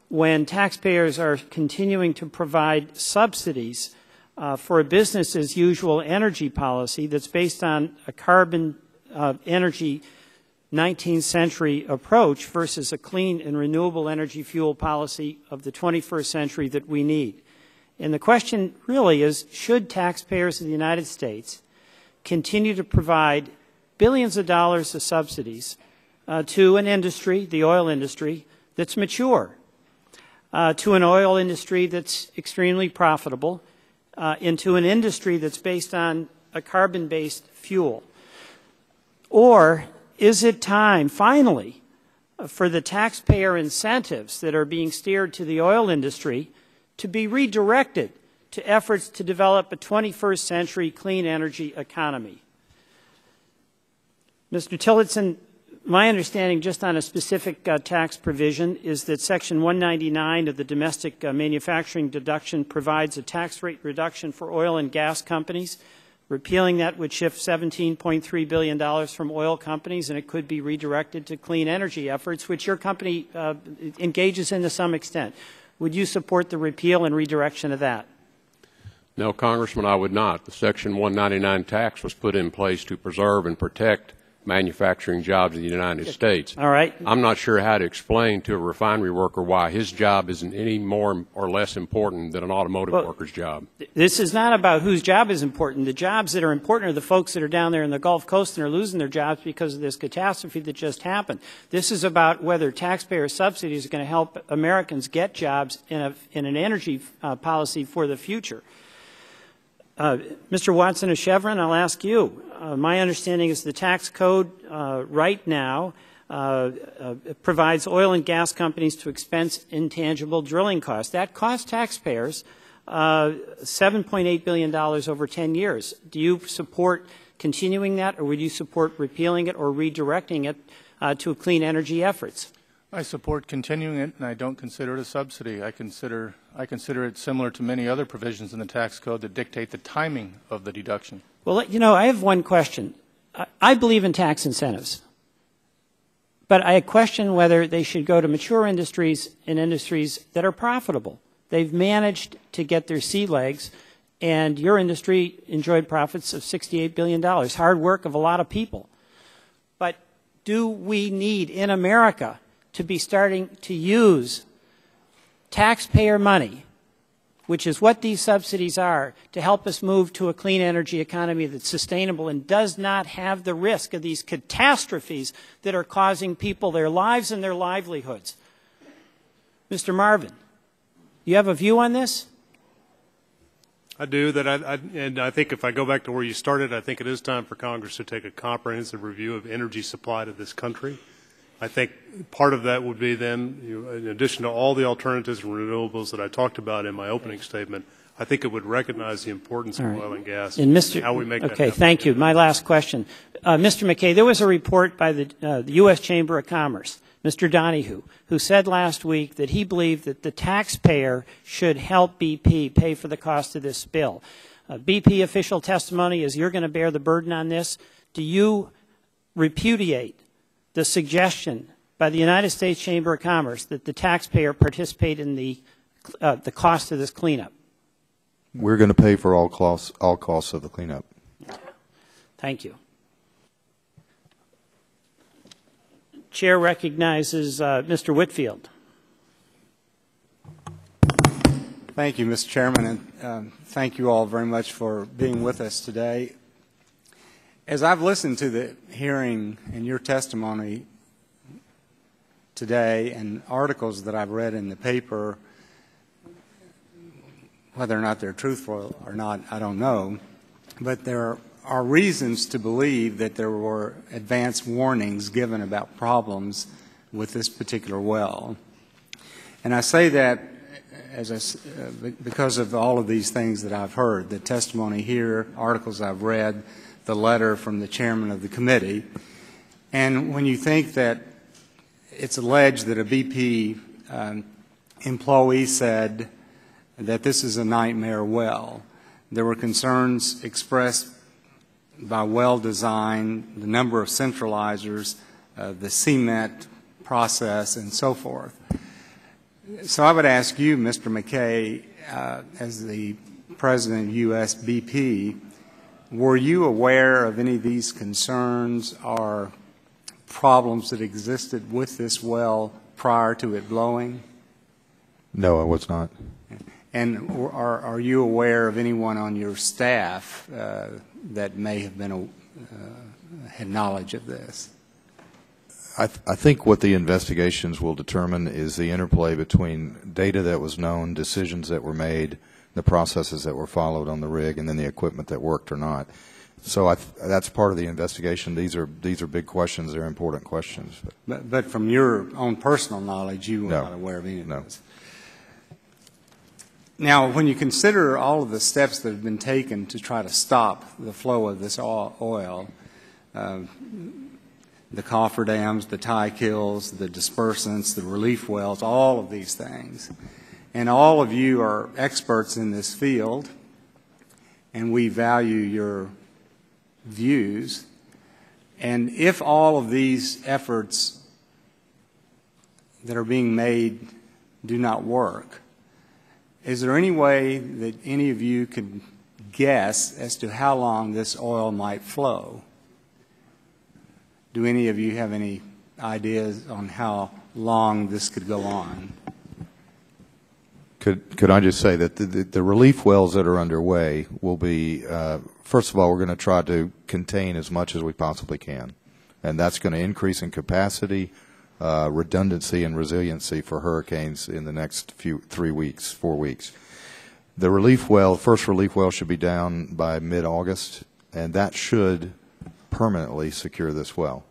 when taxpayers are continuing to provide subsidies for a business-as-usual energy policy that's based on a carbon energy 19th century approach versus a clean and renewable energy fuel policy of the 21st century that we need. And the question really is, should taxpayers of the United States continue to provide billions of dollars of subsidies to an industry, the oil industry, that's mature, to an oil industry that's extremely profitable, into an industry that's based on a carbon-based fuel? Or is it time, finally, for the taxpayer incentives that are being steered to the oil industry to be redirected to efforts to develop a 21st century clean energy economy? Mr. Tillotson, my understanding just on a specific tax provision is that Section 199 of the Domestic Manufacturing Deduction provides a tax rate reduction for oil and gas companies. Repealing that would shift $17.3 billion from oil companies, and it could be redirected to clean energy efforts, which your company engages in to some extent. Would you support the repeal and redirection of that? No, Congressman, I would not. The Section 199 tax was put in place to preserve and protect manufacturing jobs in the United States. All right. I'm not sure how to explain to a refinery worker why his job isn't any more or less important than an automotive worker's job. This is not about whose job is important. The jobs that are important are the folks that are down there in the Gulf Coast and are losing their jobs because of this catastrophe that just happened. This is about whether taxpayer subsidies are going to help Americans get jobs in an energy policy for the future. Mr. Watson of Chevron, I'll ask you. My understanding is the tax code right now provides oil and gas companies to expense intangible drilling costs. That costs taxpayers $7.8 billion over 10 years. Do you support continuing that, or would you support repealing it or redirecting it to clean energy efforts? I support continuing it, and I don't consider it a subsidy. I consider it similar to many other provisions in the tax code that dictate the timing of the deduction. Well, you know, I have one question. I believe in tax incentives, but I question whether they should go to mature industries and industries that are profitable. They've managed to get their sea legs, and your industry enjoyed profits of $68 billion, hard work of a lot of people. But do we need in America to be starting to use taxpayer money, which is what these subsidies are, to help us move to a clean energy economy that's sustainable and does not have the risk of these catastrophes that are causing people their lives and their livelihoods? Mr. Marvin, you have a view on this? I do. And I think if I go back to where you started, I think it is time for Congress to take a comprehensive review of energy supply to this country. I think part of that would be then, in addition to all the alternatives and renewables that I talked about in my opening statement, I think it would recognize the importance of oil and gas and how we make that happen. Okay, thank you. My last question. Mr. McKay, there was a report by the U.S. Chamber of Commerce, Mr. Donahue, who said last week that he believed that the taxpayer should help BP pay for the cost of this spill. BP official testimony is you're going to bear the burden on this. Do you repudiate the suggestion by the United States Chamber of Commerce that the taxpayer participate in the cost of this cleanup? We're going to pay for all costs of the cleanup. Thank you. Chair recognizes Mr. Whitfield. Thank you, Mr. Chairman, and thank you all very much for being with us today. As I've listened to the hearing and your testimony today and articles that I've read in the paper, whether or not they're truthful or not, I don't know, but there are reasons to believe that there were advance warnings given about problems with this particular well. And I say that because of all of these things that I've heard, the testimony here, articles I've read, the letter from the chairman of the committee. And when you think that it's alleged that a BP employee said that this is a nightmare well. There were concerns expressed by well design, the number of centralizers, the cement process, and so forth. So I would ask you, Mr. McKay, as the president of U.S. BP, were you aware of any of these concerns or problems that existed with this well prior to it blowing? No, I was not. And are you aware of anyone on your staff that may have been had knowledge of this? I think what the investigations will determine is the interplay between data that was known, decisions that were made, the processes that were followed on the rig, and then the equipment that worked or not. So that's part of the investigation. These are big questions. They're important questions. But from your own personal knowledge, you were not aware of any of this. Now, when you consider all of the steps that have been taken to try to stop the flow of this oil, the cofferdams, the tie kills, the dispersants, the relief wells, all of these things, and all of you are experts in this field, and we value your views, and if all of these efforts that are being made do not work, is there any way that any of you could guess as to how long this oil might flow? Do any of you have any ideas on how long this could go on? Could I just say that the relief wells that are underway will be, first of all, we're going to try to contain as much as we possibly can. And that's going to increase in capacity, redundancy, and resiliency for hurricanes in the next 4 weeks. The relief well, first relief well should be down by mid-August, and that should permanently secure this well.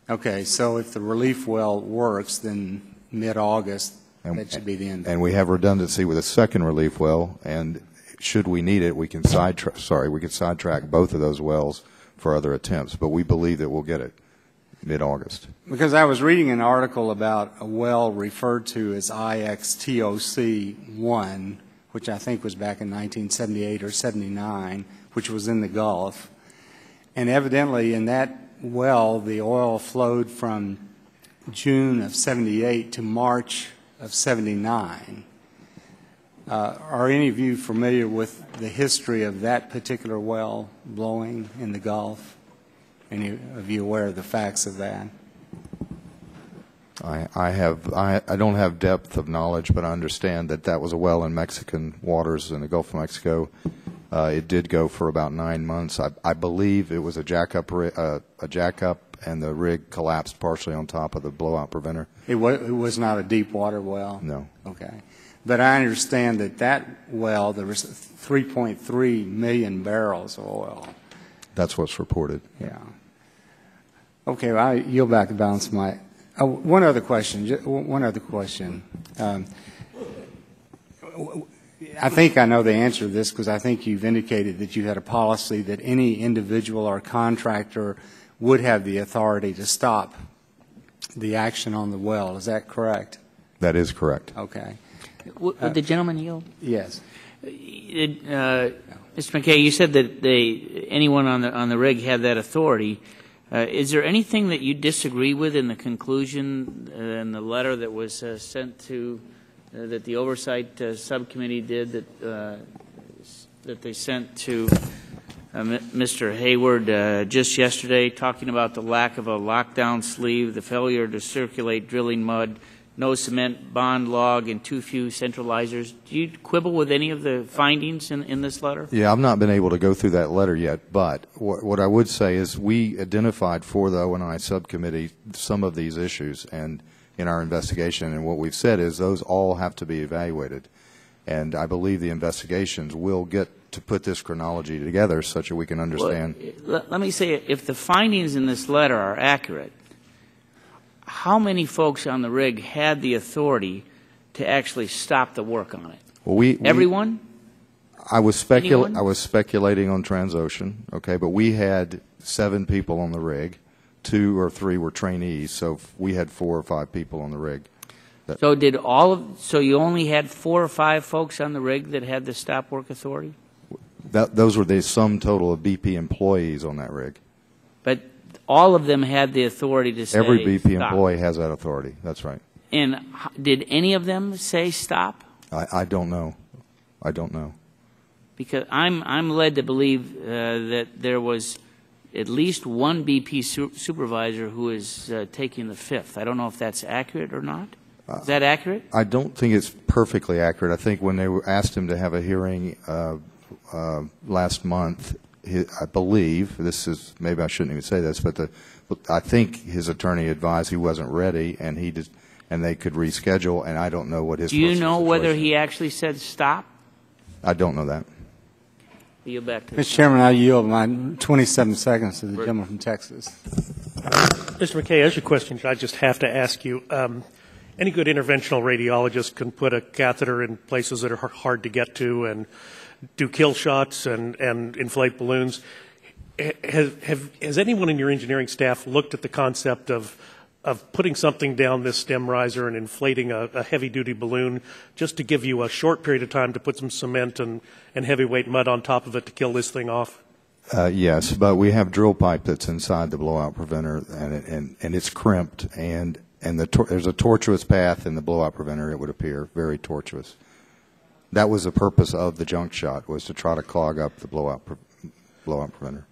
Okay, so if the relief well works, then mid-August, that should be the end. And we have redundancy with a second relief well, and should we need it, we can sidetrack both of those wells for other attempts. But we believe that we'll get it mid-August. Because I was reading an article about a well referred to as IXTOC-1, which I think was back in 1978 or 79, which was in the Gulf. And evidently in that well, the oil flowed from June of 78 to March of 79. Are any of you familiar with the history of that particular well blowing in the Gulf? Any of you aware of the facts of that? I don't have depth of knowledge, but I understand that was a well in Mexican waters in the Gulf of Mexico. It did go for about 9 months. I believe it was a jackup, and the rig collapsed partially on top of the blowout preventer. It was not a deep water well? No. Okay. But I understand that well, there was 3.3 million barrels of oil. That's what's reported. Yeah. Okay, well, I yield back the balance of my... one other question. I think I know the answer to this because I think you've indicated that you had a policy that any individual or contractor would have the authority to stop the action on the well. Is that correct? That is correct. Okay. Would the gentleman yield? Yes. Mr. McKay, you said that anyone on the rig had that authority. Is there anything that you disagree with in the conclusion in the letter that was sent to that the oversight subcommittee did that they sent to Mr. Hayward just yesterday, talking about the lack of a lockdown sleeve, the failure to circulate drilling mud, no cement bond log, and too few centralizers? Do you quibble with any of the findings in this letter? Yeah, I've not been able to go through that letter yet, but what I would say is we identified for the O&I subcommittee some of these issues and in our investigation, and what we've said is those all have to be evaluated. And I believe the investigations will get to put this chronology together such that we can understand. Well, let me say, if the findings in this letter are accurate, how many folks on the rig had the authority to actually stop the work on it? Well, everyone? I was speculating on Transocean, okay, but we had 7 people on the rig. 2 or 3 were trainees, so we had 4 or 5 people on the rig. So you only had 4 or 5 folks on the rig that had the stop work authority? Those were the sum total of BP employees on that rig. But all of them had the authority to say Every BP stop. employee has that authority. That's right. And did any of them say stop? I don't know. I don't know. Because I'm led to believe that there was at least one BP supervisor who is taking the fifth. I don't know if that's accurate or not. Is that accurate? I don't think it's perfectly accurate. I think when they asked him to have a hearing last month, I believe, this is, maybe I shouldn't even say this, but I think his attorney advised he wasn't ready, and and they could reschedule, and I don't know what his Do you know whether situation. he actually said stop? I don't know that. Yield back to Mr. Chairman, I yield my 27 seconds to the gentleman from Texas. Mr. McKay, as a question I just have to ask you, any good interventional radiologist can put a catheter in places that are hard to get to and do kill shots and inflate balloons. Has anyone in your engineering staff looked at the concept of putting something down this stem riser and inflating a heavy-duty balloon just to give you a short period of time to put some cement and heavyweight mud on top of it to kill this thing off? Yes, but we have drill pipe that's inside the blowout preventer, and it's crimped, and there's a tortuous path in the blowout preventer, it would appear, very tortuous. That was the purpose of the junk shot, was to try to clog up the blowout preventer.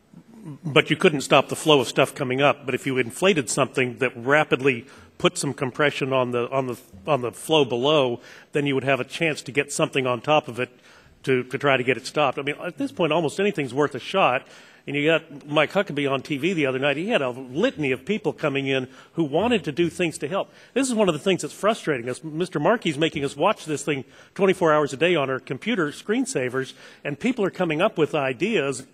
But you couldn't stop the flow of stuff coming up. But if you inflated something that rapidly put some compression on the flow below, then you would have a chance to get something on top of it to try to get it stopped. I mean, at this point, almost anything's worth a shot. And you got Mike Huckabee on TV the other night. He had a litany of people coming in who wanted to do things to help. This is one of the things that's frustrating us. Mr. Markey's making us watch this thing 24 hours a day on our computer screensavers, and people are coming up with ideas,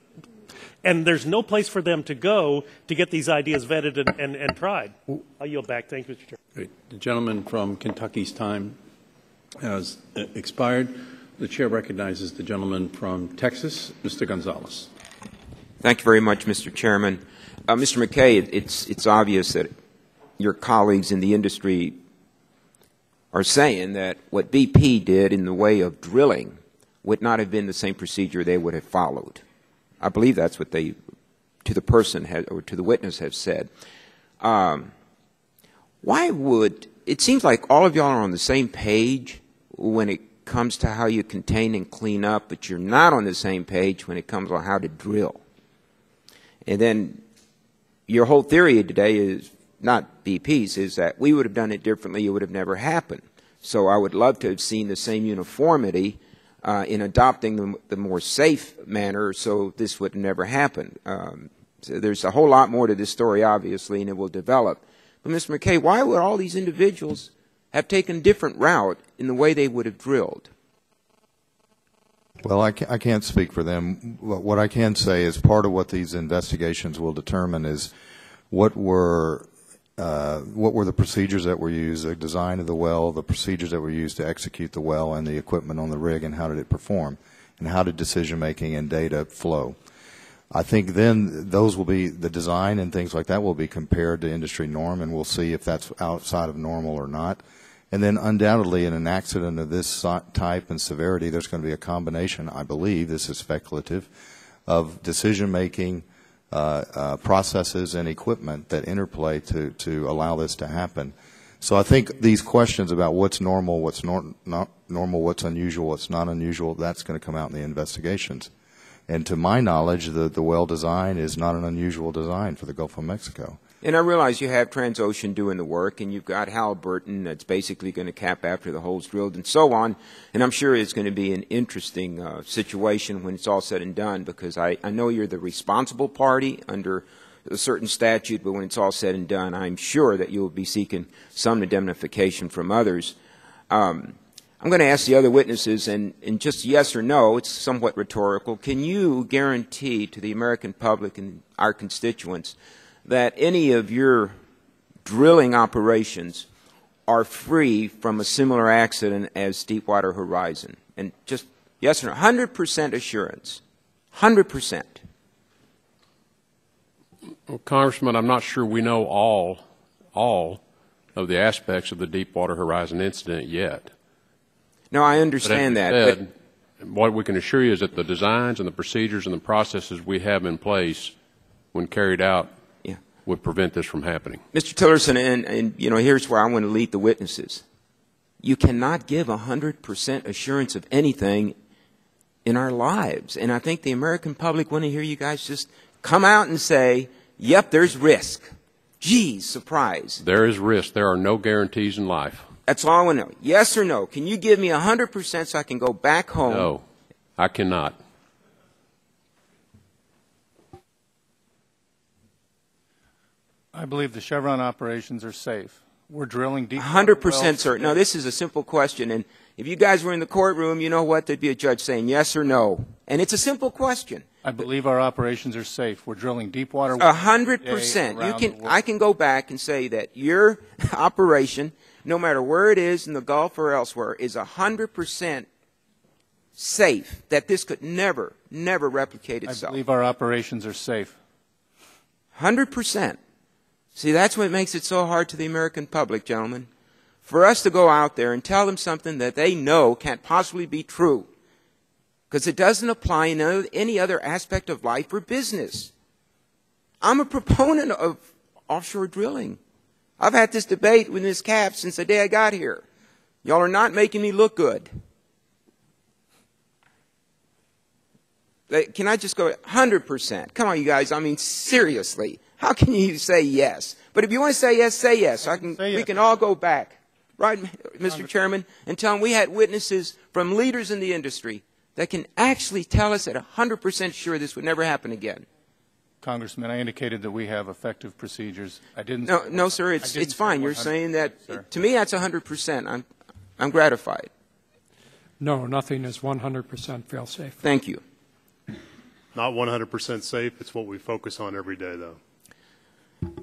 and there's no place for them to go to get these ideas vetted and tried. I'll yield back. Thank you, Mr. Chair. Great. The gentleman from Kentucky's time has expired. The chair recognizes the gentleman from Texas, Mr. Gonzalez. Thank you very much, Mr. Chairman. Mr. McKay, it's obvious that your colleagues in the industry are saying that what BP did in the way of drilling would not have been the same procedure they would have followed. I believe that's what they, to the person or to the witness, have said. Why would, it seems like all of y'all are on the same page when it comes to how you contain and clean up, but you're not on the same page when it comes on how to drill. And then your whole theory today is, not BP's, is that we would have done it differently, it would have never happened. So I would love to have seen the same uniformity in adopting the more safe manner so this would never happen. So there's a whole lot more to this story, obviously, and it will develop. But, Mr. McKay, why would all these individuals have taken a different route in the way they would have drilled? Well, I can't speak for them. What I can say is part of what these investigations will determine is what were the procedures that were used, the design of the well, the procedures that were used to execute the well, and the equipment on the rig, and how did it perform, and how did decision-making and data flow. I think then those will be, the design and things like that will be compared to industry norm, and we'll see if that's outside of normal or not. And then undoubtedly in an accident of this type and severity, there's going to be a combination, I believe, this is speculative, of decision-making processes and equipment that interplay to allow this to happen. So I think these questions about what's normal, what's not normal, what's unusual, what's not unusual, that's going to come out in the investigations. And to my knowledge, the well design is not an unusual design for the Gulf of Mexico. And I realize you have Transocean doing the work, and you've got Halliburton that's basically going to cap after the hole's drilled and so on. And I'm sure it's going to be an interesting situation when it's all said and done, because I know you're the responsible party under a certain statute, but when it's all said and done, I'm sure that you'll be seeking some indemnification from others. I'm going to ask the other witnesses, and just yes or no, it's somewhat rhetorical. Can you guarantee to the American public and our constituents that any of your drilling operations are free from a similar accident as Deepwater Horizon? And just yes or no, 100% assurance, 100%. Well, Congressman, I'm not sure we know all of the aspects of the Deepwater Horizon incident yet. No, I understand but that. Said, what we can assure you is that the designs and the procedures and the processes we have in place, when carried out, would prevent this from happening. Mr. Tillerson, and here's where I want to lead the witnesses. You cannot give 100% assurance of anything in our lives. And I think the American public want to hear you guys just come out and say, yep, there's risk. Geez, surprise. There is risk. There are no guarantees in life. That's all I want to know. Yes or no? Can you give me 100% so I can go back home? No, I cannot. I believe the Chevron operations are safe. We're drilling deep. 100% certain. No, this is a simple question. And if you guys were in the courtroom, you know what? There'd be a judge saying yes or no. And it's a simple question. I believe our operations are safe. We're drilling deep water. 100%. I can go back and say that your operation, no matter where it is in the Gulf or elsewhere, is 100% safe, that this could never replicate itself. I believe our operations are safe. 100%. See, that's what makes it so hard to the American public, gentlemen. For us to go out there and tell them something that they know can't possibly be true, because it doesn't apply in any other aspect of life or business. I'm a proponent of offshore drilling. I've had this debate with Ms. Capp since the day I got here. Y'all are not making me look good. Can I just go 100%? Come on, you guys. I mean, seriously. How can you say yes? But if you want to say yes, say yes. We can all go back. Right, Mr. Chairman? And tell them we had witnesses from leaders in the industry that can actually tell us at 100% sure this would never happen again. Congressman, I indicated that we have effective procedures. I didn't. No, sir. It's fine. You're saying that. To me, that's 100%. I'm gratified. No, nothing is 100% fail-safe. Thank you. Not 100% safe. It's what we focus on every day, though.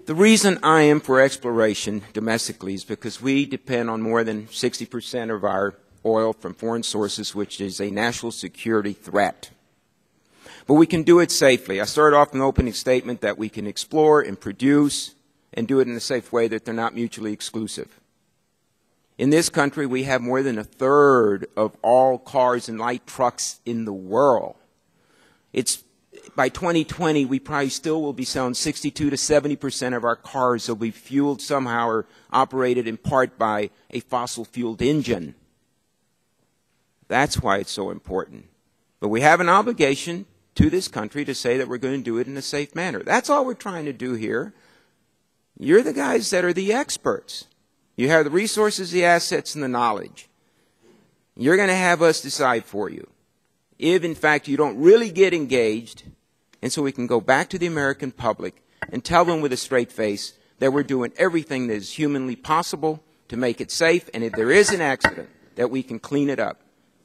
The reason I am for exploration domestically is because we depend on more than 60% of our oil from foreign sources, which is a national security threat. But we can do it safely. I started off in the opening statement that we can explore and produce and do it in a safe way, that they're not mutually exclusive. In this country, we have more than a third of all cars and light trucks in the world. By 2020, we probably still will be selling 62 to 70% of our cars will be fueled somehow or operated in part by a fossil-fueled engine. That's why it's so important. But we have an obligation to this country to say that we're going to do it in a safe manner. That's all we're trying to do here. You're the guys that are the experts. You have the resources, the assets, and the knowledge. You're going to have us decide for you if, in fact, you don't really get engaged, and so we can go back to the American public and tell them with a straight face that we're doing everything that is humanly possible to make it safe, and if there is an accident, that we can clean it up.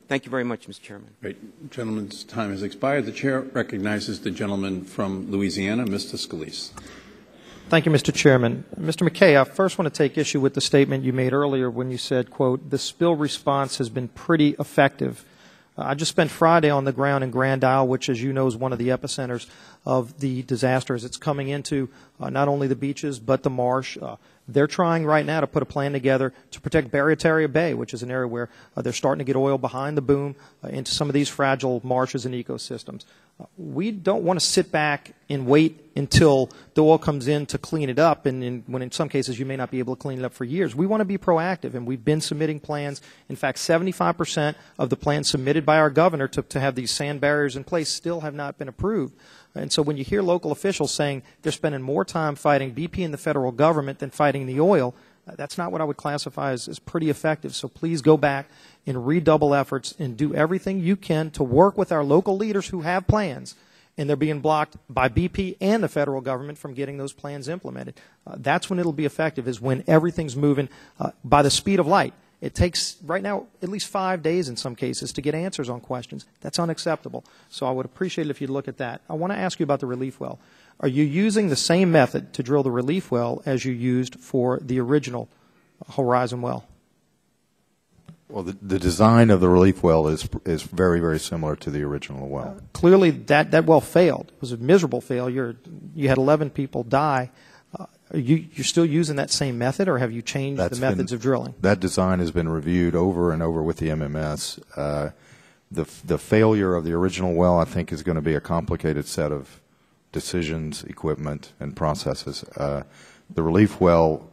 Thank you very much, Mr. Chairman. Great. Gentleman's time has expired. The Chair recognizes the gentleman from Louisiana, Mr. Scalise. Thank you, Mr. Chairman. Mr. McKay, I first want to take issue with the statement you made earlier when you said, quote, the spill response has been pretty effective. I just spent Friday on the ground in Grand Isle, which, as you know, is one of the epicenters of the disasters. It's coming into not only the beaches but the marsh. They're trying right now to put a plan together to protect Barataria Bay, which is an area where they're starting to get oil behind the boom into some of these fragile marshes and ecosystems. We don't want to sit back and wait until the oil comes in to clean it up, and when in some cases you may not be able to clean it up for years. We want to be proactive, and we've been submitting plans. In fact, 75% of the plans submitted by our governor to have these sand barriers in place still have not been approved. And so when you hear local officials saying they're spending more time fighting BP and the federal government than fighting the oil, that's not what I would classify as pretty effective. So please go back and redouble efforts and do everything you can to work with our local leaders who have plans, and they're being blocked by BP and the federal government from getting those plans implemented. That's when it'll be effective, is when everything's moving by the speed of light. It takes, right now, at least 5 days in some cases to get answers on questions. That's unacceptable. So I would appreciate it if you'd look at that. I want to ask you about the relief well. Are you using the same method to drill the relief well as you used for the original Horizon well? Well, the design of the relief well is very, very similar to the original well. Clearly, that well failed. It was a miserable failure. You had 11 people die. You're still using that same method, or have you changed the methods of drilling? That design has been reviewed over and over with the MMS. The failure of the original well, I think, is going to be a complicated set of decisions, equipment, and processes. The relief well,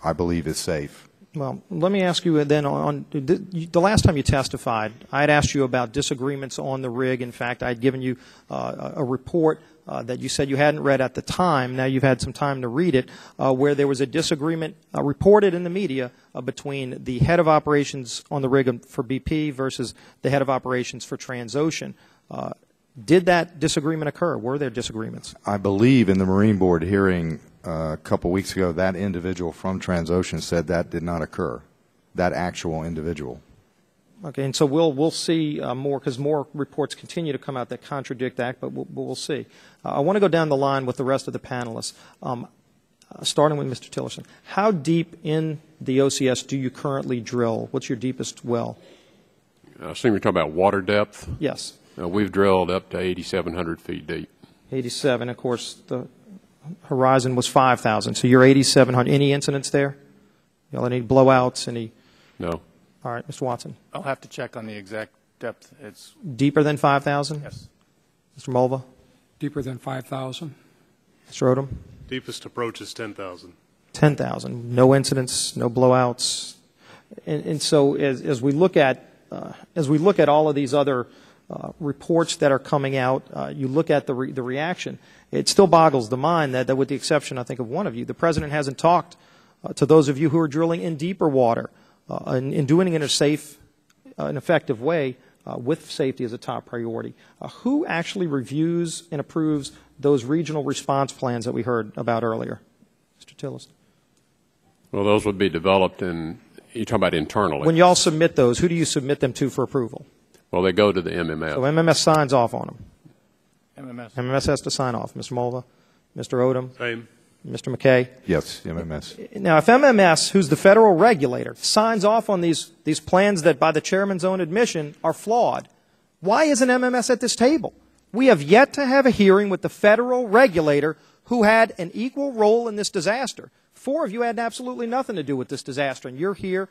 I believe, is safe. Well, let me ask you then, on the last time you testified, I had asked you about disagreements on the rig. In fact, I had given you a report that you said you hadn't read at the time. Now you've had some time to read it, where there was a disagreement reported in the media between the head of operations on the rig for BP versus the head of operations for Transocean. Did that disagreement occur? Were there disagreements? I believe in the Marine Board hearing a couple weeks ago, that individual from Transocean said that did not occur, that actual individual. Okay, and so we'll see more, because more reports continue to come out that contradict that, but we'll see. I want to go down the line with the rest of the panelists, starting with Mr. Tillerson. How deep in the OCS do you currently drill? What's your deepest well? I assume you're talking about water depth? Yes. We've drilled up to 8,700 feet deep. 87. Of course, the horizon was 5,000. So you're 8,700. Any incidents there? Any blowouts? Any? No. All right, Mr. Watson. I'll have to check on the exact depth. It's deeper than 5,000? Yes. Mr. Mulva? Deeper than 5,000. Mr. Odom? Deepest approach is 10,000. 10,000. No incidents, no blowouts. And so as we look at all of these other reports that are coming out, you look at the reaction. It still boggles the mind that with the exception, I think, of one of you, the President hasn't talked to those of you who are drilling in deeper water and doing it in a safe and effective way with safety as a top priority. Who actually reviews and approves those regional response plans that we heard about earlier? Mr. Tillerson. Well, those would be developed in, you're talking about internally. When you all submit those, who do you submit them to for approval? Well, they go to the MMS. So MMS signs off on them. MMS has to sign off. Mr. Mulva, Mr. Odom, Same. Mr. McKay. Yes, MMS. Now, if MMS, who's the federal regulator, signs off on these plans that, by the chairman's own admission, are flawed, why isn't MMS at this table? We have yet to have a hearing with the federal regulator who had an equal role in this disaster. 4 of you had absolutely nothing to do with this disaster, and you're here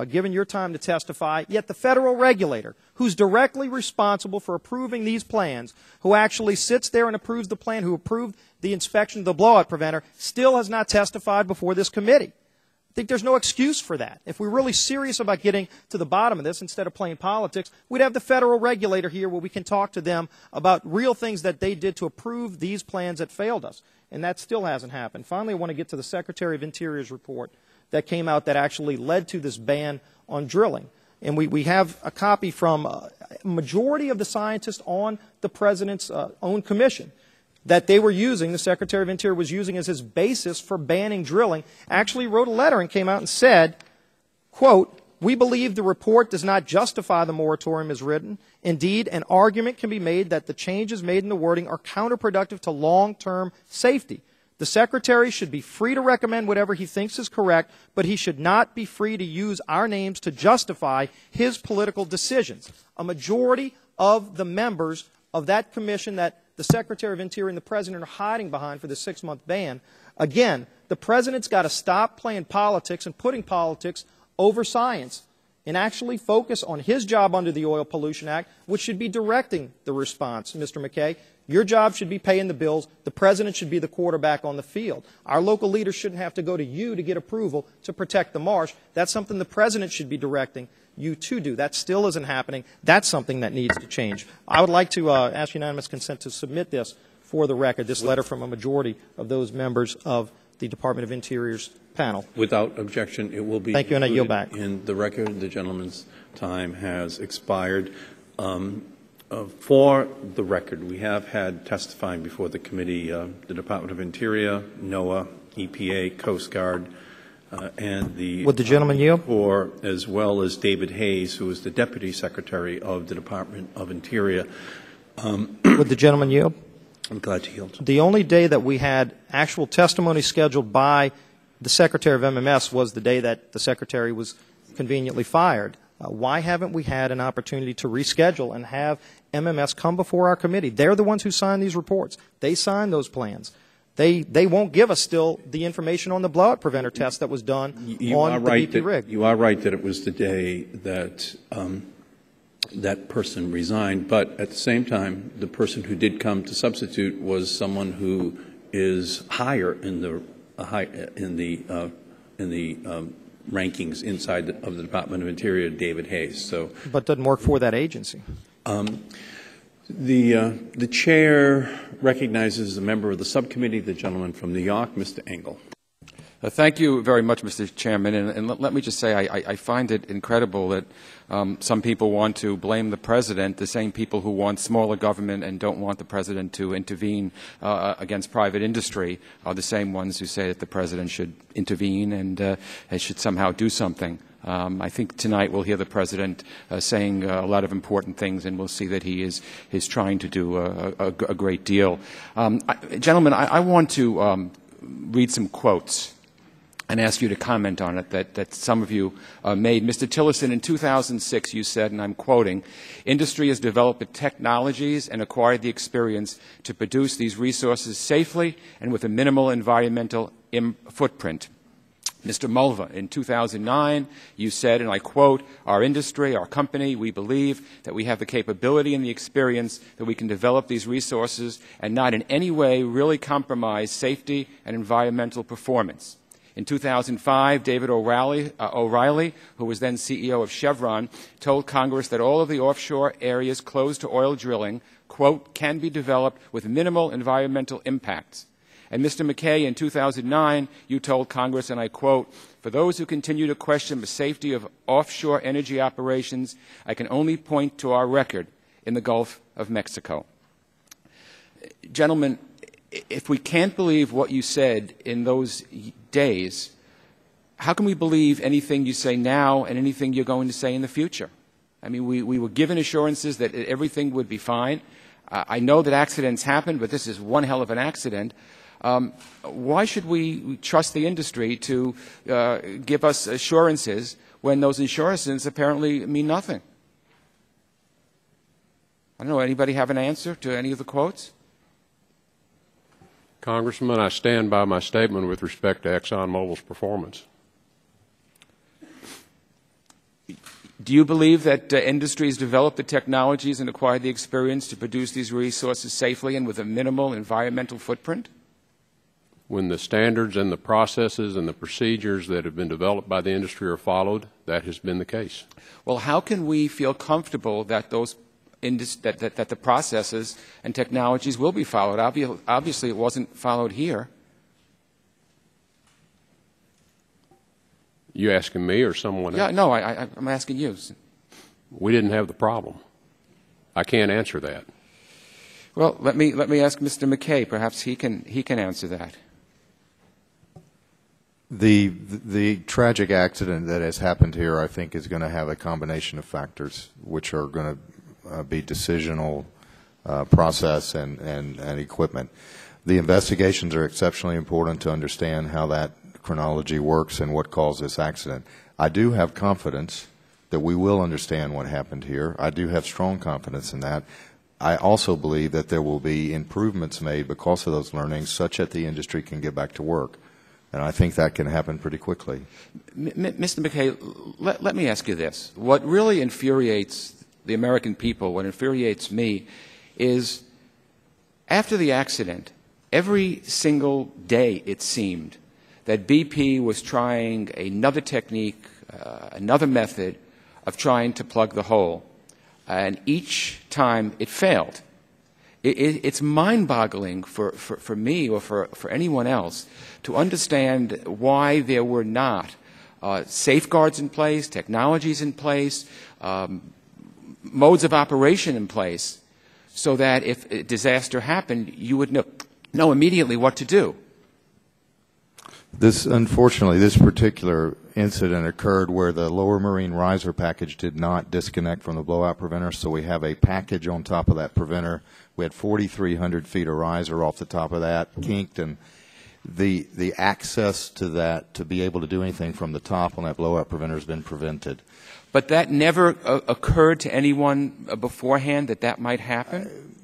given your time to testify, yet the federal regulator, who's directly responsible for approving these plans, who actually sits there and approves the plan, who approved the inspection of the blowout preventer, still has not testified before this committee. I think there's no excuse for that. If we're really serious about getting to the bottom of this, instead of playing politics, we'd have the federal regulator here where we can talk to them about real things that they did to approve these plans that failed us. And that still hasn't happened. Finally, I want to get to the Secretary of Interior's report that came out that actually led to this ban on drilling. And we have a copy from a majority of the scientists on the President's own commission that they were using, the Secretary of Interior was using as his basis for banning drilling, actually wrote a letter and came out and said, quote, "We believe the report does not justify the moratorium as written. Indeed, an argument can be made that the changes made in the wording are counterproductive to long-term safety. The Secretary should be free to recommend whatever he thinks is correct, but he should not be free to use our names to justify his political decisions." A majority of the members of that commission that the Secretary of Interior and the President are hiding behind for the 6-month ban. Again, the President's got to stop playing politics and putting politics over science and actually focus on his job under the Oil Pollution Act, which should be directing the response. Mr. McKay, your job should be paying the bills. The President should be the quarterback on the field. Our local leaders shouldn't have to go to you to get approval to protect the marsh. That's something the President should be directing you to do. That still isn't happening. That's something that needs to change. I would like to ask unanimous consent to submit this for the record, this letter from a majority of those members of the Department of Interior's panel. Without objection, it will be Thank you, and I yield back. In the record. The gentleman's time has expired. For the record, we have had testifying before the committee the Department of Interior, NOAA, EPA, Coast Guard, and the Would the gentleman yield? Corps, as well as David Hayes, who is the Deputy Secretary of the Department of Interior. Would the gentleman yield? I'm glad to yield. The only day that we had actual testimony scheduled by the Secretary of MMS was the day that the Secretary was conveniently fired. Why haven't we had an opportunity to reschedule and have MMS come before our committee? They're the ones who sign these reports. They sign those plans. They won't give us still the information on the blowout preventer test that was done on the BP rig. You are right that it was the day that that person resigned, but at the same time, the person who did come to substitute was someone who is higher in the rankings inside of the Department of Interior, David Hayes. So, but doesn't work for that agency. The chair recognizes a member of the subcommittee, the gentleman from New York, Mr. Engel. Thank you very much, Mr. Chairman. And let me just say I find it incredible that some people want to blame the President, the same people who want smaller government and don't want the President to intervene against private industry are the same ones who say that the President should intervene and should somehow do something. I think tonight we'll hear the President saying a lot of important things, and we'll see that he is trying to do a great deal. Gentlemen, I want to read some quotes and ask you to comment on it that some of you made. Mr. Tillerson, in 2006 you said, and I'm quoting, "Industry has developed the technologies and acquired the experience to produce these resources safely and with a minimal environmental footprint." Mr. Mulva, in 2009, you said, and I quote, "Our industry, our company, we believe that we have the capability and the experience that we can develop these resources and not in any way really compromise safety and environmental performance." In 2005, David O'Reilly, who was then CEO of Chevron, told Congress that all of the offshore areas closed to oil drilling, quote, "can be developed with minimal environmental impacts." And Mr. McKay, in 2009, you told Congress, and I quote, "For those who continue to question the safety of offshore energy operations, I can only point to our record in the Gulf of Mexico." Gentlemen, if we can't believe what you said in those days, how can we believe anything you say now and anything you're going to say in the future? I mean, we were given assurances that everything would be fine. I know that accidents happen, but this is one hell of an accident. Why should we trust the industry to give us assurances when those assurances apparently mean nothing? I don't know. Anybody have an answer to any of the quotes? Congressman, I stand by my statement with respect to ExxonMobil's performance. Do you believe that industry has developed the technologies and acquired the experience to produce these resources safely and with a minimal environmental footprint? When the standards and the processes and the procedures that have been developed by the industry are followed, that has been the case. Well, how can we feel comfortable that that the processes and technologies will be followed? Obviously, it wasn't followed here. You asking me or someone else? Yeah, no, I'm asking you. We didn't have the problem. I can't answer that. Well, let me ask Mr. McKay. Perhaps he can answer that. The tragic accident that has happened here, I think, is going to have a combination of factors, which are going to be decisional process and equipment. The investigations are exceptionally important to understand how that chronology works and what caused this accident. I do have confidence that we will understand what happened here. I do have strong confidence in that. I also believe that there will be improvements made because of those learnings such that the industry can get back to work. And I think that can happen pretty quickly. Mr. McKay, let me ask you this. What really infuriates the American people, what infuriates me, is after the accident, every single day it seemed that BP was trying another technique, another method of trying to plug the hole. And each time it failed. It's mind-boggling for me or for anyone else to understand why there were not safeguards in place, technologies in place, modes of operation in place, so that if a disaster happened, you would know immediately what to do. Unfortunately, this particular incident occurred where the lower marine riser package did not disconnect from the blowout preventer, so we have a package on top of that preventer. We had 4,300 feet of riser off the top of that, kinked, and the access to that to be able to do anything from the top on that blowout preventer has been prevented. But that never occurred to anyone beforehand that that might happen?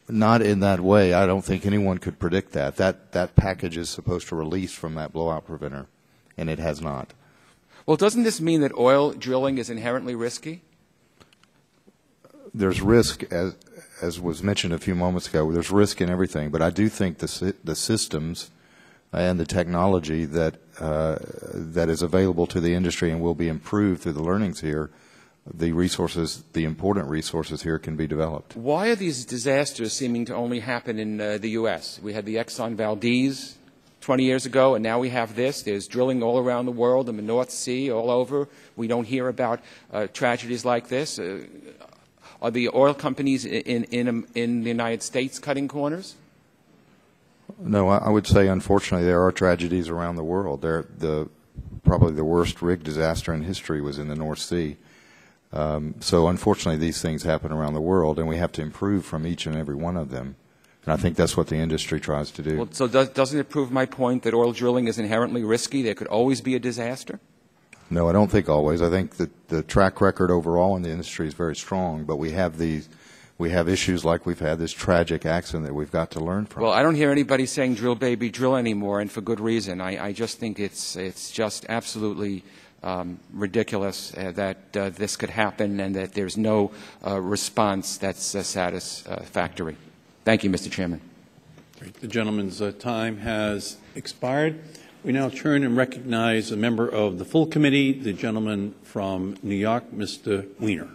Not in that way. I don't think anyone could predict that. That package is supposed to release from that blowout preventer, and it has not. Well, doesn't this mean that oil drilling is inherently risky? There's risk, as was mentioned a few moments ago. There's risk in everything, but I do think the systems and the technology that is available to the industry and will be improved through the learnings here, the resources, the important resources here can be developed. Why are these disasters seeming to only happen in the U.S.? We had the Exxon Valdez 20 years ago, and now we have this. There's drilling all around the world, in the North Sea, all over. We don't hear about tragedies like this. Are the oil companies in the United States cutting corners? No, I would say, unfortunately, there are tragedies around the world. Probably the worst rig disaster in history was in the North Sea. So, unfortunately, these things happen around the world, and we have to improve from each and every one of them. And I think that's what the industry tries to do. Well, so doesn't it prove my point that oil drilling is inherently risky? There could always be a disaster? No, I don't think always. I think that the track record overall in the industry is very strong, but we have issues like we've had this tragic accident that we've got to learn from. Well, I don't hear anybody saying drill baby drill anymore, and for good reason. I just think it's just absolutely ridiculous that this could happen and that there's no response that's satisfactory. Thank you, Mr. Chairman. The gentleman's time has expired. We now turn and recognize a member of the full committee, the gentleman from New York, Mr. Weiner.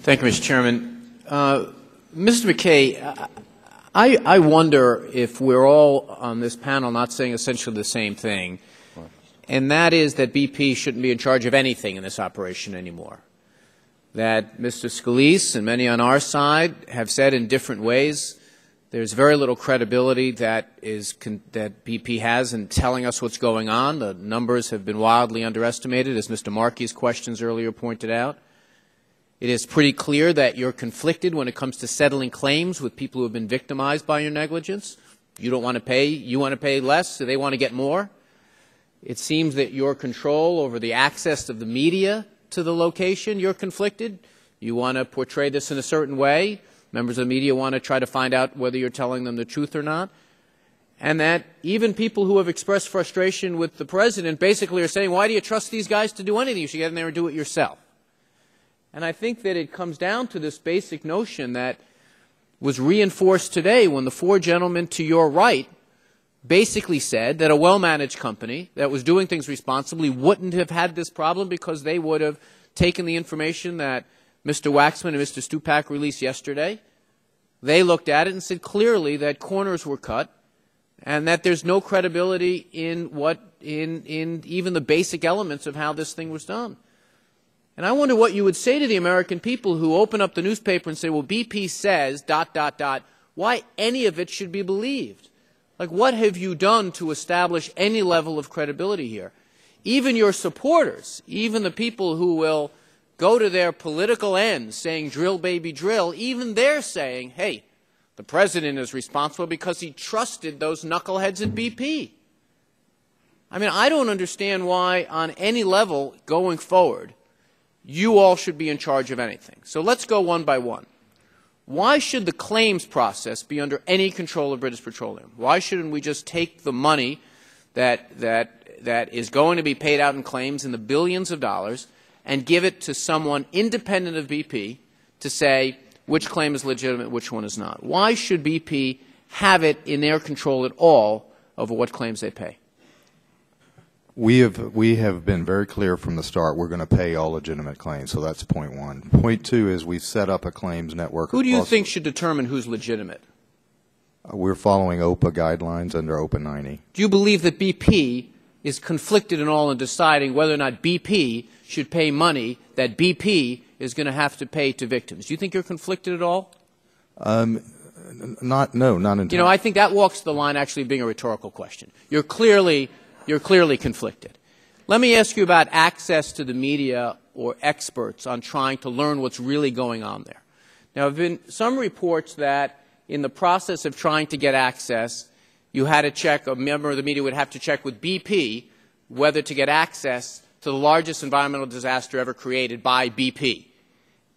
Thank you, Mr. Chairman. Mr. McKay, I wonder if we're all on this panel not saying essentially the same thing, and that is that BP shouldn't be in charge of anything in this operation anymore. That Mr. Scalise and many on our side have said in different ways there's very little credibility that BP has in telling us what's going on. The numbers have been wildly underestimated, as Mr. Markey's questions earlier pointed out. It is pretty clear that you're conflicted when it comes to settling claims with people who have been victimized by your negligence. You don't want to pay. You want to pay less, so they want to get more. It seems that your control over the access of the media to the location, you're conflicted. You want to portray this in a certain way. Members of the media want to try to find out whether you're telling them the truth or not. And that even people who have expressed frustration with the President basically are saying, why do you trust these guys to do anything? You should get in there and do it yourself. And I think that it comes down to this basic notion that was reinforced today when the four gentlemen to your right basically said that a well-managed company that was doing things responsibly wouldn't have had this problem because they would have taken the information that Mr. Waxman and Mr. Stupak released yesterday. They looked at it and said clearly that corners were cut and that there's no credibility in even the basic elements of how this thing was done. And I wonder what you would say to the American people who open up the newspaper and say, well, BP says, ... why any of it should be believed. Like, what have you done to establish any level of credibility here? Even your supporters, even the people who will go to their political ends saying drill baby drill, even they're saying, hey, the President is responsible because he trusted those knuckleheads at BP. I mean, I don't understand why on any level going forward you all should be in charge of anything. So let's go one by one. Why should the claims process be under any control of British Petroleum? Why shouldn't we just take the money that is going to be paid out in claims in the billions of dollars and give it to someone independent of BP to say which claim is legitimate, which one is not? Why should BP have it in their control at all over what claims they pay? We have been very clear from the start we're going to pay all legitimate claims, so that's point one. Point two is we've set up a claims network. Who do you think should determine who's legitimate? We're following OPA guidelines under OPA 90. Do you believe that BP is conflicted in all in deciding whether or not BP should pay money that BP is going to have to pay to victims? Do you think you're conflicted at all? Not entirely. You know, I think that walks the line actually being a rhetorical question. You're clearly conflicted. Let me ask you about access to the media or experts on trying to learn what's really going on there. Now, there have been some reports that in the process of trying to get access, you had to check, a member of the media would have to check with BP whether to get access to the largest environmental disaster ever created by BP.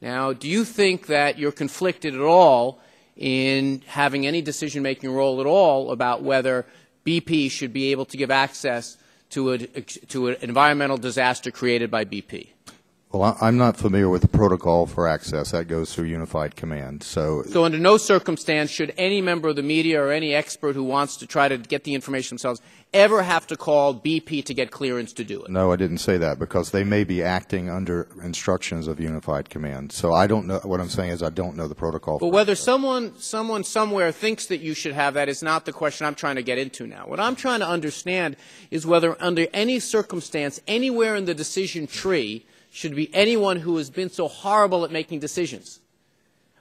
Now, do you think that you're conflicted at all in having any decision-making role at all about whether BP should be able to give access to an environmental disaster created by BP? Well, I'm not familiar with the protocol for access. That goes through Unified Command. So under no circumstance should any member of the media or any expert who wants to try to get the information themselves ever have to call BP to get clearance to do it. No, I didn't say that, because they may be acting under instructions of Unified Command. So I don't know. What I'm saying is I don't know the protocol. But whether someone somewhere thinks that you should have that is not the question I'm trying to get into now. What I'm trying to understand is whether under any circumstance, anywhere in the decision tree, should be anyone who has been so horrible at making decisions.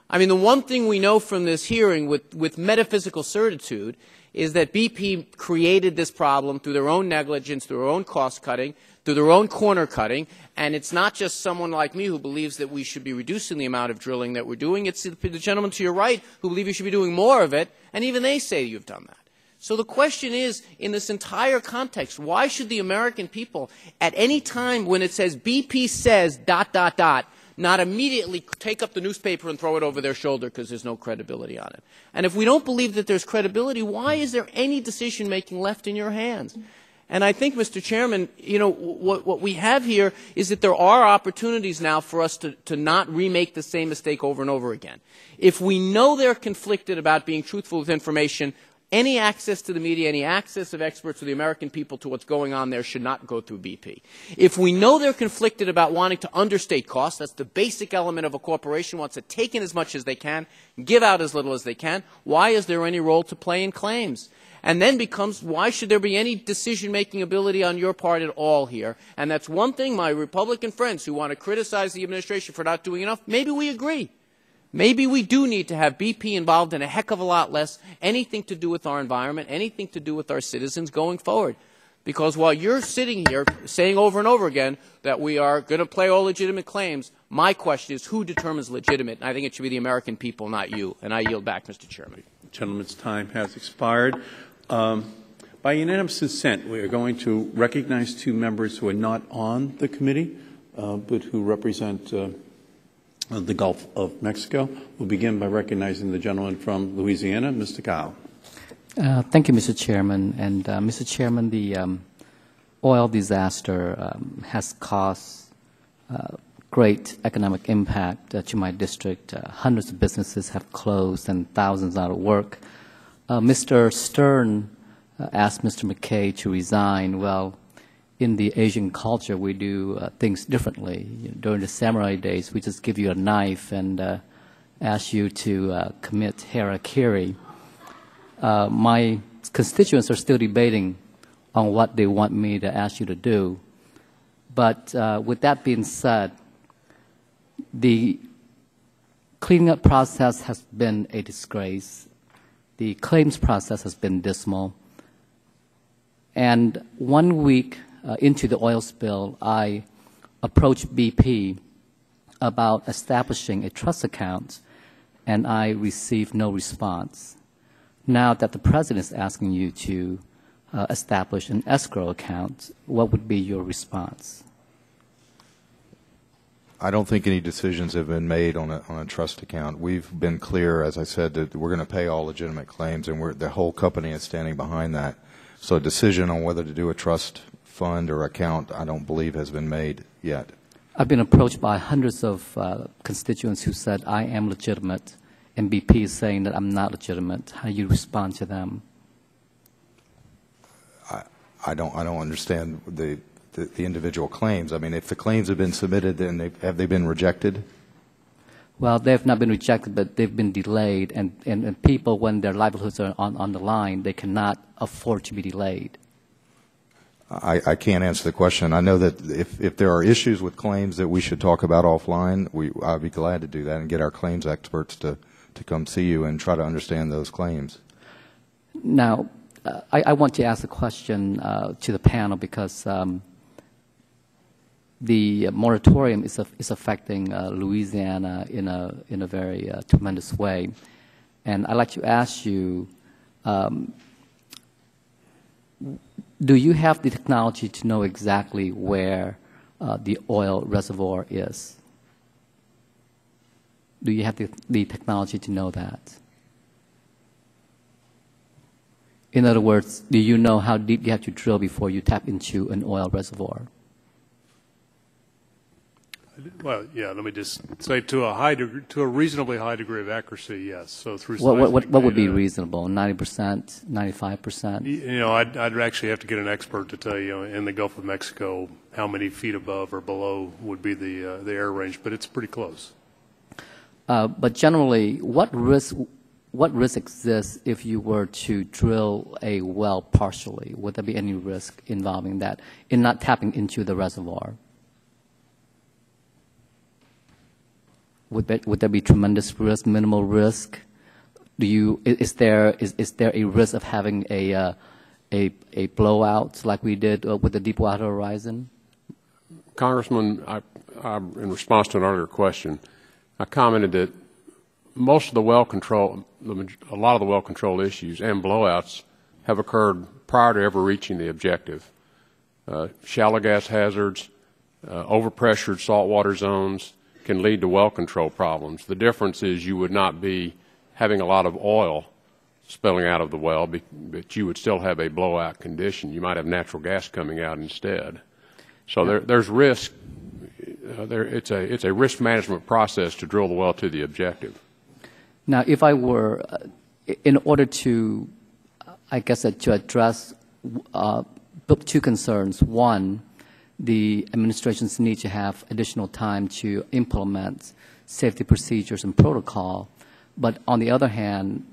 I mean, the one thing we know from this hearing with metaphysical certitude is that BP created this problem through their own negligence, through their own cost cutting, through their own corner cutting, and it's not just someone like me who believes that we should be reducing the amount of drilling that we're doing. It's the gentleman to your right who believe you should be doing more of it, and even they say you've done that. So the question is, in this entire context, why should the American people, at any time when it says BP says ... not immediately take up the newspaper and throw it over their shoulder because there's no credibility on it? And if we don't believe that there's credibility, why is there any decision-making left in your hands? And I think, Mr. Chairman, you know, what we have here is that there are opportunities now for us to not remake the same mistake over and over again. If we know they're conflicted about being truthful with information, any access to the media, any access of experts or the American people to what's going on there should not go through BP. If we know they're conflicted about wanting to understate costs, that's the basic element of a corporation, wants to take in as much as they can, give out as little as they can, why is there any role to play in claims? And then becomes, why should there be any decision-making ability on your part at all here? And that's one thing my Republican friends who want to criticize the administration for not doing enough, maybe we agree. Maybe we do need to have BP involved in a heck of a lot less, anything to do with our environment, anything to do with our citizens going forward. Because while you're sitting here saying over and over again that we are going to play all legitimate claims, my question is who determines legitimate? And I think it should be the American people, not you. And I yield back, Mr. Chairman. The gentleman's time has expired. By unanimous consent, we are going to recognize two members who are not on the committee, but who represent the Gulf of Mexico. We'll begin by recognizing the gentleman from Louisiana, Mr. Kyle. Thank you, Mr. Chairman. And Mr. Chairman, the oil disaster has caused great economic impact to my district. Hundreds of businesses have closed and thousands out of work. Mr. Stern asked Mr. McKay to resign. Well, in the Asian culture, we do things differently. During the samurai days, we just give you a knife and ask you to commit harakiri. My constituents are still debating on what they want me to ask you to do. But with that being said, the cleaning up process has been a disgrace. The claims process has been dismal. And 1 week into the oil spill, I approached BP about establishing a trust account, and I received no response. Now that the President is asking you to establish an escrow account, what would be your response? I don't think any decisions have been made on a trust account. We've been clear, as I said, that we're going to pay all legitimate claims, and the whole company is standing behind that. So a decision on whether to do a trust fund or account, I don't believe has been made yet. I've been approached by hundreds of constituents who said I am legitimate, and BP is saying that I'm not legitimate. How do you respond to them? I don't understand the individual claims. I mean, if the claims have been submitted, then have they been rejected? Well, they have not been rejected, but they've been delayed. And people, when their livelihoods are on the line, they cannot afford to be delayed. I can't answer the question. I know that if there are issues with claims that we should talk about offline, I'd be glad to do that and get our claims experts to come see you and try to understand those claims. Now, I want to ask a question to the panel because the moratorium is affecting Louisiana in a very tremendous way, and I'd like to ask you: do you have the technology to know exactly where the oil reservoir is? Do you have the technology to know that? In other words, do you know how deep you have to drill before you tap into an oil reservoir? Well, yeah. Let me just say, to a reasonably high degree of accuracy, yes. So through what would be reasonable? 90%, 95%? You know, I'd actually have to get an expert to tell you in the Gulf of Mexico how many feet above or below would be the air range, but it's pretty close. But generally, what risk exists if you were to drill a well partially? Would there be any risk involving that in not tapping into the reservoir? Would there be tremendous risk, minimal risk? Is there a risk of having a blowout like we did with the Deepwater Horizon? Congressman, in response to an earlier question, I commented that most of the well control, a lot of the well control issues and blowouts have occurred prior to ever reaching the objective. Shallow gas hazards, overpressured saltwater zones can lead to well control problems. The difference is you would not be having a lot of oil spilling out of the well, but you would still have a blowout condition. You might have natural gas coming out instead. So there's risk. It's a risk management process to drill the well to the objective. Now, if I were, in order to, I guess, to address two concerns. One, the administrations need to have additional time to implement safety procedures and protocol. But on the other hand,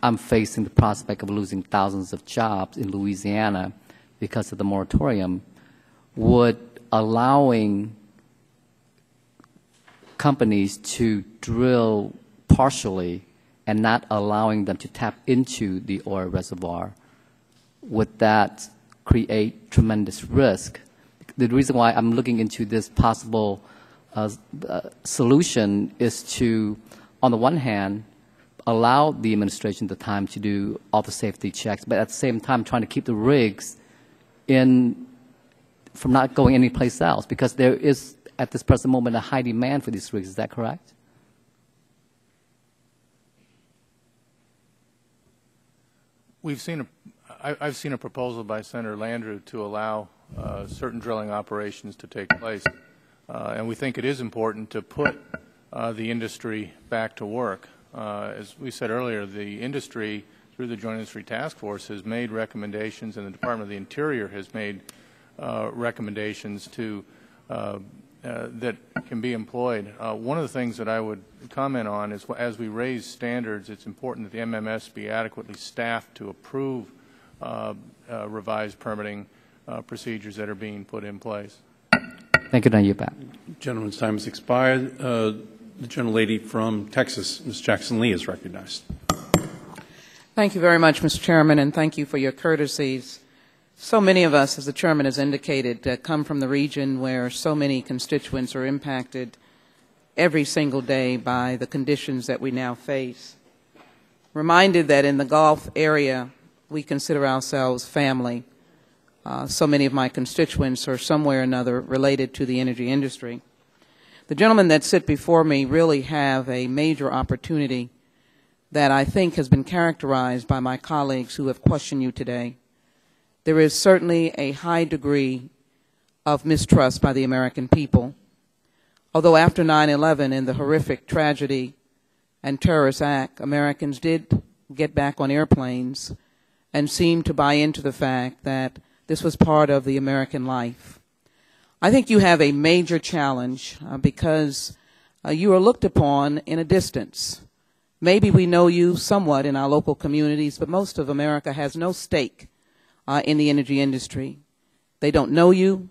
I'm facing the prospect of losing thousands of jobs in Louisiana because of the moratorium. Would allowing companies to drill partially and not allowing them to tap into the oil reservoir, would that create tremendous risk? The reason why I'm looking into this possible solution is to, on the one hand, allow the administration the time to do all the safety checks, but at the same time trying to keep the rigs from not going anyplace else, because there is, at this present moment, a high demand for these rigs. Is that correct? I've seen a proposal by Senator Landrieu to allow certain drilling operations to take place, and we think it is important to put the industry back to work. As we said earlier, the industry, through the Joint Industry Task Force, has made recommendations, and the Department of the Interior has made recommendations to that can be employed. One of the things that I would comment on is, as we raise standards, it's important that the MMS be adequately staffed to approve revised permitting procedures that are being put in place. Thank you. Now you're back. Gentleman's time has expired. The gentlelady from Texas, Ms. Jackson Lee, is recognized. Thank you very much, Mr. Chairman, and thank you for your courtesies. So many of us, as the Chairman has indicated, come from the region where so many constituents are impacted every single day by the conditions that we now face. Reminded that in the Gulf area, we consider ourselves family. So many of my constituents are somewhere or another related to the energy industry. The gentlemen that sit before me really have a major opportunity that I think has been characterized by my colleagues who have questioned you today. There is certainly a high degree of mistrust by the American people. Although after 9/11 and the horrific tragedy and terrorist act, Americans did get back on airplanes and seemed to buy into the fact that this was part of the American life. I think you have a major challenge because you are looked upon in a distance. Maybe we know you somewhat in our local communities, but most of America has no stake in the energy industry. They don't know you.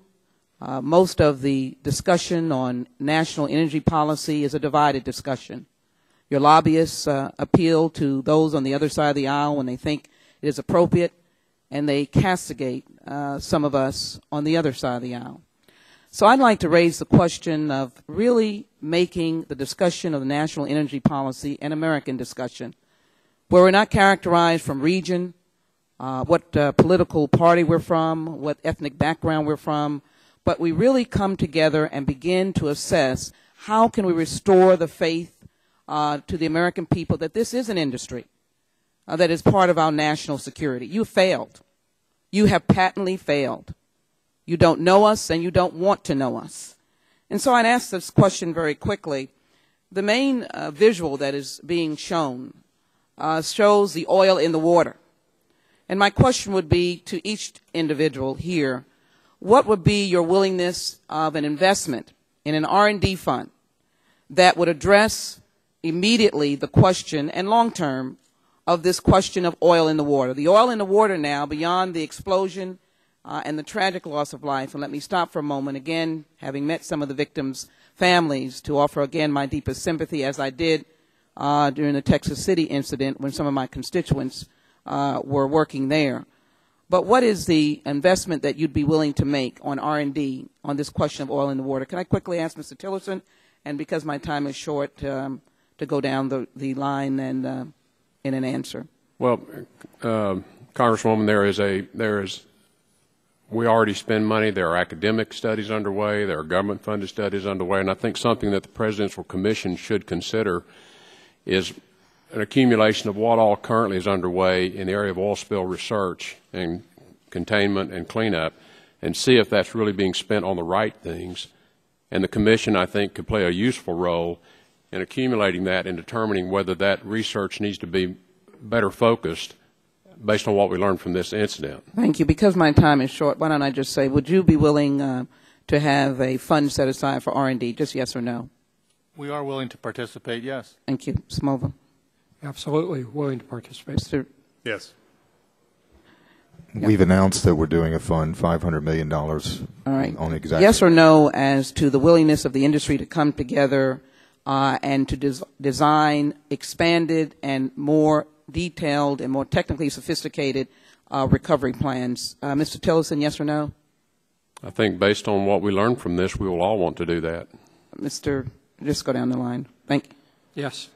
Most of the discussion on national energy policy is a divided discussion. Your lobbyists appeal to those on the other side of the aisle when they think it is appropriate, and they castigate some of us on the other side of the aisle. So I'd like to raise the question of really making the discussion of the national energy policy an American discussion, where we're not characterized from region, what political party we're from, what ethnic background we're from, but we really come together and begin to assess how can we restore the faith to the American people that this is an industry that is part of our national security. You failed. You have patently failed. You don't know us and you don't want to know us. And so I'd ask this question very quickly. The main visual that is being shown shows the oil in the water. And my question would be to each individual here, what would be your willingness of an investment in an R&D fund that would address immediately the question and long-term of this question of oil in the water? The oil in the water now, beyond the explosion and the tragic loss of life, and let me stop for a moment, again, having met some of the victims' families, to offer again my deepest sympathy, as I did during the Texas City incident when some of my constituents were working there. But what is the investment that you'd be willing to make on R&D on this question of oil in the water? Can I quickly ask Mr. Tillerson, and because my time is short, to go down the line and in an answer? Well, Congresswoman, we already spend money. There are academic studies underway. There are government-funded studies underway. And I think something that the Presidential Commission should consider is an accumulation of what all currently is underway in the area of oil spill research and containment and cleanup, and see if that's really being spent on the right things. And the Commission, I think, could play a useful role in accumulating that and determining whether that research needs to be better focused based on what we learned from this incident. Thank you. Because my time is short, why don't I just say, would you be willing to have a fund set aside for R&D? Just yes or no? We are willing to participate, yes. Thank you. Ms. Mulva. Absolutely willing to participate. Mr. Yes. We've announced that we're doing a fund, $500 million All right. on exactly. Yes or no as to the willingness of the industry to come together and to design expanded and more detailed and more technically sophisticated recovery plans. Mr. Tillerson, yes or no? I think based on what we learned from this, we will all want to do that. Mr. Just go down the line. Thank you. Yes.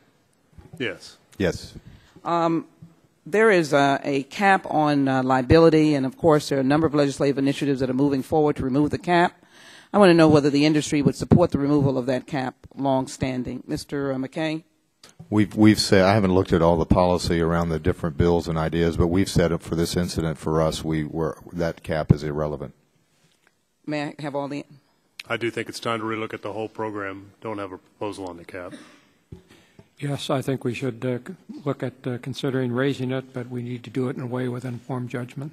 Yes. Yes. There is a cap on liability, and of course there are a number of legislative initiatives that are moving forward to remove the cap. I want to know whether the industry would support the removal of that cap long-standing. Mr. McKay? We've said, I haven't looked at all the policy around the different bills and ideas, but we've said for this incident, for us, that cap is irrelevant. May I have all the? I do think it's time to relook at the whole program. Don't have a proposal on the cap. Yes, I think we should look at considering raising it, but we need to do it in a way with informed judgment.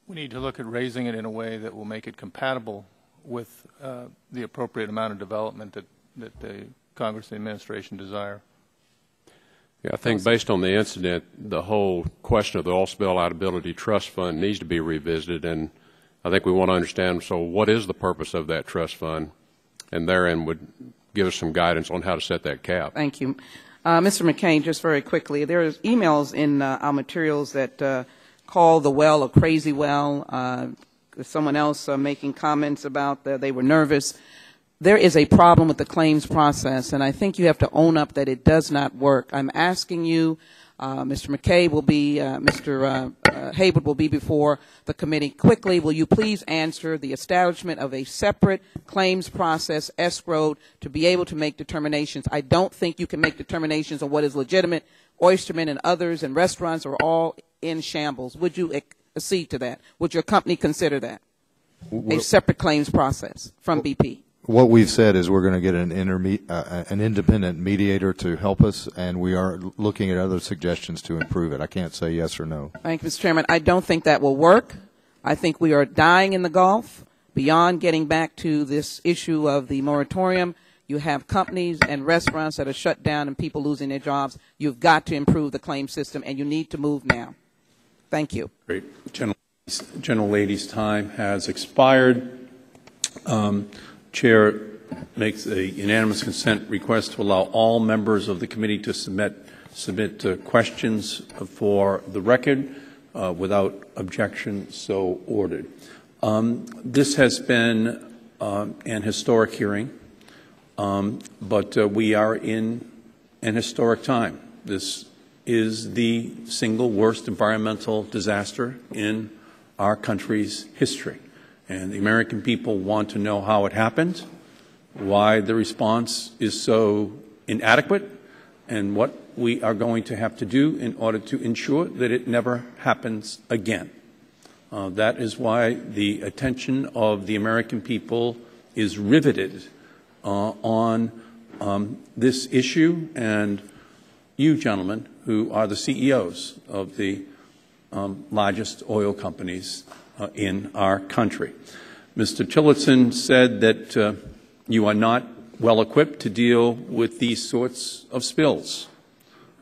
We need to look at raising it in a way that will make it compatible with the appropriate amount of development that the Congress and the administration desire. Yeah, I think based on the incident, the whole question of the Oil Spill Liability Trust Fund needs to be revisited, and I think we want to understand, so what is the purpose of that trust fund, and therein would give us some guidance on how to set that cap. Thank you. Mr. McCain, just very quickly, there is emails in our materials that call the well a crazy well. Someone else making comments about they were nervous. There is a problem with the claims process, and I think you have to own up that it does not work. I'm asking you, Mr. McKay will be, Mr. Hayward will be before the committee. Quickly, will you please answer the establishment of a separate claims process, escrowed, to be able to make determinations? I don't think you can make determinations on what is legitimate. Oystermen and others and restaurants are all in shambles. Would you accede to that? Would your company consider that? A separate claims process from BP? What we've said is we're going to get an independent mediator to help us, and we are looking at other suggestions to improve it. I can't say yes or no. Thank you, Mr. Chairman. I don't think that will work. I think we are dying in the Gulf. Beyond getting back to this issue of the moratorium, you have companies and restaurants that are shut down and people losing their jobs. You've got to improve the claim system, and you need to move now. Thank you. Great. General Lady's time has expired. Chair makes a unanimous consent request to allow all members of the committee to submit questions for the record without objection, so ordered. This has been an historic hearing, but we are in an historic time. This is the single worst environmental disaster in our country's history. And the American people want to know how it happened, why the response is so inadequate, and what we are going to have to do in order to ensure that it never happens again. That is why the attention of the American people is riveted on this issue, and you gentlemen, who are the CEOs of the largest oil companies in our country. Mr. Tillotson said that you are not well equipped to deal with these sorts of spills.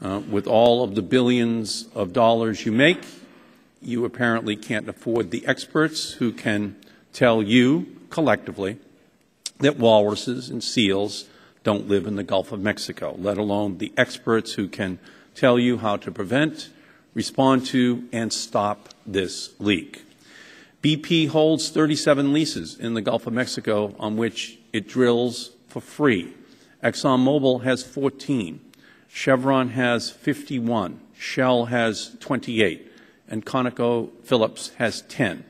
With all of the billions of dollars you make, you apparently can't afford the experts who can tell you collectively that walruses and seals don't live in the Gulf of Mexico, let alone the experts who can tell you how to prevent, respond to, and stop this leak. BP holds 37 leases in the Gulf of Mexico on which it drills for free. ExxonMobil has 14. Chevron has 51. Shell has 28. And ConocoPhillips has 10.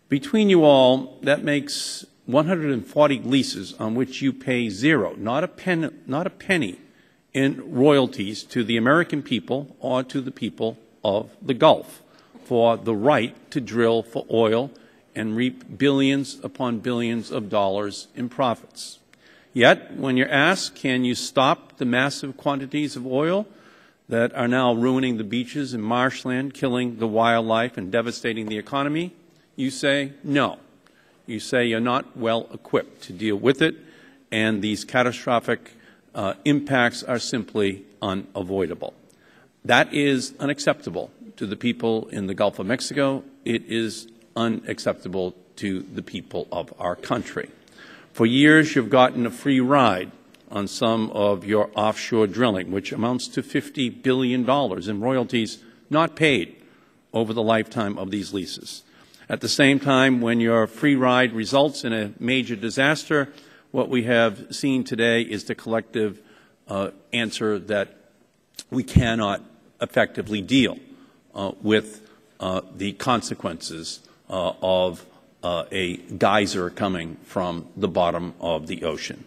Between you all, that makes 140 leases on which you pay zero, not a penny in royalties to the American people or to the people of the Gulf for the right to drill for oil and reap billions upon billions of dollars in profits. Yet, when you're asked, can you stop the massive quantities of oil that are now ruining the beaches and marshland, killing the wildlife and devastating the economy, you say no. You say you're not well equipped to deal with it, and these catastrophic impacts are simply unavoidable. That is unacceptable to the people in the Gulf of Mexico. It is unacceptable to the people of our country. For years, you've gotten a free ride on some of your offshore drilling, which amounts to $50 billion in royalties not paid over the lifetime of these leases. At the same time, when your free ride results in a major disaster, what we have seen today is the collective answer that we cannot effectively deal with the consequences of a geyser coming from the bottom of the ocean.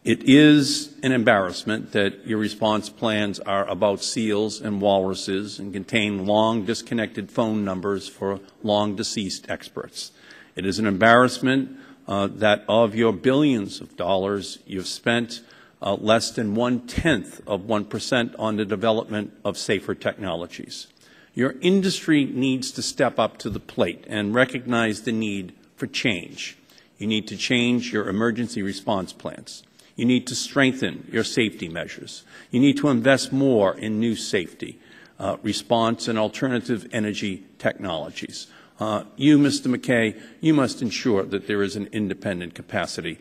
It is an embarrassment that your response plans are about seals and walruses and contain long disconnected phone numbers for long deceased experts. It is an embarrassment that of your billions of dollars, you've spent less than 1/10 of 1% on the development of safer technologies. Your industry needs to step up to the plate and recognize the need for change. You need to change your emergency response plans. You need to strengthen your safety measures. You need to invest more in new safety, response, and alternative energy technologies. You, Mr. McKay, you must ensure that there is an independent capacity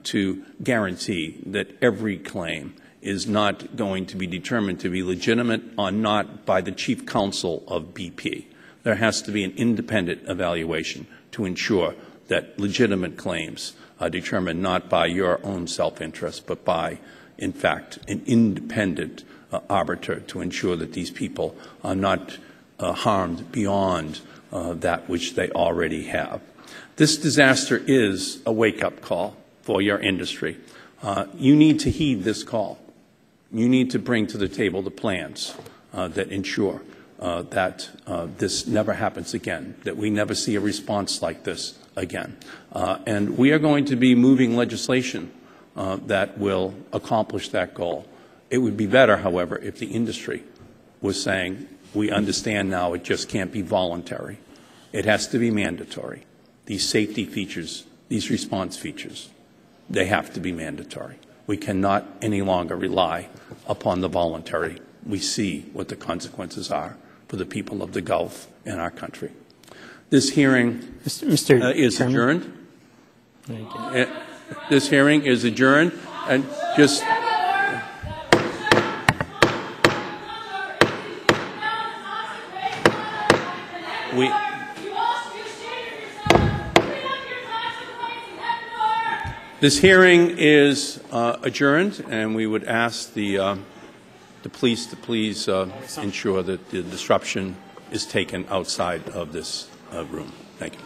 to guarantee that every claim is not going to be determined to be legitimate or not by the chief counsel of BP. There has to be an independent evaluation to ensure that legitimate claims are determined not by your own self-interest, but by, in fact, an independent arbiter to ensure that these people are not harmed beyond that which they already have. This disaster is a wake-up call for your industry. You need to heed this call. You need to bring to the table the plans that ensure that this never happens again, that we never see a response like this again. And we are going to be moving legislation that will accomplish that goal. It would be better, however, if the industry was saying, we understand now it just can't be voluntary. It has to be mandatory. These safety features, these response features, they have to be mandatory. We cannot any longer rely upon the voluntary. We see what the consequences are for the people of the Gulf and our country. This hearing is adjourned. This hearing is adjourned. And just this hearing is adjourned, and we would ask the police to please ensure that the disruption is taken outside of this room. Thank you.